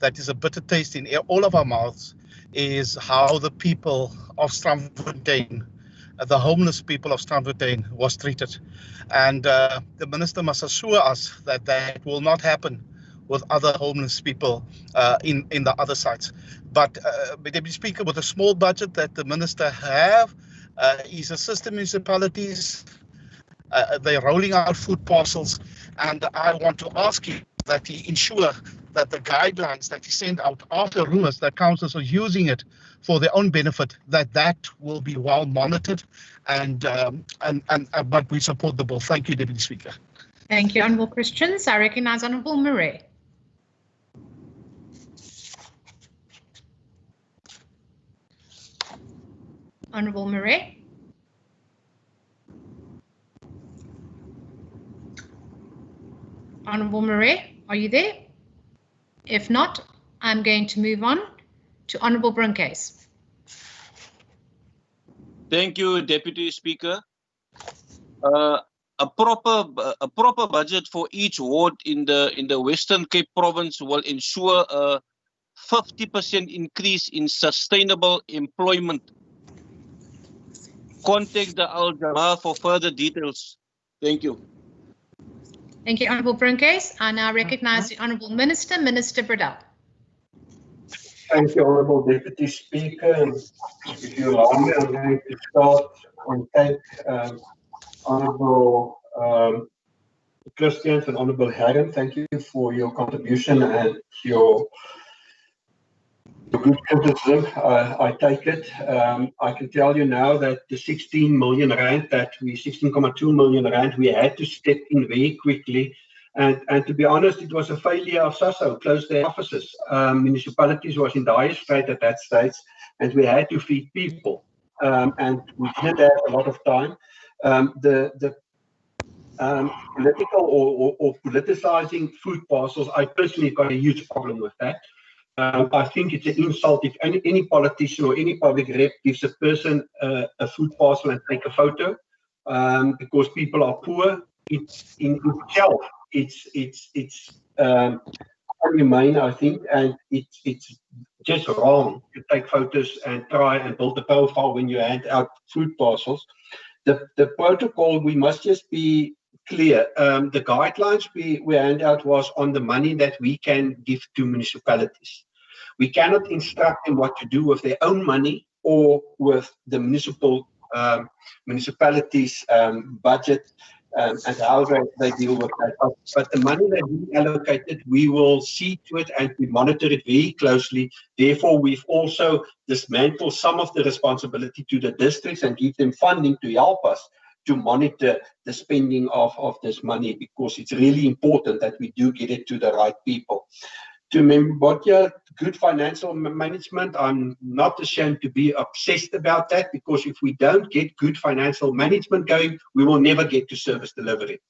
that is a bitter taste in all of our mouths, is how the people of Strandfontein, the homeless people of Strandfontein, was treated. And the Minister must assure us that that will not happen with other homeless people in the other sites. But Deputy Speaker, with a small budget that the Minister have, he's assisting municipalities. They're rolling out food parcels, and I want to ask him that he ensure that the guidelines that he sent out after rumors that councils are using it for their own benefit, that will be well monitored, but we support the bill. Thank you, Deputy Speaker. Thank you, Honourable Christians. I recognise Honourable Murray. Honourable Murray. Honourable Murray, are you there? If not, I'm going to move on to Honourable Brinkhuis. Thank you, Deputy Speaker. A proper budget for each ward in the Western Cape Province will ensure a 50% increase in sustainable employment. Contact the Al Jamaa for further details. Thank you. Thank you, Honourable Brinkhuis. I now recognise the Honourable Minister, Minister Bradell. Thank you, Honourable Deputy Speaker. And if you allow me, I'm going to start and thank Honourable Christians and Honourable Herren. Thank you for your contribution and your good criticism. I take it. I can tell you now that the 16 million rand that we, 16.2 million rand, we had to step in very quickly. And to be honest, it was a failure of SASO, closed their offices. Municipalities was in dire strait at that stage, and we had to feed people. And we didn't have a lot of time. The political or politicizing food parcels, I personally got a huge problem with that. I think it's an insult if any politician or any public rep gives a person a food parcel and take a photo, because people are poor. It's in itself, it's unhumane, I think, and it's just wrong to take photos and try and build a profile when you hand out food parcels. The protocol, we must just be clear. The guidelines we hand out was on the money that we can give to municipalities. We cannot instruct them what to do with their own money or with the municipalities' budget and how they deal with that. But the money that we allocated, we will see to it and we monitor it very closely. Therefore, we've also dismantled some of the responsibility to the districts and give them funding to help us to monitor the spending of this money, because it's really important that we do get it to the right people. To Mbotya, good financial management, I'm not ashamed to be obsessed about that, because if we don't get good financial management going, we will never get to service delivery.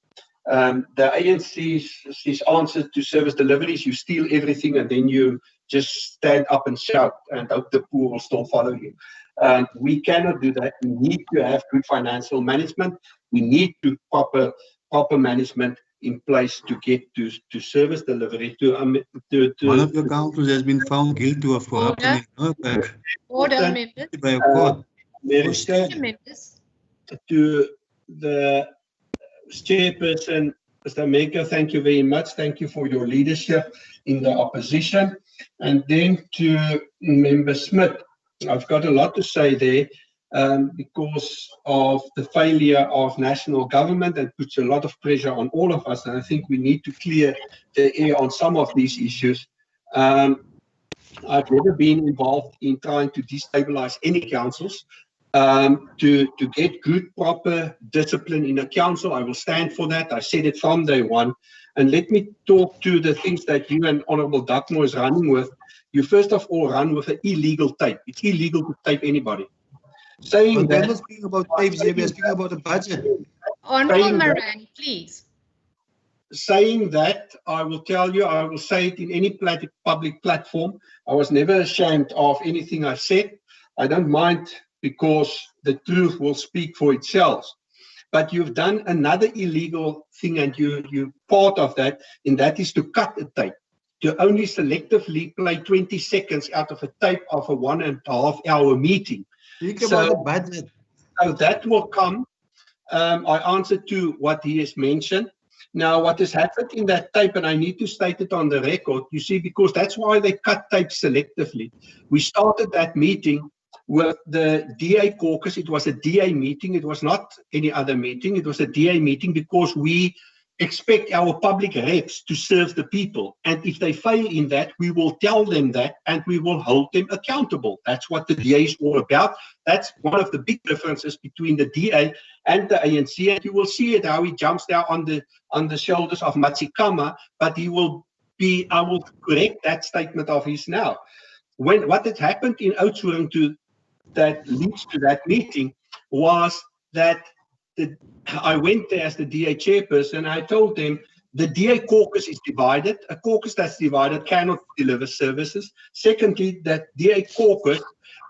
The ANC's answer to service delivery is you steal everything and then you just stand up and shout and hope the poor will still follow you. We cannot do that. We need to have good financial management. We need to proper management in place to get to service delivery. One of your councillors has been found guilty of corruption in Nuremberg. Order, members. By a court. To the chairperson, Mr. Maker, thank you very much. Thank you for your leadership in the opposition. And then to Member Smith, I've got a lot to say there because of the failure of national government, and puts a lot of pressure on all of us. And I think we need to clear the air on some of these issues. I've never been involved in trying to destabilize any councils. To get good, proper discipline in a council, I will stand for that. I said it from day one. And let me talk to the things that you and Honourable Duckmore is running with. You first of all run with an illegal tape. It's illegal to tape anybody. Saying that, we're not speaking about tapes here, we're speaking about the budget. Honourable Moran, please. Saying that, I will tell you, I will say it in any public platform. I was never ashamed of anything I said. I don't mind, because the truth will speak for itself. But you've done another illegal thing, and you part of that, and that is to cut a tape. To only selectively play 20 seconds out of a tape of a 1.5 hour meeting. Think about the budget. So that will come. I answered to what he has mentioned. Now, what has happened in that tape, and I need to state it on the record, you see, because that's why they cut tapes selectively. We started that meeting with the DA caucus. It was a DA meeting. It was not any other meeting. It was a DA meeting because we expect our public reps to serve the people. And if they fail in that, we will tell them that and we will hold them accountable. That's what the DA is all about. That's one of the big differences between the DA and the ANC. And you will see it, how he jumps down on the shoulders of Matsikama, but he will be, I will correct that statement of his now. What had happened in Oudtshoorn to that leads to that meeting was that I went there as the DA chairperson. I told them the DA caucus is divided. A caucus that's divided cannot deliver services. Secondly, that DA caucus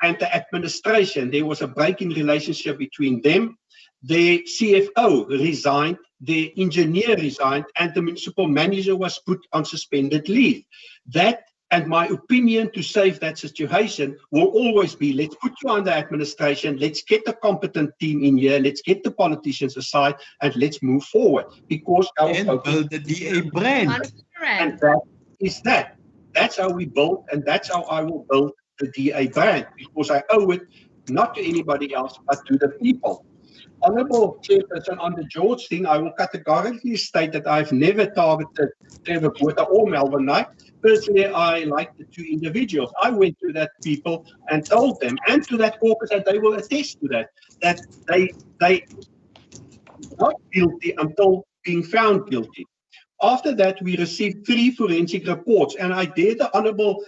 and the administration, there was a break in relationship between them. The CFO resigned, the engineer resigned, and the municipal manager was put on suspended leave. That, and my opinion to save that situation, will always be, let's put you under administration, let's get a competent team in here, let's get the politicians aside, and let's move forward. Because our build the DA brand. And that is that. That's how we build, and that's how I will build the DA brand, because I owe it not to anybody else, but to the people. Honourable Chairperson, on the George thing, I will categorically state that I've never targeted Trevor Botha or Melvin Knight. Personally, I like the two individuals. I went to that people and told them, and to that caucus, and they will attest to that, that they not guilty until being found guilty. After that, we received 3 forensic reports, and I dare the Honourable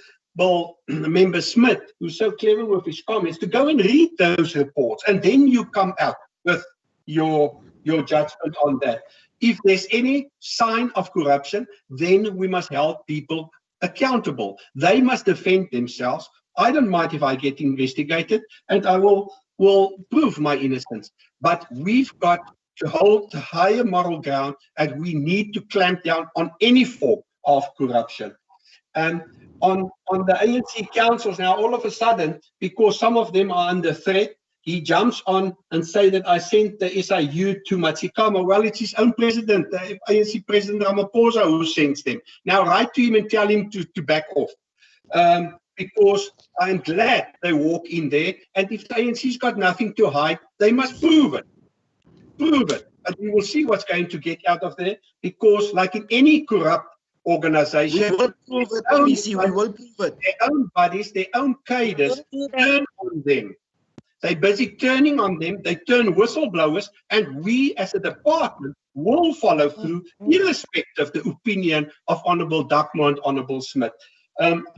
Member Smith, who's so clever with his comments, to go and read those reports, and then you come out with your judgment on that. If there's any sign of corruption, then we must hold people accountable. They must defend themselves. I don't mind if I get investigated, and I will prove my innocence. But we've got to hold the higher moral ground, and we need to clamp down on any form of corruption. And on the ANC councils now, all of a sudden, because some of them are under threat, he jumps on and say that I sent the SIU to Matsikama. Well, it's his own president, the ANC President Ramaphosa, who sends them. Now write to him and tell him to back off. Because I'm glad they walk in there, and if the ANC's got nothing to hide, they must prove it. Prove it. And we will see what's going to get out of there, because like in any corrupt organization, we will prove it. We will prove it. Their own bodies, their own cadres turn on them. They're busy turning on them. They turn whistleblowers, and we as a department will follow through, irrespective of the opinion of Honourable Duckmore and Honourable Smith.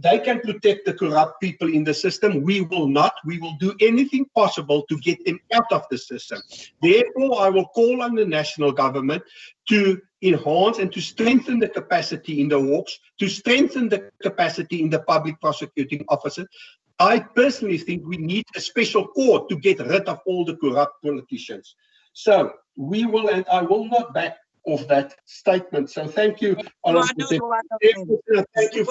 They can protect the corrupt people in the system. We will not. We will do anything possible to get them out of the system. Therefore, I will call on the national government to enhance and to strengthen the capacity in the Hawks, to strengthen the capacity in the public prosecuting officers. I personally think we need a special court to get rid of all the corrupt politicians. So we will, and I will not back off that statement. So thank you, thank you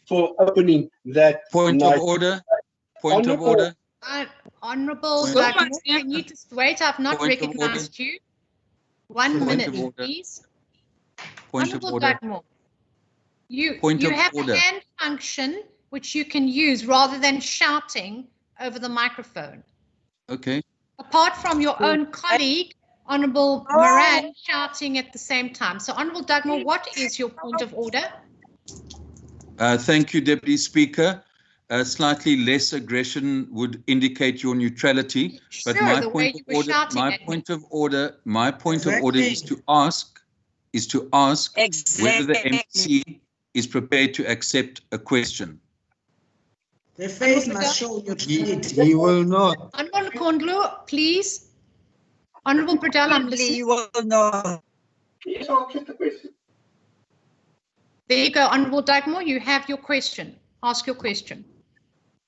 for opening that. Point of order. Point of order. Honourable Duckmore, can you just wait? I've not recognized you. 1 minute, please. Honourable Duckmore, you have a hand function which you can use rather than shouting over the microphone. Okay. Apart from your own colleague, Honourable Moran, shouting at the same time. So, Honourable Duckmore, what is your point of order? Thank you, Deputy Speaker. Slightly less aggression would indicate your neutrality, but my point of order is to ask whether the MC is prepared to accept a question. The face must show your He will not. Honourable Kondlo, please. Honourable Bradell, I'm listening. He will not. Yes, I'll accept the question. There you go, Honourable Duckmore, you have your question. Ask your question.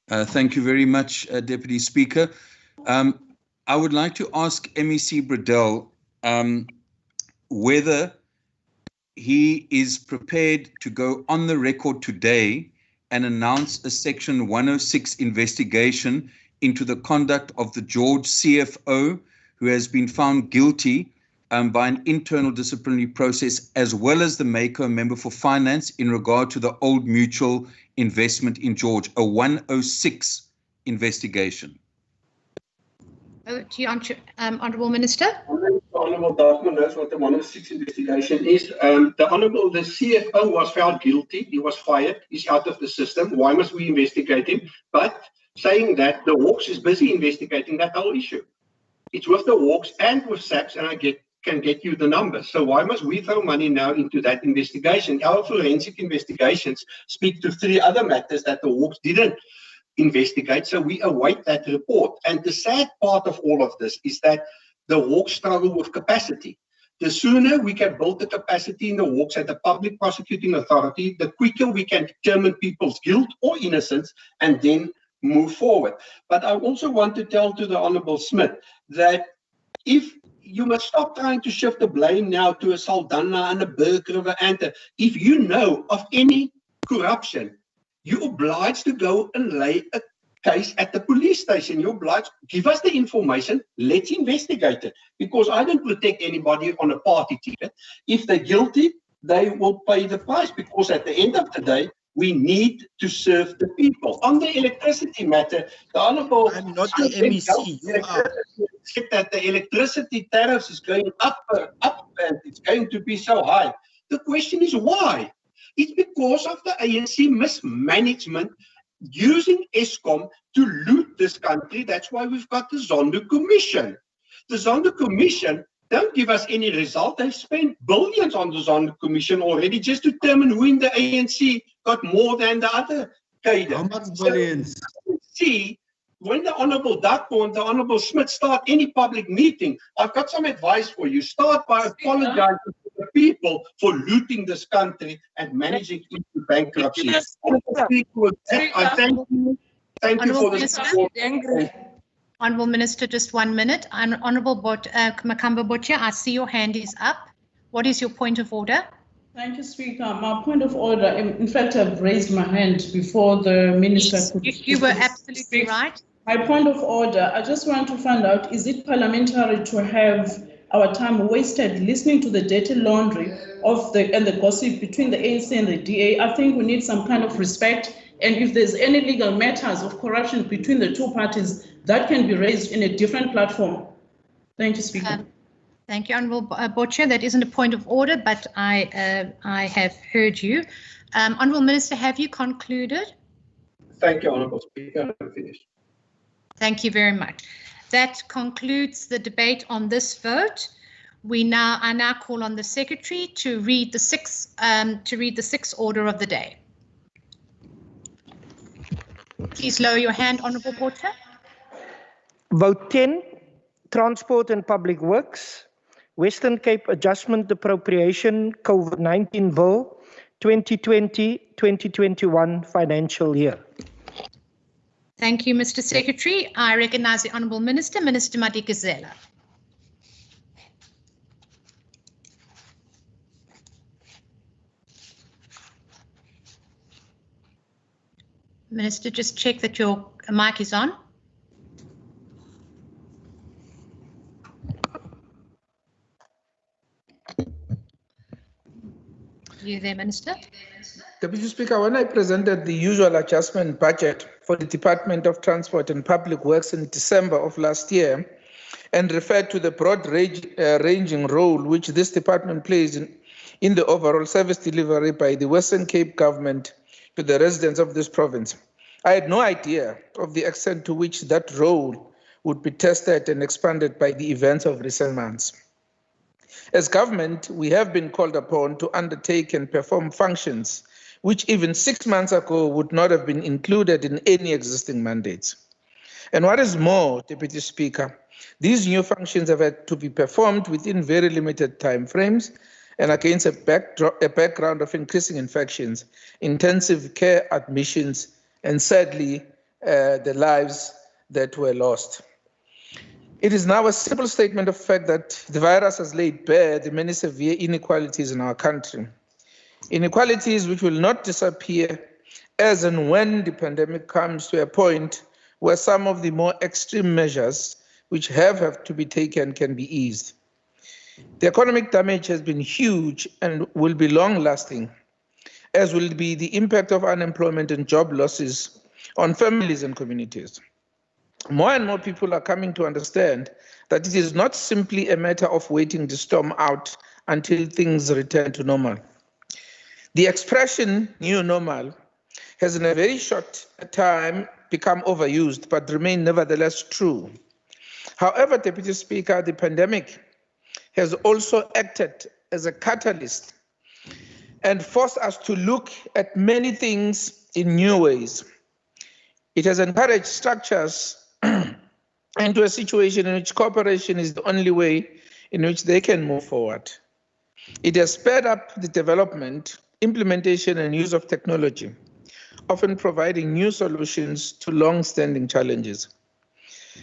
Thank you very much, Deputy Speaker. I would like to ask MEC Bradell whether he is prepared to go on the record today and announce a Section 106 investigation into the conduct of the George CFO, who has been found guilty by an internal disciplinary process, as well as the MACO member for finance in regard to the Old Mutual investment in George, a 106 investigation. Over to you, Honourable Minister. Honourable Duckmore knows what the 106 investigation is. The CFO was found guilty. He was fired. He's out of the system. Why must we investigate him? But saying that, the Hawks is busy investigating that whole issue. It's with the Hawks and with SAPS, and I can get you the numbers. So why must we throw money now into that investigation? Our forensic investigations speak to 3 other matters that the Hawks didn't investigate. So we await that report. And the sad part of all of this is that the Hawks struggle with capacity. The sooner we can build the capacity in the Hawks at the Public Prosecuting Authority, the quicker we can determine people's guilt or innocence and then move forward. But I also want to tell to the Honourable Smith that if you must stop trying to shift the blame now to a Saldanha and a Berg River and if you know of any corruption, you're obliged to go and lay a case at the police station. You're obliged, give us the information, let's investigate it. Because I don't protect anybody on a party ticket. If they're guilty, they will pay the price, because at the end of the day, we need to serve the people. On the electricity matter, the Honourable... I'm not the MEC, you are. ...said that the electricity tariffs is going up and it's going to be so high. The question is why? It's because of the ANC mismanagement using Eskom to loot this country. That's why we've got the Zondo Commission. The Zondo Commission don't give us any result. They've spent billions on the Zondo Commission already just to determine who in the ANC got more than the other cadre. How much billions? So, see, when the Honourable Dakpo and the Honourable Smith start any public meeting, I've got some advice for you. Start by apologizing to the people for looting this country and managing it into bankruptcy. I thank you. Thank you for the support. Honourable Minister, just 1 minute. Honourable Makamba Butcher, I see your hand is up. What is your point of order? Thank you, Speaker. My point of order, in fact, I've raised my hand before the Minister Yes, could you were absolutely right. My point of order, I just want to find out, is it parliamentary to have our time wasted listening to the dirty laundry and the gossip between the ANC and the DA? I think we need some kind of respect. And if there's any legal matters of corruption between the two parties, that can be raised in a different platform. Thank you, Speaker. Thank you, Honourable Butcher. That isn't a point of order, but I have heard you. Honourable Minister, have you concluded? Thank you, Honourable Speaker. I'm finished. Thank you very much. That concludes the debate on this vote. I now call on the Secretary to read the sixth order of the day. Please lower your hand, Honourable Butcher. Vote 10, Transport and Public Works, Western Cape Adjustment Appropriation COVID-19 Bill 2020-2021 financial year. Thank you, Mr. Secretary. I recognise the Honourable Minister, Minister Madikizela. Minister, just check that your mic is on. You there, Minister? Deputy Speaker, when I presented the usual adjustment budget for the Department of Transport and Public Works in December of last year and referred to the broad-ranging role which this department plays in the overall service delivery by the Western Cape government to the residents of this province, I had no idea of the extent to which that role would be tested and expanded by the events of recent months. As government, we have been called upon to undertake and perform functions which even 6 months ago would not have been included in any existing mandates. And what is more, Deputy Speaker, these new functions have had to be performed within very limited timeframes and against a background of increasing infections, intensive care admissions, and sadly, the lives that were lost. It is now a simple statement of fact that the virus has laid bare the many severe inequalities in our country. Inequalities which will not disappear as and when the pandemic comes to a point where some of the more extreme measures which have to be taken can be eased. The economic damage has been huge and will be long-lasting, as will be the impact of unemployment and job losses on families and communities. More and more people are coming to understand that it is not simply a matter of waiting the storm out until things return to normal. The expression new normal has in a very short time become overused, but remain nevertheless true. However, Deputy Speaker, the pandemic has also acted as a catalyst and forced us to look at many things in new ways. It has encouraged structures into a situation in which cooperation is the only way in which they can move forward. It has sped up the development, implementation, and use of technology, often providing new solutions to long-standing challenges.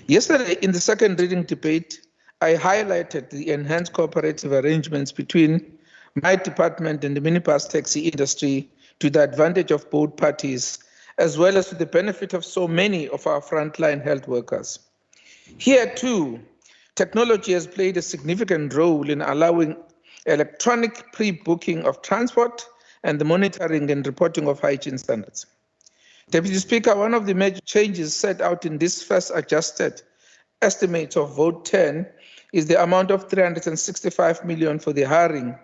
Yesterday, in the second reading debate, I highlighted the enhanced cooperative arrangements between my department and the minibus taxi industry to the advantage of both parties, as well as to the benefit of so many of our frontline health workers. Here too, technology has played a significant role in allowing electronic pre-booking of transport and the monitoring and reporting of hygiene standards. Deputy Speaker, one of the major changes set out in this first adjusted estimates of Vote 10 is the amount of 365 million for the hiring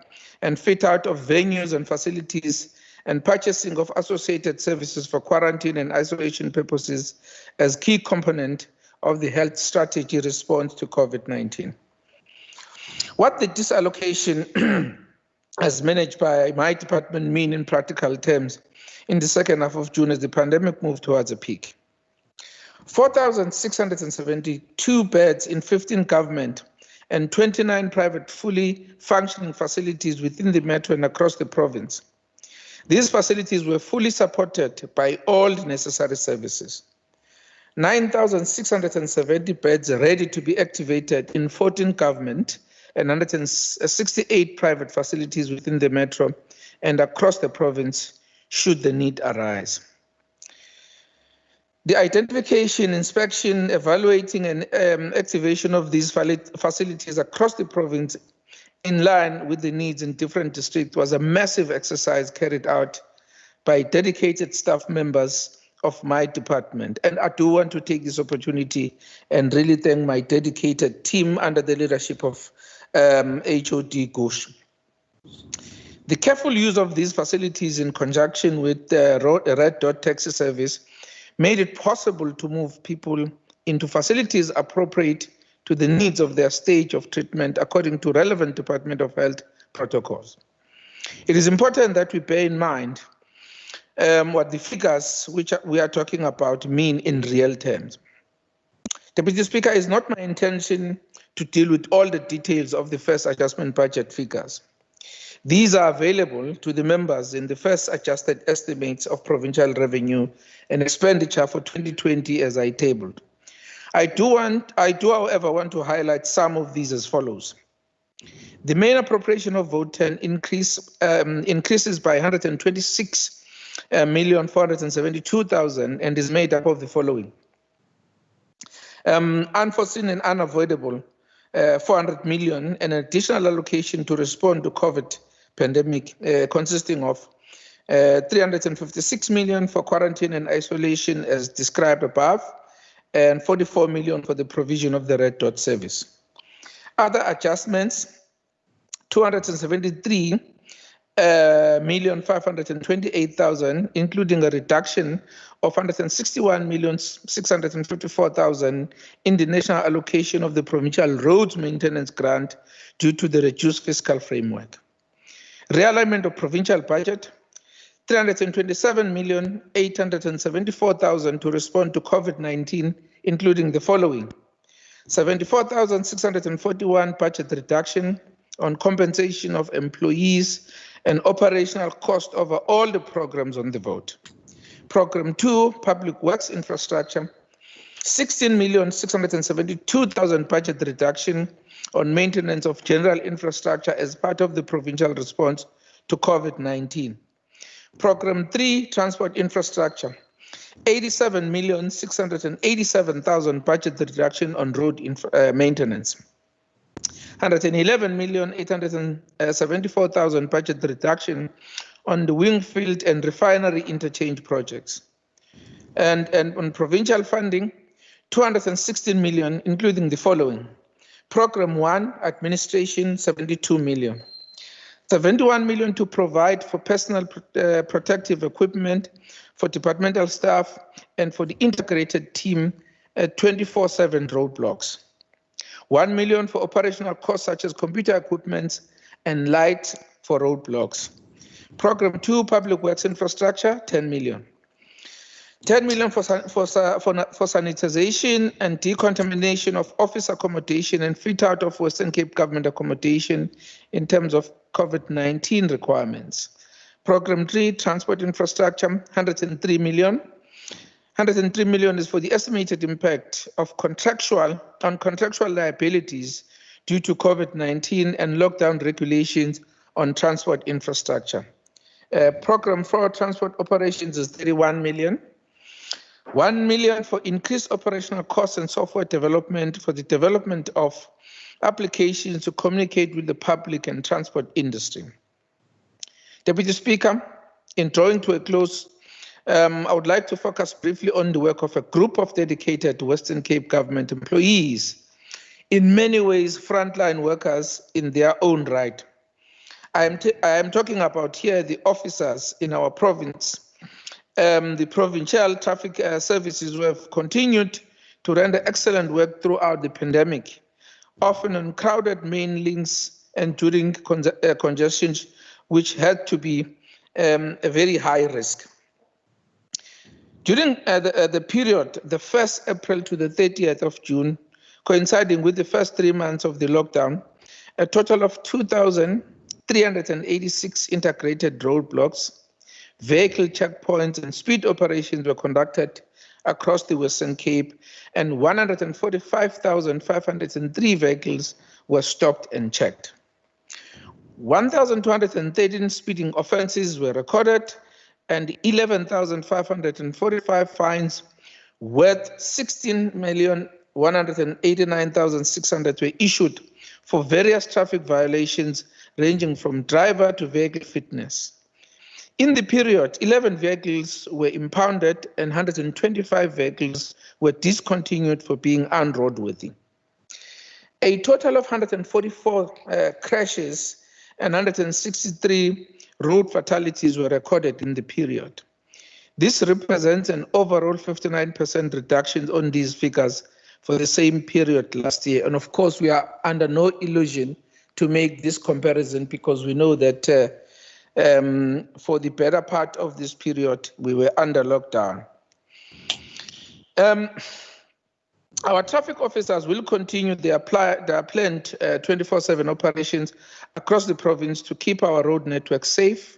and fit out of venues and facilities and purchasing of associated services for quarantine and isolation purposes as key component of the health strategy response to COVID-19. What the disallocation as managed by my department mean in practical terms in the second half of June as the pandemic moved towards a peak? 4,672 beds in 15 government and 29 private fully functioning facilities within the metro and across the province. These facilities were fully supported by all the necessary services. 9,670 beds ready to be activated in 14 government and 168 private facilities within the metro and across the province should the need arise. The identification, inspection, evaluating, and activation of these facilities across the province in line with the needs in different districts was a massive exercise carried out by dedicated staff members of my department. And I do want to take this opportunity and really thank my dedicated team under the leadership of HOD Gush. The careful use of these facilities in conjunction with the Red Dot Taxi Service made it possible to move people into facilities appropriate to the needs of their stage of treatment according to relevant Department of Health protocols. It is important that we bear in mind what the figures which we are talking about mean in real terms. Deputy Speaker, it's not my intention to deal with all the details of the first adjustment budget figures. These are available to the members in the first adjusted estimates of provincial revenue and expenditure for 2020 as I tabled. I do, however, want to highlight some of these as follows. The main appropriation of Vote 10 increases by 126,472,000 and is made up of the following. Unforeseen and unavoidable, 400 million, an additional allocation to respond to COVID pandemic consisting of 356 million for quarantine and isolation as described above, and 44 million for the provision of the Red Dot service. Other adjustments, 273,528,000, including a reduction of 161,654,000 in the national allocation of the Provincial Roads Maintenance Grant due to the reduced fiscal framework. Realignment of provincial budget, 327,874,000 to respond to COVID-19, including the following: 74,641 budget reduction on compensation of employees and operational cost over all the programs on the vote. Program 2, Public Works Infrastructure, 16,672,000 budget reduction on maintenance of general infrastructure as part of the provincial response to COVID-19. Program 3, Transport Infrastructure, 87,687,000 budget reduction on road maintenance. 111,874,000 budget reduction on the Wingfield and refinery interchange projects. And on provincial funding, 216 million, including the following. Program 1, Administration, 72 million. 71 million to provide for personal protective equipment for departmental staff and for the integrated team at 24/7 roadblocks. 1 million for operational costs such as computer equipment and light for roadblocks. Program 2, Public Works Infrastructure, 10 million. 10 million for sanitization and decontamination of office accommodation and fit out of Western Cape government accommodation in terms of COVID-19 requirements. Program 3, transport infrastructure, 103 million. 103 million is for the estimated impact of contractual liabilities due to COVID-19 and lockdown regulations on transport infrastructure. Program 4, transport operations, is 31 million. 1 million for increased operational costs and software development for the development of applications to communicate with the public and transport industry. Deputy Speaker, in drawing to a close, I would like to focus briefly on the work of a group of dedicated Western Cape government employees, in many ways frontline workers in their own right. I am talking about here the officers in our province, the provincial traffic services who have continued to render excellent work throughout the pandemic, often on crowded main links and during congestions, which had to be a very high risk. During the period, the 1st April to the 30th of June, coinciding with the first 3 months of the lockdown, a total of 2,386 integrated roadblocks, vehicle checkpoints and speed operations were conducted across the Western Cape, and 145,503 vehicles were stopped and checked. 1,213 speeding offenses were recorded, and 11,545 fines worth 16,189,600 were issued for various traffic violations ranging from driver to vehicle fitness. In the period, 11 vehicles were impounded and 125 vehicles were discontinued for being unroadworthy. A total of 144 crashes and 163 road fatalities were recorded in the period. This represents an overall 59% reduction on these figures for the same period last year. And of course, we are under no illusion to make this comparison because we know that for the better part of this period, we were under lockdown. Our traffic officers will continue their planned 24/7 operations across the province to keep our road network safe,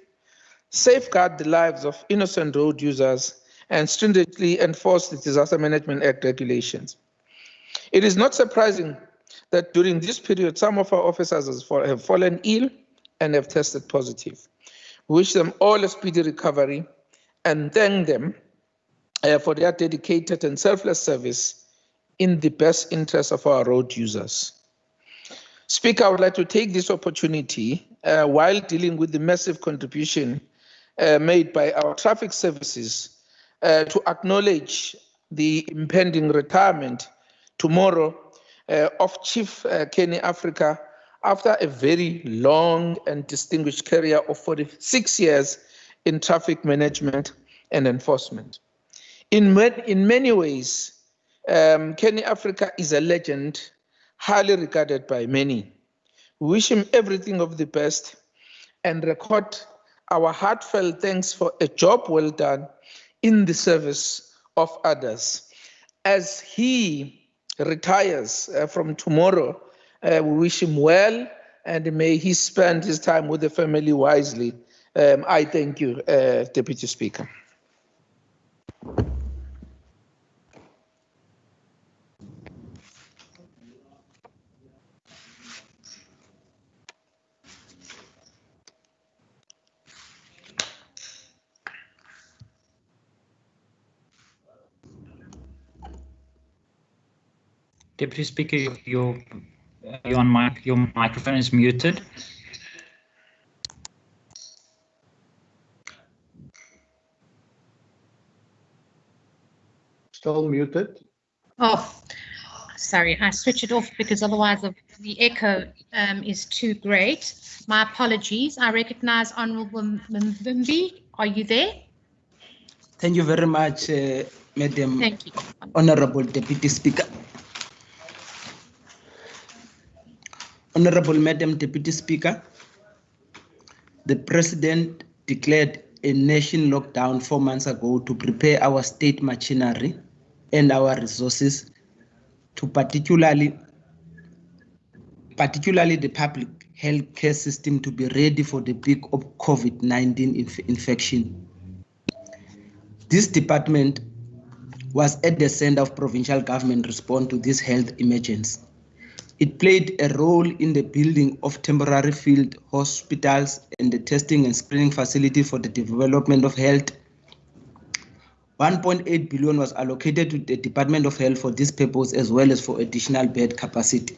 safeguard the lives of innocent road users, and stringently enforce the Disaster Management Act regulations. It is not surprising that during this period, some of our officers have fallen ill and have tested positive. We wish them all a speedy recovery and thank them for their dedicated and selfless service in the best interest of our road users. Speaker, I would like to take this opportunity while dealing with the massive contribution made by our traffic services to acknowledge the impending retirement tomorrow of Chief Kenny Africa after a very long and distinguished career of 46 years in traffic management and enforcement. In many ways, Kenny Africa is a legend, highly regarded by many. We wish him everything of the best and record our heartfelt thanks for a job well done in the service of others. As he retires from tomorrow, we wish him well and may he spend his time with the family wisely. I thank you, Deputy Speaker. Deputy Speaker, your microphone is muted. Still muted. Oh, sorry, I switched it off because otherwise the echo is too great. My apologies. I recognize Honourable Mvimbi. Are you there? Thank you very much, Madam Thank you. Honourable Deputy Speaker. Honourable Madam Deputy Speaker, the President declared a nation lockdown 4 months ago to prepare our state machinery and our resources to particularly the public healthcare system to be ready for the peak of COVID-19 infection. This department was at the center of provincial government response to this health emergency. It played a role in the building of temporary field hospitals and the testing and screening facility for the development of health. 1.8 billion was allocated to the Department of Health for this purpose, as well as for additional bed capacity.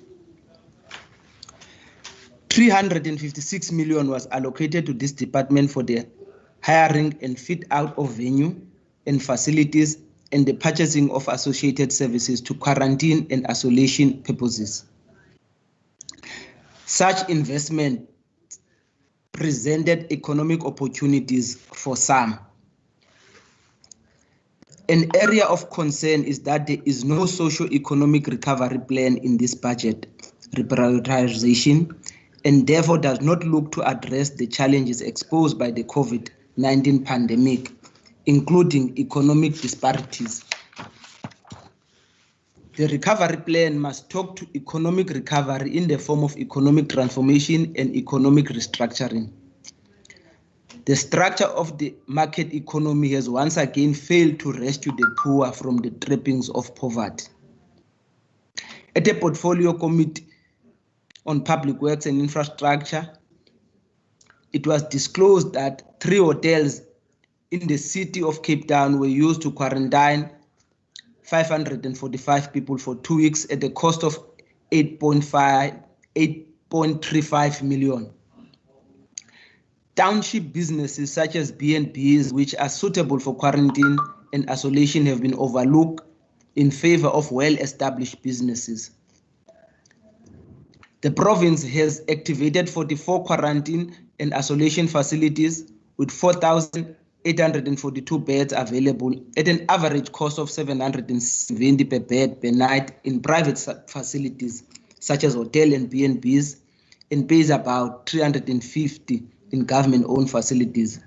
356 million was allocated to this department for the hiring and fit out of venue and facilities and the purchasing of associated services to quarantine and isolation purposes. Such investment presented economic opportunities for some. An area of concern is that there is no socio-economic recovery plan in this budget reprioritization, and therefore does not look to address the challenges exposed by the COVID-19 pandemic, including economic disparities. The recovery plan must talk to economic recovery in the form of economic transformation and economic restructuring. The structure of the market economy has once again failed to rescue the poor from the trappings of poverty. At a portfolio committee on Public Works and Infrastructure, it was disclosed that 3 hotels in the city of Cape Town were used to quarantine 545 people for 2 weeks at the cost of 8.35 million. Township businesses such as B&Bs, which are suitable for quarantine and isolation, have been overlooked in favor of well-established businesses. The province has activated 44 quarantine and isolation facilities with 4,842 beds available at an average cost of 770 per bed per night in private facilities such as hotel and B&Bs, and pays about 350 in government-owned facilities.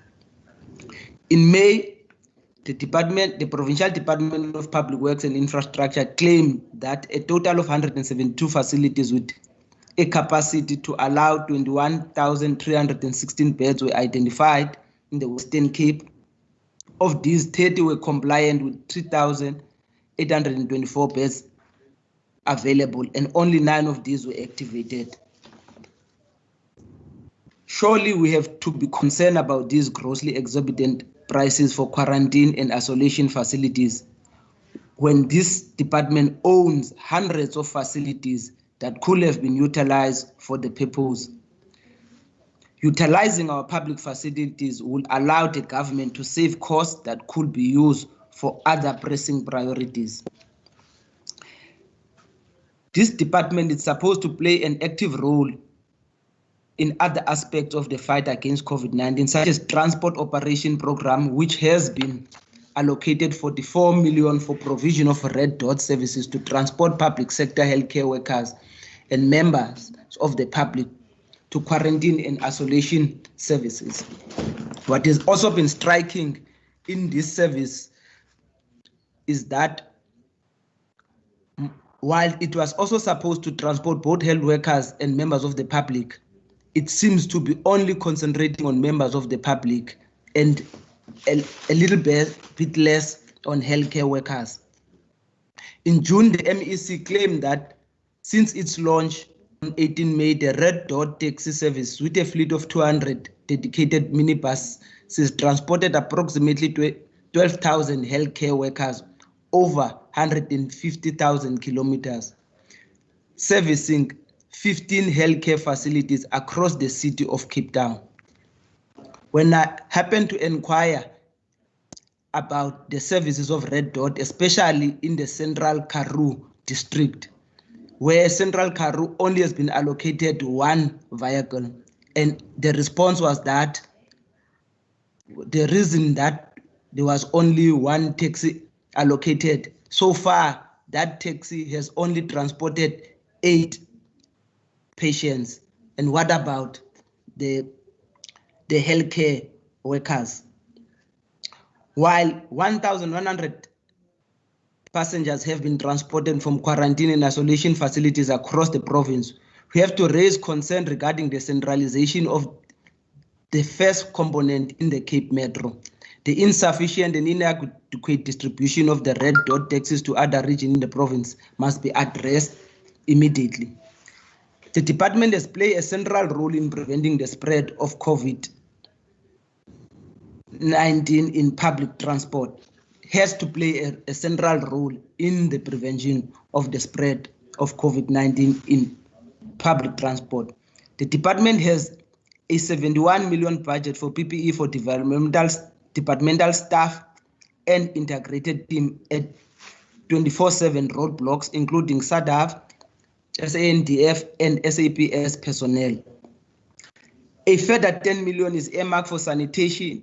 In May, the Provincial Department of Public Works and Infrastructure claimed that a total of 172 facilities with a capacity to allow 21,316 beds were identified in the Western Cape. Of these, 30 were compliant with 3,824 beds available, and only 9 of these were activated. Surely we have to be concerned about these grossly exorbitant prices for quarantine and isolation facilities when this department owns hundreds of facilities that could have been utilized for the purpose. Utilizing our public facilities will allow the government to save costs that could be used for other pressing priorities. This department is supposed to play an active role in other aspects of the fight against COVID-19, such as transport operation program, which has been allocated 44 million for provision of red dot services to transport public sector healthcare workers and members of the public to quarantine and isolation services. What has also been striking in this service is that while it was also supposed to transport both health workers and members of the public, it seems to be only concentrating on members of the public and a little bit less on healthcare workers. In June, the MEC claimed that since its launch on 18 May, the Red Dot taxi service with a fleet of 200 dedicated minibuses transported approximately 12,000 healthcare workers over 150,000 kilometers, servicing 15 healthcare facilities across the city of Cape Town. When I happened to inquire about the services of Red Dot, especially in the Central Karoo district, where Central Karoo only has been allocated 1 vehicle, and the response was that the reason that there was only 1 taxi allocated, so far that taxi has only transported 8 patients. And what about the healthcare workers? while 1,100 passengers have been transported from quarantine and isolation facilities across the province, we have to raise concern regarding the centralization of the first component in the Cape Metro. The insufficient and inadequate distribution of the red dot taxis to other regions in the province must be addressed immediately. The department has played a central role in preventing the spread of COVID-19 in public transport. Has to play a central role in the prevention of the spread of COVID-19 in public transport. The department has a 71 million budget for PPE for departmental staff and integrated team at 24/7 roadblocks, including SADAF, SANDF, and SAPS personnel. A further 10 million is earmarked for sanitation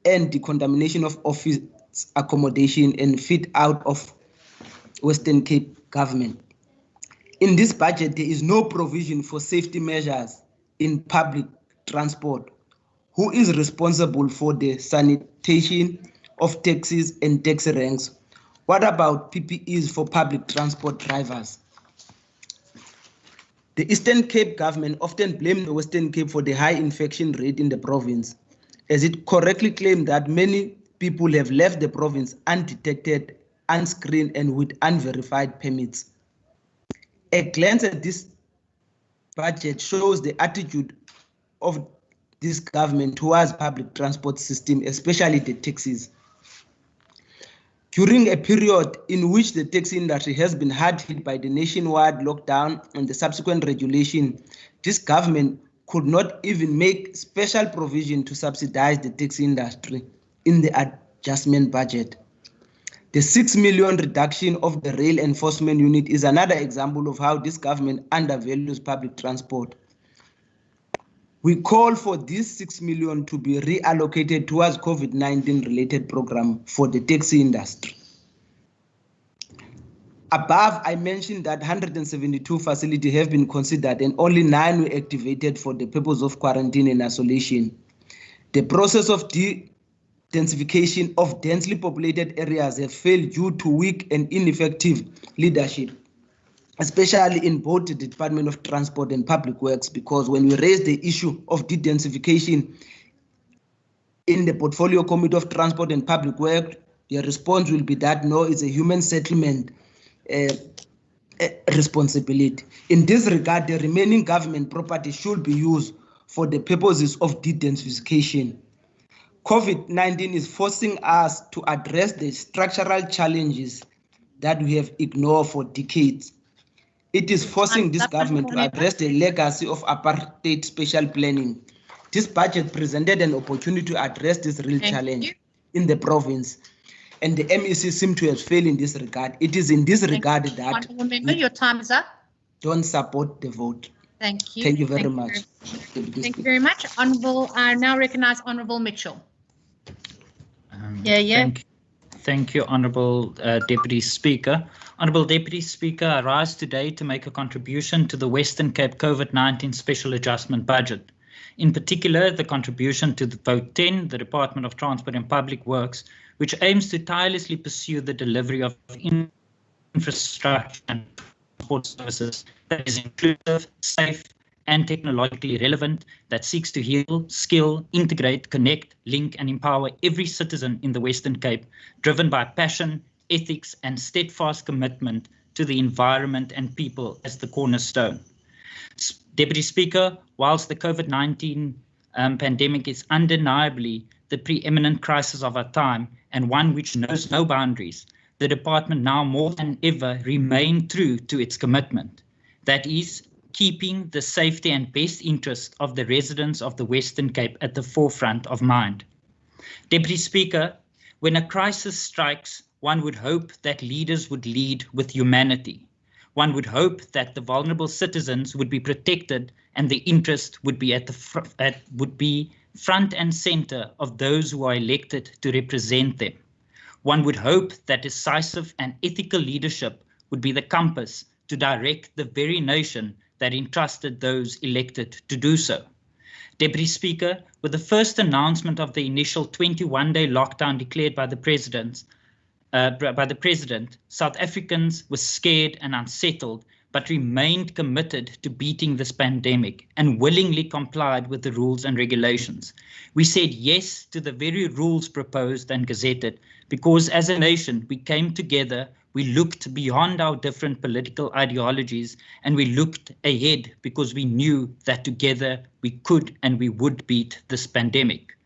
and decontamination of office accommodation and fit out of Western Cape government. In this budget, there is no provision for safety measures in public transport. Who is responsible for the sanitation of taxis and taxi ranks? What about PPEs for public transport drivers? The Eastern Cape government often blames the Western Cape for the high infection rate in the province, as it correctly claimed that many people have left the province undetected, unscreened, and with unverified permits. A glance at this budget shows the attitude of this government towards public transport system, especially the taxis. During a period in which the taxi industry has been hard hit by the nationwide lockdown and the subsequent regulation, this government could not even make special provision to subsidize the taxi industry in the adjustment budget. The 6 million reduction of the rail enforcement unit is another example of how this government undervalues public transport. We call for this 6 million to be reallocated towards COVID-19 related program for the taxi industry. Above, I mentioned that 172 facilities have been considered and only 9 were activated for the purpose of quarantine and isolation. The process of densification of densely populated areas have failed due to weak and ineffective leadership, especially in both the Department of Transport and Public Works, because when we raise the issue of de-densification in the Portfolio Committee of Transport and Public Works, the response will be that no, it's a human settlement responsibility. In this regard, the remaining government property should be used for the purposes of de-densification. COVID-19 is forcing us to address the structural challenges that we have ignored for decades. It is forcing this government to address the legacy of apartheid special planning. This budget presented an opportunity to address this real challenge in the province, and the MEC seem to have failed in this regard. It is in this regard that Remember, your time is up. Don't support the vote. Thank you. Thank you very much. Thank you very much. Honourable, I now recognise Honourable Mitchell. Thank you, Honourable Deputy Speaker. Honourable Deputy Speaker, I rise today to make a contribution to the Western Cape COVID-19 Special Adjustment Budget. In particular, the contribution to the Vote 10, the Department of Transport and Public Works, which aims to tirelessly pursue the delivery of infrastructure and transport services that is inclusive, safe, and technologically relevant, that seeks to heal, skill, integrate, connect, link, and empower every citizen in the Western Cape, driven by passion, ethics, and steadfast commitment to the environment and people as the cornerstone. Deputy Speaker, whilst the COVID-19 pandemic is undeniably the preeminent crisis of our time and one which knows no boundaries, the department now more than ever remain true to its commitment. That is, keeping the safety and best interest of the residents of the Western Cape at the forefront of mind. Deputy Speaker, when a crisis strikes, one would hope that leaders would lead with humanity. One would hope that the vulnerable citizens would be protected and the interest would be front and center of those who are elected to represent them. One would hope that decisive and ethical leadership would be the compass to direct the very nation that entrusted those elected to do so. Deputy Speaker, with the first announcement of the initial 21-day lockdown declared by the President, South Africans were scared and unsettled, but remained committed to beating this pandemic and willingly complied with the rules and regulations. We said yes to the very rules proposed and gazetted because as a nation we came together, we looked beyond our different political ideologies, and we looked ahead because we knew that together we could and we would beat this pandemic.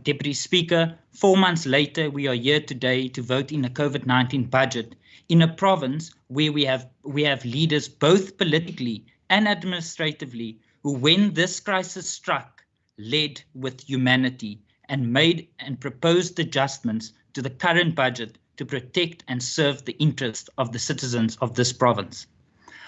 Deputy Speaker, 4 months later, we are here today to vote in a COVID-19 budget in a province where we have leaders both politically and administratively who, when this crisis struck, led with humanity and made and proposed adjustments to the current budget to protect and serve the interests of the citizens of this province.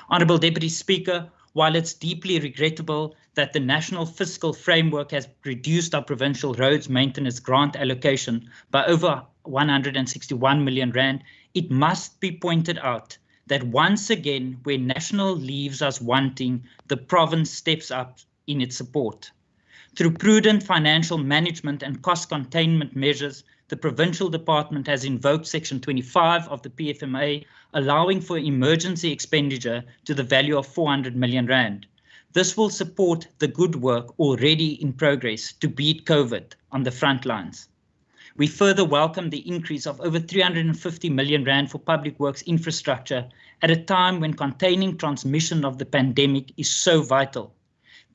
Honourable Deputy Speaker, while it's deeply regrettable that the National Fiscal Framework has reduced our provincial roads maintenance grant allocation by over 161 million rand, it must be pointed out that once again, where national leaves us wanting, the province steps up in its support. Through prudent financial management and cost containment measures, the Provincial Department has invoked Section 25 of the PFMA, allowing for emergency expenditure to the value of 400 million rand. This will support the good work already in progress to beat COVID on the front lines. We further welcome the increase of over 350 million rand for public works infrastructure at a time when containing transmission of the pandemic is so vital.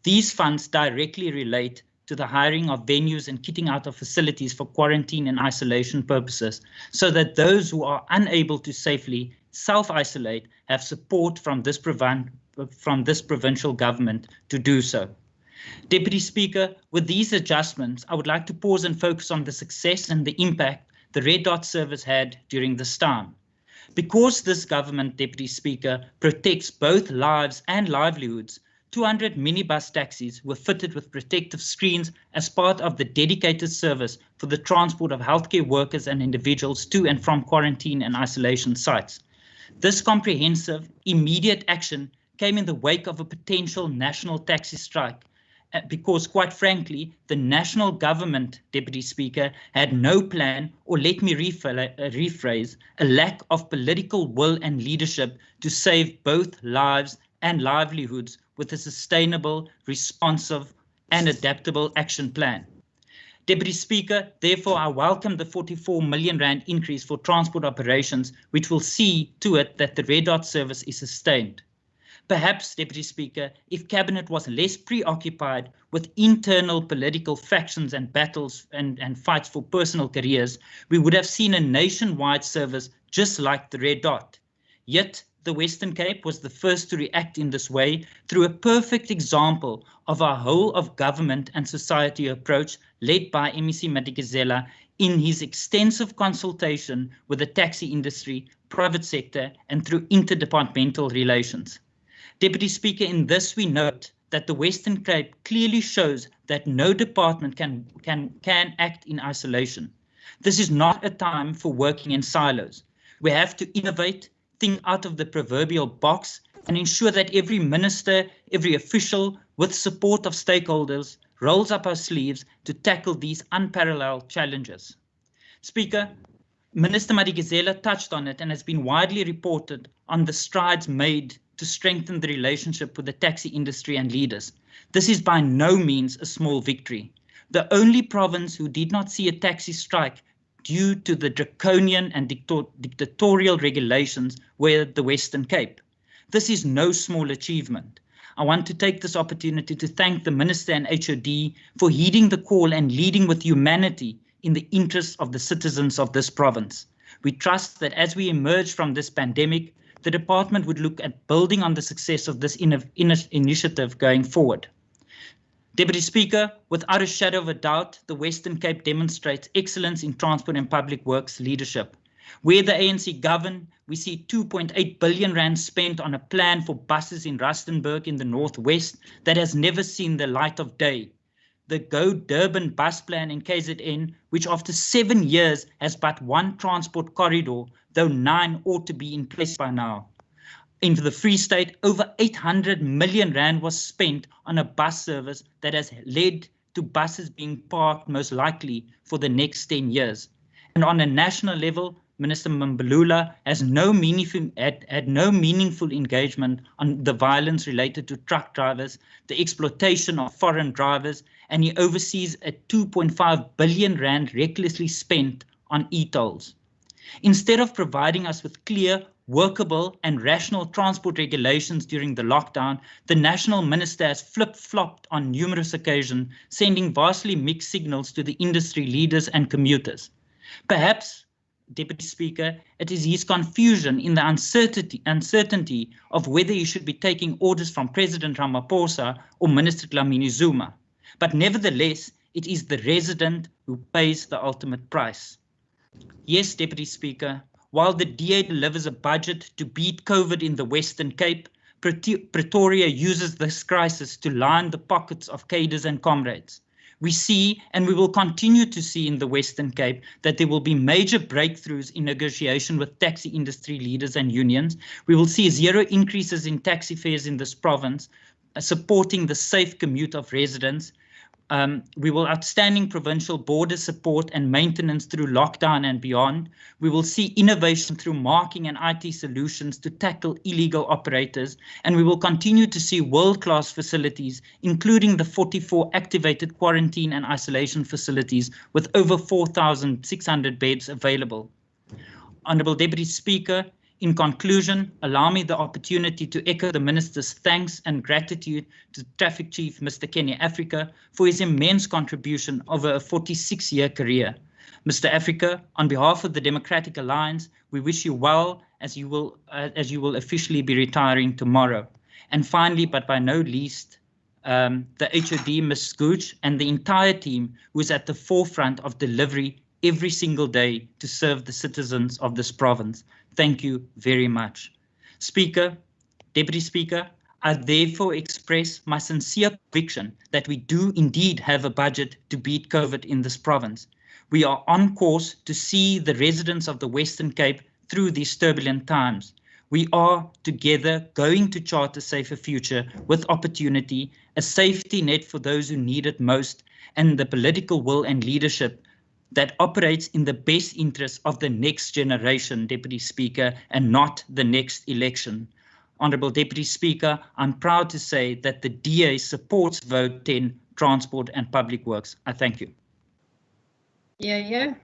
These funds directly relate to the hiring of venues and kitting out of facilities for quarantine and isolation purposes, so that those who are unable to safely self-isolate have support from this provincial government to do so. Deputy Speaker, with these adjustments, I would like to pause and focus on the success and the impact the Red Dot service had during this time. Because this government, Deputy Speaker, protects both lives and livelihoods, 200 minibus taxis were fitted with protective screens as part of the dedicated service for the transport of healthcare workers and individuals to and from quarantine and isolation sites. This comprehensive, immediate action came in the wake of a potential national taxi strike, because quite frankly, the national government, Deputy Speaker, had no plan, or let me rephrase, a lack of political will and leadership to save both lives and livelihoods with a sustainable, responsive and adaptable action plan. Deputy Speaker, therefore I welcome the 44 million rand increase for transport operations, which will see to it that the Red Dot service is sustained. Perhaps, Deputy Speaker, if Cabinet was less preoccupied with internal political factions and battles and fights for personal careers, we would have seen a nationwide service just like the Red Dot. Yet, the Western Cape was the first to react in this way through a perfect example of our whole of government and society approach led by MEC Madikizela in his extensive consultation with the taxi industry, private sector, and through interdepartmental relations. Deputy Speaker, in this we note that the Western Cape clearly shows that no department can act in isolation. This is not a time for working in silos. We have to innovate, think out of the proverbial box, and ensure that every minister, every official, with support of stakeholders, rolls up our sleeves to tackle these unparalleled challenges. Speaker, Minister Madikizela touched on it and has been widely reported on the strides made to strengthen the relationship with the taxi industry and leaders. This is by no means a small victory. The only province who did not see a taxi strike due to the draconian and dictatorial regulations were the Western Cape. This is no small achievement. I want to take this opportunity to thank the Minister and HOD for heeding the call and leading with humanity in the interests of the citizens of this province. We trust that as we emerge from this pandemic, the department would look at building on the success of this initiative going forward. Deputy Speaker, without a shadow of a doubt, the Western Cape demonstrates excellence in transport and public works leadership. Where the ANC govern, we see 2.8 billion rand spent on a plan for buses in Rustenburg in the northwest that has never seen the light of day. The Go Durban bus plan in KZN, which after 7 years has but one transport corridor, though 9 ought to be in place by now. In the Free State, over 800 million rand was spent on a bus service that has led to buses being parked most likely for the next 10 years. And on a national level, Minister Mbalula has had no meaningful engagement on the violence related to truck drivers, the exploitation of foreign drivers, and he oversees a 2.5 billion rand recklessly spent on e-tolls. Instead of providing us with clear, workable and rational transport regulations during the lockdown, the National Minister has flip-flopped on numerous occasions, sending vastly mixed signals to the industry leaders and commuters. Perhaps, Deputy Speaker, it is his confusion in the uncertainty of whether he should be taking orders from President Ramaphosa or Minister Dlamini Zuma. But nevertheless, it is the resident who pays the ultimate price. Yes, Deputy Speaker, while the DA delivers a budget to beat COVID in the Western Cape, Pretoria uses this crisis to line the pockets of cadres and comrades. We see, and we will continue to see in the Western Cape, that there will be major breakthroughs in negotiation with taxi industry leaders and unions. We will see 0 increases in taxi fares in this province, supporting the safe commute of residents. We will outstanding provincial border support and maintenance through lockdown and beyond. We will see innovation through marking and IT solutions to tackle illegal operators. And we will continue to see world-class facilities, including the 44 activated quarantine and isolation facilities with over 4,600 beds available. Honourable Deputy Speaker, in conclusion, allow me the opportunity to echo the Minister's thanks and gratitude to Traffic Chief Mr. Kenny Africa for his immense contribution over a 46-year career. Mr. Africa, on behalf of the Democratic Alliance, we wish you well as you will officially be retiring tomorrow. And finally, but by no least, the HOD, Ms. Gooch, and the entire team who is at the forefront of delivery every single day to serve the citizens of this province. Thank you very much. Speaker, Deputy Speaker, I therefore express my sincere conviction that we do indeed have a budget to beat COVID in this province. We are on course to see the residents of the Western Cape through these turbulent times. We are together going to chart a safer future with opportunity, a safety net for those who need it most, and the political will and leadership that operates in the best interest of the next generation, Deputy Speaker, and not the next election. Honourable Deputy Speaker, I'm proud to say that the DA supports Vote 10, Transport and Public Works. I thank you. Yeah.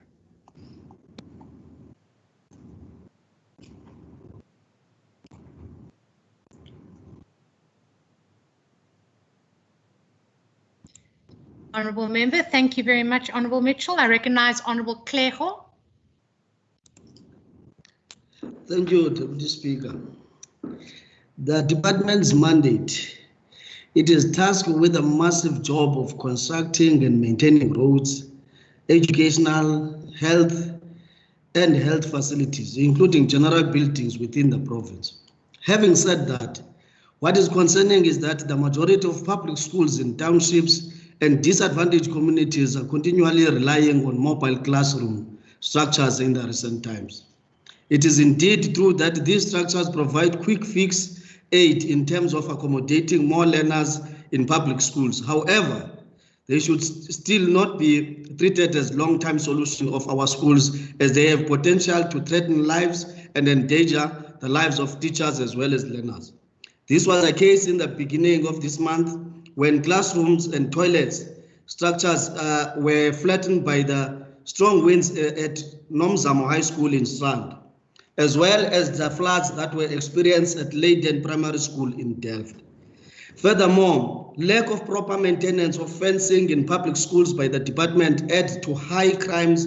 Honourable Member, thank you very much, Honourable Mitchell. I recognise Honourable Kleho. Thank you, Deputy Speaker. The department's mandate, it is tasked with a massive job of constructing and maintaining roads, educational, health, and health facilities, including general buildings within the province. Having said that, what is concerning is that the majority of public schools in townships and disadvantaged communities are continually relying on mobile classroom structures in the recent times. It is indeed true that these structures provide quick fix aid in terms of accommodating more learners in public schools. However, they should still not be treated as long-term solution of our schools, as they have potential to threaten lives and endanger the lives of teachers as well as learners. This was the case in the beginning of this month, when classrooms and toilets structures were flattened by the strong winds at Nomzamo High School in Strand, as well as the floods that were experienced at Leiden Primary School in Delft. Furthermore, lack of proper maintenance of fencing in public schools by the department add to high crimes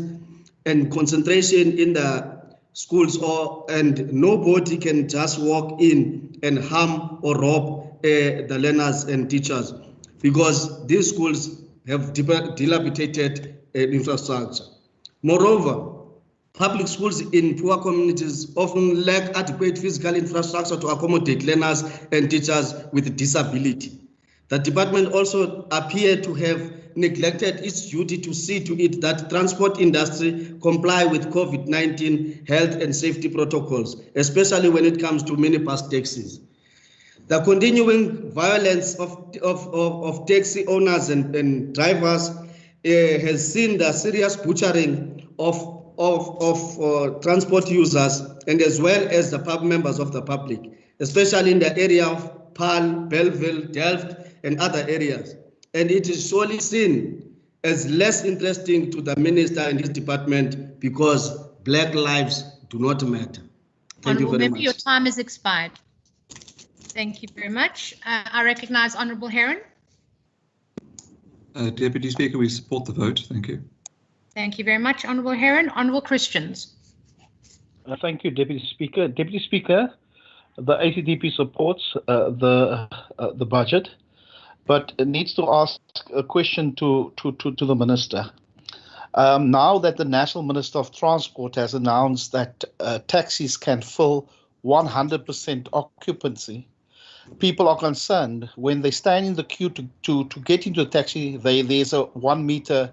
and concentration in the schools, and nobody can just walk in and harm or rob the learners and teachers, because these schools have dilapidated infrastructure. Moreover, public schools in poor communities often lack adequate physical infrastructure to accommodate learners and teachers with disability. The department also appeared to have neglected its duty to see to it that transport industry comply with COVID-19 health and safety protocols, especially when it comes to minibus taxis. The continuing violence of taxi owners and drivers has seen the serious butchering of transport users and as well as the members of the public, especially in the area of Paarl, Belleville, Delft, and other areas. And it is surely seen as less interesting to the minister and his department because Black lives do not matter. Thank you very much. Your time has expired. Thank you very much. I recognize Honourable Heron. Deputy Speaker, we support the vote. Thank you. Thank you very much, Honourable Heron. Honourable Christians. Thank you, Deputy Speaker. Deputy Speaker, the ACDP supports the budget, but it needs to ask a question to the Minister. Now that the National Minister of Transport has announced that taxis can fill 100% occupancy, people are concerned when they stand in the queue to get into a taxi. There's a 1 meter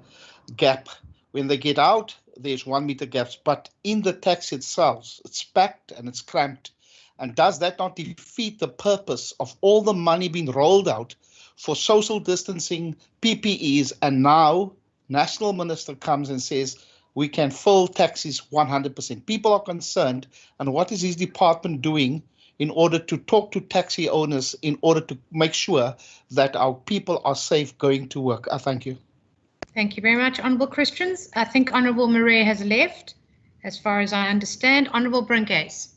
gap. When they get out, there's 1 meter gaps. But in the taxi itself, it's packed and it's cramped. And does that not defeat the purpose of all the money being rolled out for social distancing, PPEs, and now National Minister comes and says we can fill taxis 100%. People are concerned, and what is his department doing in order to talk to taxi owners in order to make sure that our people are safe going to work? Thank you. Thank you very much, Honourable Christians. I think Honourable Murray has left, as far as I understand. Honourable Brinkhays.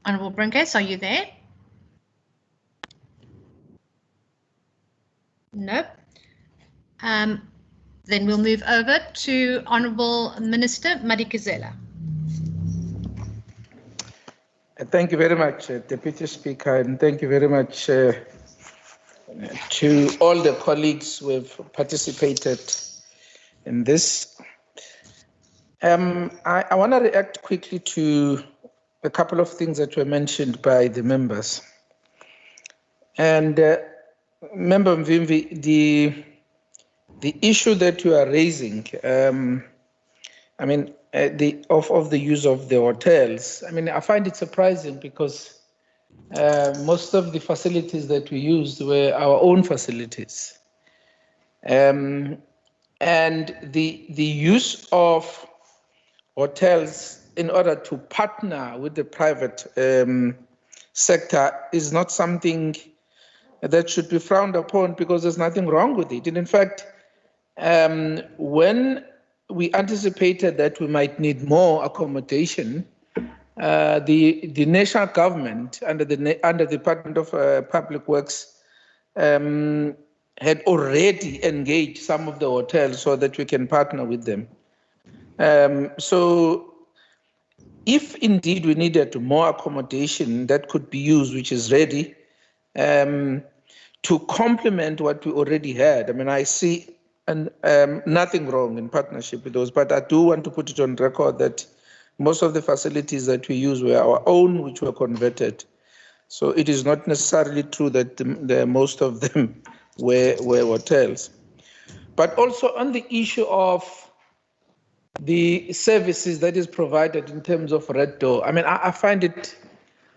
Honourable Brinkhays, are you there? Nope. Then we'll move over to Honourable Minister Madikizela. Thank you very much, Deputy Speaker, and thank you very much to all the colleagues who have participated in this. I want to react quickly to a couple of things that were mentioned by the members. And Member Mvimvi, the issue that you are raising, I mean, of the use of the hotels, I mean, I find it surprising because most of the facilities that we used were our own facilities. And the use of hotels in order to partner with the private sector is not something that should be frowned upon because there's nothing wrong with it. And in fact, when we anticipated that we might need more accommodation, the national government under the Department of Public Works had already engaged some of the hotels so that we can partner with them. So if indeed we needed more accommodation that could be used, which is ready, to complement what we already had, I mean, I see nothing wrong in partnership with those, but I do want to put it on record that most of the facilities that we use were our own, which were converted. So it is not necessarily true that most of them were hotels. But also on the issue of the services that is provided in terms of Red Door, I mean, I find it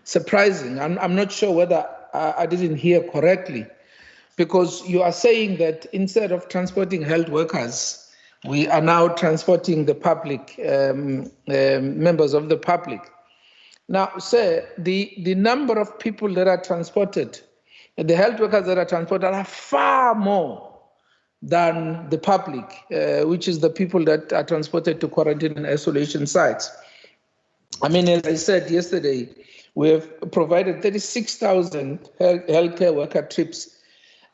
surprising. I'm not sure whether I didn't hear correctly, because you are saying that instead of transporting health workers, we are now transporting the public, members of the public. Now, sir, the number of people that are transported, the health workers that are transported are far more than the public, which is the people that are transported to quarantine and isolation sites. I mean, as I said yesterday, we have provided 36,000 healthcare worker trips.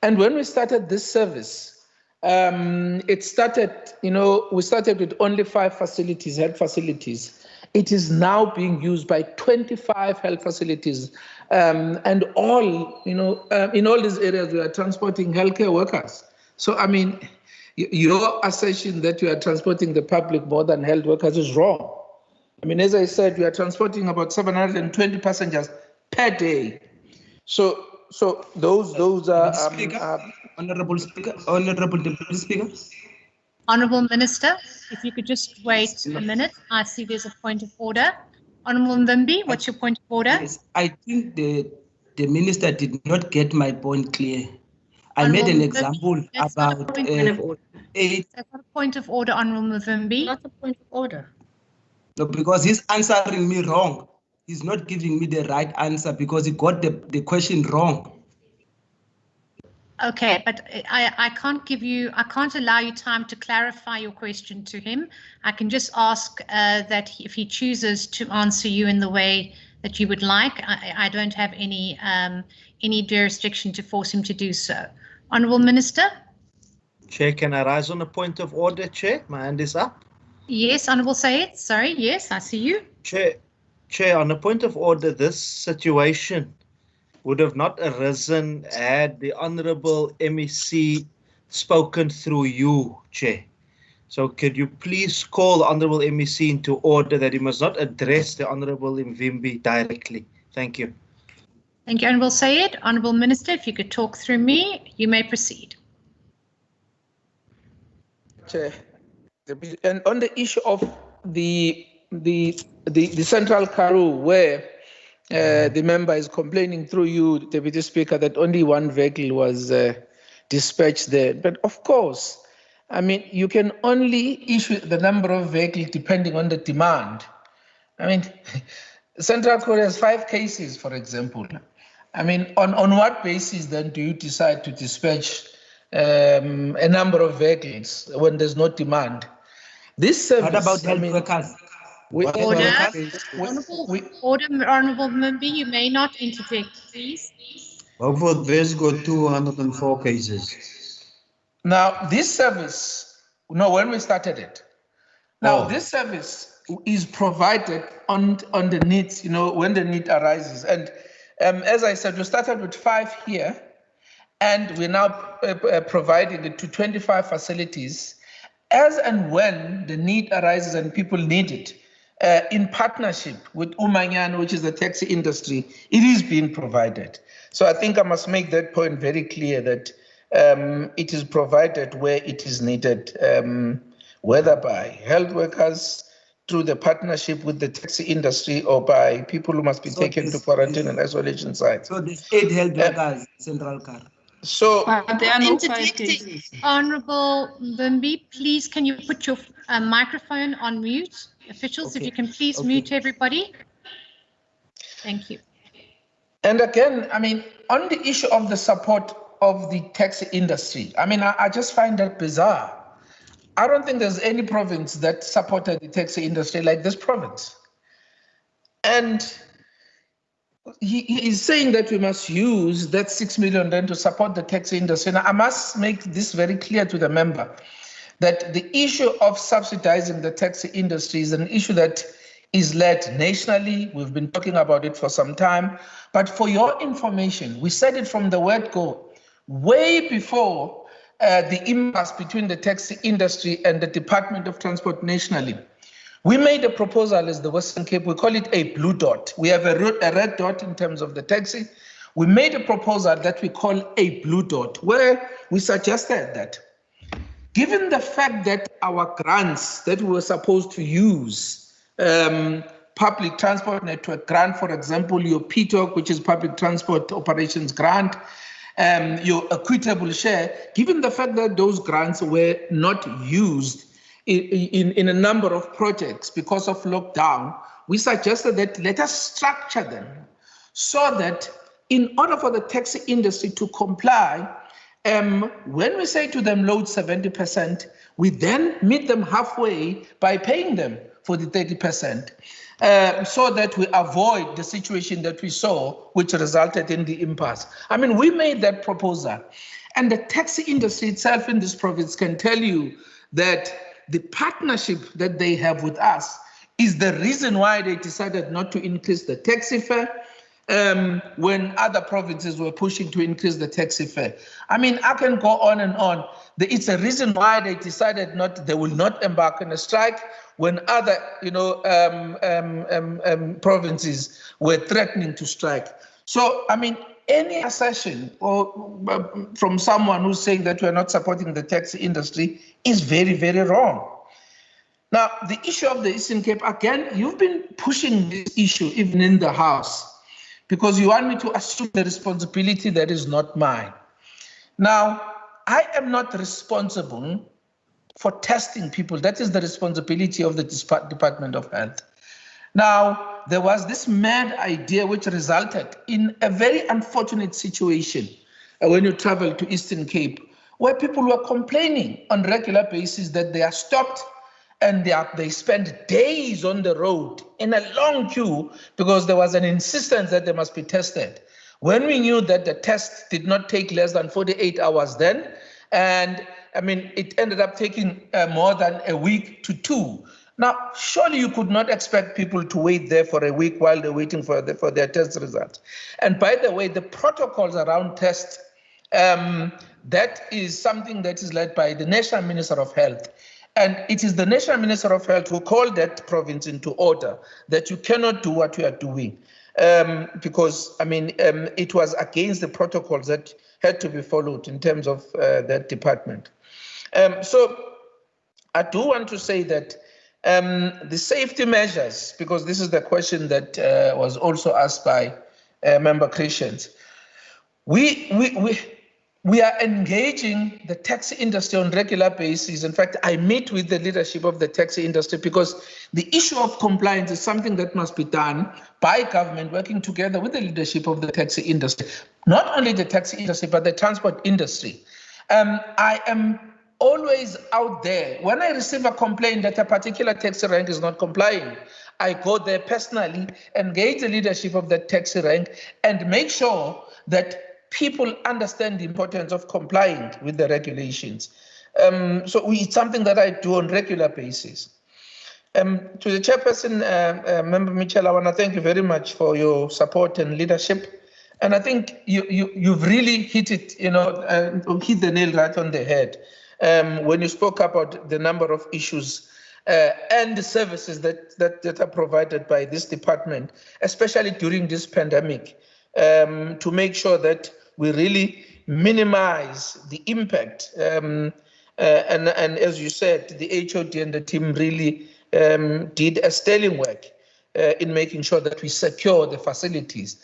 And when we started this service, it started, we started with only 5 facilities, health facilities. It is now being used by 25 health facilities. And all, in all these areas, we are transporting healthcare workers. So, I mean, your assertion that you are transporting the public more than health workers is wrong. I mean, as I said, we are transporting about 720 passengers per day. So those are Honorable Deputy Speaker. Honourable Minister, if you could just wait a minute. I see there's a point of order. Honourable Mvimbi, what's your point of order? Yes, I think the minister did not get my point clear. I made an example about aid. That's not a point of order, Honourable Mvimbi. Not a point of order. No, because he's answering me wrong. He's not giving me the right answer because he got the question wrong. Okay, but I can't allow you time to clarify your question to him. I can just ask that if he chooses to answer you in the way that you would like, I don't have any jurisdiction to force him to do so. Honourable Minister? Chair, can I rise on a point of order, Chair? My hand is up. Yes, Honourable Sayed. Sorry, yes, I see you. Chair, on a point of order, this situation would have not arisen had the Honourable MEC spoken through you, Chair. So could you please call the Honourable MEC into order that he must not address the Honourable Mvimbi directly. Thank you. Thank you, Honourable Sayed. Honourable Minister, if you could talk through me, you may proceed. Chair, and on the issue of the Central Karoo, where the member is complaining through you, Deputy Speaker, that only one vehicle was dispatched there. But of course, I mean, you can only issue the number of vehicles depending on the demand. I mean, Central Karoo has 5 cases, for example. I mean, on what basis then do you decide to dispatch a number of vehicles when there's no demand? This service, what about health workers? Honourable Mvimbi, you may not interject, please. Beaufort West got 204 cases. Now, this service, when we started it, this service is provided on the needs, when the need arises. And as I said, we started with 5 here, and we're now providing it to 25 facilities as and when the need arises and people need it. In partnership with Umanyan, which is the taxi industry, it is being provided. So I think I must make that point very clear that it is provided where it is needed, whether by health workers, through the partnership with the taxi industry, or by people who must be taken to quarantine and isolation sites. So there's 8 health workers, Central Car. So there are no 5 cases. Honourable Mvimbi, please can you put your microphone on mute? Officials, if you can please mute everybody. Thank you. And again, I mean, on the issue of the support of the taxi industry, I mean, I just find that bizarre. I don't think there's any province that supported the taxi industry like this province. And he is saying that we must use that 6 million then to support the taxi industry. Now, I must make this very clear to the member that the issue of subsidizing the taxi industry is an issue that is led nationally. We've been talking about it for some time. But for your information, we said it from the word go, way before the impasse between the taxi industry and the Department of Transport nationally. We made a proposal as the Western Cape. We call it a blue dot. We have a red dot in terms of the taxi. We made a proposal that we call a blue dot, where we suggested that given the fact that our grants that we were supposed to use, public transport network grant, for example, your PTOC, which is public transport operations grant, your equitable share, given the fact that those grants were not used in a number of projects because of lockdown, we suggested that let us structure them so that in order for the taxi industry to comply, when we say to them load 70%, we then meet them halfway by paying them for the 30%, so that we avoid the situation that we saw, which resulted in the impasse. I mean, we made that proposal, and the taxi industry itself in this province can tell you that the partnership that they have with us is the reason why they decided not to increase the taxi fare. when other provinces were pushing to increase the taxi fare. I mean, I can go on and on. It's a reason why they decided they will not embark on a strike when other, provinces were threatening to strike. So, I mean, any assertion from someone who's saying that we're not supporting the taxi industry is very, very wrong. Now, the issue of the Eastern Cape, again, you've been pushing this issue even in the House because you want me to assume the responsibility that is not mine. Now, I am not responsible for testing people. That is the responsibility of the Department of Health. Now, there was this mad idea which resulted in a very unfortunate situation when you travel to Eastern Cape, where people were complaining on a regular basis that they are stopped and they spend days on the road in a long queue because there was an insistence that they must be tested. When we knew that the test did not take less than 48 hours then, and I mean, it ended up taking more than a week to 2. Now, surely you could not expect people to wait there for a week while they're waiting for their test results. And by the way, the protocols around tests, that is something that is led by the National Minister of Health. And it is the National Minister of Health who called that province into order that you cannot do what you are doing. Because, I mean, it was against the protocols that had to be followed in terms of that department. So I do want to say that the safety measures, because this is the question that was also asked by Member Christians, we are engaging the taxi industry on a regular basis. In fact, I meet with the leadership of the taxi industry because the issue of compliance is something that must be done by government working together with the leadership of the taxi industry. Not only the taxi industry, but the transport industry. I am always out there. When I receive a complaint that a particular taxi rank is not complying, I go there personally, engage the leadership of the taxi rank, and make sure that people understand the importance of complying with the regulations. So it's something that I do on a regular basis. To the chairperson, Member Mitchell, I want to thank you very much for your support and leadership. And I think you've really hit it, hit the nail right on the head when you spoke about the number of issues and the services that are provided by this department, especially during this pandemic, to make sure that we really minimize the impact. And as you said, the HOD and the team really did a sterling work in making sure that we secure the facilities.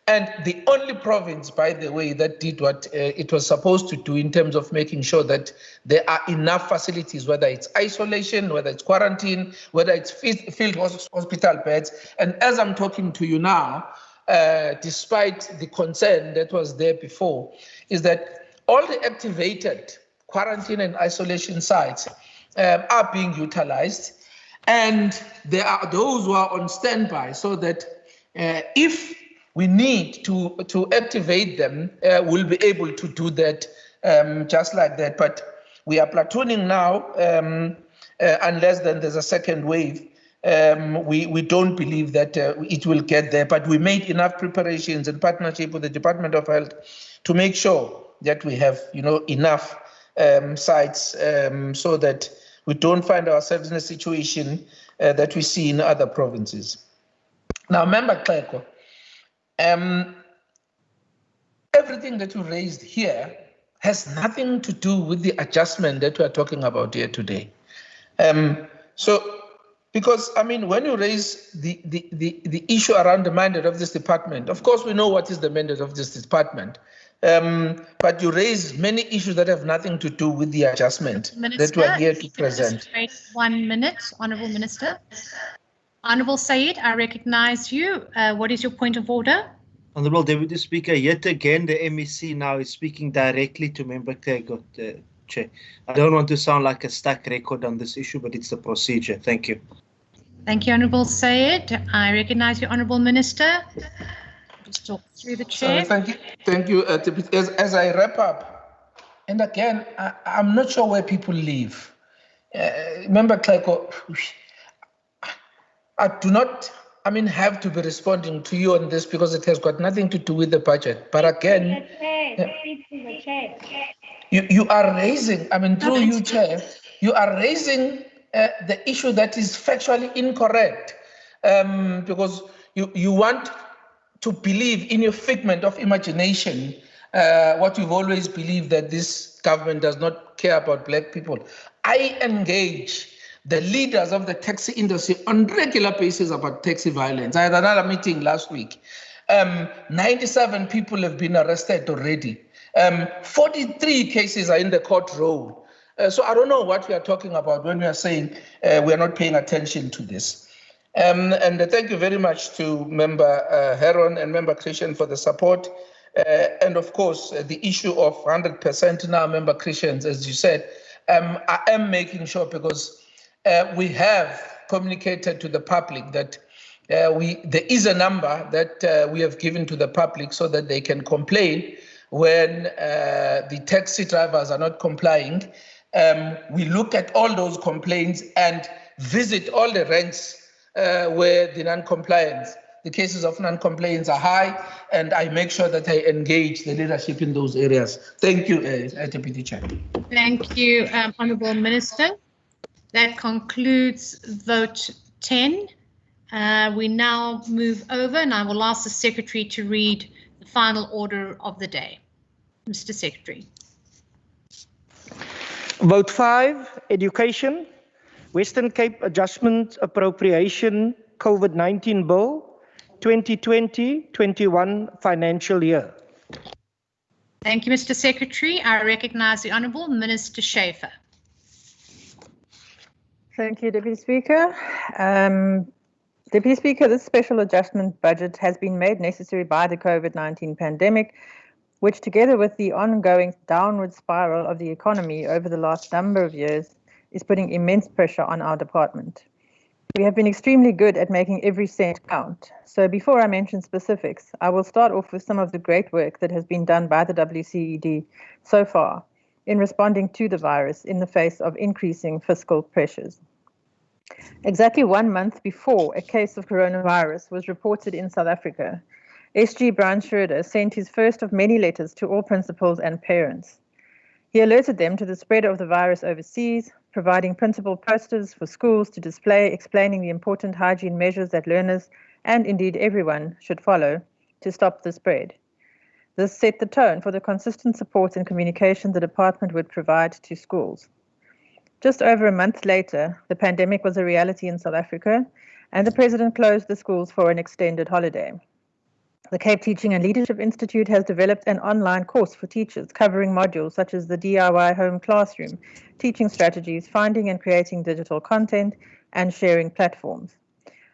And the only province, by the way, that did what it was supposed to do in terms of making sure that there are enough facilities, whether it's isolation, whether it's quarantine, whether it's field hospital beds. And as I'm talking to you now, despite the concern that was there before, is that all the activated quarantine and isolation sites are being utilized. And there are those who are on standby so that if we need to activate them, we'll be able to do that just like that. But we are platooning now, unless then there's a second wave. We don't believe that it will get there, but we made enough preparations in partnership with the Department of Health to make sure that we have, enough sites so that we don't find ourselves in a situation that we see in other provinces. Now, Member Kleko, everything that you raised here has nothing to do with the adjustment that we are talking about here today. Because, I mean, when you raise the issue around the mandate of this department, of course, we know what is the mandate of this department. But you raise many issues that have nothing to do with the adjustment that we are here to present. Wait 1 minute, Honourable Minister. Honourable Said, I recognise you. What is your point of order? Honourable Deputy Speaker, yet again the MEC now is speaking directly to Member Kleko, Chair. I don't want to sound like a stuck record on this issue, but it's the procedure. Thank you. Thank you, Honourable Said. I recognise you, Honourable Minister. Just talk through the chair. Thank you. As I wrap up, and again, I'm not sure where people live. Member Kleko, I have to be responding to you on this because it has got nothing to do with the budget. But again, you are raising, through you, Chair, you are raising the issue that is factually incorrect because you want to believe in your figment of imagination what you've always believed, that this government does not care about black people. I engage the leaders of the taxi industry on regular basis about taxi violence. I had another meeting last week. 97 people have been arrested already. 43 cases are in the court roll. So I don't know what we are talking about when we are saying we are not paying attention to this. And thank you very much to Member Heron and Member Christian for the support. And of course, the issue of 100% now, Member Christians, as you said, I am making sure because we have communicated to the public that there is a number that we have given to the public so that they can complain when the taxi drivers are not complying. We look at all those complaints and visit all the ranks where the cases of non-compliance are high, and I make sure that I engage the leadership in those areas. Thank you, Deputy Chair. Thank you, Honourable Minister. That concludes vote 10. We now move over, and I will ask the Secretary to read the final order of the day. Mr. Secretary. Vote 5, Education, Western Cape Adjustment Appropriation COVID-19 Bill, 2020-21 financial year. Thank you, Mr. Secretary. I recognise the Honourable Minister Schaefer. Thank you, Deputy Speaker. Deputy Speaker, this special adjustment budget has been made necessary by the COVID-19 pandemic, which together with the ongoing downward spiral of the economy over the last number of years is putting immense pressure on our department. We have been extremely good at making every cent count. So before I mention specifics, I will start off with some of the great work that has been done by the WCED so far in responding to the virus in the face of increasing fiscal pressures. Exactly 1 month before a case of coronavirus was reported in South Africa, SG Brian Schroeder sent his first of many letters to all principals and parents. He alerted them to the spread of the virus overseas, providing principal posters for schools to display explaining the important hygiene measures that learners and indeed everyone should follow to stop the spread. This set the tone for the consistent support and communication the department would provide to schools. Just over a month later, the pandemic was a reality in South Africa, and the President closed the schools for an extended holiday. The Cape Teaching and Leadership Institute has developed an online course for teachers covering modules such as the DIY home classroom, teaching strategies, finding and creating digital content, and sharing platforms.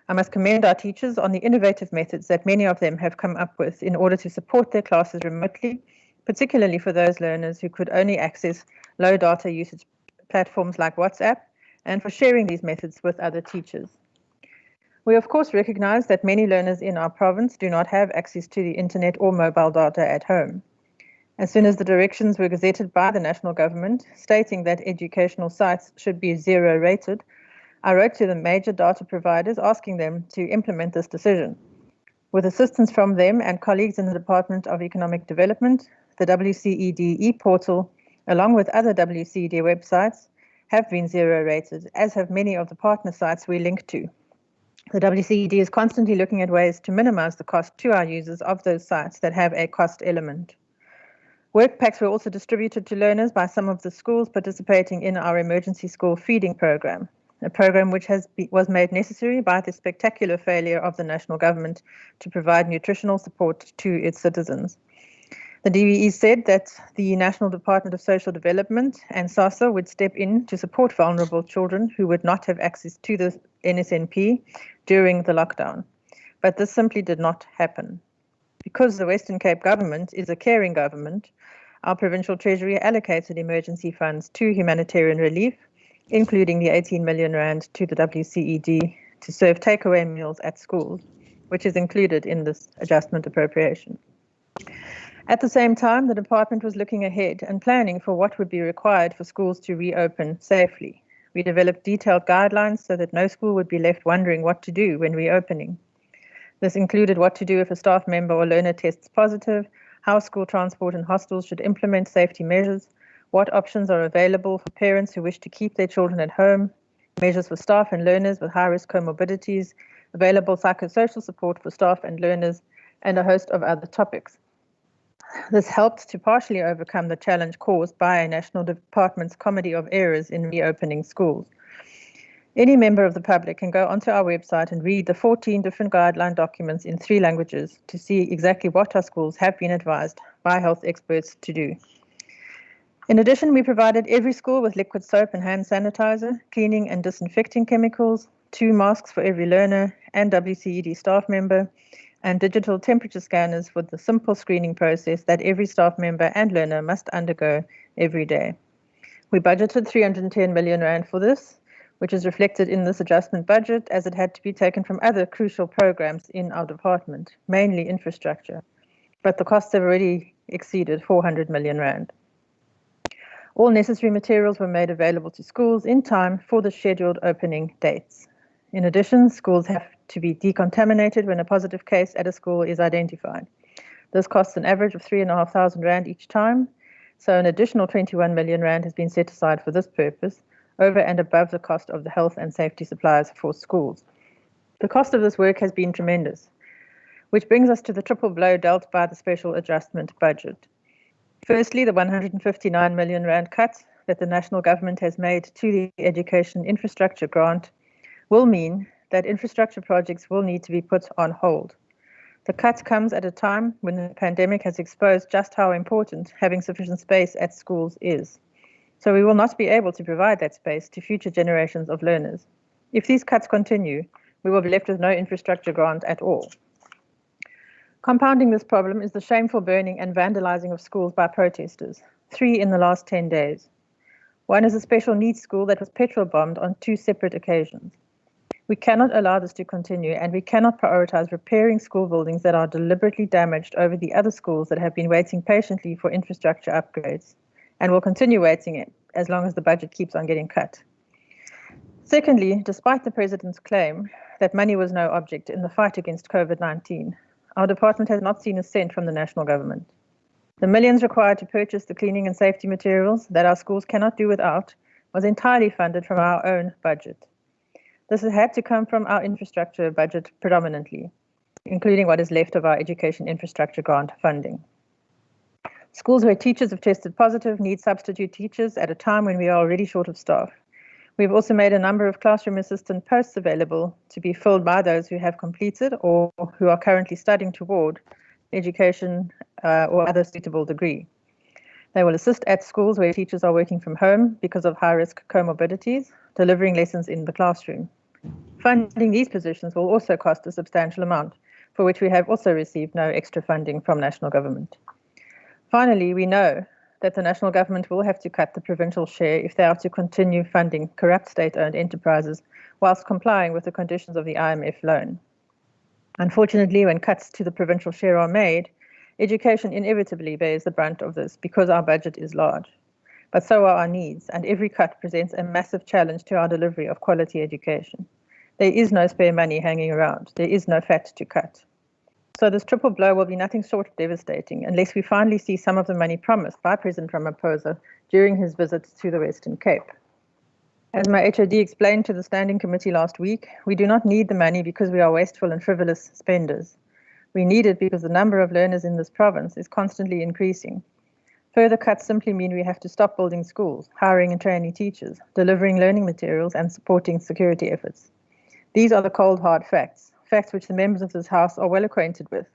I must commend our teachers on the innovative methods that many of them have come up with in order to support their classes remotely, particularly for those learners who could only access low data usage platforms like WhatsApp, and for sharing these methods with other teachers. We of course recognize that many learners in our province do not have access to the internet or mobile data at home. As soon as the directions were gazetted by the national government stating that educational sites should be 0 rated, I wrote to the major data providers asking them to implement this decision. With assistance from them and colleagues in the Department of Economic Development, the WCED e-portal, along with other WCED websites, have been 0 rated, as have many of the partner sites we link to. The WCED is constantly looking at ways to minimize the cost to our users of those sites that have a cost element. Work packs were also distributed to learners by some of the schools participating in our emergency school feeding program, a program which was made necessary by the spectacular failure of the national government to provide nutritional support to its citizens. The DWE said that the National Department of Social Development and SASSA would step in to support vulnerable children who would not have access to the NSNP during the lockdown. But this simply did not happen. Because the Western Cape government is a caring government, our Provincial Treasury allocated emergency funds to humanitarian relief, including the 18 million rand to the WCED to serve takeaway meals at schools, which is included in this adjustment appropriation. At the same time, the department was looking ahead and planning for what would be required for schools to reopen safely. We developed detailed guidelines so that no school would be left wondering what to do when reopening. This included what to do if a staff member or learner tests positive, how school transport and hostels should implement safety measures, what options are available for parents who wish to keep their children at home, measures for staff and learners with high-risk comorbidities, available psychosocial support for staff and learners, and a host of other topics. This helped to partially overcome the challenge caused by a national department's comedy of errors in reopening schools. Any member of the public can go onto our website and read the 14 different guideline documents in 3 languages to see exactly what our schools have been advised by health experts to do. In addition, we provided every school with liquid soap and hand sanitizer, cleaning and disinfecting chemicals, 2 masks for every learner and WCED staff member, and digital temperature scanners for the simple screening process that every staff member and learner must undergo every day. We budgeted 310 million rand for this, which is reflected in this adjustment budget as it had to be taken from other crucial programs in our department, mainly infrastructure. But the costs have already exceeded 400 million rand. All necessary materials were made available to schools in time for the scheduled opening dates. In addition, schools have to be decontaminated when a positive case at a school is identified. This costs an average of 3,500 rand each time, so an additional 21 million rand has been set aside for this purpose, over and above the cost of the health and safety supplies for schools. The cost of this work has been tremendous, which brings us to the triple blow dealt by the special adjustment budget. Firstly, the 159 million rand cut that the national government has made to the education infrastructure grant will mean that infrastructure projects will need to be put on hold. The cut comes at a time when the pandemic has exposed just how important having sufficient space at schools is. So we will not be able to provide that space to future generations of learners. If these cuts continue, we will be left with no infrastructure grant at all. Compounding this problem is the shameful burning and vandalizing of schools by protesters, 3 in the last 10 days. One is a special needs school that was petrol bombed on 2 separate occasions. We cannot allow this to continue, and we cannot prioritize repairing school buildings that are deliberately damaged over the other schools that have been waiting patiently for infrastructure upgrades and will continue waiting it as long as the budget keeps on getting cut. Secondly, despite the President's claim that money was no object in the fight against COVID-19, our department has not seen a cent from the national government. The millions required to purchase the cleaning and safety materials that our schools cannot do without was entirely funded from our own budget. This has had to come from our infrastructure budget predominantly, including what is left of our education infrastructure grant funding. Schools where teachers have tested positive need substitute teachers at a time when we are already short of staff. We've also made a number of classroom assistant posts available to be filled by those who have completed or who are currently studying toward education or other suitable degree. They will assist at schools where teachers are working from home because of high-risk comorbidities, delivering lessons in the classroom. Funding these positions will also cost a substantial amount, for which we have also received no extra funding from national government. Finally, we know that the national government will have to cut the provincial share if they are to continue funding corrupt state-owned enterprises whilst complying with the conditions of the IMF loan. Unfortunately, when cuts to the provincial share are made, education inevitably bears the brunt of this because our budget is large. But so are our needs, and every cut presents a massive challenge to our delivery of quality education. There is no spare money hanging around. There is no fat to cut. So this triple blow will be nothing short of devastating unless we finally see some of the money promised by President Ramaphosa during his visit to the Western Cape. As my HOD explained to the Standing Committee last week, we do not need the money because we are wasteful and frivolous spenders. We need it because the number of learners in this province is constantly increasing. Further cuts simply mean we have to stop building schools, hiring and training teachers, delivering learning materials and supporting security efforts. These are the cold, hard facts, facts which the members of this House are well acquainted with,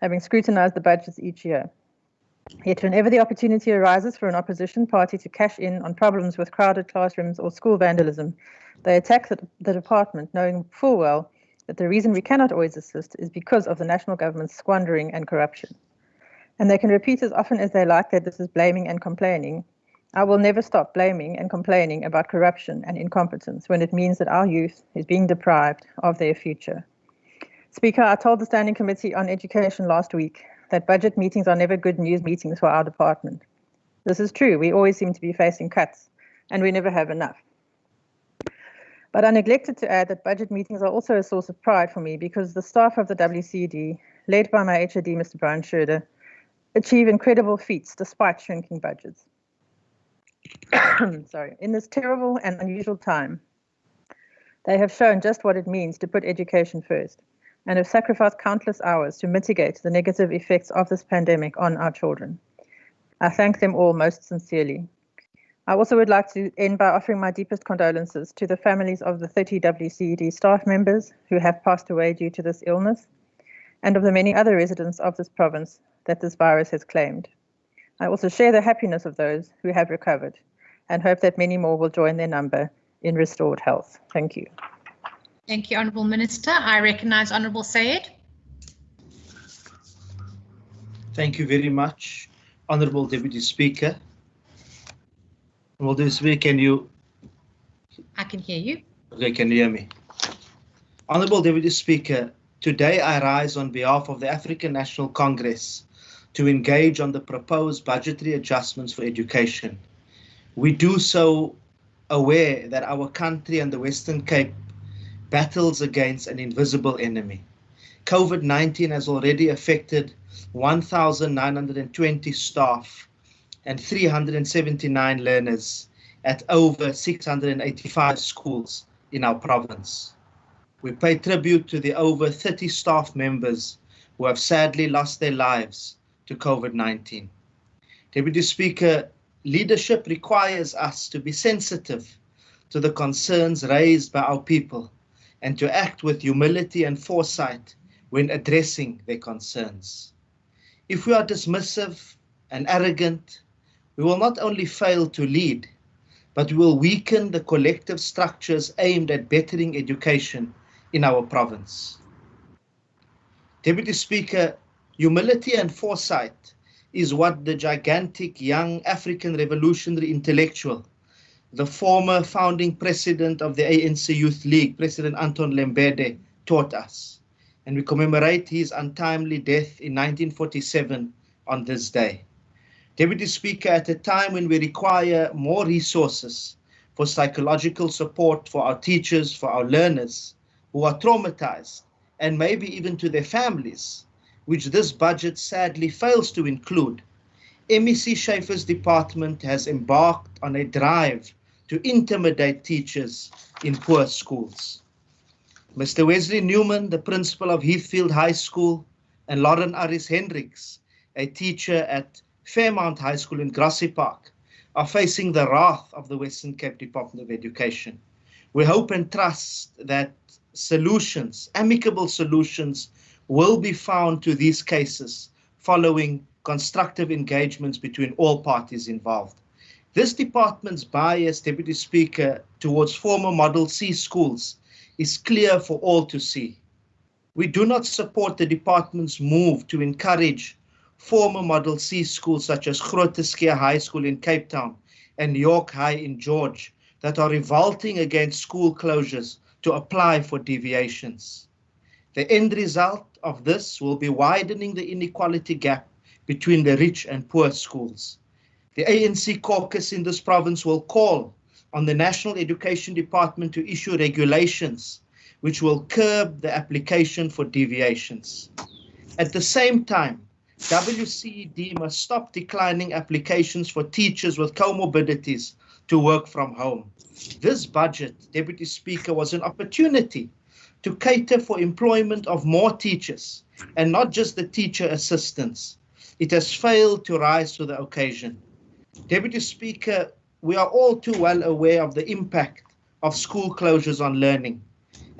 having scrutinized the budgets each year. Yet whenever the opportunity arises for an opposition party to cash in on problems with crowded classrooms or school vandalism, they attack the department, knowing full well that the reason we cannot always assist is because of the national government's squandering and corruption. And they can repeat as often as they like that this is blaming and complaining. I will never stop blaming and complaining about corruption and incompetence when it means that our youth is being deprived of their future. Speaker, I told the Standing Committee on Education last week that budget meetings are never good news meetings for our department. This is true. We always seem to be facing cuts, and we never have enough. But I neglected to add that budget meetings are also a source of pride for me because the staff of the WCD, led by my HOD, Mr. Brian Schroeder, achieve incredible feats despite shrinking budgets. Sorry, in this terrible and unusual time, they have shown just what it means to put education first and have sacrificed countless hours to mitigate the negative effects of this pandemic on our children. I thank them all most sincerely. I also would like to end by offering my deepest condolences to the families of the 30 WCED staff members who have passed away due to this illness and of the many other residents of this province that this virus has claimed. I also share the happiness of those who have recovered and hope that many more will join their number in restored health. Thank you. Thank you, Honourable Minister. I recognise Honourable Sayed. Thank you very much, Honourable Deputy Speaker. Honourable Deputy Speaker, can you? I can hear you. Okay, can you hear me? Honourable Deputy Speaker, today I rise on behalf of the African National Congress to engage on the proposed budgetary adjustments for education. We do so aware that our country and the Western Cape battles against an invisible enemy. COVID-19 has already affected 1,920 staff and 379 learners at over 685 schools in our province. We pay tribute to the over 30 staff members who have sadly lost their lives to COVID-19. Deputy Speaker, leadership requires us to be sensitive to the concerns raised by our people and to act with humility and foresight when addressing their concerns. If we are dismissive and arrogant, we will not only fail to lead, but we will weaken the collective structures aimed at bettering education in our province. Deputy Speaker, humility and foresight is what the gigantic young African revolutionary intellectual, the former founding president of the ANC Youth League, President Anton Lembede, taught us. And we commemorate his untimely death in 1947 on this day. Deputy Speaker, at a time when we require more resources for psychological support for our teachers, for our learners who are traumatized, and maybe even to their families, which this budget sadly fails to include, MEC Schaefer's department has embarked on a drive to intimidate teachers in poor schools. Mr. Wesley Newman, the principal of Heathfield High School, and Lauren Aris Hendricks, a teacher at Fairmount High School in Grassy Park, are facing the wrath of the Western Cape Department of Education. We hope and trust that solutions, amicable solutions, will be found to these cases following constructive engagements between all parties involved. This department's bias, Deputy Speaker, towards former Model C schools is clear for all to see. We do not support the department's move to encourage former Model C schools such as Groote High School in Cape Town and York High in George that are revolting against school closures to apply for deviations. The end result of this will be widening the inequality gap between the rich and poor schools. The ANC caucus in this province will call on the National Education Department to issue regulations which will curb the application for deviations. At the same time, WCED must stop declining applications for teachers with comorbidities to work from home. This budget, Deputy Speaker, was an opportunity to cater for employment of more teachers and not just the teacher assistants. It has failed to rise to the occasion. Deputy Speaker, we are all too well aware of the impact of school closures on learning,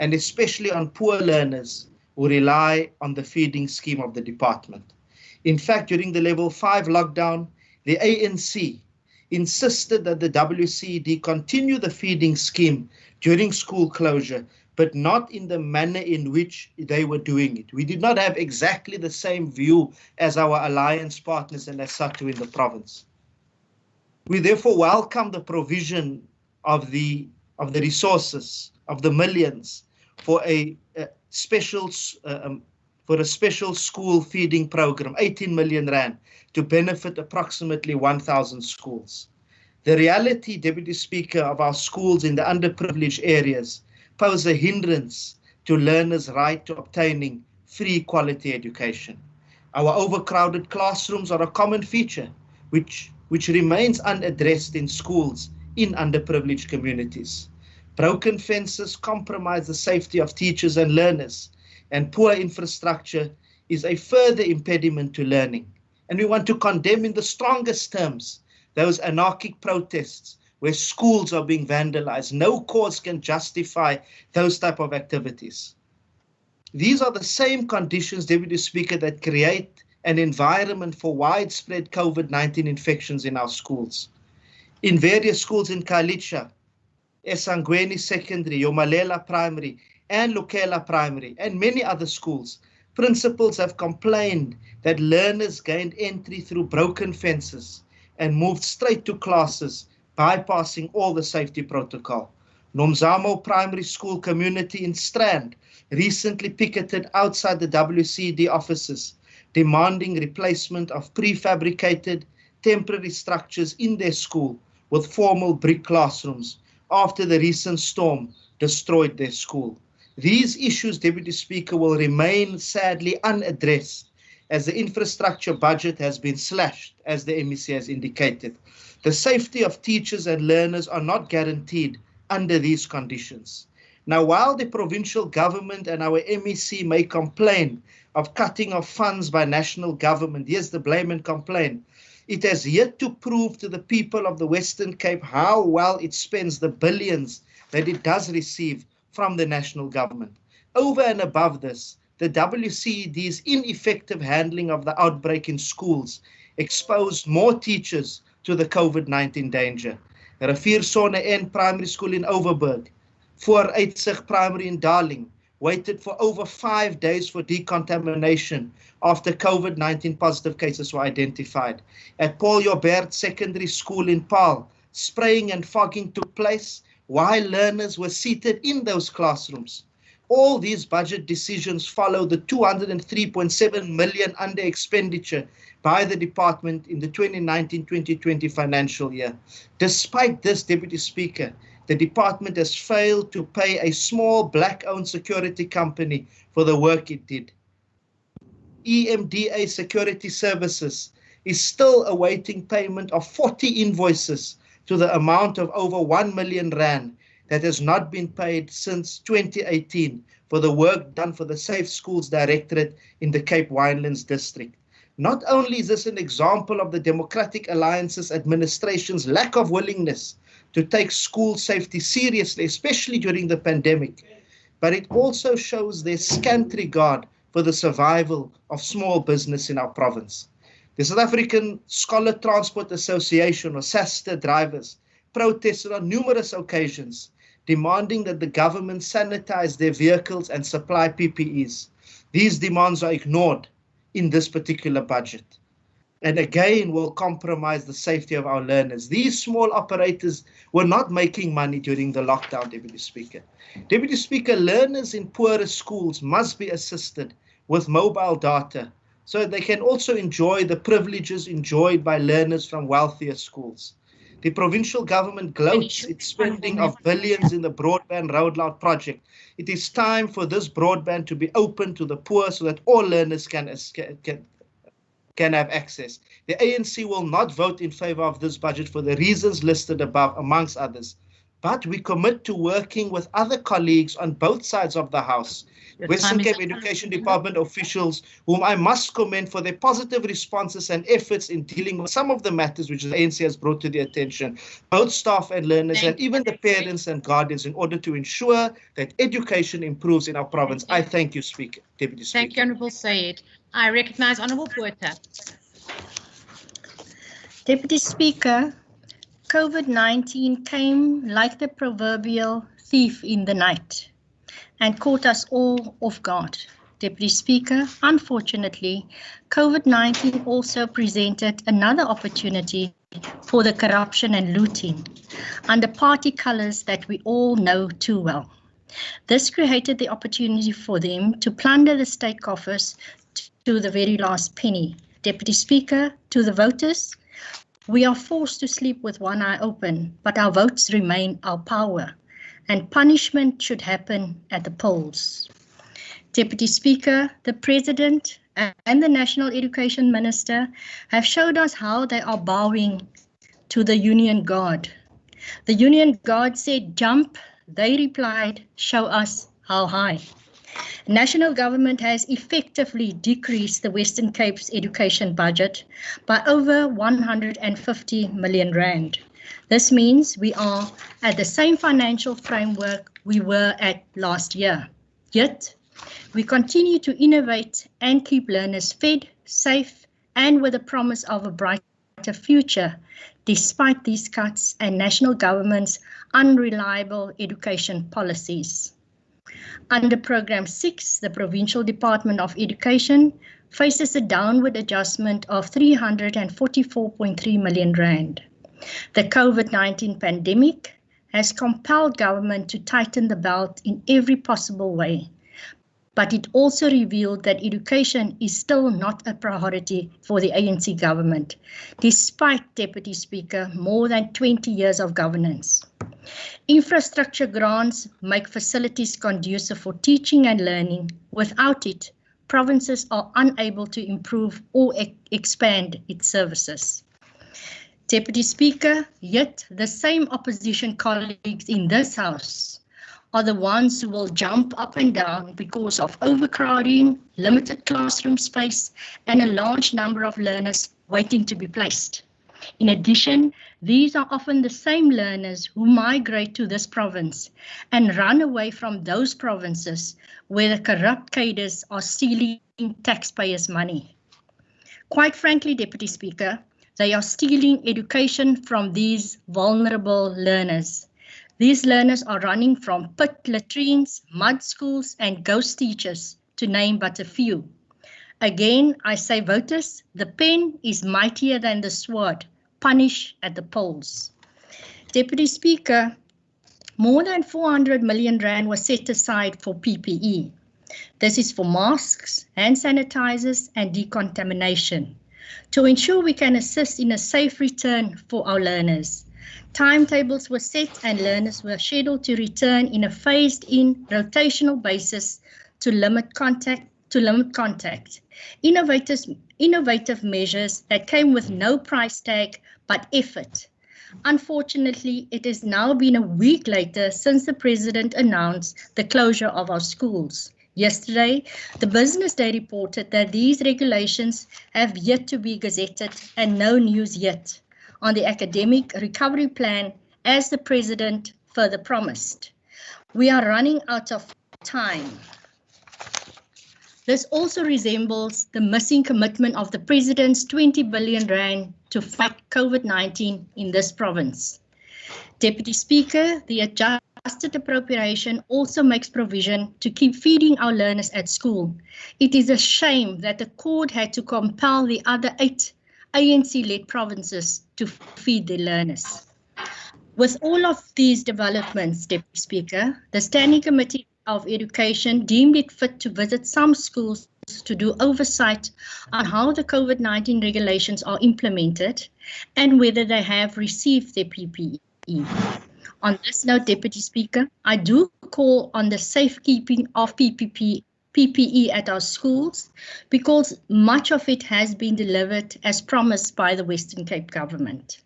and especially on poor learners who rely on the feeding scheme of the department. In fact, during the level 5 lockdown, the ANC insisted that the WCED continue the feeding scheme during school closure, but not in the manner in which they were doing it. We did not have exactly the same view as our alliance partners and as SATU in the province. We therefore welcome the provision of the resources, of the millions, for a special school feeding program, 18 million rand, to benefit approximately 1,000 schools. The reality, Deputy Speaker, of our schools in the underprivileged areas pose a hindrance to learners' right to obtaining free quality education. Our overcrowded classrooms are a common feature which remains unaddressed in schools in underprivileged communities. Broken fences compromise the safety of teachers and learners, and poor infrastructure is a further impediment to learning. And we want to condemn in the strongest terms those anarchic protests where schools are being vandalized. No cause can justify those type of activities. These are the same conditions, Deputy Speaker, that create an environment for widespread COVID-19 infections in our schools. In various schools in Kalicha, Esangweni Secondary, Yomalela Primary, and Lukela Primary, and many other schools, principals have complained that learners gained entry through broken fences and moved straight to classes, bypassing all the safety protocol. Nomzamo Primary School community in Strand recently picketed outside the WCD offices, demanding replacement of prefabricated temporary structures in their school with formal brick classrooms after the recent storm destroyed their school. These issues, Deputy Speaker, will remain sadly unaddressed as the infrastructure budget has been slashed, as the MEC has indicated. The safety of teachers and learners are not guaranteed under these conditions. Now, while the provincial government and our MEC may complain of cutting of funds by national government, yes, the blame and complain, it has yet to prove to the people of the Western Cape how well it spends the billions that it does receive from the national government. Over and above this, the WCED's ineffective handling of the outbreak in schools exposed more teachers to the COVID-19 danger. Rivier Sonne N Primary School in Overberg, Vooruitzicht Primary in Darling, waited for over 5 days for decontamination after COVID-19 positive cases were identified. At Paul Joubert Secondary School in Paarl, spraying and fogging took place while learners were seated in those classrooms. All these budget decisions follow the 203.7 million under expenditure by the department in the 2019-2020 financial year. Despite this, Deputy Speaker, the department has failed to pay a small black-owned security company for the work it did. EMDA Security Services is still awaiting payment of 40 invoices to the amount of over 1 million rand that has not been paid since 2018 for the work done for the Safe Schools Directorate in the Cape Winelands District. Not only is this an example of the Democratic Alliance's administration's lack of willingness to take school safety seriously, especially during the pandemic, but it also shows their scant regard for the survival of small business in our province. The South African Scholar Transport Association, or SASTA drivers, protested on numerous occasions, demanding that the government sanitize their vehicles and supply PPEs. These demands are ignored in this particular budget, and again will compromise the safety of our learners. These small operators were not making money during the lockdown, Deputy Speaker. Deputy Speaker, learners in poorer schools must be assisted with mobile data so that they can also enjoy the privileges enjoyed by learners from wealthier schools. The provincial government gloats its spending of billions in the broadband rollout project. It is time for this broadband to be open to the poor so that all learners can have access. The ANC will not vote in favor of this budget for the reasons listed above, amongst others. But we commit to working with other colleagues on both sides of the House, Western Cape Education Department officials, whom I must commend for their positive responses and efforts in dealing with some of the matters which the ANC has brought to their attention, both staff and learners, and even the parents and guardians, in order to ensure that education improves in our province. I thank you, Speaker, Deputy Speaker. Thank you, Honourable Sayed. I recognise Honourable Botha. Deputy Speaker, COVID-19 came like the proverbial thief in the night and caught us all off guard. Deputy Speaker, unfortunately, COVID-19 also presented another opportunity for the corruption and looting under party colours that we all know too well. This created the opportunity for them to plunder the state coffers to the very last penny. Deputy Speaker, to the voters, we are forced to sleep with one eye open, but our votes remain our power. and punishment should happen at the polls. Deputy Speaker, the President and the National Education Minister have showed us how they are bowing to the Union Guard. The Union Guard said jump, they replied, show us how high. National government has effectively decreased the Western Cape's education budget by over 150 million rand. This means we are at the same financial framework we were at last year. Yet, we continue to innovate and keep learners fed, safe, and with a promise of a brighter future, despite these cuts and national government's unreliable education policies. Under Programme 6, the Provincial Department of Education faces a downward adjustment of 344.3 million rand. The COVID-19 pandemic has compelled government to tighten the belt in every possible way, but it also revealed that education is still not a priority for the ANC government, despite, Deputy Speaker, more than 20 years of governance. Infrastructure grants make facilities conducive for teaching and learning. Without it, provinces are unable to improve or expand its services. Deputy Speaker, yet the same opposition colleagues in this House are the ones who will jump up and down because of overcrowding, limited classroom space, and a large number of learners waiting to be placed. In addition, these are often the same learners who migrate to this province and run away from those provinces where the corrupt cadres are stealing taxpayers' money. Quite frankly, Deputy Speaker, they are stealing education from these vulnerable learners. These learners are running from pit latrines, mud schools, and ghost teachers, to name but a few. Again, I say, voters, the pen is mightier than the sword. Punish at the polls. Deputy Speaker, more than 400 million rand was set aside for PPE. This is for masks, hand sanitizers, and decontamination, to ensure we can assist in a safe return for our learners. Timetables were set and learners were scheduled to return in a phased-in rotational basis to limit contact. Innovative measures that came with no price tag but effort. Unfortunately, it has now been a week later since the President announced the closure of our schools. Yesterday, the Business Day reported that these regulations have yet to be gazetted and no news yet on the academic recovery plan as the President further promised. We are running out of time. This also resembles the missing commitment of the President's 20 billion rand to fight COVID-19 in this province. Deputy Speaker, the adjusted appropriation also makes provision to keep feeding our learners at school. It is a shame that the court had to compel the other 8 ANC-led provinces to feed their learners. With all of these developments, Deputy Speaker, the Standing Committee of Education deemed it fit to visit some schools to do oversight on how the COVID-19 regulations are implemented and whether they have received their PPE. On this note, Deputy Speaker, I do call on the safekeeping of PPE at our schools because much of it has been delivered as promised by the Western Cape government.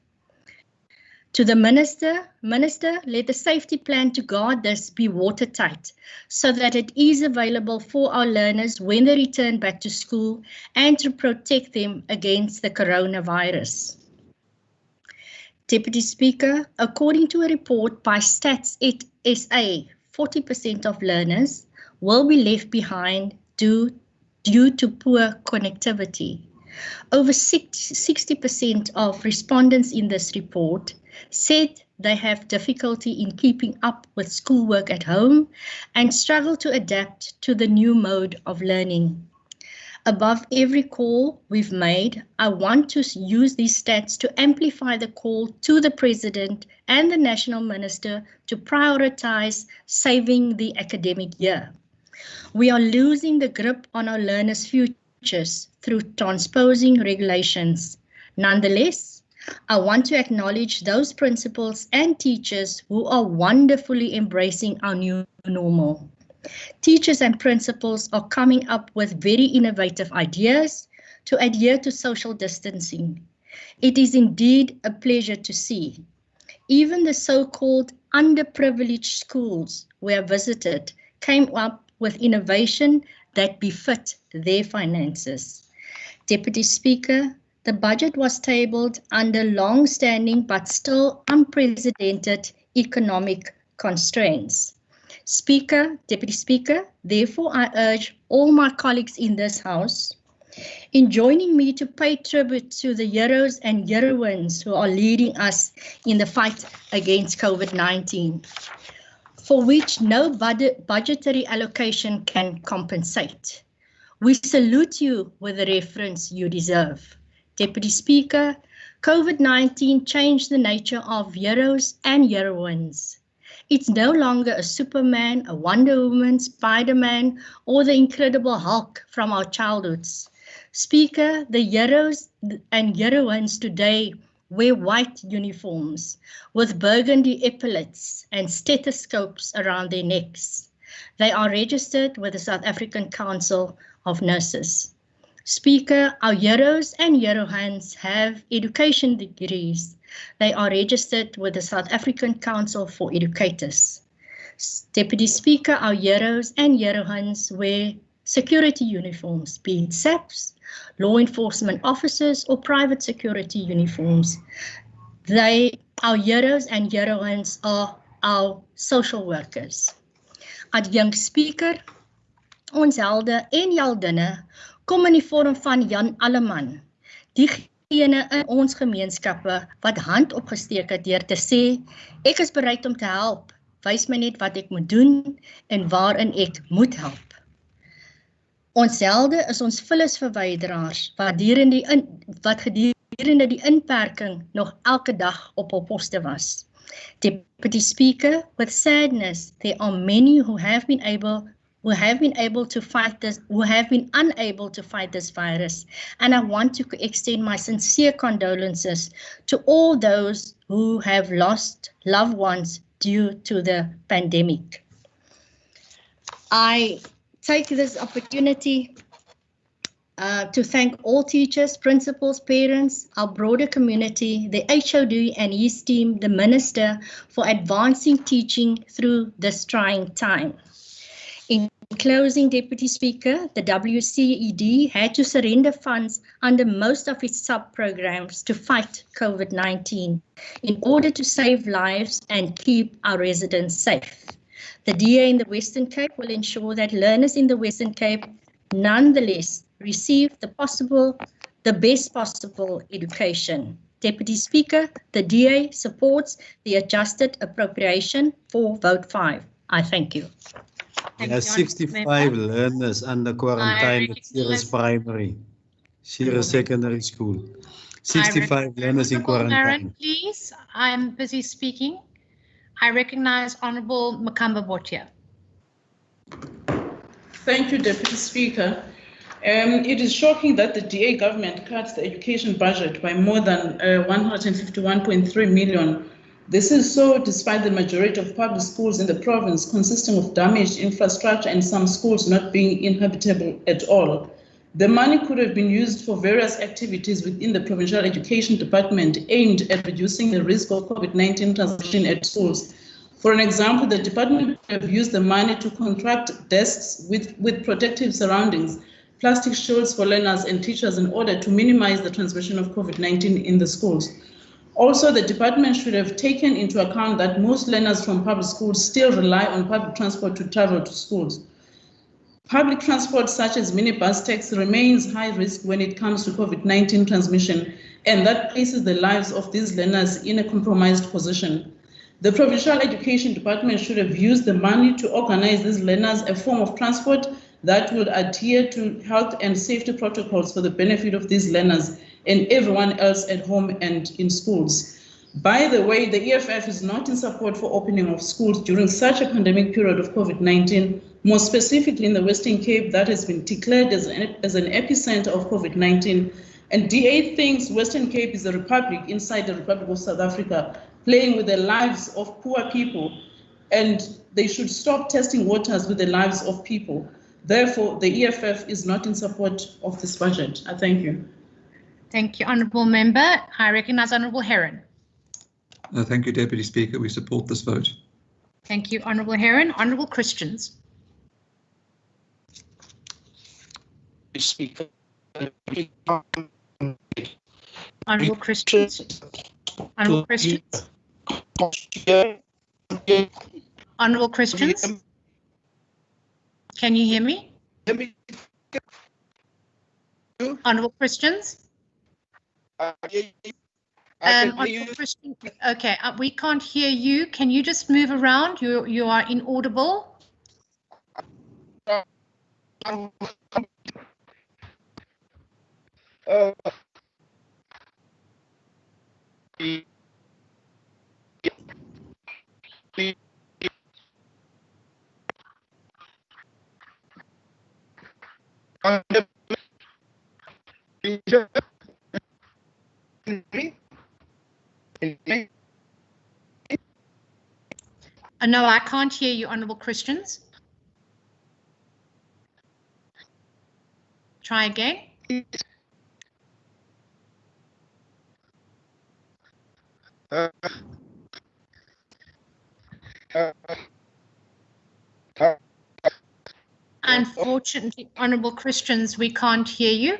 To the Minister, let the safety plan to guard this be watertight so that it is available for our learners when they return back to school and to protect them against the coronavirus. Deputy Speaker, according to a report by Stats SA, 40% of learners will be left behind due to poor connectivity. Over 60% of respondents in this report said they have difficulty in keeping up with schoolwork at home and struggle to adapt to the new mode of learning. Above every call we've made, I want to use these stats to amplify the call to the President and the National Minister to prioritize saving the academic year. We are losing the grip on our learners' futures through transposing regulations. Nonetheless, I want to acknowledge those principals and teachers who are wonderfully embracing our new normal. Teachers and principals are coming up with very innovative ideas to adhere to social distancing. It is indeed a pleasure to see. Even the so-called underprivileged schools we have visited came up with innovation that befit their finances. Deputy Speaker, the budget was tabled under long-standing but still unprecedented economic constraints. Deputy Speaker, therefore I urge all my colleagues in this House in joining me to pay tribute to the heroes and heroines who are leading us in the fight against COVID-19, for which no budgetary allocation can compensate. We salute you with the reference you deserve. Deputy Speaker, COVID-19 changed the nature of heroes and heroines. It's no longer a Superman, a Wonder Woman, Spider-Man, or the Incredible Hulk from our childhoods. Speaker, the heroes and heroines today wear white uniforms with burgundy epaulets and stethoscopes around their necks. They are registered with the South African Council of Nurses. Speaker, our heroes and heroines have education degrees. They are registered with the South African Council for Educators. Deputy Speaker, our heroes and heroines wear security uniforms, be it SAPs, law enforcement officers, or private security uniforms. Our heroes and heroines are our social workers. Adjunct Speaker, ons helde en heldinne kom in die vorm van Jan Alleman, diegene in ons gemeenskappe wat hand opgesteek het deur te sê, ek is bereid om te help, wys my net wat ek moet doen en waarin ek moet help. Ons helde is ons vullisverwyderaars wat gedurende die inperking nog elke dag op hul poste was. Deputy Speaker, with sadness, there are many who have been unable to fight this virus, and I want to extend my sincere condolences to all those who have lost loved ones due to the pandemic. I take this opportunity to thank all teachers, principals, parents, our broader community, the HOD and his team, the Minister, for advancing teaching through this trying time. In closing, Deputy Speaker, the WCED had to surrender funds under most of its sub-programs to fight COVID-19 in order to save lives and keep our residents safe. The DA in the Western Cape will ensure that learners in the Western Cape nonetheless receive the best possible education. Deputy Speaker, the DA supports the adjusted appropriation for Vote 5. I thank you. There are 65 learners under quarantine at Ceres Primary, Ceres Secondary School. 65 learners in quarantine. Aaron, please, I'm busy speaking. I recognize Honourable Makamba Botia. Thank you, Deputy Speaker. It is shocking that the DA government cuts the education budget by more than 151.3 million. This is so despite the majority of public schools in the province consisting of damaged infrastructure and some schools not being inhabitable at all. The money could have been used for various activities within the Provincial Education Department aimed at reducing the risk of COVID-19 transmission at schools. For an example, the department could have used the money to contract desks with protective surroundings, plastic shields for learners and teachers in order to minimize the transmission of COVID-19 in the schools. Also, the department should have taken into account that most learners from public schools still rely on public transport to travel to schools. Public transport such as minibus taxi remains high risk when it comes to COVID-19 transmission, and that places the lives of these learners in a compromised position. The Provincial Education Department should have used the money to organize these learners a form of transport that would adhere to health and safety protocols for the benefit of these learners and everyone else at home and in schools. By the way, the EFF is not in support for opening of schools during such a pandemic period of COVID-19, more specifically in the Western Cape that has been declared as an epicenter of COVID-19, And DA thinks Western Cape is a republic inside the Republic of South Africa, playing with the lives of poor people, and they should stop testing waters with the lives of people. Therefore, the EFF is not in support of this budget. I thank you. Thank you, Honourable Member. I recognise Honourable Heron. Thank you, Deputy Speaker. We support this vote. Thank you, Honourable Heron. Honourable Christians. Speaker. Honourable Christians. Honourable Christians. Honourable Christians. Can you hear me? Honourable Christians. Honourable Christian. Okay, we can't hear you. Can you just move around? You are inaudible. No, I can't hear you, Honourable Christians. Try again. Unfortunately, Honourable Christians, we can't hear you.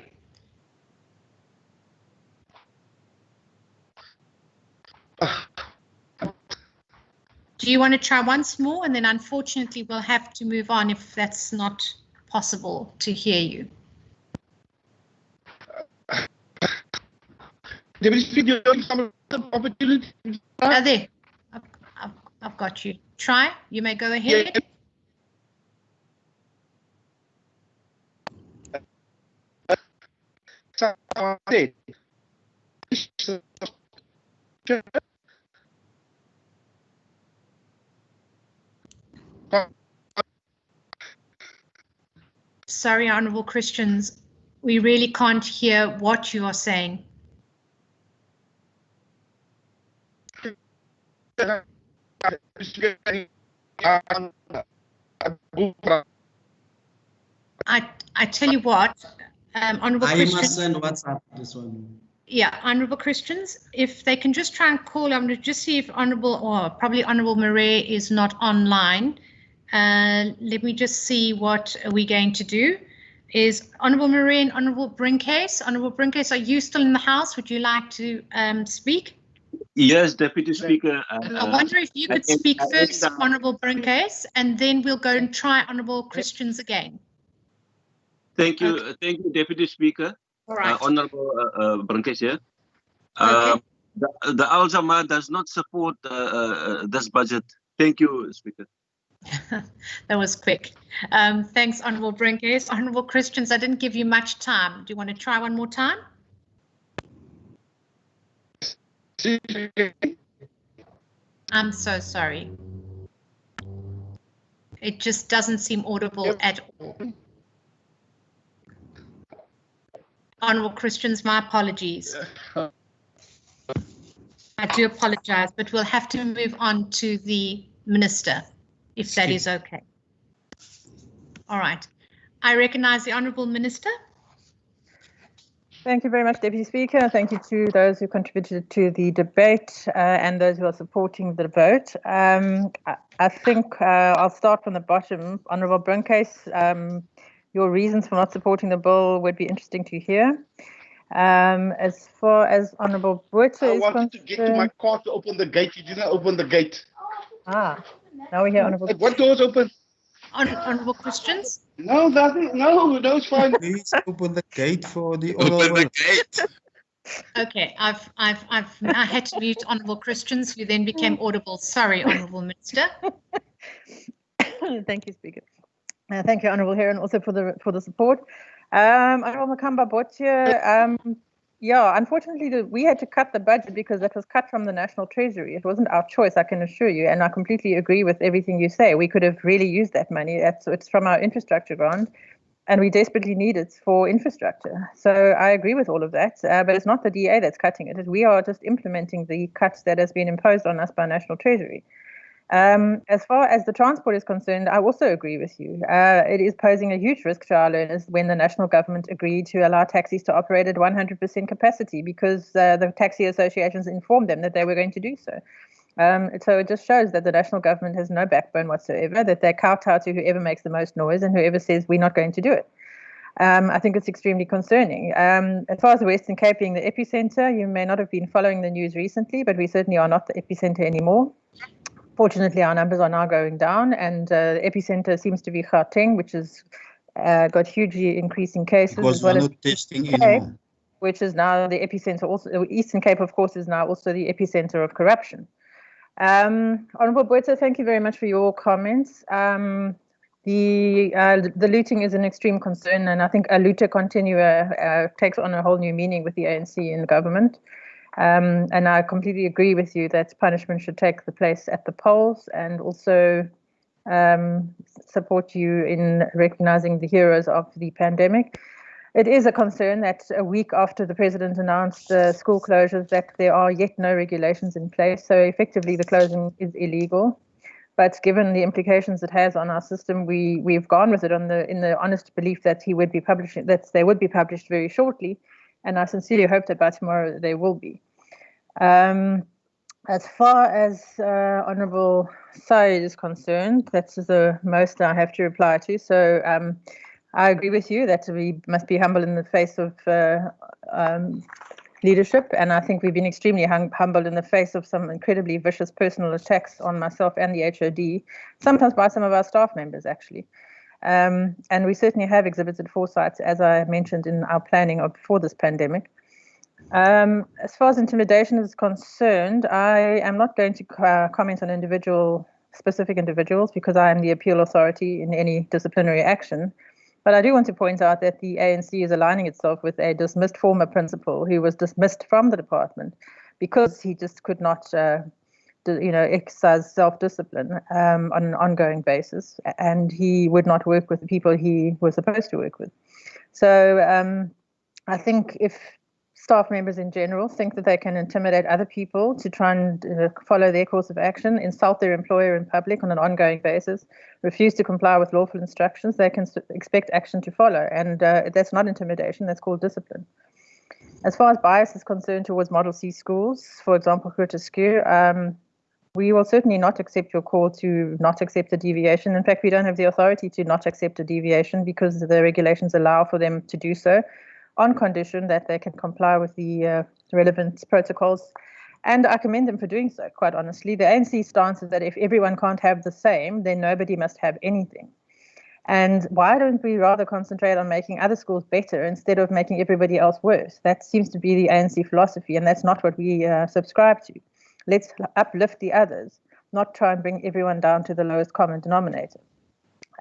Do you want to try once more? And then unfortunately, we'll have to move on if that's not possible to hear you. There. I've got you. Try. You may go ahead. Sorry, Honourable Christians, we really can't hear what you are saying. I tell you what, Honourable Christians. I must send WhatsApp this one. Yeah, Honourable Christians, if they can just try and call, I'm going to just see if Honourable, or probably Honourable Murray is not online. Let me just see what we're going to do. Is Honourable Murray and Honourable Brinkcase. Honourable Brinkcase, are you still in the House? Would you like to speak? Yes, Deputy Speaker. I wonder if you could speak first, Honourable Brinkcase, and then we'll go and try Honourable Christians again. Thank you, Deputy Speaker. All right. Honourable Brinkcase here. Okay. The Al-Jama does not support this budget. Thank you, Speaker. That was quick. Thanks, Honourable Brinkcase. Honourable Christians, I didn't give you much time. Do you want to try one more time? I'm so sorry. It just doesn't seem audible at all. Honourable Christians, my apologies. I do apologise, but we'll have to move on to the Minister, if that is okay. All right. I recognise the Honourable Minister. Thank you very much, Deputy Speaker. Thank you to those who contributed to the debate and those who are supporting the vote. I think I'll start from the bottom. Honourable Brinkcase, your reasons for not supporting the bill would be interesting to hear. As far as Honourable Botha I is wanted to get to my car to open the gate. You didn't open the gate. Ah, now we hear Honourable. What door's open? Honourable Christians? No, nothing. No, it's fine. Please open the gate for the Open the gate. Okay, I've I had to mute Honourable Christians, who then became audible. Sorry, Honourable Minister. Thank you, Speaker. Thank you, Honourable Heron, also for the support. Honourable Makamba Botha, yeah, unfortunately, we had to cut the budget because that was cut from the National Treasury. It wasn't our choice, I can assure you, and I completely agree with everything you say. We could have really used that money. It's from our infrastructure grant. and we desperately need it for infrastructure. So I agree with all of that, but it's not the DA that's cutting it. We are just implementing the cuts that has been imposed on us by National Treasury. As far as the transport is concerned, I also agree with you. It is posing a huge risk to our learners when the national government agreed to allow taxis to operate at 100% capacity because the taxi associations informed them that they were going to do so. So it just shows that the national government has no backbone whatsoever, that they kowtow to whoever makes the most noise and whoever says we're not going to do it. I think it's extremely concerning. As far as the Western Cape being the epicenter, you may not have been following the news recently, but we certainly are not the epicenter anymore. Fortunately, our numbers are now going down, and the epicenter seems to be Gauteng, which has got hugely increasing cases, as well as testing Cape, anymore. which is now the epicenter. Also, Eastern Cape, of course, is now also the epicenter of corruption. Honourable Botha, thank you very much for your comments. The looting is an extreme concern, and I think a looter continua takes on a whole new meaning with the ANC in government. And I completely agree with you that punishment should take the place at the polls, and also support you in recognizing the heroes of the pandemic. It is a concern that a week after the president announced school closures, that there are yet no regulations in place. So effectively, the closing is illegal. But given the implications it has on our system, we've gone with it in the honest belief that they would be published very shortly. And I sincerely hope that by tomorrow they will be. As far as Honourable Said is concerned, that's the most I have to reply to. So I agree with you that we must be humble in the face of leadership, and I think we've been extremely humble in the face of some incredibly vicious personal attacks on myself and the HOD, sometimes by some of our staff members, actually. And we certainly have exhibited foresight, as I mentioned, in our planning for this pandemic. As far as intimidation is concerned, I am not going to comment on specific individuals because I am the appeal authority in any disciplinary action. But I do want to point out that the ANC is aligning itself with a dismissed former principal who was dismissed from the department because he just could not exercise self-discipline on an ongoing basis, and he would not work with the people he was supposed to work with. So I think if staff members in general think that they can intimidate other people to try and follow their course of action, insult their employer in public on an ongoing basis, refuse to comply with lawful instructions, they can expect action to follow. And that's not intimidation, that's called discipline. As far as bias is concerned towards Model C schools, for example, Groote we will certainly not accept your call to not accept a deviation. In fact, we don't have the authority to not accept a deviation because the regulations allow for them to do so, on condition that they can comply with the relevant protocols. And I commend them for doing so, quite honestly. The ANC stance is that if everyone can't have the same, then nobody must have anything. And why don't we rather concentrate on making other schools better instead of making everybody else worse? That seems to be the ANC philosophy, and that's not what we subscribe to. Let's uplift the others, not try and bring everyone down to the lowest common denominator.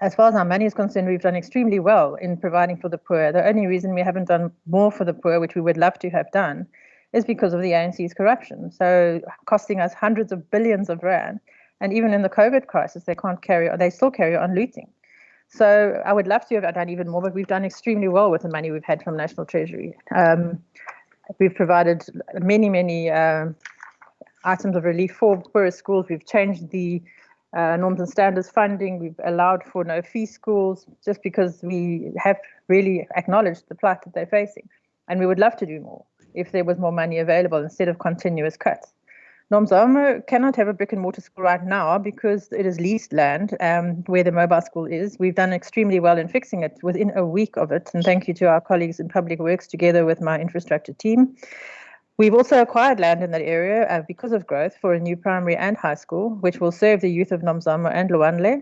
As far as our money is concerned, we've done extremely well in providing for the poor. The only reason we haven't done more for the poor, which we would love to have done, is because of the ANC's corruption. So costing us hundreds of billions of rand, and even in the COVID crisis, they still carry on looting. So I would love to have done even more, but we've done extremely well with the money we've had from National Treasury. We've provided many items of relief for poorest schools. We've changed the norms and standards funding. We've allowed for no fee schools just because we have really acknowledged the plight that they're facing. And we would love to do more if there was more money available instead of continuous cuts. Nomzamo cannot have a brick and mortar school right now because it is leased land where the mobile school is. We've done extremely well in fixing it within a week of it. And thank you to our colleagues in Public Works together with my infrastructure team. We've also acquired land in that area because of growth for a new primary and high school, which will serve the youth of Nomzamo and Luanle.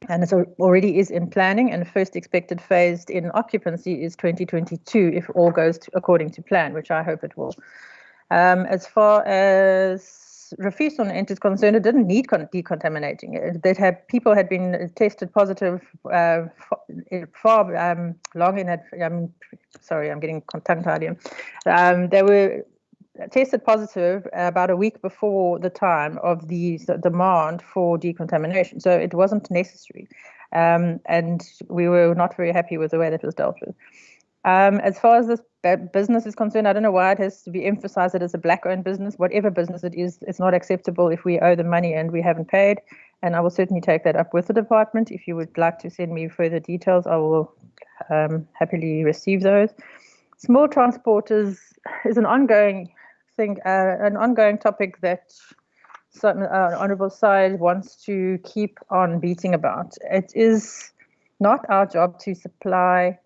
And it already is in planning, and first expected phased in occupancy is 2022 if all goes according to plan, which I hope it will. As far as Refison is concerned, it didn't need decontaminating. People had been tested positive far long in. Sorry, I'm getting tongue-tied here. They were tested positive about a week before the time of the demand for decontamination, so it wasn't necessary. and we were not very happy with the way that was dealt with. As far as this business is concerned, I don't know why it has to be emphasized that it's a black-owned business. Whatever business it is, it's not acceptable if we owe them money and we haven't paid. And I will certainly take that up with the department. If you would like to send me further details, I will happily receive those. Small transporters is an ongoing thing, an ongoing topic that Honourable Side wants to keep on beating about. It is not our job to supply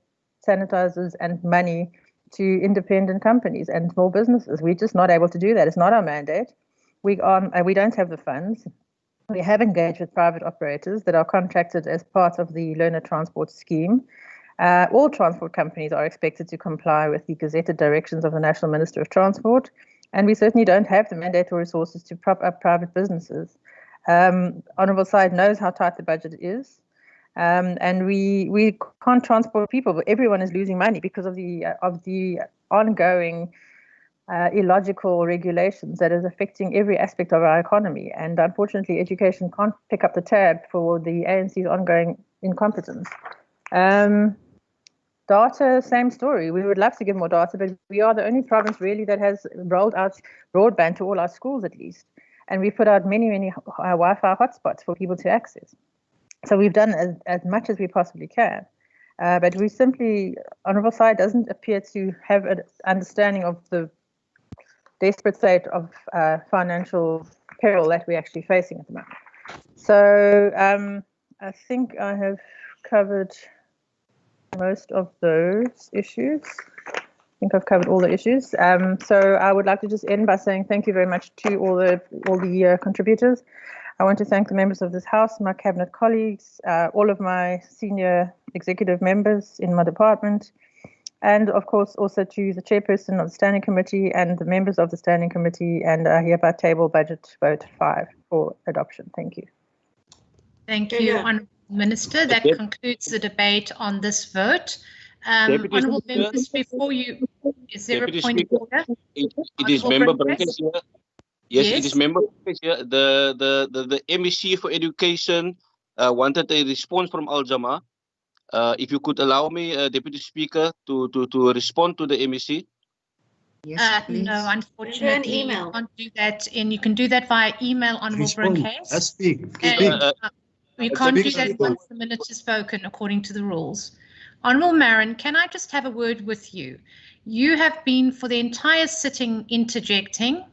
sanitizers and money to independent companies and small businesses. We're just not able to do that. It's not our mandate. We don't have the funds. We have engaged with private operators that are contracted as part of the learner transport scheme. All transport companies are expected to comply with the gazetted directions of the National Minister of Transport, and we certainly don't have the mandate or resources to prop up private businesses. Honourable Side knows how tight the budget is. And we can't transport people, but everyone is losing money because of the ongoing illogical regulations that is affecting every aspect of our economy. And unfortunately, education can't pick up the tab for the ANC's ongoing incompetence. Data, same story. We would love to give more data, but we are the only province really that has rolled out broadband to all our schools at least. And we put out many Wi-Fi hotspots for people to access. So we've done as much as we possibly can. But we simply, Honourable Side doesn't appear to have an understanding of the desperate state of financial peril that we're actually facing at the moment. So I think I have covered most of those issues. I think I've covered all the issues. So I would like to just end by saying thank you very much to all the contributors. I want to thank the members of this House, my cabinet colleagues, all of my senior executive members in my department, and of course also to the chairperson of the Standing Committee and the members of the Standing Committee, and I hereby table Budget Vote 5 for adoption. Thank you. Thank you, Honourable Minister. That concludes the debate on this vote. Honourable members, before you, is there a point of order? It is Member Brackens here. Yes, it is Member Brackens here. The MEC for Education wanted a response from Al Jama. If you could allow me, Deputy Speaker, to respond to the MEC. Yes, no, unfortunately, you can't do that. And you can do that via email, Honourable Brackens. We can't do that once the minute is spoken according to the rules. Honourable Marin, can I just have a word with you? You have been for the entire sitting interjecting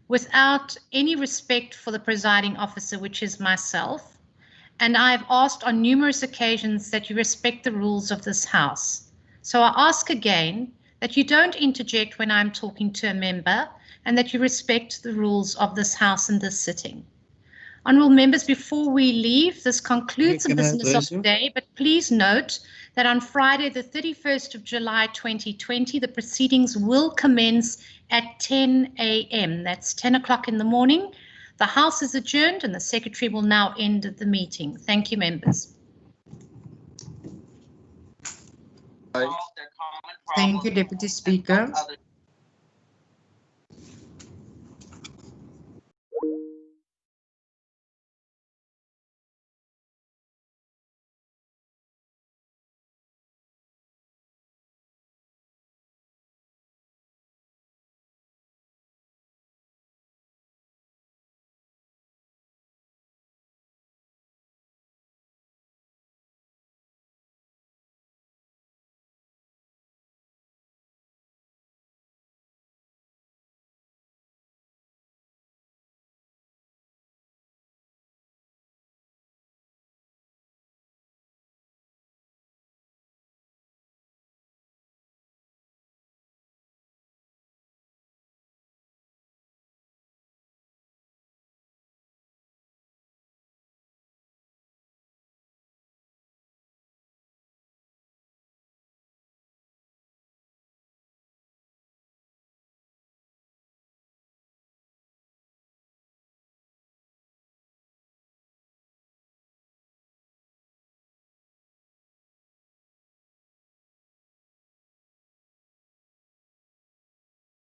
without any respect for the presiding officer, which is myself. And I've asked on numerous occasions that you respect the rules of this House. So I ask again that you don't interject when I'm talking to a member and that you respect the rules of this House and this sitting. Honourable members, before we leave, this concludes the business of the day, but please note that on Friday, the 31st of July 2020, the proceedings will commence at 10 a.m. That's 10 o'clock in the morning. The House is adjourned and the Secretary will now end the meeting. Thank you, members. Thank you, Deputy Speaker.